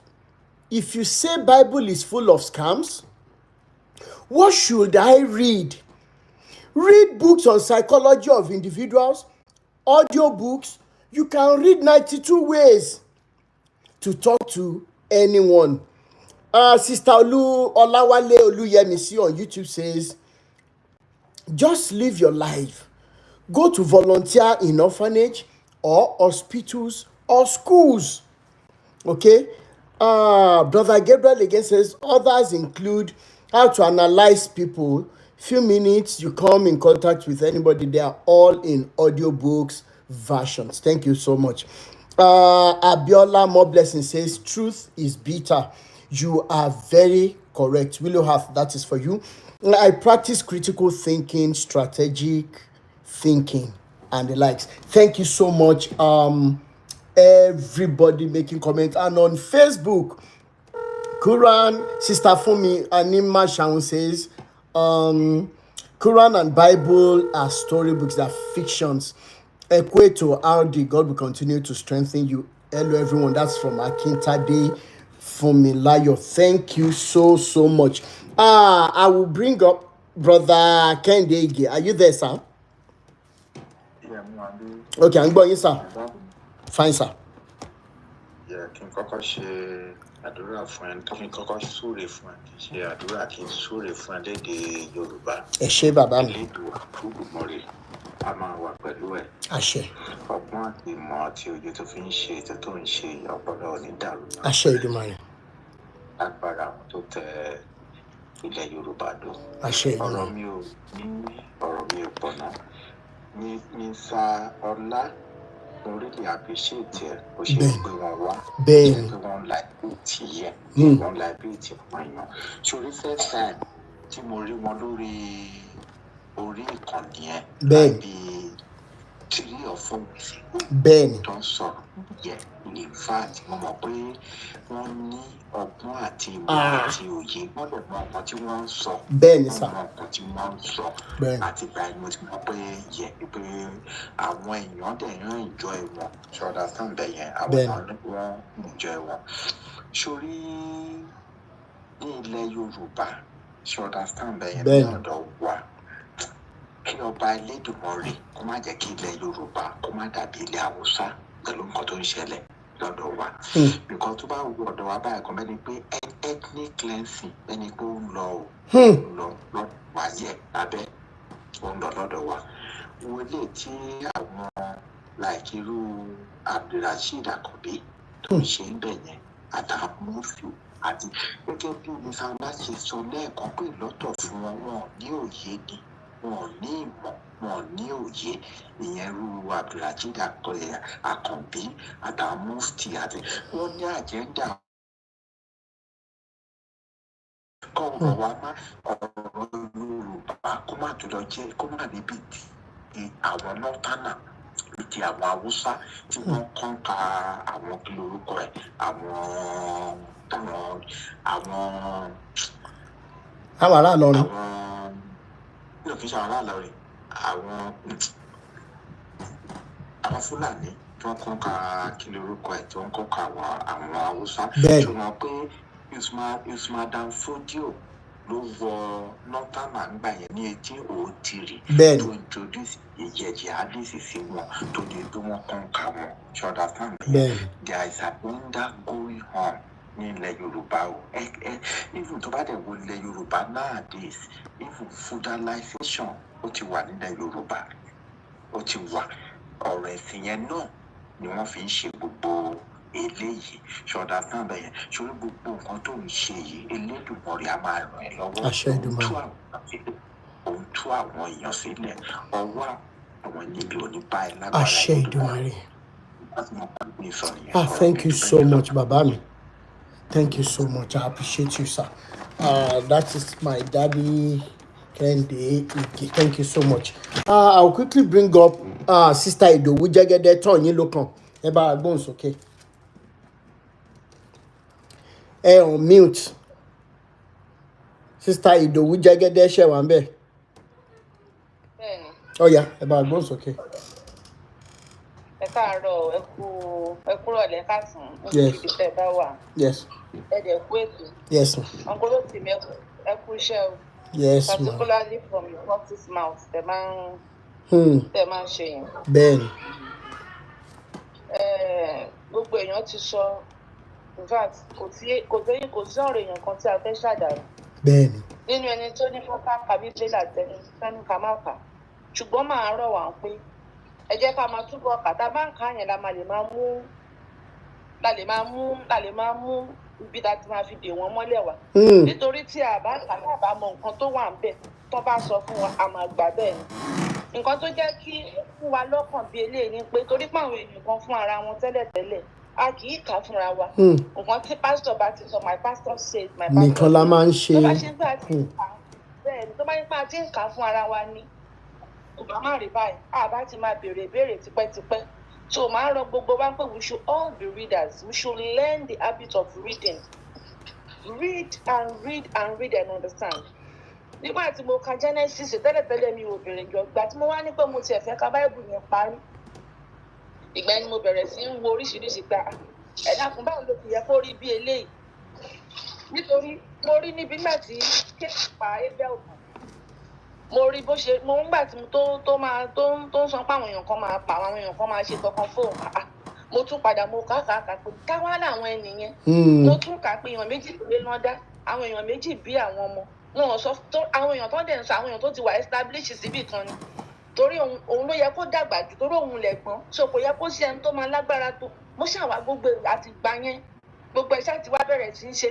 if you say Bible is full of scams, what should I read? Read books on psychology of individuals, audio books. You can read 92 ways to talk to anyone. Sister Olawale Oluyemisi on YouTube says, just live your life. Go to volunteer in orphanage or hospitals or schools. Okay? Brother Gabriel again says, others include how to analyze people. Few minutes, you come in contact with anybody. They are all in audiobooks versions. Thank you so much. Abiola More Blessing says, truth is bitter. You are very correct. Willow Hearth, that is for you. I practice critical thinking, strategic thinking, and the likes. Thank you so much. Everybody making comments. And on Facebook, Quran, Sister Fumi Anima Shaun says, Quran and Bible are storybooks, they are fictions. Equator RD, God will continue to strengthen you. Hello, everyone. That's from Akintade Fumilayo. Thank you so much. I will bring up Brother Kendege. Are you there, sir? Yeah, okay, I'm going, sir. Fine, sir. Yeah, kí n kọ́kọ́ ṣe àdúrà fún ẹ, kí n kọ́kọ́ súre fún ẹ, kí n ṣe àdúrà kí n súre fún ẹ lédè Yorùbá. Ẹ ṣé bàbá mi. Elédùà Olódùmarè a máa wà pẹ̀lú ẹ. Àṣẹ. Ọgbọ́n àti ìmọ̀ àti òye tó fi ń ṣe ètò tó ń ṣe ọpọlọ ò ní dàrú. Àṣẹ Èdùmàrè. Agbára àwọn tó tẹ ilẹ̀ Yorùbá dó. Àṣẹ Èdùmàrè. Ọ̀rọ̀ mi ò pọ̀ náà. Ní sa ọlá. Really appreciate it. Bó ṣe pé wọn wá. Bẹ́ẹ̀ni. Pé wọ́n liability yẹ. Wọ́n liability fún èèyàn. Sórí first time tí mo rí wọn orí ìkànnì yẹn. Bẹ́ẹ̀ni. Bí 3 or 4 weeks ago. Bẹ́ẹ̀ni. Tó ń sọ̀rọ̀ yẹ. In fact, mo mọ̀ pé wọ́n ní ọgbọ́n àti ìmọ̀ àti òye. Wọ́n lè mọ ọkàn tí wọ́n ń sọ. Bẹ́ẹ̀ni sà. Wọ́n mọ ọkàn tí wọ́n ń sọ. Bẹ́ẹ̀ni. Àti ìgbà yẹn mo ti mọ̀ pé pé àwọn èèyàn dẹ̀ ń enjoy wọn. So understand bẹ́ẹ̀ yẹn. Àwọn èèyàn wọ́n enjoy wọn. Sórí ní ilẹ̀ Yorùbá. So understand bẹ́ẹ̀ yẹn ní ọ̀dọ̀ wa. Kí ọba Elédùmarè kó má jẹ́ kí ilẹ̀ Yorùbá kó má dàbí ilẹ̀ Haúsá pẹ̀lú nǹkan tó ń ṣẹlẹ̀ lọ́dọ̀ wa. Because tó bá wù ọ̀dọ̀ wa báyìí kan bẹ́ni pé ethnic cleansing bẹ́ni pé ó ń lọ lọ́dọ̀ wa yẹ abẹ́ ó ń lọ lọ́dọ̀ wa. Wo lè tí àwọn like irú Abdulrasheed Akànbí tó ń ṣe ń bẹ̀ yẹn àtàmúfì àti gẹ́gẹ́ bí Mr. ṣe sọ lẹ́ẹ̀kan pé lọ́tọ̀ fún wọn ní òye ni wọn ní ìmọ̀ wọn ní òye ìyẹn rú Abdulrasheed Akànbí àtàmúfì àti wọn ní àjẹ́ndà kọ́ ọ̀rọ̀ wa má ọ̀rọ̀ Yorùbá kó má tó lọ jẹ́ kó má níbi tí àwọn nọ́tánà ti àwọn Haúsá tí wọ́n kàn ká àwọn kí lorúkọ ẹ̀ àwọn ará Ìlọrin kí ló fi ṣe àwọn ará Ìlọrin àwọn Fúlàní tí wọ́n kàn ká kí lorúkọ ẹ̀ tí wọ́n kàn ká àwọn Haúsá ṣùgbọ́n pé Usman Dan Fodio ló wọ nọ́tánà nígbà yẹn ní 1803 tó introduce ìjẹ̀jẹ̀ àdìsí sí wọn tó di pé wọ́n kàn ká wọn ṣe understand me there is an wonder going on ní ilẹ̀ Yorùbá o even tó bá dẹ̀ wo ilẹ̀ Yorùbá nowadays even feudalization ó ti wà nílẹ̀ Yorùbá ó ti wà ọ̀rọ̀ ẹ̀sìn yẹn náà ni wọ́n fi ń ṣe gbogbo eléyìí ṣọdá tán bẹyẹn ṣorí gbogbo nǹkan tó ń ṣe yìí Elédùmarè a máa ràn ẹ́ lọ́wọ́ òun tú àwọn èèyàn sílẹ̀ ọwọ́ àwọn níbi òní bá ẹ lágbára Èdùmàrè. Thank you so much bàbá mi. Thank you so much. I appreciate you, sir. That is my daddy, Kende Ike. Thank you so much. I'll quickly bring up Sister Idowu Jegede Tonyin Lokan. Eba Agbons, okay? On mute. Sister Idowu Jegede Shewambe. Oh yeah, Eba Agbons, okay? Yes. Yes. Yes. Yes, particularly from your horse's mouth, the man saying. Ben. Gbogbo èèyàn ti sọ, in fact, kò sí ọ̀rọ̀ èèyàn kan tí a fẹ́ ṣàdàrú. Bẹ́ẹ̀ni. Nínú ẹni tó ní fún káàkà bí bílẹ̀ àtẹni sani ká má kà. Ṣùgbọ́n máa rọ̀ wá pé ẹ jẹ́ ká máa túbọ̀ kà tá bá ń kà yẹn la lè máa mú ibi tá ti máa fi dè wọ́n mọ́lẹ̀ wá. Nítorí tí a bá kà náà bá mọ nǹkan tó wà ń bẹ̀ tó bá sọ fún wa a máa gbà bẹ́ẹ̀ ni. Nǹkan tó jẹ́ kí fún wa lọ́kàn bí eléyìí ni pé torí pé àwọn èèyàn kan fún ara wọn tẹ́lẹ̀tẹ́lẹ̀ a kì í kà fúnra wa. Nǹkan tí pásítọ̀ bá ti sọ my pastor says my pastor says. Nìkan la máa ń ṣe. Tó bá ṣe ń gbà tí ń kà bẹ́ẹ̀ ni tó bá ń gbà tí ń kà fún ara wa ni kò bá má rí báyìí àbá ti máa béèrè ìbéèrè tipẹ́tipẹ́. So máa ń rọ gbogbo wa pé we should all be readers. We should learn the habit of reading. Read and read and read and understand. Nígbà tí mo ka Genesis tẹ́lẹ̀tẹ́lẹ̀ mi ò bẹ̀rẹ̀ jọ ìgbà tí mo wá ní pé mo tiẹ̀ fẹ́ ka Bible yẹn parí. Ìgbà ni mo bẹ̀rẹ̀ sí ń wo oríṣiríṣi pé ẹ̀dá kan báwo ló fi yẹ kó rí bí eléyìí. Nítorí mo rí níbi nígbà tí kéèkì pa Abel kan. Mo rí bó ṣe mo ń gbà tí tó ń sọ pé àwọn èèyàn kan máa pa àwọn èèyàn kan máa ṣe kankan fóun. Mo tún padà mo kà pé káwá làwọn ènìyàn. Mo tún kà pé èèyàn méjì ló lé lọ́dá àwọn èèyàn méjì bí àwọn ọmọ. Wọn ò sọ tó àwọn èèyàn tó ń dẹ̀ ń sọ àwọn èèyàn tó ti wà establish síbì kan ni. Torí òun ló yẹ kó dàgbà jù torí òun lẹ̀gbọ́n. So kò yẹ kó sí ẹni tó máa lágbára tó. Mo ṣàwá gbogbo àti gbà yẹn. Gbogbo ẹ̀ṣá ti wá bẹ̀rẹ̀ sí í ṣe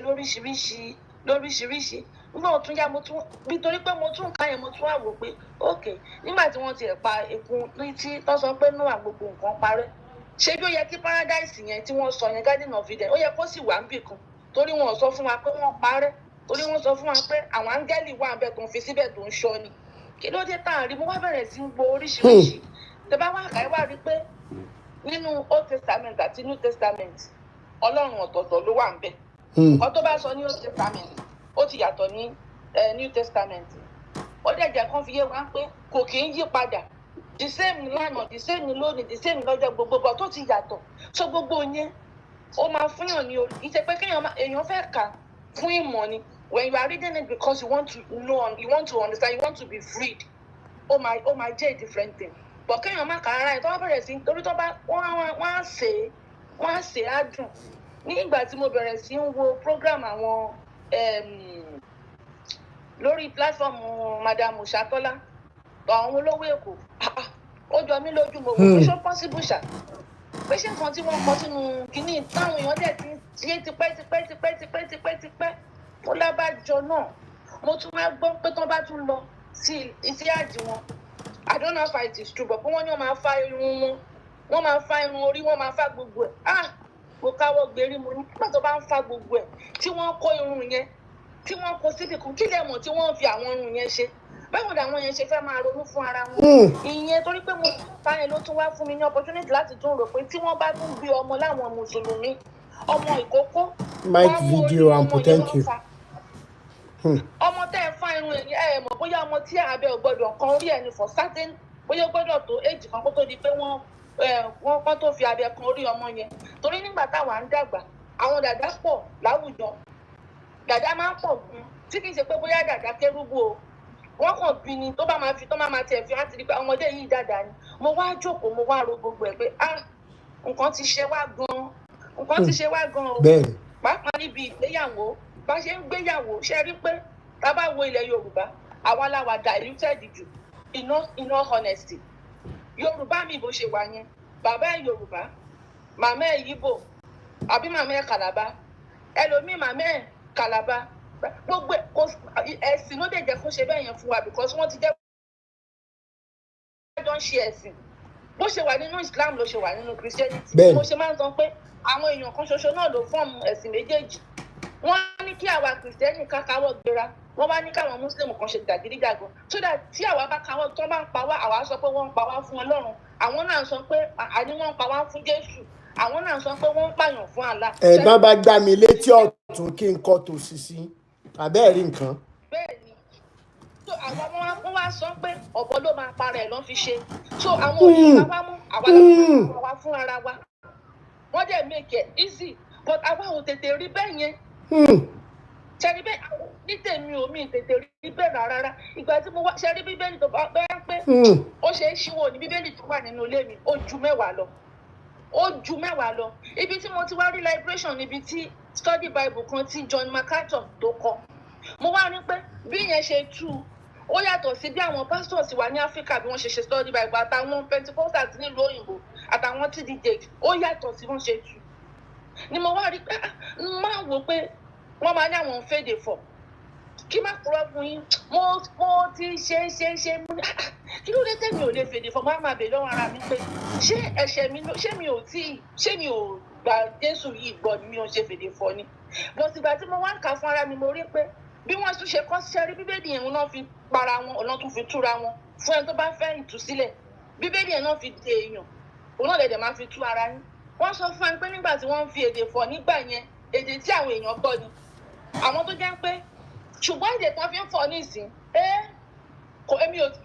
lóríṣiríṣi. Nígbà tún yá mo tún nítorí pé mo tún ká yẹn mo tún wà wò pé okay nígbà tí wọ́n ti ẹ̀ pa èkún tí tó sọ pé Noah gbogbo nǹkan parẹ́. Ṣé bí ó yẹ kí paradise yẹn tí wọ́n sọ yẹn Garden of Eden ó yẹ kó sì wà níbì kan torí wọn ò sọ fún wa pé wọ́n parẹ́ torí wọ́n sọ fún wa pé àwọn áńgẹ́lì wà níbẹ̀ tó ń fi síbẹ̀ tó ń ṣọ́ ni. Kí ló dé tá à ń rí mo wá bẹ̀rẹ̀ sí ń gbọ́ oríṣiríṣi. Tẹ bá wá kàí wá rí pé nínú Old Testament àti New Testament Ọlọ́run ọ̀tọ̀ọ̀tọ̀ ló wà níbẹ̀. Nǹkan tó bá sọ ní Old Testament ó ti yàtọ̀ ní New Testament. Ó dẹ̀ jẹ́ kán fi yé wa pé kò kì í yí padà. The same lánàá, the same lónìí, the same lọ́jọ́ gbogbo tó ti yàtọ̀. So gbogbo yẹn ó máa fún yàn ní orí. Ìṣe pé èèyàn fẹ́ kà fún ìmọ̀ ni. When you are reading it because you want to know, you want to understand, you want to be freed. Ó máa jẹ́ a different thing. But kéèyàn má kà rárá ẹ̀ tó bá bẹ̀rẹ̀ sí torí tó bá wọ́n á ṣe á dùn. Ní ìgbà tí mo bẹ̀rẹ̀ sí ń wo program àwọn lórí platform Madam Ṣàtọ́lá àwọn olówó Èkó ó jọ mí lójú mo wò pé ṣó possible ṣá pé ṣé nǹkan tí wọ́n kọ sínú kínní táwọn èèyàn dẹ̀ ti Iye tipẹ́. Mo lábàjọ náà. Mo tún wá gbọ́ pé tán bá tún lọ sí àjì wọn. I don't know if it is true, but wọ́n ní wọ́n máa fa irun wọn. Wọ́n máa fa irun orí, wọ́n máa fa gbogbo ẹ̀. Mo káwọ́ gbérí mo ní nígbà tó bá ń fa gbogbo ẹ̀ tí wọ́n kó irun yẹn tí wọ́n kó síbì kan kí lè mọ̀ tí wọ́n fi àwọn irun yẹn ṣe. Báwo làwọn yẹn ṣe fẹ́ máa ronú fún ara wọn. Ìyẹn torí pé mo fa yẹn ló tún wá fún mi ní opportunity láti tún rò pé tí wọ́n bá tún bí ọmọ láwọn mùsùlùmí ọmọ ìkókó. Mic video and thank you. Ọmọ tẹ́ ẹ fa irun ẹ̀ mọ̀ bóyá ọmọ tí abẹ́ ò gbọ́dọ̀ kan orí ẹni for certain bóyá ó gbọ́dọ̀ tó age kan kó tó di pé wọ́n kọ́ tó fi abẹ́ kan orí ọmọ yẹn. Torí nígbà táwa ń dàgbà àwọn dàda pọ̀ láwùjọ. Dàda máa ń pọ̀ gan tí kì í ṣe pé bóyá dàda kérúbù o. Wọ́n kàn bí ni tó bá máa tiẹ̀ fi láti rí pé ọmọdé yìí dàda ni. Mo wá jókòó mo wá ro gbogbo ẹ̀ pé nǹkan ti ṣe wá gan o. Pàápàá níbi ìgbéyàwó bá ṣe ń gbéyàwó ṣe rí pé tá a bá wo ilẹ̀ Yorùbá àwa la wà diluted jù in all honesty. Yorùbá mi bó ṣe wà yẹn bàbá ẹ̀ Yorùbá màmá ẹ̀ Yíbò àbí màmá ẹ̀ Kàlàbá ẹlòmíì màmá ẹ̀ Kàlàbá gbogbo ẹ̀sìn ló dẹ̀ jẹ́ kó ṣe bẹ́ẹ̀ yẹn fún wa because wọ́n ti jẹ́ jọ ń ṣe ẹ̀sìn bó ṣe wà nínú Islam ló ṣe wà nínú Christianity. Mo ṣe máa ń sọ pé àwọn èèyàn kan ṣoṣo náà ló fọ́ọ̀mù ẹ̀sìn méjèèjì. Wọ́n ní kí àwa Kìrìsìtẹ́nì ká káwọ́ gbéra wọ́n wá ní káwọn Mùsùlùmí kan ṣe jàgídíjàgan so that tí àwa bá káwọ́ tó bá ń pa wá àwa sọ pé wọ́n ń pa wá fún Ọlọ́run àwọn náà sọ pé àní wọ́n ń pa wá fún Jésù àwọn náà sọ pé wọ́n ń pààyàn fún Allah. Ẹ̀gbọ́n bá gbá mi létí ọ̀tún kí n kọ́ tòsí sí abẹ́ẹ̀rí nǹkan. Bẹ́ẹ̀ni so àwọn wọ́n wá sọ pé ọ̀bọ ló máa para ẹ̀ lọ́n fi ṣe so àwọn òyìnbó bá mú àwa lọ́wọ́ wa fún ara wa wọ́n dẹ̀ make it easy but àwa ò tètè rí bẹ́ẹ̀ yẹn. Ṣẹ́rí bẹ́ẹ̀ ní tèmi ò mí tètè rí bẹ́ẹ̀ rárá ìgbà tí mo wá ṣẹ́rí bíbélì tó bá bẹ́ẹ̀ pé ó ṣe é ṣíwò ní bíbélì tó wà nínú ilé mi ó ju mẹ́wàá lọ. Ibi tí mo ti wá rí liberation níbi tí study bible kan tí John MacArthur tó kọ mo wá rí pé bí yẹn ṣe tú ó yàtọ̀ sí bí àwọn pastors wà ní Africa bí wọ́n ṣe study bible àtàwọn Pentecostals nílùú òyìnbó àtàwọn TDJ ó yàtọ̀ sí wọ́n ṣe tú ni mo wá rí pé máa wò pé wọ́n máa ní àwọn fèdè fọ̀ kí má kúrò fún yín mo ti ṣe mo ní kí ló dé tẹ́mi ò lè fèdè fọ̀ máa bèèrè lọ́wọ́ ara mi pé ṣé ẹ̀ṣẹ̀ mi ṣé mi ò gba Jésù yìí gbọ́ ni mi ò ṣe fèdè fọ̀ ni bọ́sì ìgbà tí mo wá ń kà fún ara mi mo rí pé bí wọ́n tún ṣe kọ́ sẹ́rí bíbélì yẹn náà fi para wọn ọ̀nà tún fi túra wọn fún ẹni tó bá fẹ́ ìtúsílẹ̀ bíbélì yẹn náà fi dé èèyàn òun náà lè máa fi tú ara yín wọ́n sọ fún ẹ pé nígbà tí wọ́n ń fi èdè fọ̀ nígbà yẹn èdè tí àwọn èèyàn gbọ́ ni àwọn tó jẹ́ pé ṣùgbọ́n èdè kan fi ń fọ̀ nísìn kò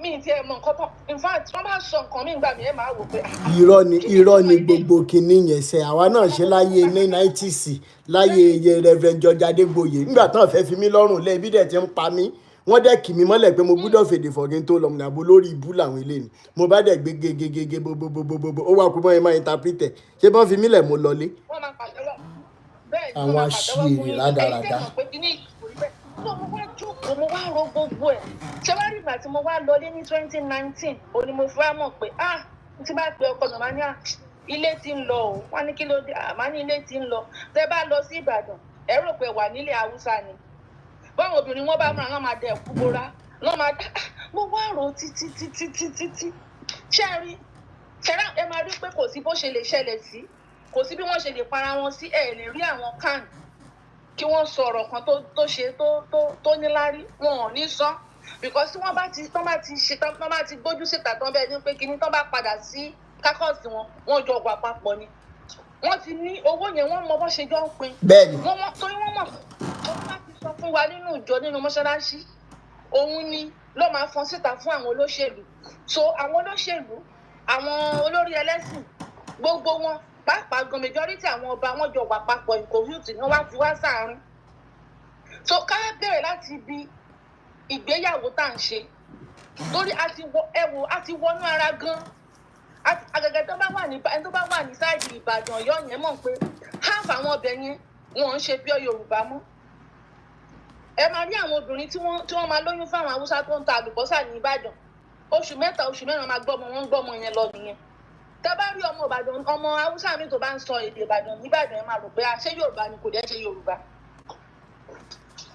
mi ti ẹ̀ mọ̀ nǹkan tán in fact wọ́n bá sọ nǹkan mi gbà mí ẹ̀ máa wò pé. irọ́ ni gbogbo kinní yẹn ṣe àwa náà ṣe láyé ní 90s láyé Reverend George Adégboyè nígbà tán fẹ́ fi mí lọ́rùn lé ibi dẹ̀ ti ń pa mí wọ́n dẹ̀ kì mí mọ́lẹ̀ pé mo gbúdọ̀ fèdè fọ̀gẹ́ tó lọ mọ̀nàbó lórí ibú làwọn ilé ni mo bá dẹ̀ gbé gegegege bobobobobo ó wà kó mọ́ ẹ máa interpret ṣé bọ́n fi mí lẹ̀ mo lọlé. wọ́n máa pàtẹ́wọ́ bẹ́ẹ̀ ni àwọn aṣèrè rádaràda. mo wá jókòó mo wá ro gbogbo ẹ̀ ṣé wá rí ìgbà tí mo wá lọlé ní 2019 òní mo fi wá mọ̀ pé tí bá pe ọkọ mi máa ní ilé tí ń lọ o wọ́n ní kí ló dé àmọ́ ní ilé tí ń lọ tẹ́ bá lọ sí Ìbàdàn ẹ rò pé wà nílẹ̀ Haúsá ni báwọn obìnrin wọn bá múra wọn máa dẹ ẹkú bóra wọn máa dá mo wá rò títí ṣé rí ṣẹlá ẹ máa rí pé kò sí bó ṣe lè ṣẹlẹ̀ sí kò sí bí wọ́n ṣe lè para wọn sí ẹ lè rí àwọn kan kí wọ́n sọ̀rọ̀ kan tó ṣe tó níláárí wọn ò ní sọ because tí wọ́n bá ti gbójú síta tán bẹ́ẹ̀ ni pé kíní tán bá padà sí kákọ́ọ̀sì wọn jọ wà papọ̀ ni wọ́n ti ní owó yẹn wọ́n mọ bó ṣe jọ ń pín bẹ́ẹ̀ni torí wọ́n mọ̀ wọ́n bá ti sọ fún wa nínú ìjọ nínú mọ́ṣáláṣí òun ni ló máa fọn síta fún àwọn olóṣèlú so àwọn olóṣèlú àwọn olórí ẹlẹ́sìn gbogbo wọn pàápàá gan majority àwọn ọba wọn jọ wà papọ̀ ìkòhùtì ni wọ́n wá fi wá sáàárín so ká bẹ̀rẹ̀ láti ibi ìgbéyàwó tá à ń ṣe torí a ti wọnú ara gan àgàgà tó bá wà ní sáìdì Ìbàdàn Ọ̀yọ́ yẹn mọ̀ pé half àwọn ọbẹ̀ yẹn wọn ń ṣe bí Yorùbá mọ́ ẹ máa rí àwọn obìnrin tí wọ́n máa lóyún fáwọn Haúsá tó ń ta àlùbọ́sà ní Ìbàdàn oṣù 3 oṣù 4 máa gbọ́mọ wọn gbọ́mọ yẹn lọ nìyẹn tẹ́ bá rí ọmọ Ìbàdàn ọmọ Haúsá mi tó bá ń sọ èdè Ìbàdàn níbàdàn ẹ máa rò pé ṣé Yorùbá ni kò dẹ́ ṣe Yorùbá.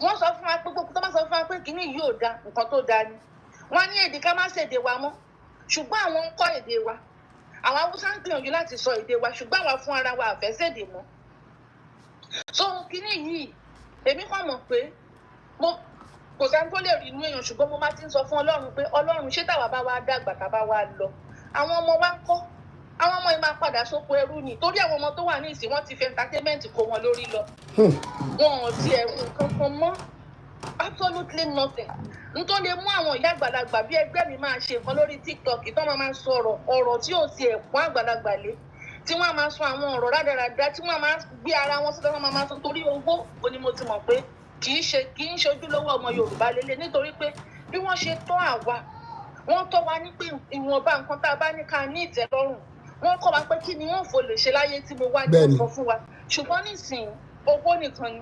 Wọ́n sọ fún wa pé gbogbo tó bá sọ fún wa pé kínní yìí ò da nǹkan tó da ni. Wọ́n ní èdè ká má ṣèdè wa mọ́ ṣùgbọ́n àwọn ń kọ́ èdè wa. Àwọn Haúsá ń gbìyànjú láti sọ èdè wa ṣùgbọ́n àwa fún ara wa àfẹ́ ṣèdè mọ́. So kínní yìí èmi kàn mọ̀ pé kò sẹ́ni tó lè rí inú èèyàn ṣùgbọ́n mo máa ti ń sọ fún Ọlọ́run pé Ọlọ́run ṣé táwa bá wa dàgbà tá bá wa lọ àwọn ọmọ wa ń kọ́ àwọn ọmọ yìí máa padà sóko ẹrú ni torí àwọn ọmọ tó wà ní ìsìn wọ́n ti fi entertainment kó wọn lórí lọ wọn ò tiẹ̀ kankan mọ́ absolutely nothing nítorí mú àwọn ìyá àgbàlagbà bí ẹgbẹ́ mi máa ṣe nǹkan lórí TikTok tó máa sọ̀rọ̀ ọ̀rọ̀ tí ò tiẹ̀ pọ́n àgbàlagbà lé tí wọ́n máa sọ àwọn ọ̀rọ̀ rádaràda tí wọ́n máa gbé ara wọn síta wọ́n máa sọ torí owó òní mo ti mọ̀ pé kì í ṣe ojúlówó ọmọ Yorùbá lélẹ̀ nítorí pé bí wọ́n ṣe tọ́ àwa wọ́n tọ́ wa ní pé ìwọ̀nba nǹkan tá a bá ní ká ní ìtẹ́lọ́rùn wọ́n kọ́ wa pé kí ni wọ́n fò lè ṣe láyé tí mo wá ní ọkọ̀ fún wa ṣùgbọ́n nísìnyí owó nìkan ni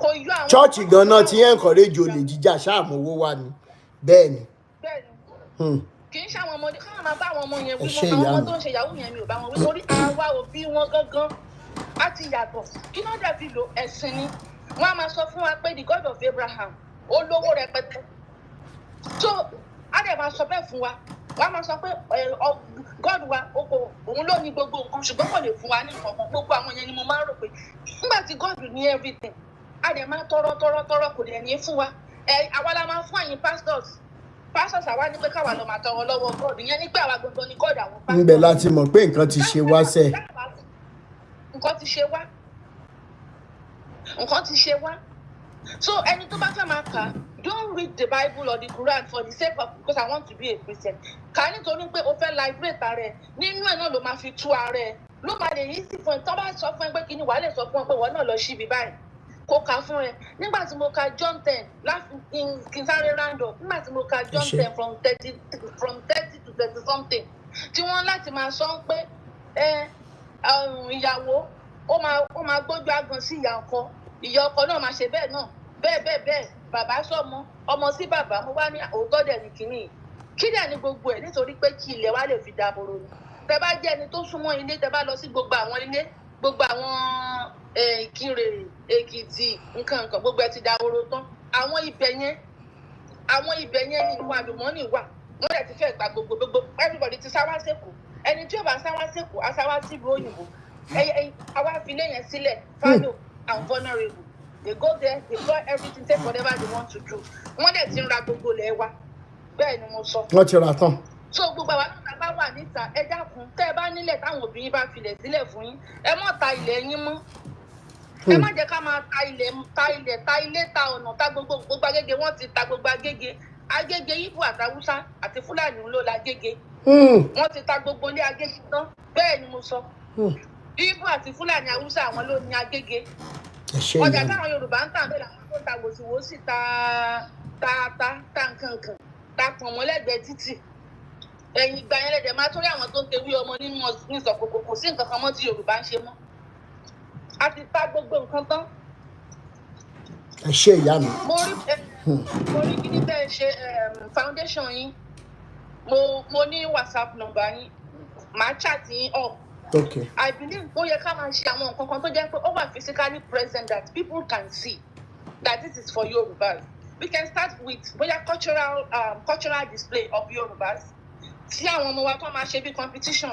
kò yọ àwọn. chọ́ọ̀chì gan-an ti encourage olè jíjà ṣáàmù owó wa ni bẹ́ẹ̀ ni. kì í ṣe àwọn ọmọdé káwọn máa bá àwọn ọmọ yẹn wí mọ́ àwọn ọmọ tó ń ṣe yahoo yẹn mi ò bá wọn wí torí àwa òbí wọn gangan á ti yàtọ̀ kí náà dàbí lo ẹ̀sìn ni wọ́n á máa sọ fún wa pé the God of Abraham ó lówó rẹpẹtẹ so á dẹ̀ máa sọ bẹ́ẹ̀ fún wa wọ́n á máa sọ pé God wa òun ló ní gbogbo nǹkan ṣùgbọ́n kò lè fún wa ní nǹkan gbogbo àwọn yẹn ni mo máa ń rò pé nígbà tí God ní everything á dẹ̀ máa tọrọ kò dẹ̀ ní fún wa àwa la máa fún àyìn pastors àwa ní pé káwa lọ máa tọrọ lọ́wọ́ God ìyẹn ní pé àwa gbogbo ní God àwọn pastors. ńbẹ láti mọ̀ pé nǹkan ti ṣe wá sẹ́ẹ̀. nǹkan ti ṣe wá so ẹni tó bá fẹ́ máa kà don't read the Bible or the Quran for the sake of because I want to be a Christian kà nítorí pé o fẹ́ liberate ara ẹ nínú ẹ̀ náà ló máa fi tú ara ẹ ló máa lè yí sí fún ẹ tó bá sọ fún ẹ pé kí ni wàá lè sọ fún ẹ pé wọ́n náà lọ síbi báyìí kó kà fún ẹ nígbà tí mo ka John 10 láti kí n sáré random nígbà tí mo ka John 10 from 30 to 30 something tí wọ́n láti máa sọ pé ìyàwó ó máa gbójú àgàn sí ìyá ọkọ náà máa ṣe bẹ́ẹ̀ náà bẹ́ẹ̀ bàbá sọmọ ọmọ sí bàbá mo wá ní òótọ́ dẹ̀ ní kínní kí dẹ̀ ní gbogbo ẹ̀ nítorí pé kí ilẹ̀ wa lè fi dàbòrò ni tẹ bá jẹ́ ẹni tó súnmọ́ ilé tẹ bá lọ sí gbogbo àwọn ilé gbogbo àwọn Ìkirè Èkìtì nǹkan gbogbo ẹ ti dàbòrò tán àwọn ibẹ̀ yẹn ní ìwà àlùmọ́ọ́nì wà wọ́n dẹ̀ ti fẹ́ gba gbogbo everybody ti sáwá sẹ́kù ẹni tí ó bá sáwá sẹ́kù á sáwá sílùú òyìnbó àwa fi lé yẹn sílẹ̀ fallow and vulnerable they go there they buy everything take whatever they want to do wọ́n dẹ̀ ti ń ra gbogbo ilẹ̀ wa bẹ́ẹ̀ ni mo sọ. wọ́n ti ra tán. so gbogbo àwọn àgbà bá wà níta ẹ dákun tẹ́ ẹ bá nílẹ̀ táwọn obìnrin bá filẹ̀ sílẹ̀ fún yín ẹ má ta ilẹ̀ yín mọ́ ẹ má jẹ́ ká máa ta ilé ta ọ̀nà ta gbogbo Agége wọ́n ti ta gbogbo Agége Ìgbò àtàwùsá àti Fúlàní ló la Agége wọ́n ti ta gbogbo ilé Agége tán bẹ́ẹ̀ ni mo sọ Ìgbò àti Fúlàní Haúsá àwọn ló ní Agége ọjà táwọn Yorùbá ń tà bẹ́ẹ̀ làwọn tó ta wòsíwòsí ta nǹkankan ta pọ̀n mọ́ lẹ́gbẹ̀ẹ́ títì ẹ̀yìn ìgbà yẹn lẹ́dẹ̀ máa torí àwọn tó ń tewé ọmọ nínú ìsọ̀kòkò kò sí nǹkan kan mọ́ tí Yorùbá ń ṣe mọ́ a ti ta gbogbo nǹkan tán. ẹ ṣe ìyá mi. mo rí kí ní tẹ́ ẹ ṣe foundation yín mo ní WhatsApp number yín màá chat yín up. Okay. I believe ó yẹ ká máa ṣe àwọn nǹkan kan tó jẹ́ pé ó wà physically present that people can see that this is for Yorubas. We can start with bóyá cultural display of Yorubas. Tí àwọn ọmọ wa tó máa ṣe bí competition.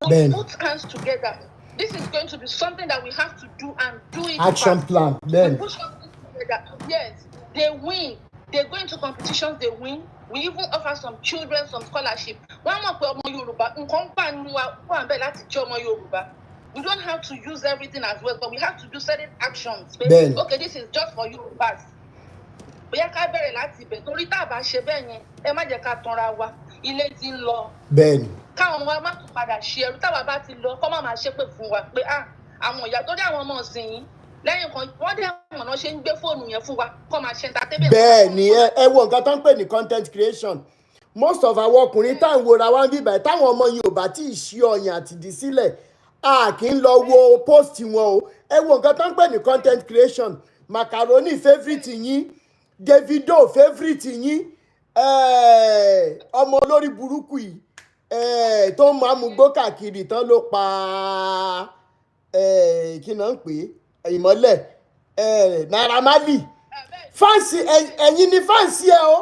We'll put hands together. This is going to be something that we have to do and do it. Action plan. Then. We put something together. Yes, they win. They go into competitions, they win. We even offer some children some scholarship. Wọ́n mọ̀ pé ọmọ Yorùbá nǹkan gbà nínú wa wà bẹ́ẹ̀ láti jẹ́ ọmọ Yorùbá. We don't have to use everything as well, but we have to do certain actions. Bẹ́ẹ̀ni. Okay, this is just for Yorùbás. Bóyá ká bẹ̀rẹ̀ láti ibẹ̀ torí tá a bá ṣe bẹ́ẹ̀ yẹn ẹ má jẹ́ ká tanra wa ilé ti ń lọ. Bẹ́ẹ̀ni. Káwọn wa má tún padà ṣe ẹrú táwa bá ti lọ kọ́ má máa ṣépè fún wa pé àwọn ìyá tó dé àwọn ọmọ ọ̀sìn yìí lẹ́yìn kan wọ́n dé àwọn ọ̀nà ṣe ń gbé fóònù yẹn fún wa kọ́ máa ṣe entertainment. Bẹ́ẹ̀ni ẹ wo nǹkan tó ń pè ní content creation most of àwọn ọkùnrin tá à ń wòra wá ń bíbà táwọn ọmọ Yorùbá tí ì ṣí ọyàn àtìdí sílẹ̀ a kì í lọ wo post wọn o ẹ wo nǹkan tó ń pè ní content creation macaroni favourite yín Davido favourite yín ọmọ olórí burúkú yìí tó máa mú gbó káàkiri tán ló pa kí náà ń pè é ìmọ́lẹ̀ Naira Marley fáǹsì ẹ̀yin ni fáǹsì ẹ o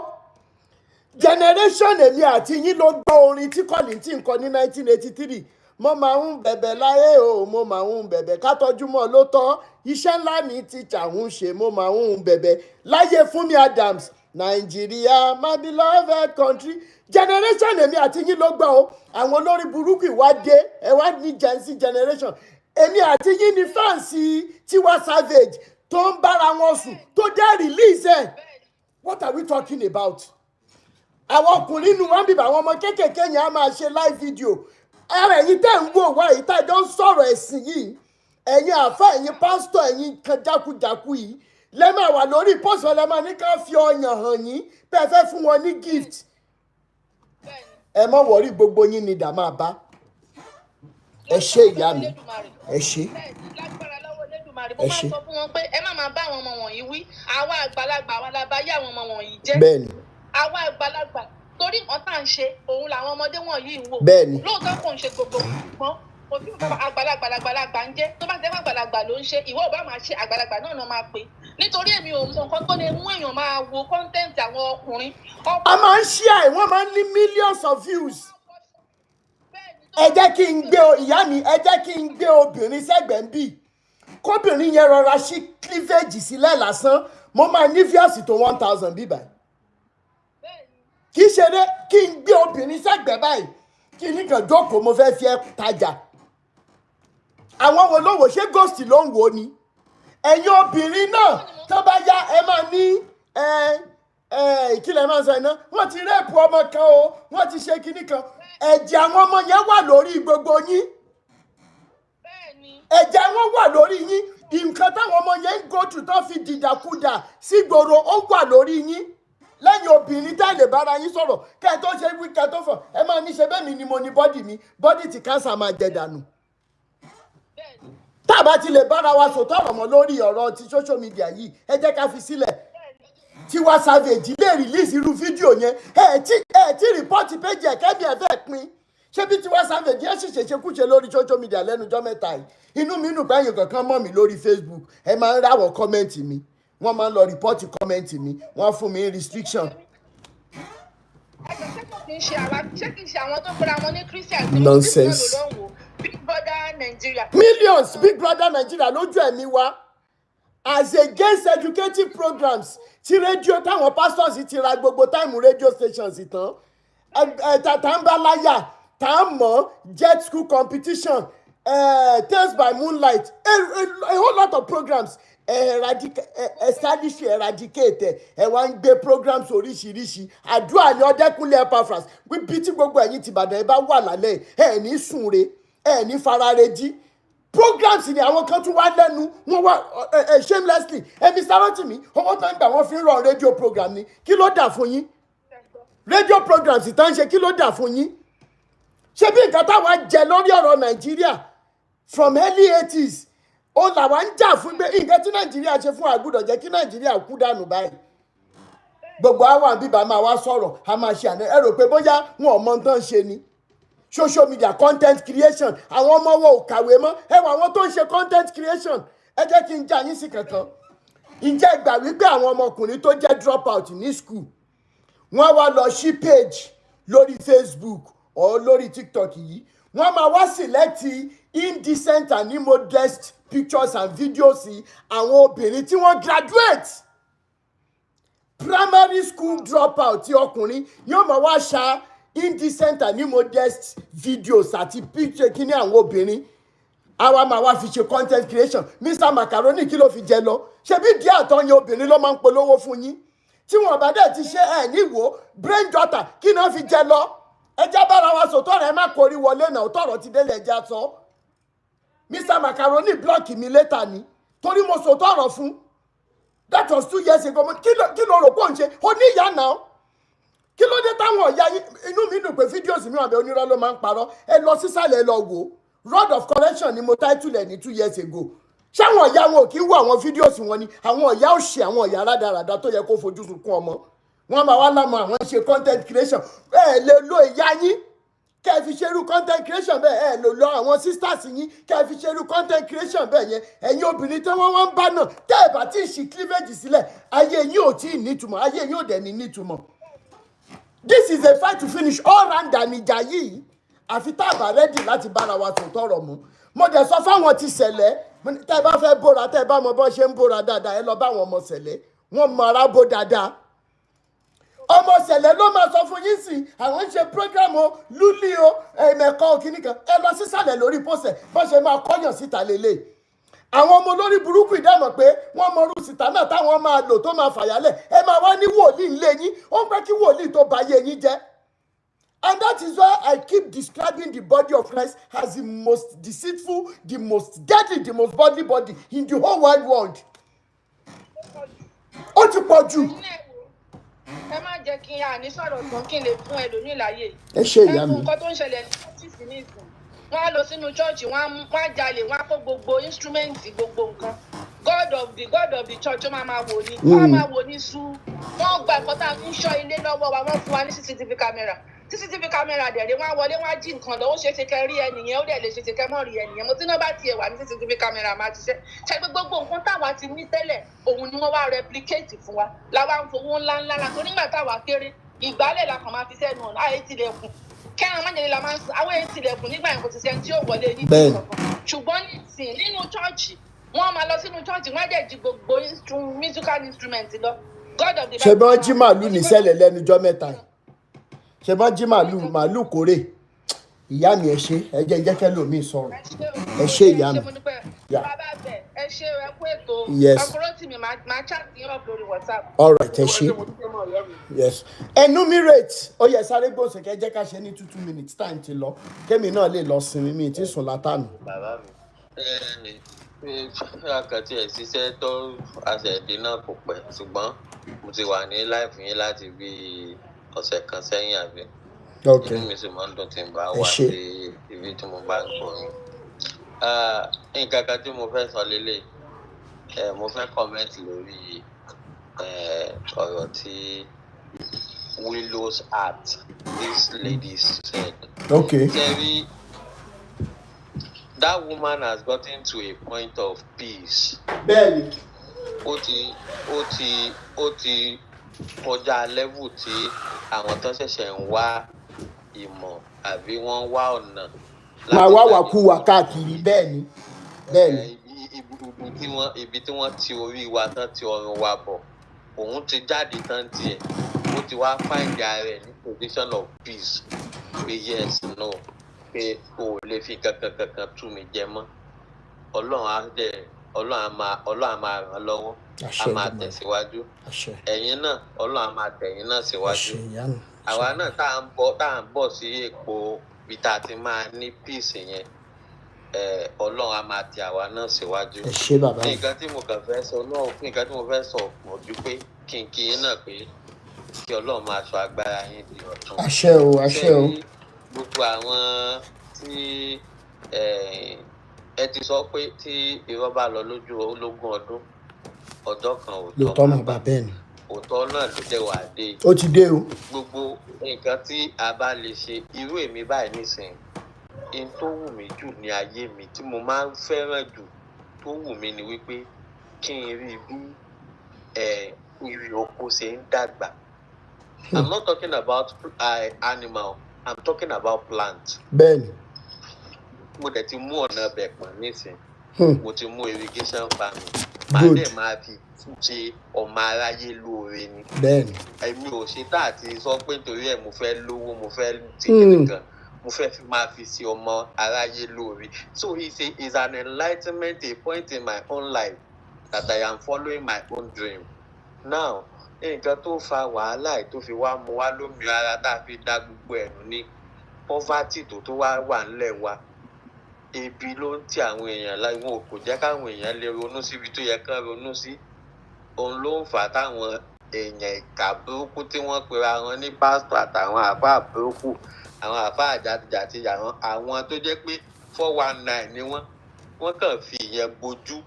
generation èmi àti yín ló gbọ́ orin tí Kollington kọ ní 1983 mo máa ń bẹ̀bẹ̀ láyé o mo máa ń bẹ̀bẹ̀ ká tọ́jú mọ́ ló tọ́ iṣẹ́ ńlá ní tíjà ń ṣe mo máa ń bẹ̀bẹ̀ láyé Fúnmi Adams Nàìjíríà my beloved country generation èmi àti yín ló gbọ́ o àwọn olórí burúkú ìwádìí ẹ wá ní Gen Z generation èmi àti yín ní fáǹsì Tiwa Savage tó ń bára wọn sùn tó dé release ẹ̀ what are we talking about? Àwọn ọkùnrin inú wọn bíbá àwọn ọmọ kéékèèké yẹn á máa ṣe live video ara ẹ̀yin tẹ́ ń wò wá yìí tá a jọ ń sọ̀rọ̀ ẹ̀sìn yìí ẹ̀yin àfáà ẹ̀yin pásítọ̀ ẹ̀yin kan jákujàku yìí lẹ́mọ̀ wà lórí pọ́sọ̀ lẹ́mọ̀ ní ká fi ọyàn hàn yín pé ẹ fẹ́ fún wọn ní gift ẹ mọ̀ wọ̀rí gbogbo yín ni dà máa bá ẹ ṣe ìyá mi ẹ ṣe mo máa sọ fún wọn pé ẹ má máa bá àwọn ọmọ wọ̀nyí wí àwa àgbàlagbà àwa la bá yé àwọn ọmọ wọ̀nyí jẹ́ bẹ́ẹ̀ni àwa àgbàlagbà torí nǹkan tá à ń ṣe òun làwọn ọmọdé wọ̀nyí ń wò bẹ́ẹ̀ni lóòótọ́ kò ń ṣe gbogbo ṣùgbọ́n kò sí àgbàlagbà ń jẹ́ tó bá jẹ́ àgbàlagbà ló ń ṣe ìwọ ò bá máa ṣe àgbàlagbà náà náà máa pè nítorí èmi ò mọ nǹkan tó lè mú èèyàn máa wo kọ́ńtẹ́ǹtì àwọn ọkùnrin. a máa ń share wọ́n máa ń ní millions of views ẹ jẹ́ kí n gbé ìyá mi ẹ jẹ́ kí n gbé obìnrin sẹ́gbẹ̀ẹ́ ń bì kóbìnrin yẹn rọra ṣí cleavage sílẹ̀ lásán mo máa ní views tó 1000 bíbá kì í ṣeré kí n gbé obìnrin sẹ́gbẹ̀ẹ́ báyìí kí ní kàn jókòó mo fẹ́ fi ẹ́ tajà àwọn wo ló wò ṣé ghost ló ń wò ni ẹ̀yin obìnrin náà tó bá yá ẹ máa ní ìkìlẹ̀ máa ń sọ iná wọ́n ti rẹ́ẹ̀pù ọmọ kan o wọ́n ti ṣe kinní kan ẹ̀jẹ̀ àwọn ọmọ yẹn wà lórí gbogbo yín ẹ̀jẹ̀ wọn wà lórí yín nǹkan táwọn ọmọ yẹn ń go through tó fi dìdàkudà sígboro ó wà lórí yín lẹ́yìn obìnrin tá lè bára yín sọ̀rọ̀ kẹ́ ẹ tó ṣe wí kẹ́ ẹ tó fọ̀ ẹ máa ní ṣe bẹ́ẹ̀ mi ni mo ní bọ́dì mi bọ́dì tí káńsà máa jẹ dànù. tá a bá ti lè bára wa sòtọ́ ọ̀rọ̀ mọ́ lórí ọ̀rọ̀ ti social media yìí ẹ jẹ́ ká fi sílẹ̀ Tiwa Savage lè release irú fídíò yẹn ẹ tí rìpọ́ọ̀tì péjì ẹ̀ kẹ́mi ẹ̀ fẹ́ pin ṣé bí Tiwa Savage yẹn sì ṣèṣekúṣe lórí social media lẹ́nujọ́ mẹ́ta yìí inú mi nù báyìí kankan mọ́ mi lórí Facebook ẹ máa ń ráwọ̀ kọ́mẹ́ǹtì mi wọ́n máa ń lọ rìpọ́ọ̀tì kọ́mẹ́ǹtì mi wọ́n fún mi restriction. ṣé kì í ṣe àwọn tó gbọ́dọ̀ àwọn ní Christian nonsense Big Brother Nigeria. millions Big Brother Nigeria lójú ẹ̀mí wa as against educative programs tí rédíò táwọn pastors ti ra gbogbo táìmù radio stations tán tá ń bá láyà tá ń mọ̀ jet school competition tales by moonlight a whole lot of programs establish eradicate ẹ wá ń gbé programs oríṣiríṣi àdúrà ní Ọdẹ́kúnlé Epaphras wípé tí gbogbo ẹ̀yin tìbàdàn ẹ bá wà lálẹ́ ẹ ní sùnre ẹ ní farare jí programs ni àwọn kan tún wá lẹ́nu wọ́n wá shamelessly Mr. Rotimi owó tó ń gbà wọ́n fi ń rọ radio program ni kí ló dà fún yín radio programs ìtàn ṣe kí ló dà fún yín ṣé bí nǹkan táwa jẹ lórí ọ̀rọ̀ Nàìjíríà from early 80s ó làwa ń jà fún pé nǹkan tí Nàìjíríà ṣe fún àgbùdọ̀ jẹ́ kí Nàìjíríà kú dànù báyìí gbogbo àwọn àbíbá máa wá sọ̀rọ̀ a máa ṣe àná ẹ rò pé bóyá wọn ò mọ tán ṣe ni social media content creation àwọn ọmọ wọn ò kàwé mọ́ ẹ wọ àwọn tó ń ṣe content creation ẹ jẹ́ kí n já yín sí kankan ǹjẹ́ ìgbà wípé àwọn ọmọkùnrin tó jẹ́ drop out ní school wọ́n wá lọ sí page lórí Facebook or lórí TikTok yìí wọ́n máa wá select indecent and immodest pictures and videos àwọn obìnrin tí wọ́n graduate primary school dropout tí ọkùnrin yóò máa wá ṣá indecent and immodest videos àti picture kíní àwọn obìnrin àwa máa wá fi ṣe content creation Mr. Macaroni kí ló fi jẹ lọ ṣebí díẹ̀ àtọ́yìn obìnrin ló máa ń polówó fún yín tí wọn bá dẹ̀ ti ṣe ẹ̀ níwò brain daughter kí náà fi jẹ lọ ẹjẹ́ bára wa sòtọ́ rẹ̀ má kórí wọlé náà tọ̀rọ̀ ti délé ẹja sọ Mr. Macaroni block mi later ni torí mo sòtọ́ ọ̀rọ̀ fún that was 2 years ago kí ló rò pọ̀ ń ṣe ó ní ìyá náà kí ló dé táwọn ọ̀yà inú mi dùn pé fídíòsì mi àbẹ̀ onírọ́ ló máa ń parọ́ ẹ lọ sísàlẹ̀ ẹ lọ wò Rod of Correction ni mo title ẹ̀ ní 2 years ago ṣáwọn ọ̀yà wọn ò kí ń wo àwọn fídíòsì wọn ni àwọn ọ̀yà ò ṣe àwọn ọ̀yà rádaràda tó yẹ kó fojú sunkún ọmọ wọn máa wá lámọ àwọn ṣe content creation ẹ lè lo ìyá yín kẹ́ ẹ fi ṣerú content creation bẹ́ẹ̀ ẹ lò lọ àwọn sisters yín kẹ́ ẹ fi ṣerú content creation bẹ́ẹ̀ yẹn ẹ̀yin obìnrin tí wọ́n wá ń bá náà tẹ́ ẹ bá tí ì ṣí cleavage sílẹ̀ ayé yín ò tí ì nítumọ̀ ayé yín ò dẹ̀ ní nítumọ̀. This is a fight to finish all round níjà yìí àfi tá a bá rẹ́dì láti bára wa tó tọrọ mú. Mo dẹ̀ sọ fáwọn ti ṣẹlẹ̀ tẹ́ ẹ bá fẹ́ bóra tẹ́ ẹ bá mọ bọ́ ṣe ń bóra dáadáa ẹ lọ bá àwọn ọmọ ṣẹlẹ̀ wọ́n mọ ara bó dáadáa. Ọmọ ṣẹlẹ̀ ló máa sọ fún yín sí àwọn ń ṣe program o lúlí o ẹ̀mẹ̀kọ́ kìíní kan ẹ lọ sísàlẹ̀ lórí pósẹ̀ bọ́ ṣe máa kọ́yàn síta lélẹ̀. Àwọn ọmọ olórí burúkú ìdámọ̀ pé wọ́n mọrú síta náà táwọn máa lò tó máa fàyálẹ̀ ẹ máa wá ní wòlíì ńlé yín ó ń pẹ́ kí wòlíì tó ba ayé yín jẹ́. And that is why I keep describing the body of Christ as the most deceitful, the most deadly, the most godly body in the whole wide world. Ó ti pọ̀ jù. Ẹ má jẹ́ kí n àní sọ̀rọ̀ tán kí n lè fún ẹlòmíì láyè. Ẹ ṣe ìyá mi. Ẹ fún nǹkan tó ń ṣẹlẹ̀ ní ọ́fíìsì ní ìsìn. Wọ́n á lọ sínú chọ́ọ̀chì, wọ́n á jalè, wọ́n á kó gbogbo instrumenti gbogbo nǹkan. God of the church ó máa wò ní. Wọ́n máa wò ní sú. Wọ́n gba ẹ̀kọ́ tá a fi ń ṣọ́ ilé lọ́wọ́ wa, wọ́n fún wa ní CCTV camera. CCTV camera dẹ̀rẹ̀ wọ́n á wọlé wọ́n á jí nǹkan lọ ó ṣe é ṣe kẹ́ rí ẹnìyẹn ó dẹ̀ lè ṣe é ṣe kẹ́ mọ́ rí ẹnìyẹn mo tí náà bá tiẹ̀ wà ní CCTV camera máa ṣiṣẹ́ ṣe pé gbogbo nǹkan táwa ti ní tẹ́lẹ̀ òun ni wọ́n wá replicate fún wa làwa ń fowó ńláńlá la tó nígbà táwa kéré ìgbálẹ̀ la kàn máa fi sẹ́nu ọ̀nà àyè tilẹ̀kùn kẹ́ran májèlé la máa ń sọ àwọn èyí tilẹ̀kùn nígbà yẹn kò ti sẹ́ni tí yóò wọlé ní ìdílé ṣùgbọ́n nísìn nínú chọ́ọ̀chì wọ́n máa lọ sínú chọ́ọ̀chì wọ́n á dẹ̀ jí gbogbo musical instrument lọ God of the ṣe bí wọ́n jí màálù ní sẹ́lẹ̀ lẹ́nujọ́ mẹ́ta ṣe bá jí màálù kórè ìyá mi ẹ ṣe ẹ jẹ́ kẹ́ lómi sọ̀rọ̀ ẹ ṣe ìyá mi. bàbá bẹ ẹ ṣe ẹ kú ètò ọkùnrin tí mi máa chat yín up lórí WhatsApp. all right ẹ ṣe yes enumerate ó yẹ sáré gbòòsè kẹ́ jẹ́ ká ṣe ní 2 minutes time ti lọ kémi náà lè lọ sinmi mi tí sùn látànù. bàbá mi àkàtì ẹ̀ ṣiṣẹ́ tó àṣẹ̀dé náà kò pẹ́ ṣùgbọ́n mo ti wà ní láìpù yín láti bíi ọ̀sẹ̀ kan sẹ́yìn àbí inú mi sì máa ń dùn tí n bá wá sí ibi tí mo bá ń gbọ́ yín. nǹkan kan tí mo fẹ́ sọ lélẹ̀ mo fẹ́ kọ́mẹ́ǹtì lórí ọ̀rọ̀ tí Willow's Heart this lady said. Terry, that woman has gotten to a point of peace. Bẹ́ẹ̀ni. ó ti kọjá level tí àwọn tó ṣẹ̀ṣẹ̀ ń wá ìmọ̀ àbí wọ́n ń wá ọ̀nà. máa wá wàkúwà káàkiri bẹ́ẹ̀ni. ibi tí wọ́n ti orí wa tán ti ọrùn wa bọ̀ òun ti jáde tán tiẹ̀ ó ti wá find ara rẹ̀ ní position of peace pé yes no pé o ò lè fi kankan tú mi jẹ mọ́ ọlọ́run á máa ràn lọ́wọ́ a máa tẹ̀síwájú ẹ̀yin náà ọlọ́run á máa tẹ̀yin náà síwájú àwa náà tá à ń bọ̀ sí èpo bí tá a ti máa ní peace yẹn ọlọ́run á máa tẹ àwa náà síwájú. nǹkan tí mo kàn fẹ́ sọ náà fún nǹkan tí mo fẹ́ sọ mọ̀ ju pé kí n kí yín náà pé kí ọlọ́run máa sọ agbára yín di ọ̀tun. àṣẹ o. gbogbo àwọn tí ẹ ti sọ pé tí irọ́ bá lọ lójú ológun ọdún ọjọ́ kan òótọ́ náà bá bẹ́ẹ̀ ni. òótọ́ náà ló dé wà dé. ó ti dé o. gbogbo nǹkan tí a bá lè ṣe irú èmi báyìí nísìnyí in tó wù mí jù ní ayé mi tí mo máa ń fẹ́ràn jù tó wù mí ni wípé kí n rí bí irè oko ṣe ń dàgbà. I'm not talking about animal, I'm talking about plant. bẹ́ẹ̀ni. mo dẹ̀ ti mú ọ̀nà bẹ̀ pọ̀n nísìnyí mo ti mú irrigation farming máa dẹ̀ máa fi ṣe ọmọ aráyé lóore ni. bẹ́ẹ̀ni. èmi ò ṣe tá àti sọ pé nítorí ẹ̀ mo fẹ́ lówó mo fẹ́ ti nìkan mo fẹ́ fi máa fi ṣe ọmọ aráyé lóore. So it's an enlightenment, a point in my own life that I am following my own dream. Now nǹkan tó fa wàhálà yìí tó fi wá mu wá lómi ara tá a fi dá gbogbo ẹ̀nu ní poverty tó wá wà ńlẹ̀ wa ebi ló ń tì àwọn èèyàn láì wọn kò jẹ́ káwọn èèyàn lè ronú síbi tó yẹ kán ronú sí òun ló ń fà á táwọn èèyàn ìkà burúkú tí wọ́n pera wọn ní pásítọ̀ àtàwọn àfáà burúkú àwọn àfáà jàtijàti àwọn tó jẹ́ pé 419 ni wọ́n kàn fi ìyẹn bojú.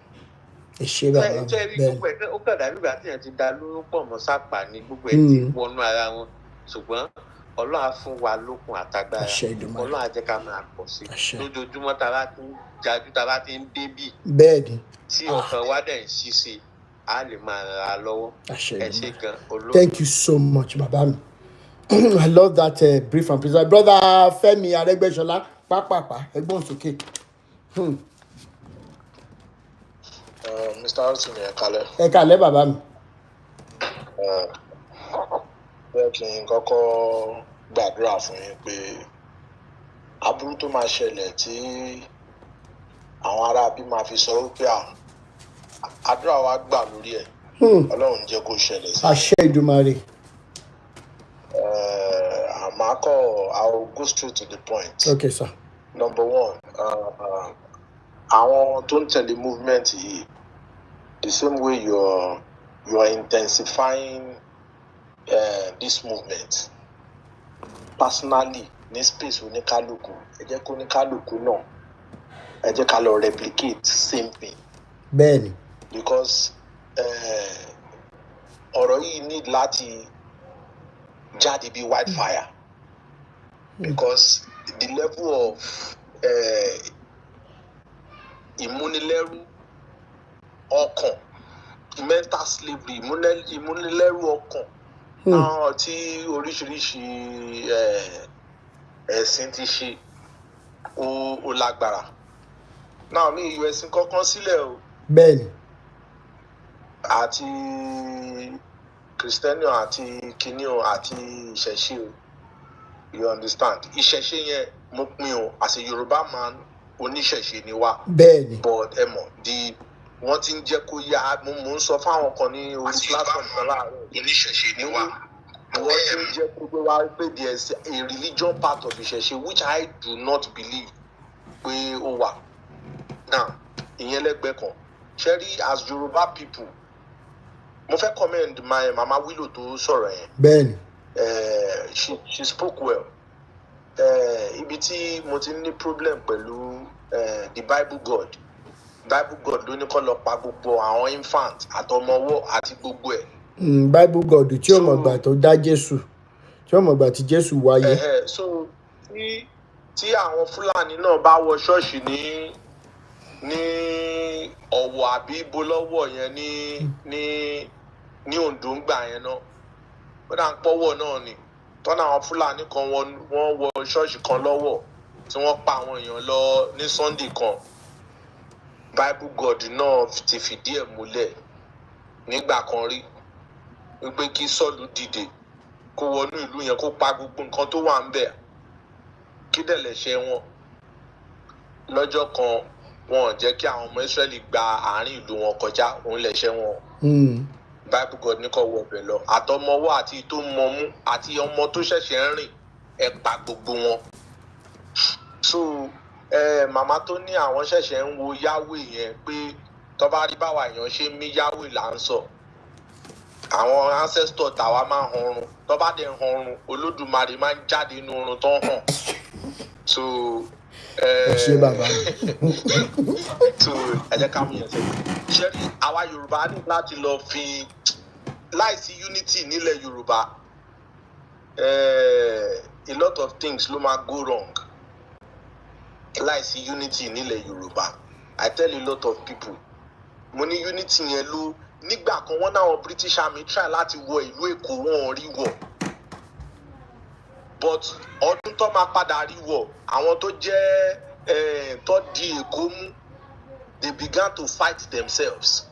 ìṣe bàbá bẹ́ẹ̀ ó kàn dàbí ìgbà tí yẹn ti da lóró pọ̀ mọ́ sápà ní gbogbo ẹ̀ ti wọnú ara wọn ṣùgbọ́n Ọlọ́run á fún wa lókun àtagbára. Àṣẹ Èdùmàrè. Ọlọ́run á jẹ́ ká máa pọ̀ sí. Àṣẹ. Lójoojúmọ́ tá a bá ti ń jajú, tá a bá ti ń débì. Bẹ́ẹ̀ni. Tí ọkàn wa dẹ̀ ń ṣiṣẹ́, a lè máa ra lọ́wọ́. Àṣẹ Ẹ ṣé gan. Thank you so much, bàbá mi. I love that brief and precise. Brother Femi Aregbesola, pàápàá, ẹgbọ́n sókè. Mr. Harrison, ẹ kálẹ́. Ẹ kálẹ́ bàbá mi. Bẹ́ẹ̀ kí n kọ́kọ́ gbàdúrà fún yín pé aburú tó máa ṣẹlẹ̀ tí àwọn ará bí máa fi sọ wípé àdúrà wa gbà lórí ẹ̀. Ọlọ́run jẹ́ kó ṣẹlẹ̀ sí. Àṣẹ Èdùmàrè. I'll go straight to the point. Okay, sir. Number one, àwọn tó ń tẹ̀lé movement yìí, the same way you're intensifying this movement. Personally, ní space oníkálukú, ẹ jẹ́ kó oníkálukú náà, ẹ jẹ́ ká lọ replicate same thing. Bẹ́ẹ̀ni. Because ọ̀rọ̀ yìí need láti jáde bí wildfire. Because the level of ìmúnilẹ́rú ọkàn, mental slavery, ìmúnilẹ́rú ọkàn, náà tí oríṣiríṣi ẹ̀sìn ti ṣe ó lágbára. Náà mi ìyọ ẹ̀sìn kankan sílẹ̀ o. Bẹ́ẹ̀ni. Àti Kristẹni àti kìnìún àti ìṣẹ̀ṣe o. You understand? Ìṣẹ̀ṣe yẹn mo pin o, as a Yorùbá man, oníṣẹ̀ṣe ni wá. Bẹ́ẹ̀ni. But ẹ mọ̀, wọ́n ti ń jẹ́ kó yá, mo ń sọ fáwọn kan ní orí platform kan láàárọ̀. Oníṣẹ̀ṣe ni wá. Wọ́n ti ń jẹ́ kó wá pé there is a religion part of ìṣẹ̀ṣe which I do not believe pé ó wà. Now, ìyẹn lẹ́gbẹ̀ẹ́ kan. Ṣẹ́rí, as Yorùbá people, mo fẹ́ commend my Mama Willow tó sọ̀rọ̀ yẹn. Bẹ́ẹ̀ni. She spoke well. Ibi tí mo ti ní problem pẹ̀lú the Bible God. Bible God ló ní kó lọ pa gbogbo àwọn infant àtọmọwọ́ àti gbogbo ẹ̀. Bible God tí ó mọ̀ gbà tó dá Jésù, tí ó mọ̀ gbà tí Jésù wáyé. So tí àwọn Fúlàní náà bá wọ ṣọ́ọ̀ṣì ní Ọ̀wọ̀ àbí ibo lọ́wọ́ yẹn ní Oǹdó ń gbà yẹn náà, ó dà ń pọ́wọ́ náà ni tọ́nà àwọn Fúlàní kan wọ́n wọ ṣọ́ọ̀ṣì kan lọ́wọ́ tí wọ́n pa àwọn èèyàn lọ ní Sunday kan. Bible God náà ti fìdí ẹ̀ múlẹ̀ nígbà kan rí wípé kí Sọ́ọ̀lù dìde kó wọnú ìlú yẹn kó pa gbogbo nǹkan tó wà ń bẹ̀, kí dẹ̀ lẹ̀ṣẹ̀ wọn. Lọ́jọ́ kan wọn ò jẹ́ kí àwọn ọmọ Ísírẹ́lì gba àárín ìlú wọn kọjá, òun lẹ̀ṣẹ̀ wọn. Bible God ní kó wọ ọbẹ̀ lọ, àtọmọwọ́ àti tó mọmú àti ọmọ tó ṣẹ̀ṣẹ̀ ń rìn, ẹ pa gbogbo wọn. So màmá tó ní àwọn ṣẹ̀ṣẹ̀ ń wo Yahweh yẹn pé tó bá rí báwa èèyàn ṣe mí Yahweh là ń sọ. Àwọn ancestor tàwa máa ń hanrun, tó bá dẹ̀ hanrun, Olódùmarè máa ń jáde inú oorun tó hàn. So ṣé bàbá. So ẹ jẹ́ ká mú yẹn sẹ́yìn. Ṣé rí àwa Yorùbá ní láti lọ fi láìsí unity nílẹ̀ Yorùbá, a lot of things ló máa go wrong. Láìsí unity nílẹ̀ Yorùbá, I tell a lot of people, mo ní unity yẹn ló nígbà kan wọ́n náà British Army try láti wọ ìlú Èkó, wọn ò rí wọ̀, but ọdún tó máa padà rí wọ̀, àwọn tó jẹ́ tó di Èkó mú, they began to fight themselves.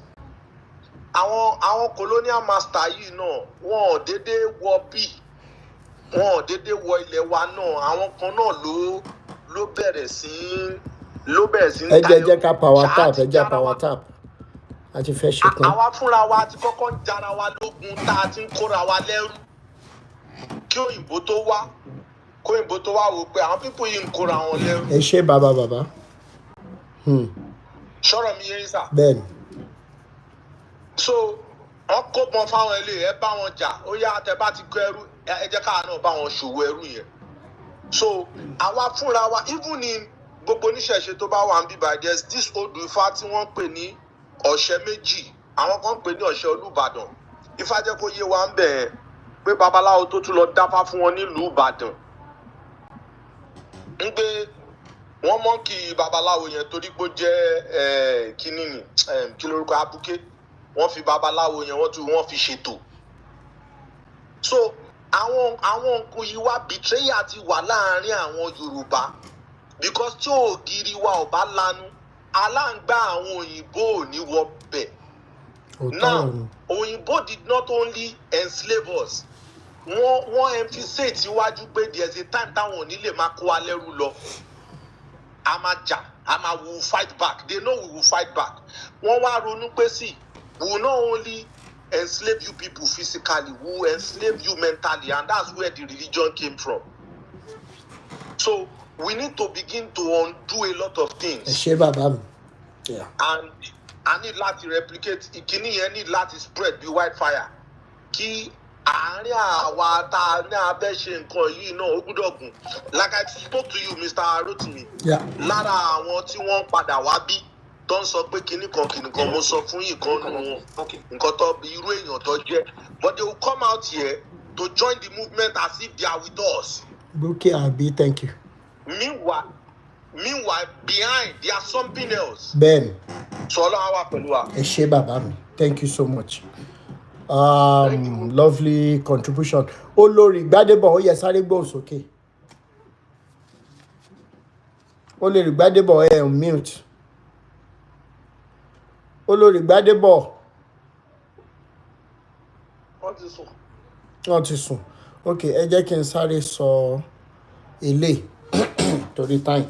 Àwọn colonial master yìí náà wọn ò déédéé wọ bí, wọn ò déédéé wọ ilẹ̀ wa náà, àwọn kan náà ló bẹ̀rẹ̀ sí ẹ jẹ́ ká power tap, ẹ jẹ́ power tap àti fẹ́ ṣe tán. Àwa fúnra wa ti kọ́kọ́ ń jara wa lógun, tá a ti ń kóra wa lẹ́rú kí òyìnbó tó wá wò pé àwọn pípọ̀ yìí ń kóra wọn lẹ́rú. Ẹ ṣé bàbá. Ṣọ́rọ̀ mi yẹn sà. Bẹ́ẹ̀ni. So wọ́n kó bọ́n fáwọn ilé, ẹ bá wọn jà, ó yá tẹ bá ti kó ẹrú, ẹ jẹ́ káà náà bá wọn ṣòwò ẹrú yẹn. So àwa fúnra wa, even in gbogbo oníṣẹ̀ṣe tó bá wà ń bíbá, there's this odù Ifá tí wọ́n pè ní Ọ̀ṣẹ́ méjì, àwọn kan pè ní Ọ̀ṣẹ́ Olúbàdàn. Ifá jẹ́ kó yé wa ń bẹ̀ pé babaláwo tó tún lọ dáfá fún wọn nílùú Ìbàdàn ń pé wọ́n mọ̀ kí babaláwo yẹn torí pé ó jẹ́ kíní ni kí lórúkọ abuké wọ́n fi babaláwo yẹn wọ́n fi ṣètò. So àwọn nǹkan yìí wá betrayal ti wà láàárín àwọn Yorùbá because tí ògiri wa ò bá lanu aláǹgbá àwọn òyìnbó ò ní wọ bẹ̀. Now òyìnbó did not only enslave us wọ́n emphasize síwájú pé there's a time táwọn ò ní lè máa kó wa lẹ́rú lọ. A máa jà we will fight back. They know we will fight back. Wọ́n wá ronú pé sí we will not only enslave you people physically, we will enslave you mentally, and that's where the religion came from. So we need to begin to undo a lot of things. Yeah. And I need láti replicate ìkíní yẹn need láti spread bí wildfire. Kí àárín àwa tá a ní abẹ́ ṣe nǹkan yìí náà ó gbúdọ̀ gùn. Like I spoke to you, Mr. Rotimi. Lára àwọn tí wọ́n padà wá bí tó ń sọ pé kíní kan mo sọ fún yìí kan nù wọn nǹkan tó irú èèyàn tó jẹ́. But they will come out here to join the movement as if they are with us. Okay, Abi, thank you. Meanwhile, behind there are something else. Ben. So Allah pẹ̀lú wa. Ẹ ṣé bàbá mi. Thank you so much. Lovely contribution. Olórí Gbádébọ̀ ó yẹ sáré gbóhùn sókè. Olórí Gbádébọ̀ ẹ mute. Olórí Gbádébọ̀. Wọ́n ti sùn. Okay, ẹ jẹ́ kí n sáré sọ ilé torí time.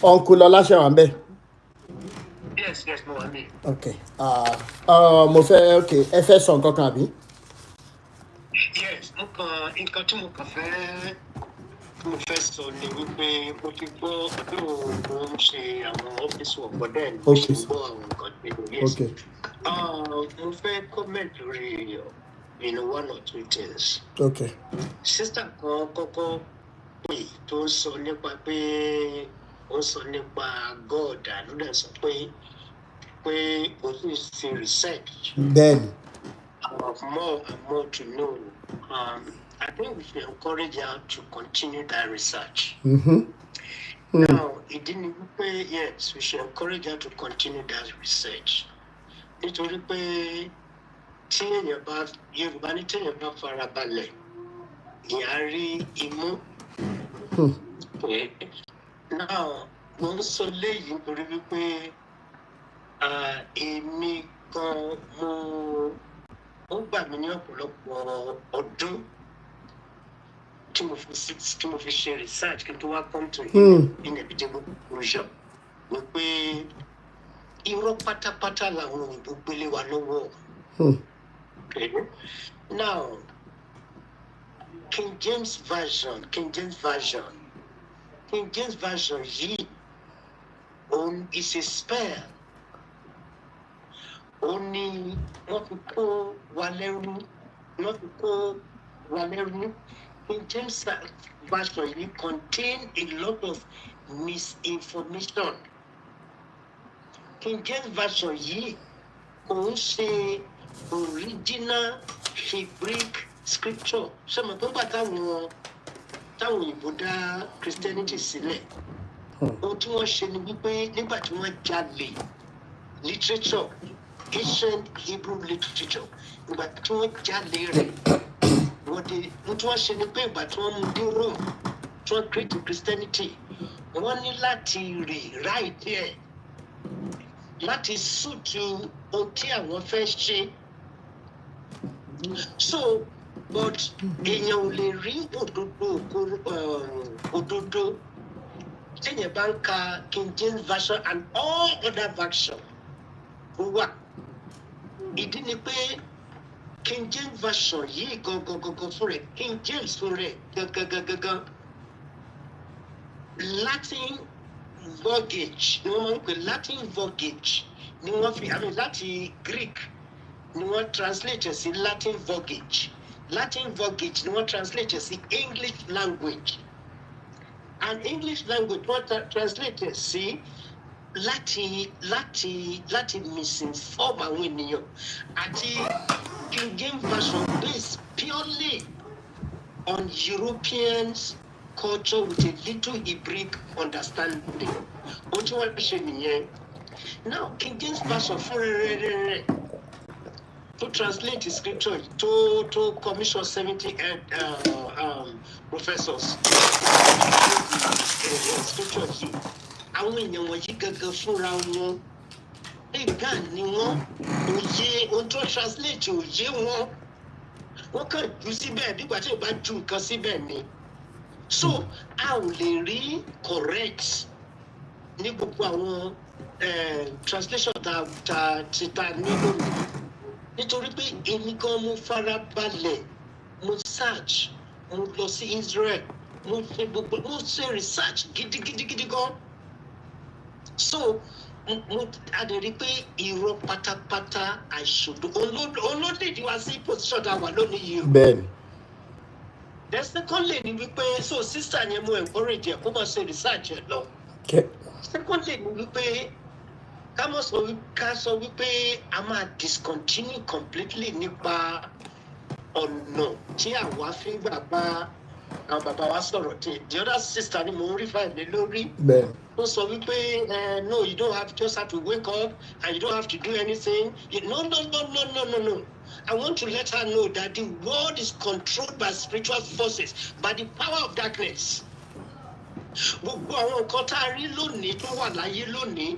Uncle Ọláṣẹ́ wà ńbẹ̀. Yes, mo wà ní. Okay. Mo fẹ́ ẹ fẹ́ sọ nǹkan kan àbí? Yes, nǹkan tí mo fẹ́ sọ ni wípé mo ti gbọ́ pé mo ń ṣe àwọn ọ́fíìsì ọ̀pọ̀ dẹ́n mo ṣe gbọ́ àwọn nǹkan tí yes. Mo fẹ́ comment lórí one or two things. Okay. Sister kan kọ́kọ́ pè tó ń sọ nípa pé ó ń sọ nípa God àlùdà sọ pé o tún ṣe research. Then. More and more to know. I think we should encourage her to continue that research. Now, it didn't pay, yes, we should encourage her to continue that research. Nítorí pé tí Yorùbá ní téèyàn bá farabalẹ̀, ìyá rí imú. Now, mo ń sọ léyìí nítorí wípé èmi gan ó gbà mí ní ọ̀pọ̀lọpọ̀ ọdún tí mo fi ṣe research kí n tó wá come to inevitable conclusion wípé irọ́ pátápátá làwọn òyìnbó gbélé wa lọ́wọ́. Now, King James version yìí is a spell. Ó ní wọ́n fi kó wa lẹ́rú. King James version yìí contain a lot of misinformation. King James version yìí kò ń ṣe original Hebrew scripture. Ṣé mo tó gbà táwọn òyìnbó dá Christianity sílẹ̀? Ohun tí wọ́n ṣe ni wípé nígbà tí wọ́n jalè literature, ancient Hebrew literature, ìgbà tí wọ́n jalè rẹ̀ ohun tí wọ́n ṣe ni pé ìgbà tí wọ́n mú dé Rome tí wọ́n create Christianity wọ́n ní láti rewrite ẹ̀ láti suit ohun tí àwọn fẹ́ ṣe. So but èèyàn ò lè rí òdodo téèyàn bá ń ka King James version and all other version wà. Ìdí ni pé King James version yìí gangan fún rẹ̀, King James fún rẹ̀ gangan Latin Vulgate ni wọ́n máa ń pè Latin Vulgate ni wọ́n fi láti Greek ni wọ́n translate sí Latin Vulgate. Latin Vulgate ni wọ́n translate sí English language. And English language wọ́n translate sí láti misinform àwọn ènìyàn àti King James version dey purely on Europeans' culture with a little Hebrew understanding. What you want to say? Now, King James Version to translate the scripture to commission 70 professors. Scripture yìí, àwọn èèyàn wọ̀nyí gangan fúnra wọn, pagan ni wọ́n, òye ohun tó translate òye wọn, wọ́n kàn jù síbẹ̀ nígbà tí ìbá ju nǹkan síbẹ̀ ni. So, a ò lè rí correct ní gbogbo àwọn translation ta ní lónìí. Nítorí pé èmi gan mo fara balẹ̀, mo search, mo lọ sí Israel, mo ṣe research gidigidi gan. So mo adẹ̀rí pé irọ́ pátápátá àìṣòdo olódìdí wá sí position tá a wà lónìí yìí. Bẹ́ẹ̀ni. The secondly ni wípé so sister yẹn mo encourage ẹ kó máa ṣe research ẹ lọ. Secondly ni wípé ká sọ wípé a máa discontinue completely nípa ọ̀nà tí àwa fi gbà bá àwọn bàbá wa sọ̀rọ̀ tí the other sister ni mo ń rí fàìlì lórí. Bẹ́ẹ̀ni. Ó sọ wípé no, you don't have just have to wake up and you don't have to do anything. No. I want to let her know that the world is controlled by spiritual forces, by the power of darkness. Gbogbo àwọn nǹkan tá a rí lónìí tó wà láyé lónìí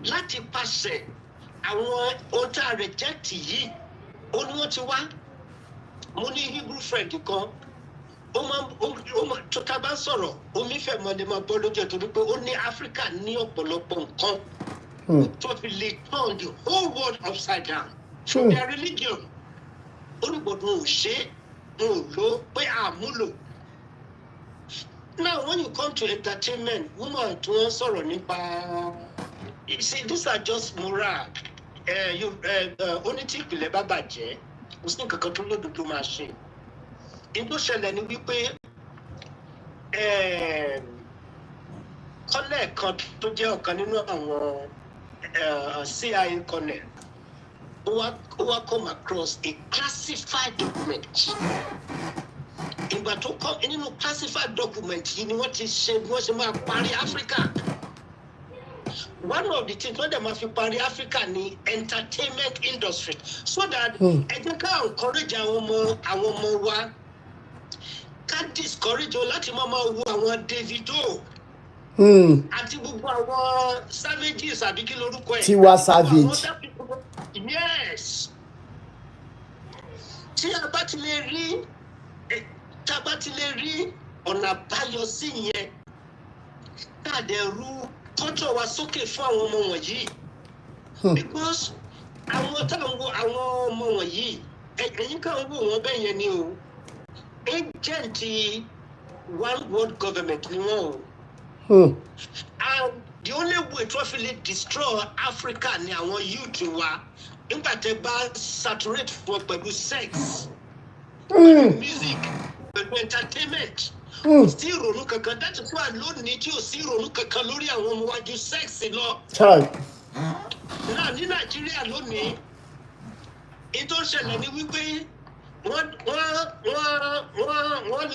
láti pàṣẹ àwọn ohun tá a reject yìí ó ní wọ́n ti wá. Mo ní Hebrew friend kan ó máa tó tá a bá sọ̀rọ̀ omi fẹ́ mọ́ ni máa bọ́ lójú ẹ̀ torí pé ó ní Áfíríkà ní ọ̀pọ̀lọpọ̀ nǹkan tó fi lè turn the whole world upside down from their religion. Ó ní gbọdọ̀ ò ṣe ò lò pé àmúlò. Now when you come to entertainment, woman tí wọ́n sọ̀rọ̀ nípa, you see these are just moral. Ó ní tí ìpìlẹ̀ bá bàjẹ́, kò sí nǹkan kan tó lódodo máa ṣe. Ìtò ṣẹlẹ̀ ni wípé colonel kan tó jẹ́ ọ̀kan nínú àwọn CIA colonel ó wá come across a classified document. Ìgbà tó kọ́ nínú classified document yìí ni wọ́n ti ṣe bí wọ́n ṣe máa parí Africa. One of the things wọ́n dẹ̀ máa fi parí Africa ni entertainment industry so that ẹ jẹ́ ká encourage àwọn ọmọ wa ká discourage wọn láti máa wo àwọn Davido àti gbogbo àwọn savages àbí kí lorúkọ ẹ̀. Tiwa Savage. Yes. Tí a bá ti lè rí ọ̀nà àbáyọ sí yẹn ká dẹ̀ ru tọ́jọ́ wa sókè fún àwọn ọmọ wọ̀nyí. Because àwọn táwọn wo àwọn ọmọ wọ̀nyí ẹ̀yin kan wò wọ́n bẹ́ẹ̀ yẹn ni o. Agent one world government ni wọ́n o. And the only way to really destroy Africa ni àwọn youth wa nígbà tẹ́ bá saturate fún pẹ̀lú sex, pẹ̀lú music, pẹ̀lú entertainment. Sí ìrònú kankan dájú fún àlónìí tí ò sí ìrònú kankan lórí àwọn ọmọ wájú sex lọ. Náà ní Nàìjíríà lónìí, ètò ìṣẹ̀lẹ̀ ni wípé wọ́n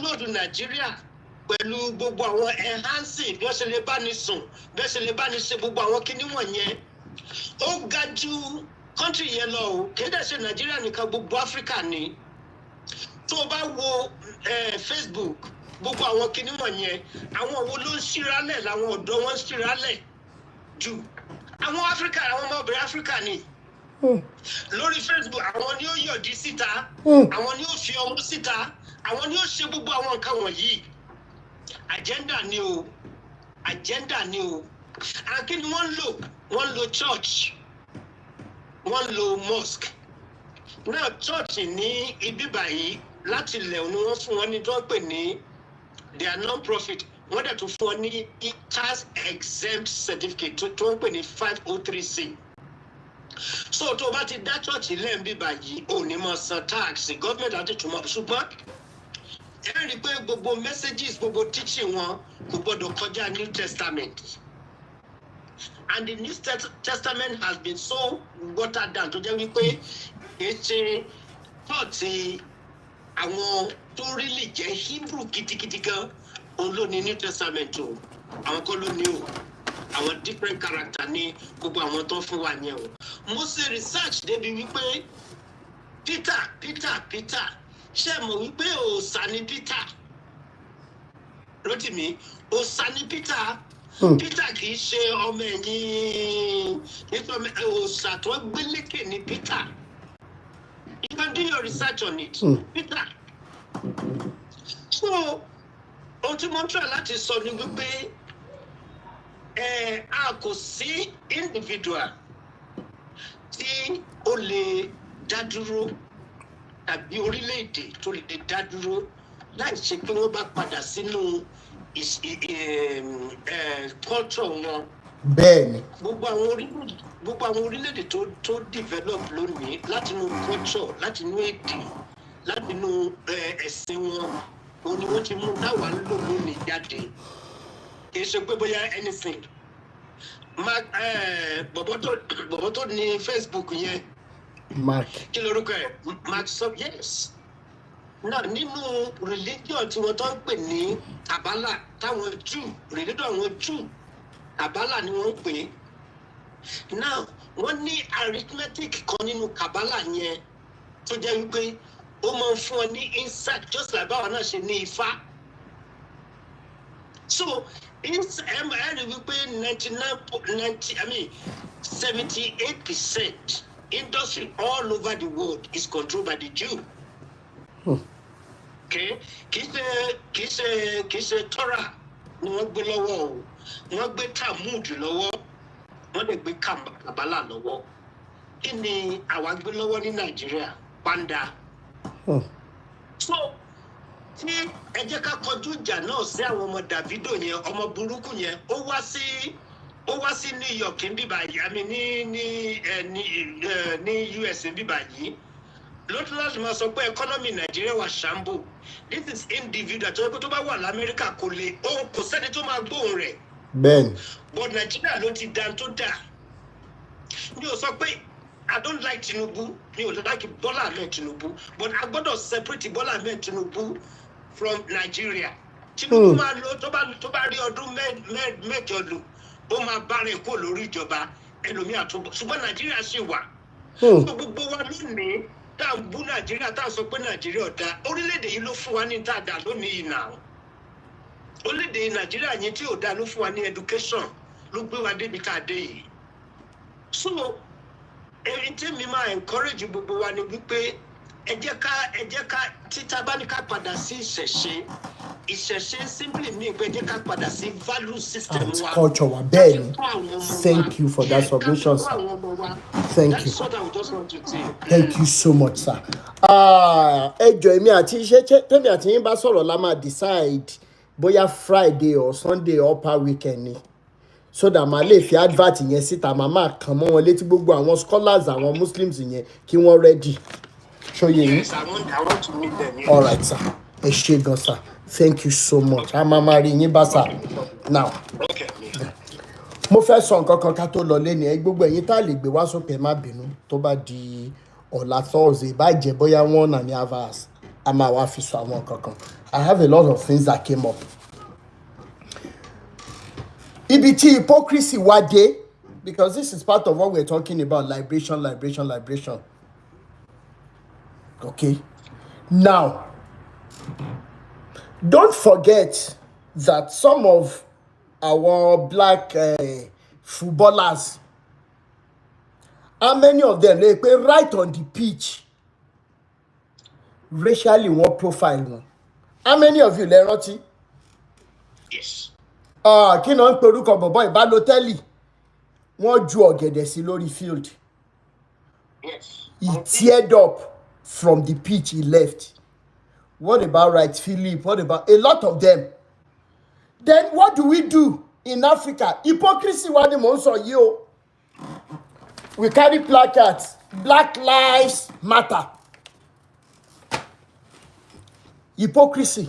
lòdù Nàìjíríà pẹ̀lú gbogbo àwọn enhancing bí wọ́n ṣe lè bá ní sùn, bí wọ́n ṣe lè bá ní ṣe gbogbo àwọn kinní wọ̀nyẹn. Ó ga ju country yẹn lọ o, kéde ṣe Nàìjíríà nìkan gbogbo Africa ni. Tó o bá wo Facebook, gbogbo àwọn kinní wọ̀nyẹn, àwọn wo ló ń ṣíralẹ̀ làwọn ọ̀dọ́ wọn ń ṣíralẹ̀ jù. Àwọn Africa, àwọn ọmọbìnrin Africa ni. Lórí Facebook, àwọn ni ó yọ̀dí síta, àwọn ni ó fi ọmú síta, àwọn ni ó ṣe gbogbo àwọn nǹkan wọ̀nyí. Agenda ni o. Kí ni wọ́n lò? Wọ́n lo church, wọ́n lo mosque. Now church ní ibi báyìí láti ilẹ̀ ni wọ́n fún wọn ní tó ń pè ní their non-profit. Wọ́n dẹ̀ tún fún wọn ní tax exempt certificate tó ń pè ní 503C. So tó bá ti dá church lẹ́ẹ̀mbí báyìí ò ní mọ̀ san tax government àti tùmọ̀ ṣùgbọ́n ẹ rí i pé gbogbo messages gbogbo teaching wọn kò gbọdọ̀ kọjá New Testament. And the New Testament has been so watered down tó jẹ́ wípé ètè tọ́ọ̀tì àwọn tó really jẹ́ Hebrew gidigidi gan òun ló ní New Testament o àwọn kọ́ ló ní o àwọn different character ní gbogbo àwọn tó fún wa yẹn o mo ṣe research débi wípé Peter ṣé mo wípé òòṣà ni Peter Rotimi òòṣà ni Peter Peter kì í ṣe ọmọ ẹ̀yìn nítorí òòṣà tó gbé lékè ní Peter. You can do your research on it. Peter. So, ohun tí mo ń try láti sọ ni wípé a kò sí individual tí ó lè dá dúró tàbí orílẹ̀-èdè tó lè dá dúró láì ṣe pé wọ́n bá padà sínú culture wọn. Bẹ́ẹ̀ni. Gbogbo àwọn orílẹ̀-èdè tó develop lónìí látinú culture látinú èdè látinú ẹ̀sìn wọn òun ni wọ́n ti mú dáwà ń lò lónìí jáde kì í ṣe pé bóyá anything bọ̀bọ̀ tó ní Facebook yẹn kí lorúkọ ẹ̀ Mark sub yes náà nínú religion tí wọ́n tó ń pè ní Kabbalah táwọn Jew religion àwọn Jew Kabbalah ni wọ́n ń pè now wọ́n ní arithmetic kan nínú Kabbalah yẹn tó jẹ́ wípé ó máa ń fún ọ ní insight just like báwa náà ṣe ní Ifá so ẹ̀rí wípé 78% industry all over the world is controlled by the Jew. Okay? Kì í ṣe Torah ni wọ́n gbé lọ́wọ́ o wọ́n gbé Talmud lọ́wọ́ wọ́n lè gbé Kabbalah lọ́wọ́ kí ni àwa gbé lọ́wọ́ ní Nàìjíríà panda. So tí ẹ jẹ́ ká kọjú ìjà náà sí àwọn ọmọ Davido yẹn ọmọ burúkú yẹn ó wá sí New York ń bíbá yìí àmì ní US ń bíbá yìí lọ́tún láti máa sọ pé economy Nàìjíríà wà ṣàǹbò this is individual tó yẹ kó tó bá wà l'Amẹ́ríkà kò sẹ́ni tó máa gbóhùn rẹ̀. Bẹ́ẹ̀ni. But Nàìjíríà ló ti dá tó dà mi ò sọ pé I don't like Tinubu mi ò like Bola Ahmed Tinubu but a gbọ́dọ̀ separate Bola Ahmed Tinubu from Nigeria. Tinubu máa lo tó bá rí ọdún mẹ́jọ lò ó máa bá rẹ̀ kó lórí ìjọba ẹlòmíà tó bọ̀ ṣùgbọ́n Nàìjíríà ṣì wà. Gbogbo wa lónìí tá à ń bú Nàìjíríà tá à ń sọ pé Nàìjíríà ọ̀dà orílẹ̀-èdè yìí ló fún wa ní tá a dà lónìí yìí náà. Orílẹ̀-èdè Nàìjíríà yẹn tí ò dá ló fún wa ní education ló gbé wa débi tá a dé yìí. So èyí tí mi máa encourage gbogbo wa ni wípé ẹ jẹ́ ká títa bá ní ká padà sí ìṣẹ̀ṣe simply mean pé ẹ jẹ́ ká padà sí value system wa. And culture wa bẹ́ẹ̀ ni thank you for that submission sir thank you thank you so much sir. Ẹ jọ̀ọ́ èmi àti iṣẹ́ tèmi àti yín bá sọ̀rọ̀ la máa decide bóyá Friday or Sunday upper weekend ni so that màá lè fi advert yẹn síta màá máa kàn mọ́ wọn létí gbogbo àwọn scholars àwọn Muslims yẹn kí wọ́n ready. Yes, I want to meet them. Yes. All right sir ẹ ṣé gan sir thank you so much a máa rí yín bá sir now mo fẹ́ sọ nǹkan kan ká tó lọ lẹ́nu ẹ gbogbo ẹ̀yin tá a lè gbé wá sókè má bínú tó bá di ọ̀la Thursday bá jẹ́ bóyá 1.5 hours a máa wá fi sọ àwọn nǹkan kan I have a lot of things that came up. Ibi tí hypocrisy wá dé because this is part of what we're talking about liberation. Okay, now don't forget that some of our black footballers, how many of them they play right on the pitch racially one profile one. How many of you lè rántí? Yes. Kí náà ń pe orúkọ bọ̀bọ̀ ìbálòtẹ́lì wọ́n ju ọ̀gẹ̀dẹ̀ sí lórí field. Yes. He teared up from the pitch, he left. What about Wright Philip? What about a lot of them? Then what do we do in Africa? Hypocrisy wa ni mo ń sọ yìí o. We carry placards, Black Lives Matter. Hypocrisy.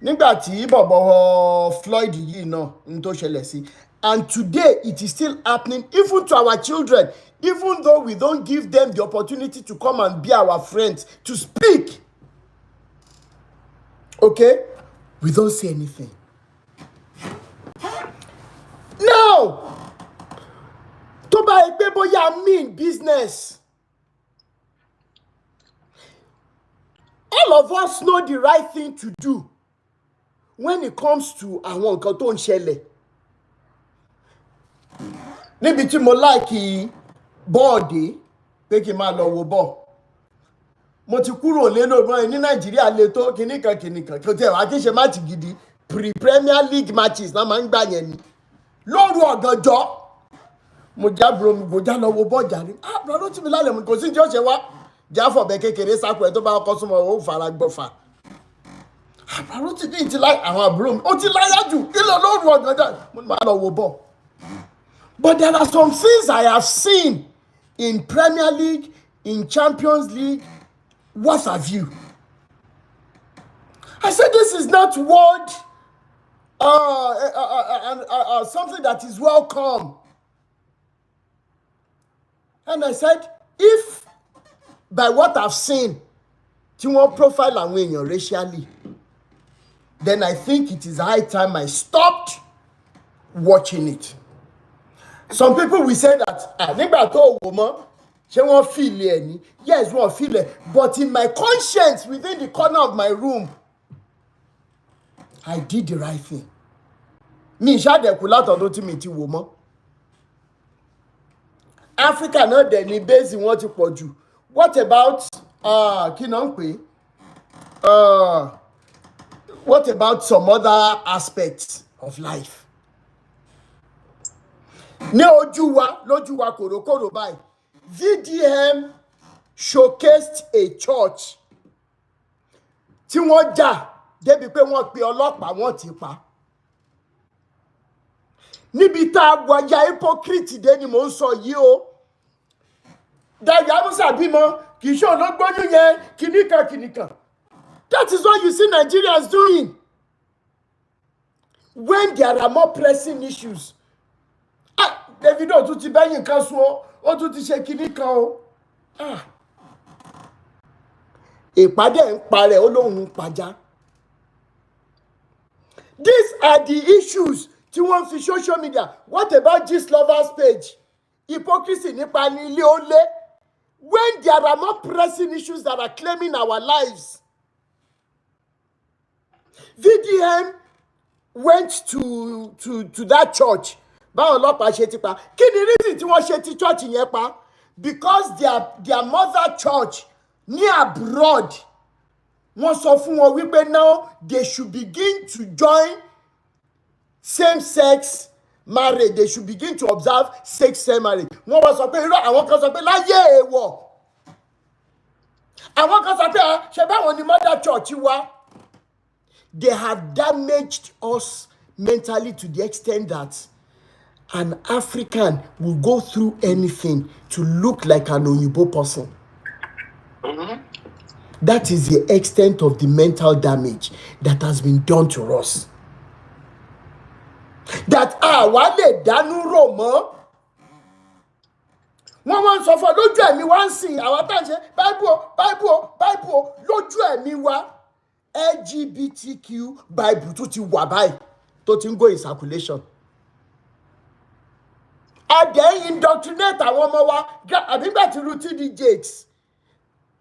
Nígbà tí bọ̀bọ̀ Floyd yìí náà ń tó ṣẹlẹ̀ sí. And today it is still happening even to our children. Even though we don't give them the opportunity to come and be our friends, to speak. Okay? We don't say anything. Now, tó bá yẹ pé bóyá mean business, all of us know the right thing to do when it comes to àwọn nǹkan tó ń ṣẹlẹ̀. Níbi tí mo like bọ́ọ̀dì pé kí n máa lọ wo bọ́ọ̀. Mo ti kúrò lélòmọ́ ní Nàìjíríà lè tó kìnnìkan kò tẹ̀ wá kí ṣe máàtì gidi pre-Premier League matches náà máa ń gbà yẹn ni. Lóru ọ̀gànjọ́ mo já bro mi gbòjá lọ wo bọ́ọ̀ jàre. Bro ló tì mí lálẹ́ mi kò sí ní tí ó ṣe wá. Jáfọ̀bẹ kékeré sápò ẹ̀ tó bá ọkọ̀ súnmọ́ ó fara gbọ́fà. Àbúrò ti ní ti láì àwọn àbúrò mi ó ti láyà jù kílò lóru ọ̀gànjọ́ mo máa lọ wo bọ́ọ̀. But there are some things I have seen in Premier League, in Champions League. What have you? I said this is not what something that is welcome. And I said, if by what I've seen, tí wọ́n profile àwọn èèyàn racially, then I think it is high time I stopped watching it. Some people will say that, nígbà tó wò mọ́, ṣé wọ́n feel ẹ̀ ni? Yes, wọ́n feel it. But in my conscience, within the corner of my room, I did the right thing. Mi ìṣàdẹ̀kù látọ̀dún tí mi ti wò mọ́. Africa náà dẹ̀ ní bẹ́ẹ̀sì wọn ti pọ̀ jù. What about kí náà ń pè? What about some other aspects of life? Ní ojú wa, lójú wa kòrókòrò báyìí, VDM showcased a church tí wọ́n jà débi pé wọ́n pe ọlọ́pàá wọ́n ti pa. Níbi tá a wáyà hypocrite dé ni mò ń sọ yìí o. Dàgbà Amusa bímọ kì í ṣe ológbóyún yẹn kìnnìkan. That is what you see Nigerians doing. When there are more pressing issues. Davido tún ti bẹ́yìn kan sún ó tún ti ṣe kìnnìkan o. Ìpàdé ń parẹ́ ó lóun ń pajá. These are the issues tí wọ́n fi social media. What about Gist Lovers page? Hypocrisy nípa ní ilé ó lé. When there are more pressing issues that are claiming our lives. VDM went to that church. Báwọn ọlọ́pàá ṣe ti pa. Kí ni reason tí wọ́n ṣe ti church yẹn pa? Because their mother church ní abroad. Wọ́n sọ fún wọn wípé now they should begin to join same-sex marriage. They should begin to observe same-sex marriage. Wọ́n wá sọ pé irọ́ àwọn kan sọ pé láyé èèwọ̀. Àwọn kan sọ pé ṣe báwọn ni mother church wa. They have damaged us mentally to the extent that an African will go through anything to look like an Oyibo person. That is the extent of the mental damage that has been done to us. That àwa lè dánú rò mọ́. Wọ́n wá ń sọ fún lójú ẹ̀mí wá ń sìn àwa tá à ń ṣe Bible lójú ẹ̀mí wa. LGBTQ Bible tó ti wà báyìí tó ti ń go in circulation. Àdé indoctrinate àwọn ọmọ wa àbígbà tí TD Jakes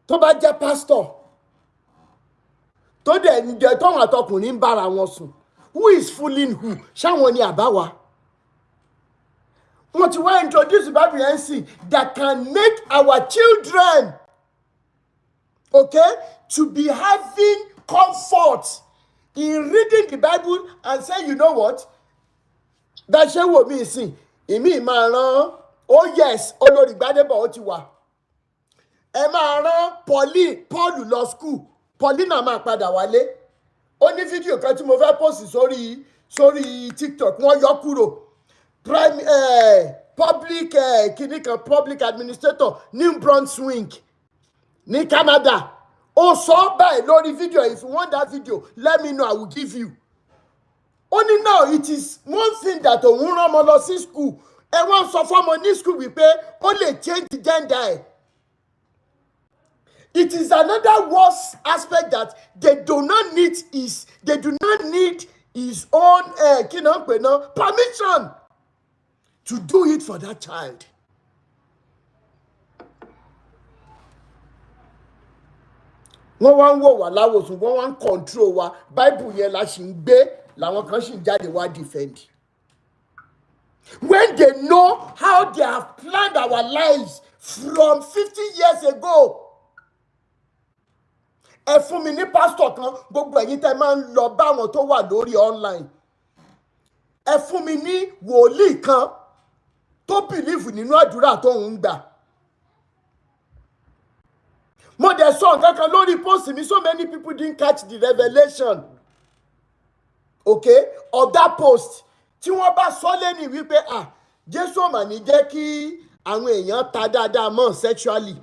tó bá jẹ́ pastor tó dẹ̀ ń jẹ́ tóun àtọkùnrin ń bára wọn sùn. Who is fooling who? Ṣáwọn ni àbáwa? Wọ́n ti wá introduce Bible yẹn sí that can make our children, okay, to be having comfort in reading the Bible and say, you know what? That ṣe wò mí sìn, èmi máa rán, oh yes, olórí Gbádébọ̀ ó ti wà. Ẹ máa rán Paul lọ school, Paulina máa padà wálé. Ó ní fídíò kan tí mo fẹ́ post sórí TikTok, wọ́n yọ kúrò. Public administrator New Brunswick ní Canada. Ó sọ báyìí lórí video. If you want that video, let me know, I will give you. Only now it is one thing that òun rán ọmọ lọ sí school. Ẹ wọ́n sọ fún ọmọ ní school wípé ó lè change gender ẹ̀. It is another worse aspect that they do not need his own permission to do it for that child. Wọ́n wá ń wò wá láwòsùn, wọ́n wá ń control wa. Bible yẹn la ṣì ń gbé, làwọn kan ṣì ń jáde wá defend. When they know how they have planned our lives from 50 years ago. Ẹ fún mi ní pastor kan, gbogbo ẹ̀yin tẹ́ máa ń lọ bá wọn tó wà lórí online. Ẹ fún mi ní wòlíì kan tó believe nínú àdúrà tó ń gbà. Mo dẹ̀ sọ nǹkan kan lórí post mi, so many people didn't catch the revelation, okay, of that post. Tí wọ́n bá sọ lẹ́ni wípé Jésù mà ní jẹ́ kí àwọn èèyàn ta dáadáa mọ́ sexually.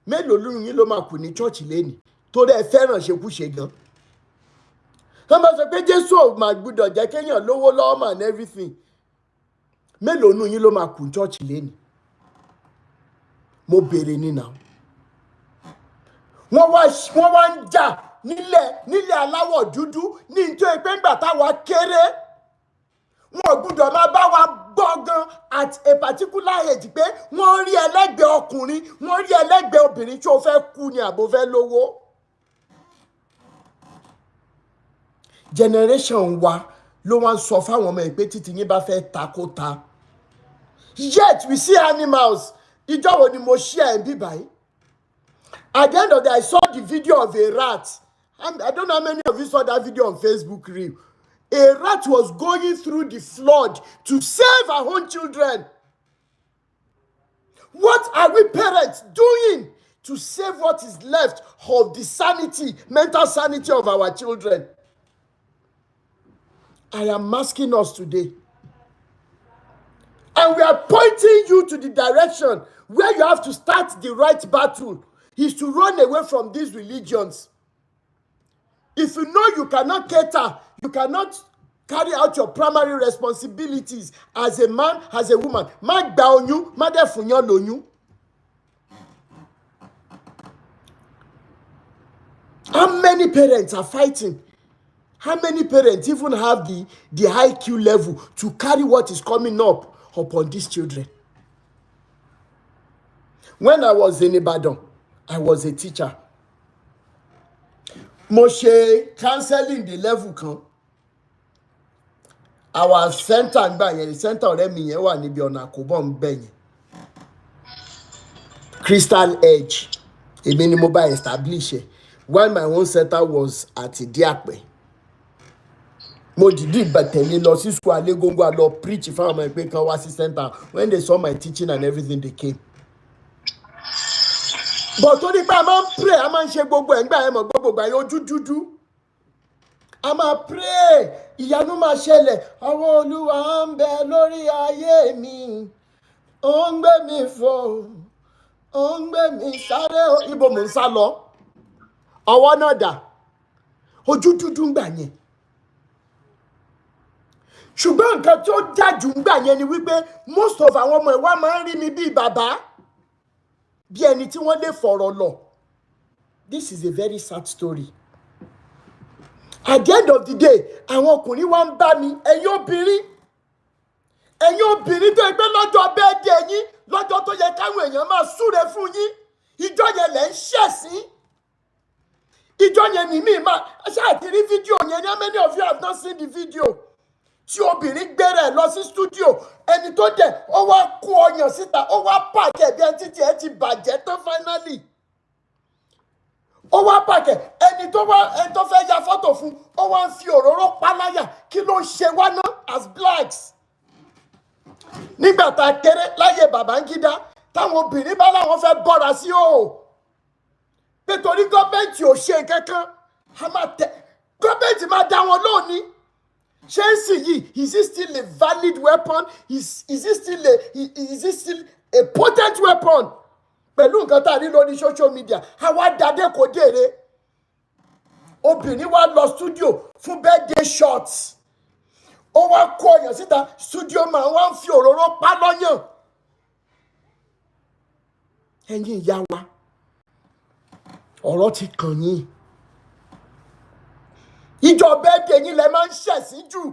Mélòó lóyún yín ló máa kù ní church lẹ́ni tó dẹ̀ fẹ́ràn ṣekúṣe gan. Wọ́n bá sọ pé Jésù ò máa gbúdọ̀ jẹ́ kéèyàn lówó lọ́wọ́ mà and everything. Mélòó nù yín ló máa kù ní church lẹ́ni? Mo béèrè ní now. Wọ́n wá ń jà nílẹ̀ aláwọ̀ dúdú ní nítorí pé ńgbà táwa kéré. Wọ́n gbúdọ̀ máa bá wa gbọ́ gan at a particular age pé wọ́n rí ẹlẹ́gbẹ̀ẹ́ ọkùnrin, wọ́n rí ẹlẹ́gbẹ̀ẹ́ obìnrin tí ó fẹ́ kú ni àbò fẹ́ lówó. Generation wa ló wá ń sọ fáwọn ọmọ ẹ̀ pé títí yín bá fẹ́ ta kó ta. Yet we see animals. Ìjọ́ wo ni mo share ẹ̀ bí báyìí? At the end of the day, I saw the video of a rat. I don't know how many of you saw that video on Facebook Reel. A rat was going through the flood to save her own children. What are we parents doing to save what is left of the sanity, mental sanity of our children? I am asking us today. And we are pointing you to the direction where you have to start the right battle, is to run away from these religions. If you know you cannot cater, you cannot carry out your primary responsibilities as a man, as a woman, má gba oyún, má dẹ̀ fún yàn lóyún. How many parents are fighting? How many parents even have the IQ level to carry what is coming up upon these children? When I was in Ibadan, I was a teacher. Mo ṣe counseling the level kan. Our center ngba yẹn, the center ọ̀rẹ́ mi yẹn wà níbi ọ̀nà àkóbọ̀ ń bẹ̀ yẹn. Crystal Edge. Èmi ni mo bá establish ẹ̀. While my own center was at Idiape. Mo dìdí ìbẹ̀tẹ̀lé lọ sí school Alégongo lọ preach fáwọn ọmọ ẹgbẹ́ kan wá sí center. When they saw my teaching and everything, they came. But tó ní pé a máa ń pray, a máa ń ṣe gbogbo ẹ̀ ńgbà ẹ̀ mọ̀ gbogbo ìgbà yẹn ojú dúdú. A máa pray, ìyanu máa ṣẹlẹ̀. Ọwọ́ Olúwa ń bẹ lórí ayé mi. Ó ń gbé mi fò, ó ń gbé mi sáré. Ibo mò ń sá lọ. Ọwọ́ náà dà. Ojú dúdú ńgbà yẹn. Ṣùgbọ́n nǹkan tí ó dájú ńgbà yẹn ni wípé most of àwọn ọmọ ẹ̀ wá máa ń rí mi bíi bàbá. Bí ẹni tí wọ́n lè fọ̀rọ̀ lọ. This is a very sad story. At the end of the day, àwọn ọkùnrin wá ń bá mi, ẹ̀yin obìnrin tó ẹgbẹ́ lọ́jọ́ birthday yín, lọ́jọ́ tó yẹ káwọn èèyàn máa súre fún yín, ìjọ yẹn lẹ̀ ń ṣẹ̀sín. Ìjọ yẹn ni mí máa ṣáà ti rí fídíò yẹn ní how many of you have not seen the video? Tí obìnrin gbẹ́rẹ̀ lọ sí studio, ẹni tó dẹ̀ ó wá kó ọyàn síta, ó wá pàkẹ́ bí ẹni títí ẹ ti bàjẹ́ tán finally. Ó wá pàkẹ́ ẹni tó fẹ́ ya fọ́tò fún, ó wá ń fi òróró pa láyà. Kí ló ń ṣe wá náà as blacks? Nígbà tá a kéré láyé Babangida, táwọn obìnrin bá láwọn fẹ́ bọ́ra sí òò. Nítorí gọ́ọ̀mẹ̀ntì ò ṣe kankan, gọ́ọ̀mẹ̀ntì máa dá wọn lónìí. Ṣé ń sì yìí, is it still a valid weapon? Is it still a potent weapon? Pẹ̀lú nǹkan tá a rí lórí social media, àwa dàdé kò dèrè. Obìnrin wá lọ studio fún birthday shots. Ó wá kó ọyàn síta, studio man wá ń fi òróró pa lọ́yàn. Ẹ̀yin ìyá wa, ọ̀rọ̀ ti kàn yín. Ìjọ birthday yín lẹ máa ń ṣẹ̀sín jù.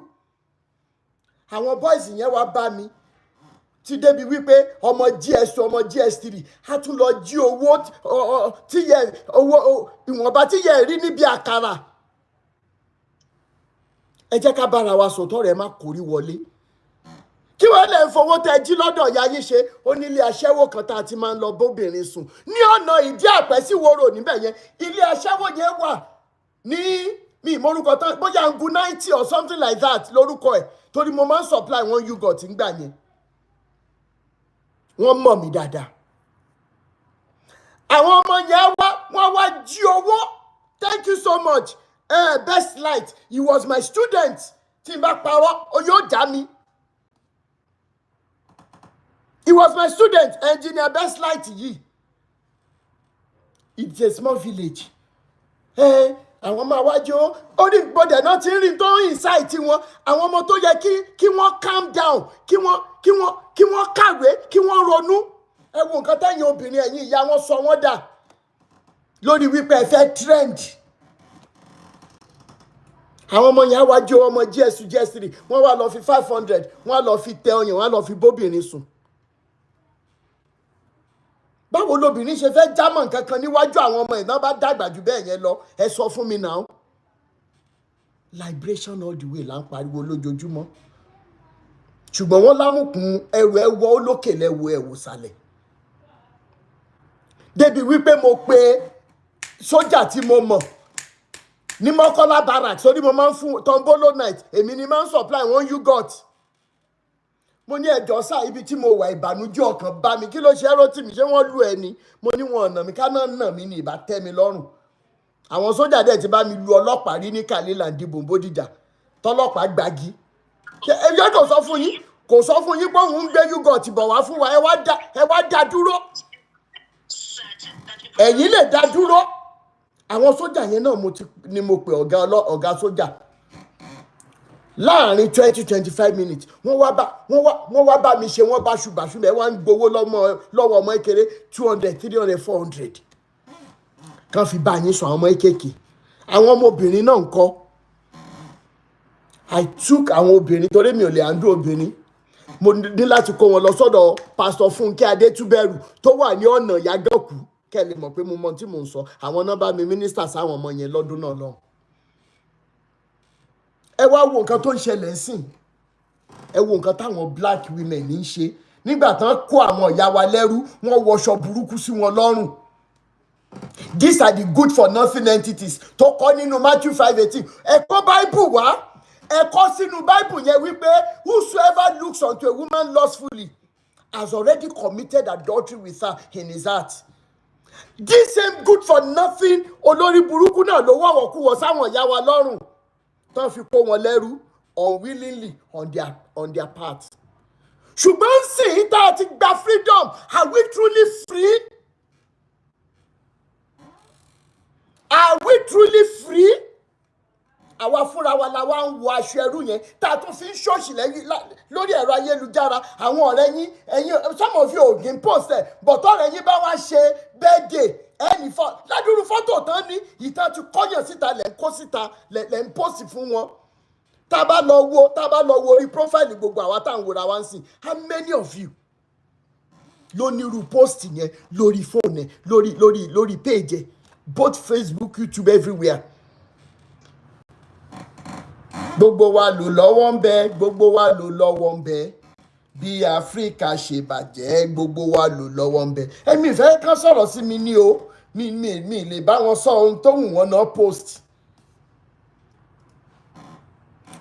Àwọn boys yẹn wá bá mi ti débi wípé ọmọ GS2 ọmọ GS3 á tún lọ jí owó ìwọ̀nba tí yẹ rí níbi àkàrà. Ẹ jẹ́ ká bára wa sọ̀tọ̀ rẹ̀ má kórí wọlé. Kí wọ́n lè fowó tẹ jí lọ́dọ̀ ìyá yín ṣe ó ní ilé aṣẹ́wó kan tá a ti máa ń lọ bóbìnrin sùn ní ọ̀nà ìdí àpẹ́ sí wòrò níbẹ̀ yẹn. Ilé aṣẹ́wó yẹn wà ní mi ìmọ̀rúkọ tán bóyá ń gun 90 or something like that lórúkọ ẹ̀ torí mo máa ń supply wọn yogurt ńgbà yẹn. Wọ́n mọ̀ mí dáadáa. Àwọn ọmọ yẹn wọ́n wá jí owó. Thank you so much. Best Light, he was my student. Tí n bá parọ́, ó yóò já mi. He was my student, engineer Best Light yìí. It's a small village. Àwọn ọmọ àwájú ó ní gbọ́dọ̀ náà ti ń rìn tó ń incite wọn. Àwọn ọmọ tó yẹ kí wọ́n calm down, kí wọ́n kàwé, kí wọ́n ronú. Ẹ wo nǹkan tẹ́yìn obìnrin ẹ̀yìn ìyá wọn sọ wọ́n dà lórí wípé ẹ fẹ́ trend. Àwọn ọmọ yẹn wá jó ọmọ GS2 GS3 wọ́n wá lọ fi 500 wọ́n lọ fi tẹ ọyàn wọ́n lọ fi bóbìnrin sùn. Báwo lobìnrin ṣe fẹ́ jámọ̀ nǹkan kan níwájú àwọn ọmọ ìná bá dàgbà jù bẹ́ẹ̀ yẹn lọ? Ẹ sọ fún mi náà. Liberation all the way là ń pariwo lójoojúmọ́. Ṣùgbọ́n wọ́n lámùkún ẹrù ẹwọ́ olókè lẹ́wọ̀ ẹ̀wò sàlẹ̀. Débi wípé mo pe sójà tí mo mọ̀ ní Mọ́kọ́lá barracks sórí mo máa ń fún Tombolo night èmi ni máa ń supply wọn yogurt. Mo ní ẹjọ́ sá ibi tí mo wà ìbànújẹ́ ọkàn bá mi kí ló ṣe ẹrọ tí mi ṣé wọ́n lù ẹ ni. Mo ní wọn ọ̀nà mi ká náà nà mí ní ìbá tẹ́ mi lọ́rùn. Àwọn sójà dẹ̀ ti bá mi lu ọlọ́pàá rí ní Kàlílàndì Bòǹbódìjà tọ́lọ́pàá gbági. Ẹjọ́ kò sọ fún yín pé òun ń gbé yogurt bọ̀ wá fún wa ẹ wá dá dúró. Ẹ̀yin lè dá dúró. Àwọn sójà yẹn náà ni mo pè ọ̀gá sójà. Láàárín 20-25 minutes wọ́n wá bá mi ṣe wọ́n báṣubàṣu mẹ́ wọ́n ń gbowó lọ́wọ́ ọmọ kékeré 200 300 400 kan fi bá yín sọ àwọn ọmọ kékeré. Àwọn ọmọbìnrin náà ń kọ́. I took àwọn obìnrin torí mi ò lè handle obìnrin. Mo ní láti kó wọn lọ sọ́dọ̀ Pastor Fúnkẹ́ Adétúbẹ̀rù tó wà ní ọ̀nà Yágànkù kẹ́ lè mọ̀ pé mo mọ tí mò ń sọ. Àwọn náà bá mi mínísítà sáwọn ọmọ yẹn lọ́dún náà lọ. Ẹ wá wo nǹkan tó ń ṣẹlẹ̀ sìn. Ẹ wo nǹkan táwọn black women ń ṣe. Nígbà tán kó àwọn ìyá wa lẹ́rú wọ́n wọṣọ burúkú sí wọn lọ́rùn. These are the good for nothing entities tó kọ́ nínú Matthew 5:18. Ẹ kọ́ Bible wá. Ẹ kọ́ sínú Bible yẹn wípé whosoever looks unto a woman lustfully has already committed adultery with her in his heart. This same good for nothing olórí burúkú náà ló wọ̀wọ̀ kú wọ sáwọn ìyá wa lọ́rùn tán fi kó wọn lẹ́rú unwillingly on their part. Ṣùgbọ́n sì tá a ti gba freedom, are we truly free? Are we truly free? Àwa fúnra wa la wá ń wo aṣọ ẹrú yẹn tá a tún fi ń ṣọ́ọ̀ṣì lórí ẹ̀rọ ayélujára. Àwọn ọ̀rẹ́ yín ẹ̀yin some of you ò gé post ẹ̀ but ọ̀rẹ́ yín bá wá ṣe birthday ẹnì ládùúrú fọ́tò tán ní ìtàn ti kọ́yàn síta lẹ̀ ń kó síta lẹ̀ ń post fún wọn. Tá a bá lọ wo orí profile gbogbo àwa tá à ń wòra wá ń sìn. How many of you ló ní irú post yẹn lórí fóònù ẹ̀ lórí page ẹ̀ both Facebook, YouTube, everywhere? Gbogbo wa ló lọ́wọ́ ń bẹ, gbogbo wa ló lọ́wọ́ ń bẹ. Bí Áfíríkà ṣe bàjẹ́, gbogbo wa ló lọ́wọ́ ń bẹ. Èmi ìfẹ́ kan sọ̀rọ̀ sí mi ní o, mi lè bá wọn sọ ohun tó wù wọ́n náà post.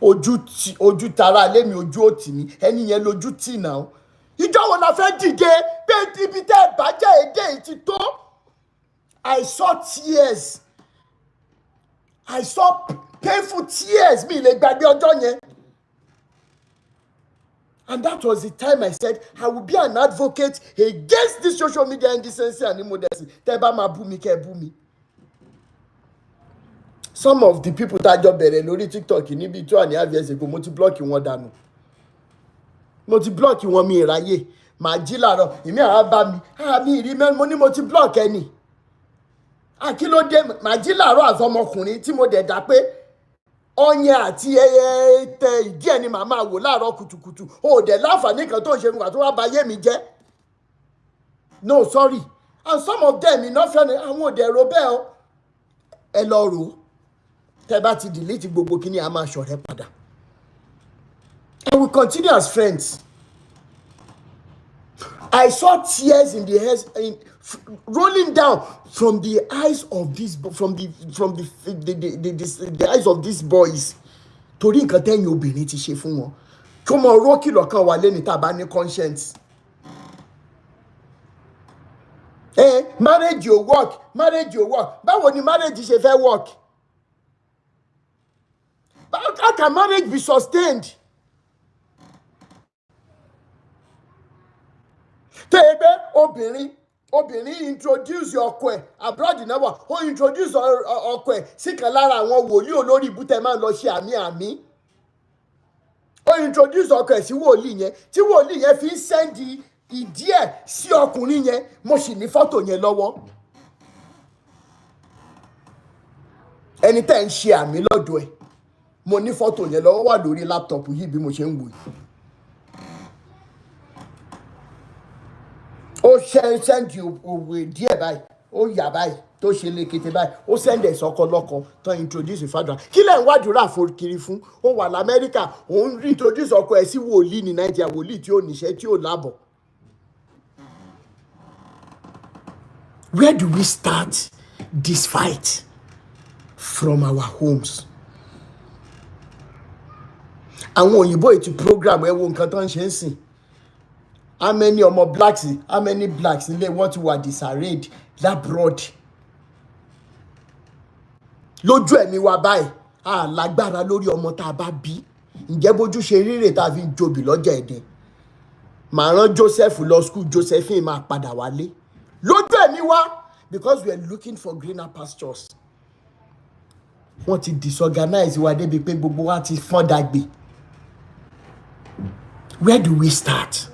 Ojú tara lé mi, ojú òtì mi, ẹni yẹn lójú tì náà. Ìjọ wo la fẹ́ dìde pé ibi tẹ́ ẹ bàjẹ́ èdè ti tó? I saw tears. I saw painful tears. Mi lè gbàgbé ọjọ́ yẹn. And that was the time I said, I will be an advocate against this social media indecency and immodesty. Tẹ́ bá máa bú mi, kẹ́ bú mi. Some of the people tá jọ bẹ̀rẹ̀ lórí TikTok níbi 2.5 years ago, mo ti block wọn dànù. Mo ti block wọn mi ìráyè. Màá jí láàárọ̀, èmi àá bá mi. Mi ìrí mẹ́rin, mo ní mo ti block ẹni. Akílódé màá jí làárọ̀ àzọmọkùnrin tí mo dẹ̀ dá pé ọyàn àti ẹyẹ tẹ ìdí ẹni màá máa wò láàárọ̀ kùtùkùtù o dẹ̀ láǹfààní kan tó ń ṣe fún wa tó wá ba yé mi jẹ́. No, sorry. And some of them iná fẹ́ni àwọn òde ẹ̀rọ bẹ́ẹ̀ o ẹ lọ rò ó tẹ bá ti delete gbogbo kíní a máa ṣọ̀rẹ́ padà. And we continue as friends. I saw tears in the eyes, rolling down from the eyes of this, from the eyes of these boys. Torí nǹkan tẹ́yìn obìnrin ti ṣe fún wọn. Kí wọ́n rọ́ kìlọ̀ kan wà lẹ́ni tá a bá ní conscience. Marriage yóò work, marriage yóò work. Báwo ni marriage ṣe fẹ́ work? How can marriage be sustained? Tẹ́ẹ̀bẹ́ obìnrin introduce ọkọ ẹ̀ abroad náà wà ó introduce ọkọ ẹ̀ sí kan lára àwọn wòlíì olórí ibùtẹ́ máa ń lọ ṣe àmì. Ó introduce ọkọ ẹ̀ sí wòlíì yẹn tí wòlíì yẹn fi ń sẹ́ndì ìdí ẹ̀ sí ọkùnrin yẹn mo sì ní fọ́tò yẹn lọ́wọ́. Ẹni tẹ́ ń ṣe àmì lọ́dọ̀ ẹ̀ mo ní fọ́tò yẹn lọ́wọ́ wà lórí láptọ̀pù yìí bí mo ṣe ń wò yìí. Ó sẹ́ndì òwe díẹ̀ báyìí ó yà báyìí tó ṣe lékété báyìí ó sẹ́ndì ẹ̀ sọ́kọ lọ́kọ tán introduce ìfàdùn kí lẹ̀ ń wádùúrà kiri fún ó wà lamẹ́ríkà òun introduce ọkọ ẹ̀ sí wòlíì ní nàìjíríà wòlíì tí ó níṣẹ́ tí ó lábọ̀. Where do we start this fight? From our homes. Àwọn òyìnbó ètò program ẹ wo nǹkan tó ń ṣe ń sìn. How many ọmọ blacks nílé wọ́n ti wà disarrayed labroad. Lójú ẹ̀mí wa báyìí a lágbára lórí ọmọ tá a bá bí. Ǹjẹ́ bójú ṣe rírè tá a fi ń jobi lọ́jà ẹ̀dẹ̀. Màá rán Joseph lọ school Josephine máa padà wálé. Lójú ẹ̀mí wa because we are looking for greener pastures. Wọ́n ti disorganize wa débi pé gbogbo wa ti fọ́n dàgbé. Where do we start?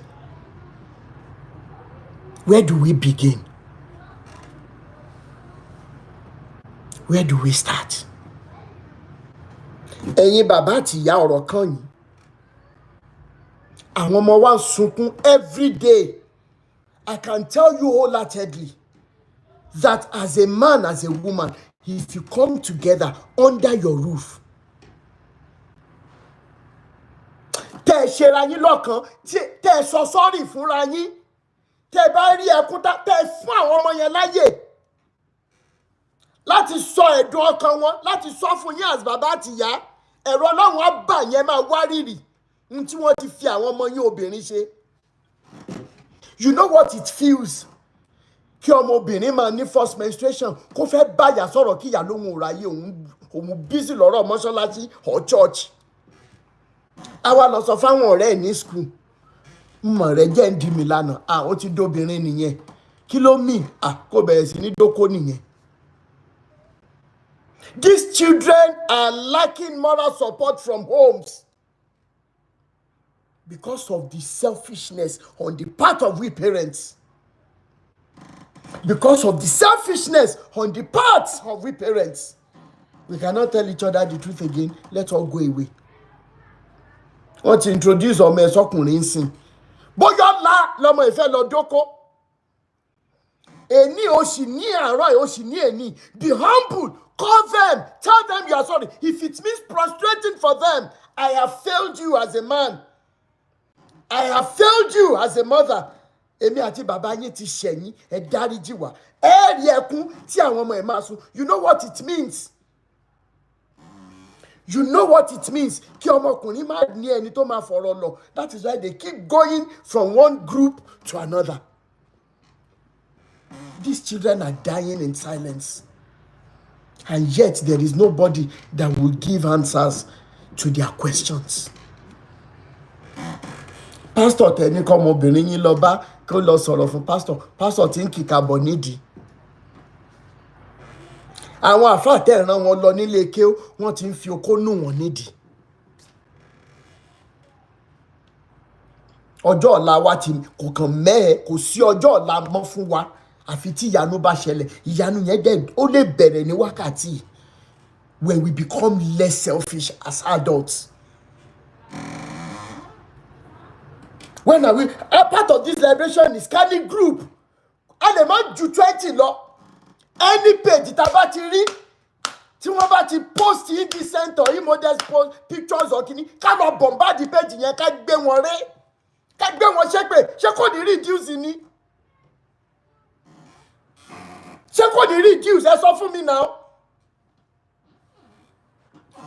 Where do we begin? Where do we start? Ẹ̀yin bàbá àti ìyá ọ̀rọ̀ kan yìí. Àwọn ọmọ wa ń sunkún every day. I can tell you wholeheartedly that as a man, as a woman, if you come together under your roof, tẹ́ ẹ ṣera yín lọ́kan, tẹ́ ẹ sọ sọ́ọ̀rì fúnra yín, tẹ́ ẹ bá rí ẹkún tẹ́ ẹ fún àwọn ọmọ yẹn láyè láti sọ ẹ̀dùn ọkàn wọn, láti sọ fún yín as bàbá àti ìyá, ẹ̀rọ Ọlọ́run á bà yẹn máa wárìrì ní tí wọ́n ti fi àwọn ọmọ yín obìnrin ṣe. You know what it feels? Kí ọmọbìnrin máa ní first menstruation kó fẹ́ báyà sọ̀rọ̀ kí ìyá lóhun òráyé òun busy lọ́rọ̀ mọ́ṣáláṣí or church. Àwa lọ sọ fáwọn ọ̀rẹ́ ẹ̀ ní school. Mọ̀ rẹ̀ jẹ́ ń di mi lánàá. Ó ti dóbìnrin nìyẹn. Kí ló mì? Kó bẹ̀rẹ̀ sí ní dóko nìyẹn. These children are lacking moral support from homes because of the selfishness on the part of we parents. Because of the selfishness on the part of we parents. We cannot tell each other the truth again. Let's all go away. Wọ́n ti introduce ọmọ ẹ̀ sọ́kùnrin sìn. Bóyá ọ̀la lọmọ ìfẹ́ lọ dóko. Èní o sì ní àárọ̀ o sì ní èní. Be humble. Call them. Tell them you are sorry. If it means prostrating for them, I have failed you as a man. I have failed you as a mother. Èmi àti bàbá yín ti ṣẹ̀yìn, ẹ dáríjì wá. Ẹ rí ẹkún tí àwọn ọmọ ẹ̀ máa sun. You know what it means? You know what it means? Kí ọmọkùnrin má ní ẹni tó máa fọ̀rọ̀ lọ. That is why they keep going from one group to another. These children are dying in silence. And yet there is nobody that will give answers to their questions. Pastor tẹni kọ́ ọmọbìnrin yín lọ bá kó lọ sọ̀rọ̀ fún pastor tí ń kíkà bọ̀ nídìí. Àwọn àfáà tẹ́ rán wọn lọ nílé ké wọ́n ti ń fi okó nù wọ́n nídìí. Ọjọ́ ọ̀la wa ti kò kàn mẹ́ẹ̀ kò sí ọjọ́ ọ̀la mọ́ fún wa àfi tí ìyanu bá ṣẹlẹ̀. Ìyanu yẹn dẹ̀ ó lè bẹ̀rẹ̀ ní wákàtí when we become less selfish as adults. When are we? A part of this liberation is scanning group. A lè má ju 20 lọ. Any page tá bá ti rí tí wọ́n bá ti post indecent or immodest post pictures or kini, ká lọ bombard page yẹn, ká gbé wọn rẹ́, ká gbé wọn ṣépè. Ṣé kò ní reduce ni? Ṣé kò ní reduce? Ẹ sọ fún mi now.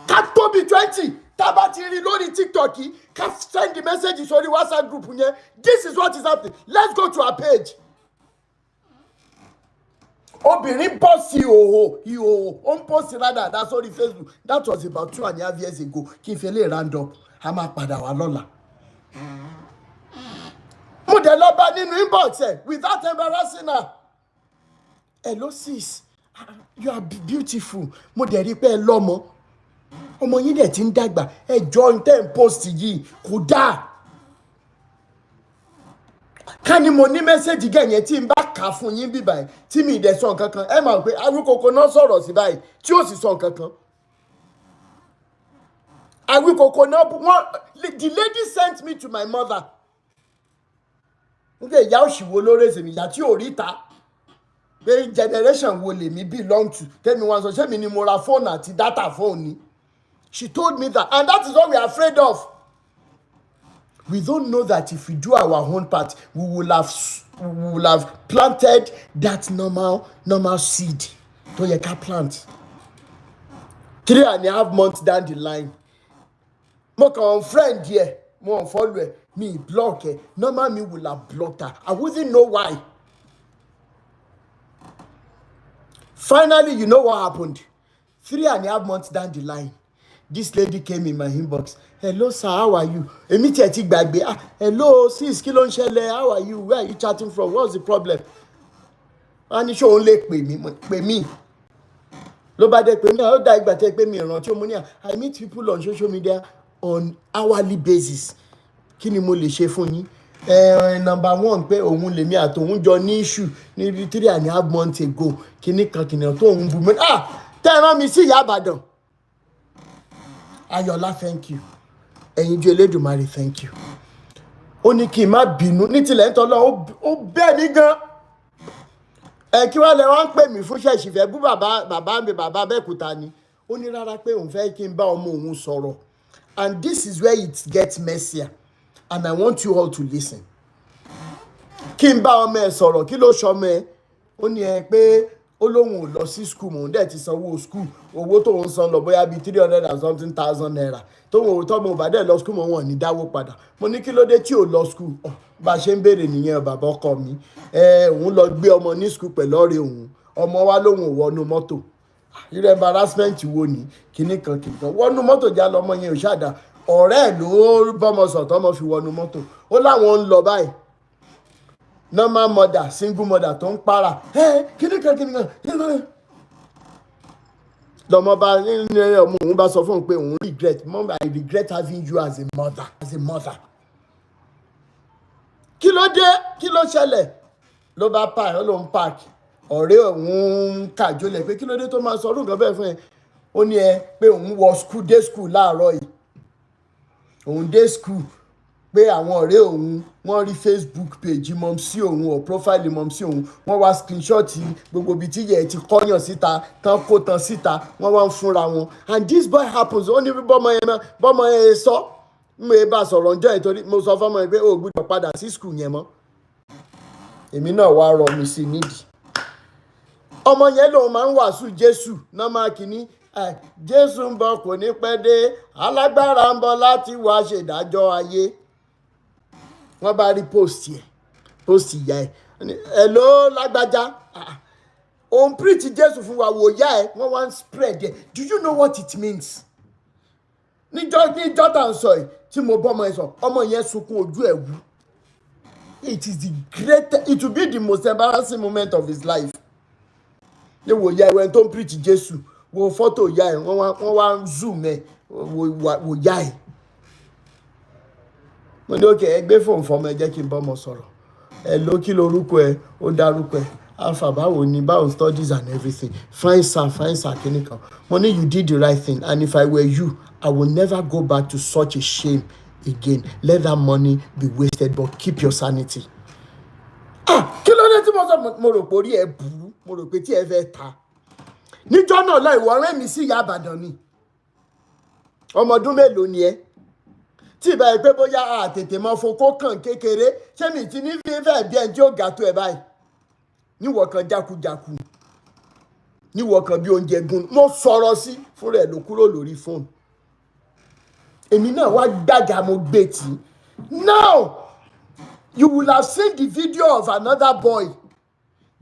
Ká tó bí 20 tá bá ti rí lórí TikTok yìí, ká send the message sórí WhatsApp group yẹn. This is what is happening. Let's go to our page. Obìnrin post ìhòòhò, ó ń post dáadáa sórí Facebook. That was about 2.5 years ago. Kí n fi lè round up, a máa padà wá lọ́la. Mo dẹ̀ lọ bá nínú inbox ẹ̀ without embarrassing her. Hello sis, you are beautiful. Mo dẹ̀ rí pé ẹ lọ́mọ. Ọmọ yín dẹ̀ ti ń dàgbà. Ẹ jọ ń tẹ́ ń post yìí kò dáa. Ká ní mo ní mẹ́sẹ̀jì gẹ̀yẹn tí n bá kà fún yín bí báyìí tí mi dẹ̀ sọ nǹkan kan, ẹ máa pé Awíkoko náà sọ̀rọ̀ sí báyìí tí ó sì sọ nǹkan kan. Awíkoko náà the lady sent me to my mother. Nígbà ìyá òṣìwò ló rèsè mi, ìyá tí ò rí ta. Pé generation wo lèmi belong to. Tẹ́mi wọn sọ ṣé mi ni mo ra fóònù àti data fóònù ni. She told me that, and that is what we are afraid of. We don't know that if we do our own part, we will have planted that normal seed to your car plant. 3.5 months down the line, mo kàn friend here, mo follow her, me block her. Normal me will have blocked her. I wouldn't know why. Finally, you know what happened? 3.5 months down the line, this lady came in my inbox. Hello sir, how are you? Èmi tiẹ̀ ti gbàgbé. Hello sis, kí ló ń ṣẹlẹ̀? How are you? Where are you chatting from? What's the problem? Wọ́n ní ṣé òun lè pè mí. Ló bá dé pè mí, ó dá ìgbà tẹ́ pé mi ìrántí mo ní I meet people on social media on hourly basis. Kí ni mo lè ṣe fún yín? Number one, pé òun lèmi àtòun jọ ní issue ní 3.5 months ago. Kíní kan kìnìún tó òun bù mí. Tẹ́ ẹ rán mi sí Ìyá Ìbàdàn. Ayọ̀lá, thank you. Ẹ̀yin ju Elédùmarè, thank you. Ó ní kí n má bínú ní tilẹ̀ ń tọ́lọ́, ó bẹ́ẹ̀ ní gan. Kí wá lẹ wá ń pè mí fún ṣẹ̀ṣì fẹ́ bú bàbá mi, bàbá Abẹ́òkúta ni. Ó ní rárá pé òun fẹ́ kí n bá ọmọ òun sọ̀rọ̀. And this is where it gets messier. And I want you all to listen. Kí n bá ọmọ ẹ sọ̀rọ̀, kí ló ṣọmọ ẹ? Ó ní pé ó lóun ò lọ sí school mò ń dẹ̀ ti sanwó school. Owó tó ń san lọ bóyá bíi 300 and something thousand naira. Tọ́mọ ò bá dẹ̀ lọ school mọ̀ wọ́n ní dáwó padà. Mo ní kí ló dé tí ò lọ school? Bá a ṣe ń béèrè nìyẹn bàbá ọkọ mi. Òun lọ gbé ọmọ ní school pẹ̀lú ọ̀rẹ́ òun. Ọmọ wa lóun ò wọnú mọ́tò. Irú embarrassment wo ni? Kíní kan. Wọnú mọ́tò já lọmọ yẹn ò ṣàdá. Ọ̀rẹ́ ẹ̀ ló bọ́mọ sọ̀ tọ́mọ fi wọnú mọ́tò. Ó láwọn ń lọ báyìí. Normal mother, single mother tó ń para. Kíní kan. Lọ́mọ bá ọmọ òun bá sọ fún un pé òun regret. Mom, I regret having you as a mother. Kí ló dé? Kí ló ṣẹlẹ̀? Ló bá ó ló ń park. Ọ̀rẹ́ òun ń kàjólẹ̀ pé kí ló dé tó máa sọ ọdún kan bẹ́ẹ̀ fún ẹ. Ó ní pé òun wọ dé school láàárọ̀ yìí. Òun dé school pé àwọn ọ̀rẹ́ òun wọ́n rí Facebook page mọ̀mísí òun or profile mọ̀mísí òun, wọ́n wá screenshot gbogbo ibi tí yẹ̀ ti kọ́yàn síta tán kó tán síta, wọ́n wá ń fúnra wọn. And this boy happens, ó ní bọ́mọ yẹn sọ mo yẹ bá sọ̀rọ̀ ǹjọ́ ìtorí mo sọ fọ́mọ yẹn pé ó gbọ́dọ̀ padà sí school yẹn mọ́. Èmi náà wá rọ mi sí nídìí. Ọmọ yẹn lòun máa ń wàásù Jésù náà máa kìíní. Jésù ń bọ̀ kò ní pẹ́ dé, alágbára ń bọ̀ láti wá ṣèdájọ́ ayé. Wọ́n bá rí post ìyá ẹ̀. Hello lágbájá. Òun preach Jésù fún wa, wò yá ẹ̀, wọ́n wá ń spread ẹ̀. Do you know what it means? Níjọ́ tá ń sọ yìí tí mo bọ́ ọmọ yẹn sọ, ọmọ yẹn sunkún ojú ẹ̀ wú. It will be the most embarrassing moment of his life. Ní wò yá ẹ̀ wẹ́n tó ń preach Jésù, wo fọ́tò yá ẹ̀, wọ́n wá ń zoom ẹ̀, wò yá ẹ̀. Mo ní òkè ẹgbẹ́ fóònù fọmọ ẹ jẹ́ kí n bọ́ ọmọ sọ̀rọ̀. Hello, kí lorúkọ ẹ? Ó dárúkọ ẹ. Alpha, báwo studies and everything. Fine sir, clinical. Money, you did the right thing. And if I were you, I will never go back to such a shame again. Let that money be wasted, but keep your sanity. Kí ló dé tí mo sọ mo rò pé orí ẹ burú, mo rò pé tí ẹ fẹ́ ta. Níjọ́ náà lọ ìwọ rẹ́ mi sí ìyá Ìbàdàn ni. Ọmọ ọdún mélòó ni ẹ? Tí ìbá ẹ pé bóyá àtètè mọ fokó kàn kékeré, ṣé mi ti ní fífẹ́ bí ẹni tí ó ga tó ẹ báyìí? Níwọ̀ kan jákujàku, níwọ̀ kan bí oúnjẹ gun, mo sọ̀rọ̀ sí fúnra ẹ̀ ló kúrò lórí fóònù. Èmi náà wá gbàgà mo gbé tì. Now, you will have seen the video of another boy.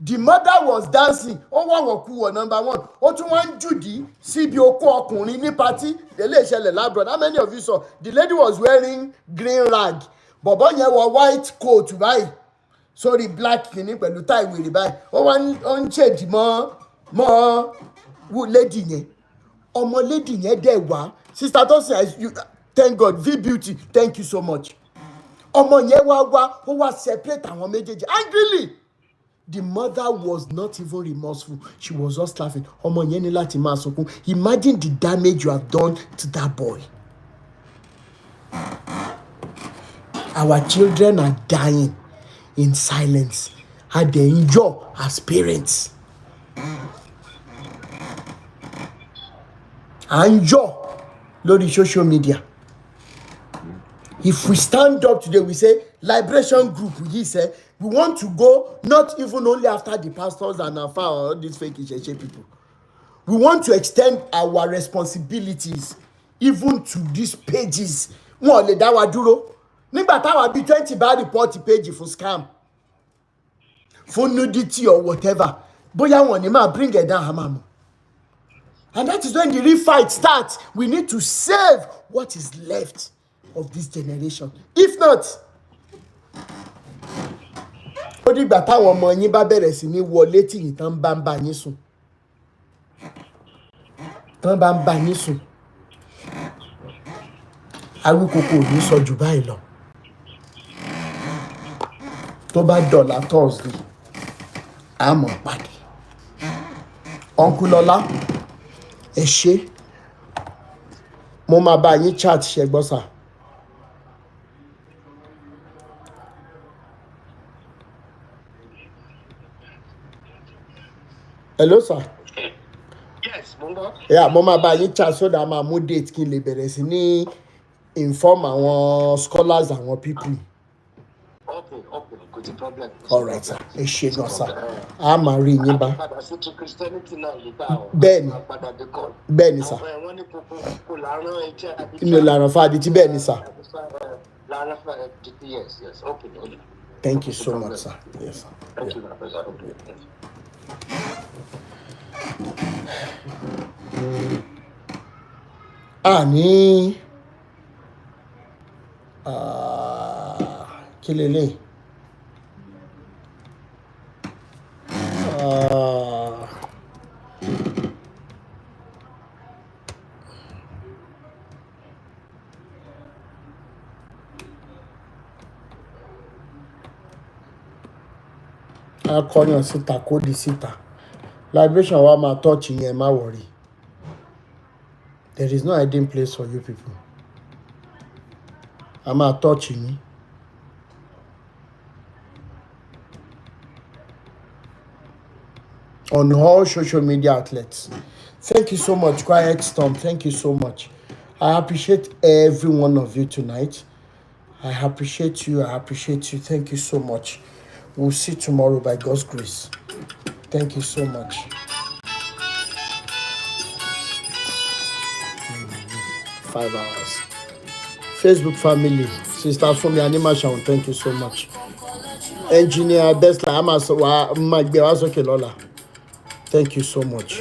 The mother was dancing. Ó wà wọ̀kúwọ̀ number one. Ó tún wá ń jùdí síbi okó ọkùnrin ní party. Lè lè ṣẹlẹ̀ lábroad. How many of you saw? The lady was wearing green rag. Bọ̀bọ́ yẹn wọ white coat báyìí. Sorry, black kìíní pẹ̀lú tie wèrè báyìí. Ó wá ń ṣèdí mọ́ lady yẹn. Ọmọ lady yẹn dẹ̀ wá. Sister Tosin, thank God, V-Beauty, thank you so much. Ọmọ yẹn wá ó wá separate àwọn méjèèjì angrily. The mother was not even remorseful. She was just laughing. Ọmọ yẹn ní láti máa sunkún. Imagine the damage you have done to that boy. Our children are dying in silence. And they enjoy as parents. Enjoy lórí social media. If we stand up today, we say, liberation group, we say, we want to go not even only after the pastors and all these fake people. We want to extend our responsibilities even to these pages. Wọ́n lè dá wa dúró. Nígbà táwa bí 20 bá report page for scam, for nudity or whatever, bóyá wọ́n ní máa bring it down hamamu. And that is when the real fight starts. We need to save what is left of this generation. If not, ó dìgbà táwọn ọmọ yín bá bẹ̀rẹ̀ sí ní wọlé tí yìí tán bá ń bá yín sùn. Tán bá ń bá yín sùn. Awíkoko ò ní sọ jù báyìí lọ. Tó bá dọ̀la Thursday, a mọ̀ pàdé. Uncle Lọlá, ẹ ṣé. Mo máa bá yín chat ṣẹgbọ́n sà. Hello, sir. Yes, Mongo. Yeah, mo máa bá yín chat so that máa mú date kí n lè bẹ̀rẹ̀ sí ní inform àwọn scholars àwọn people. Okay, kò sí problem. All right, sir. Ẹ ṣé gan sir. A máa rí yín bá. Padà sí ti Christianity náà lè bá ọ. Bẹ́ẹ̀ni. Padà dé kọ́. Bẹ́ẹ̀ni, sir. Wọ́n ní kò láàárọ̀ ẹ̀jẹ̀ àbí. Inú ìlànà fàdí tí bẹ́ẹ̀ni, sir. Láàárọ̀ fàdí, yes. Okay. Thank you so much, sir. Yes, sir. Thank you, Professor. Okay. Ní kí lélẹ̀? Akọrin síta kó di síta. Liberation wa máa touch yẹn, má worry. There is no hiding place for you people. A máa touch yín. On all social media outlets. Thank you so much, Quiet Storm. Thank you so much. I appreciate every one of you tonight. I appreciate you. Thank you so much. We'll see tomorrow by God's grace. Thank you so much. 5 hours. Facebook family, Sister Fumi Animation, thank you so much. Engineer Besla Amasowa Magbewasoke Lola, thank you so much.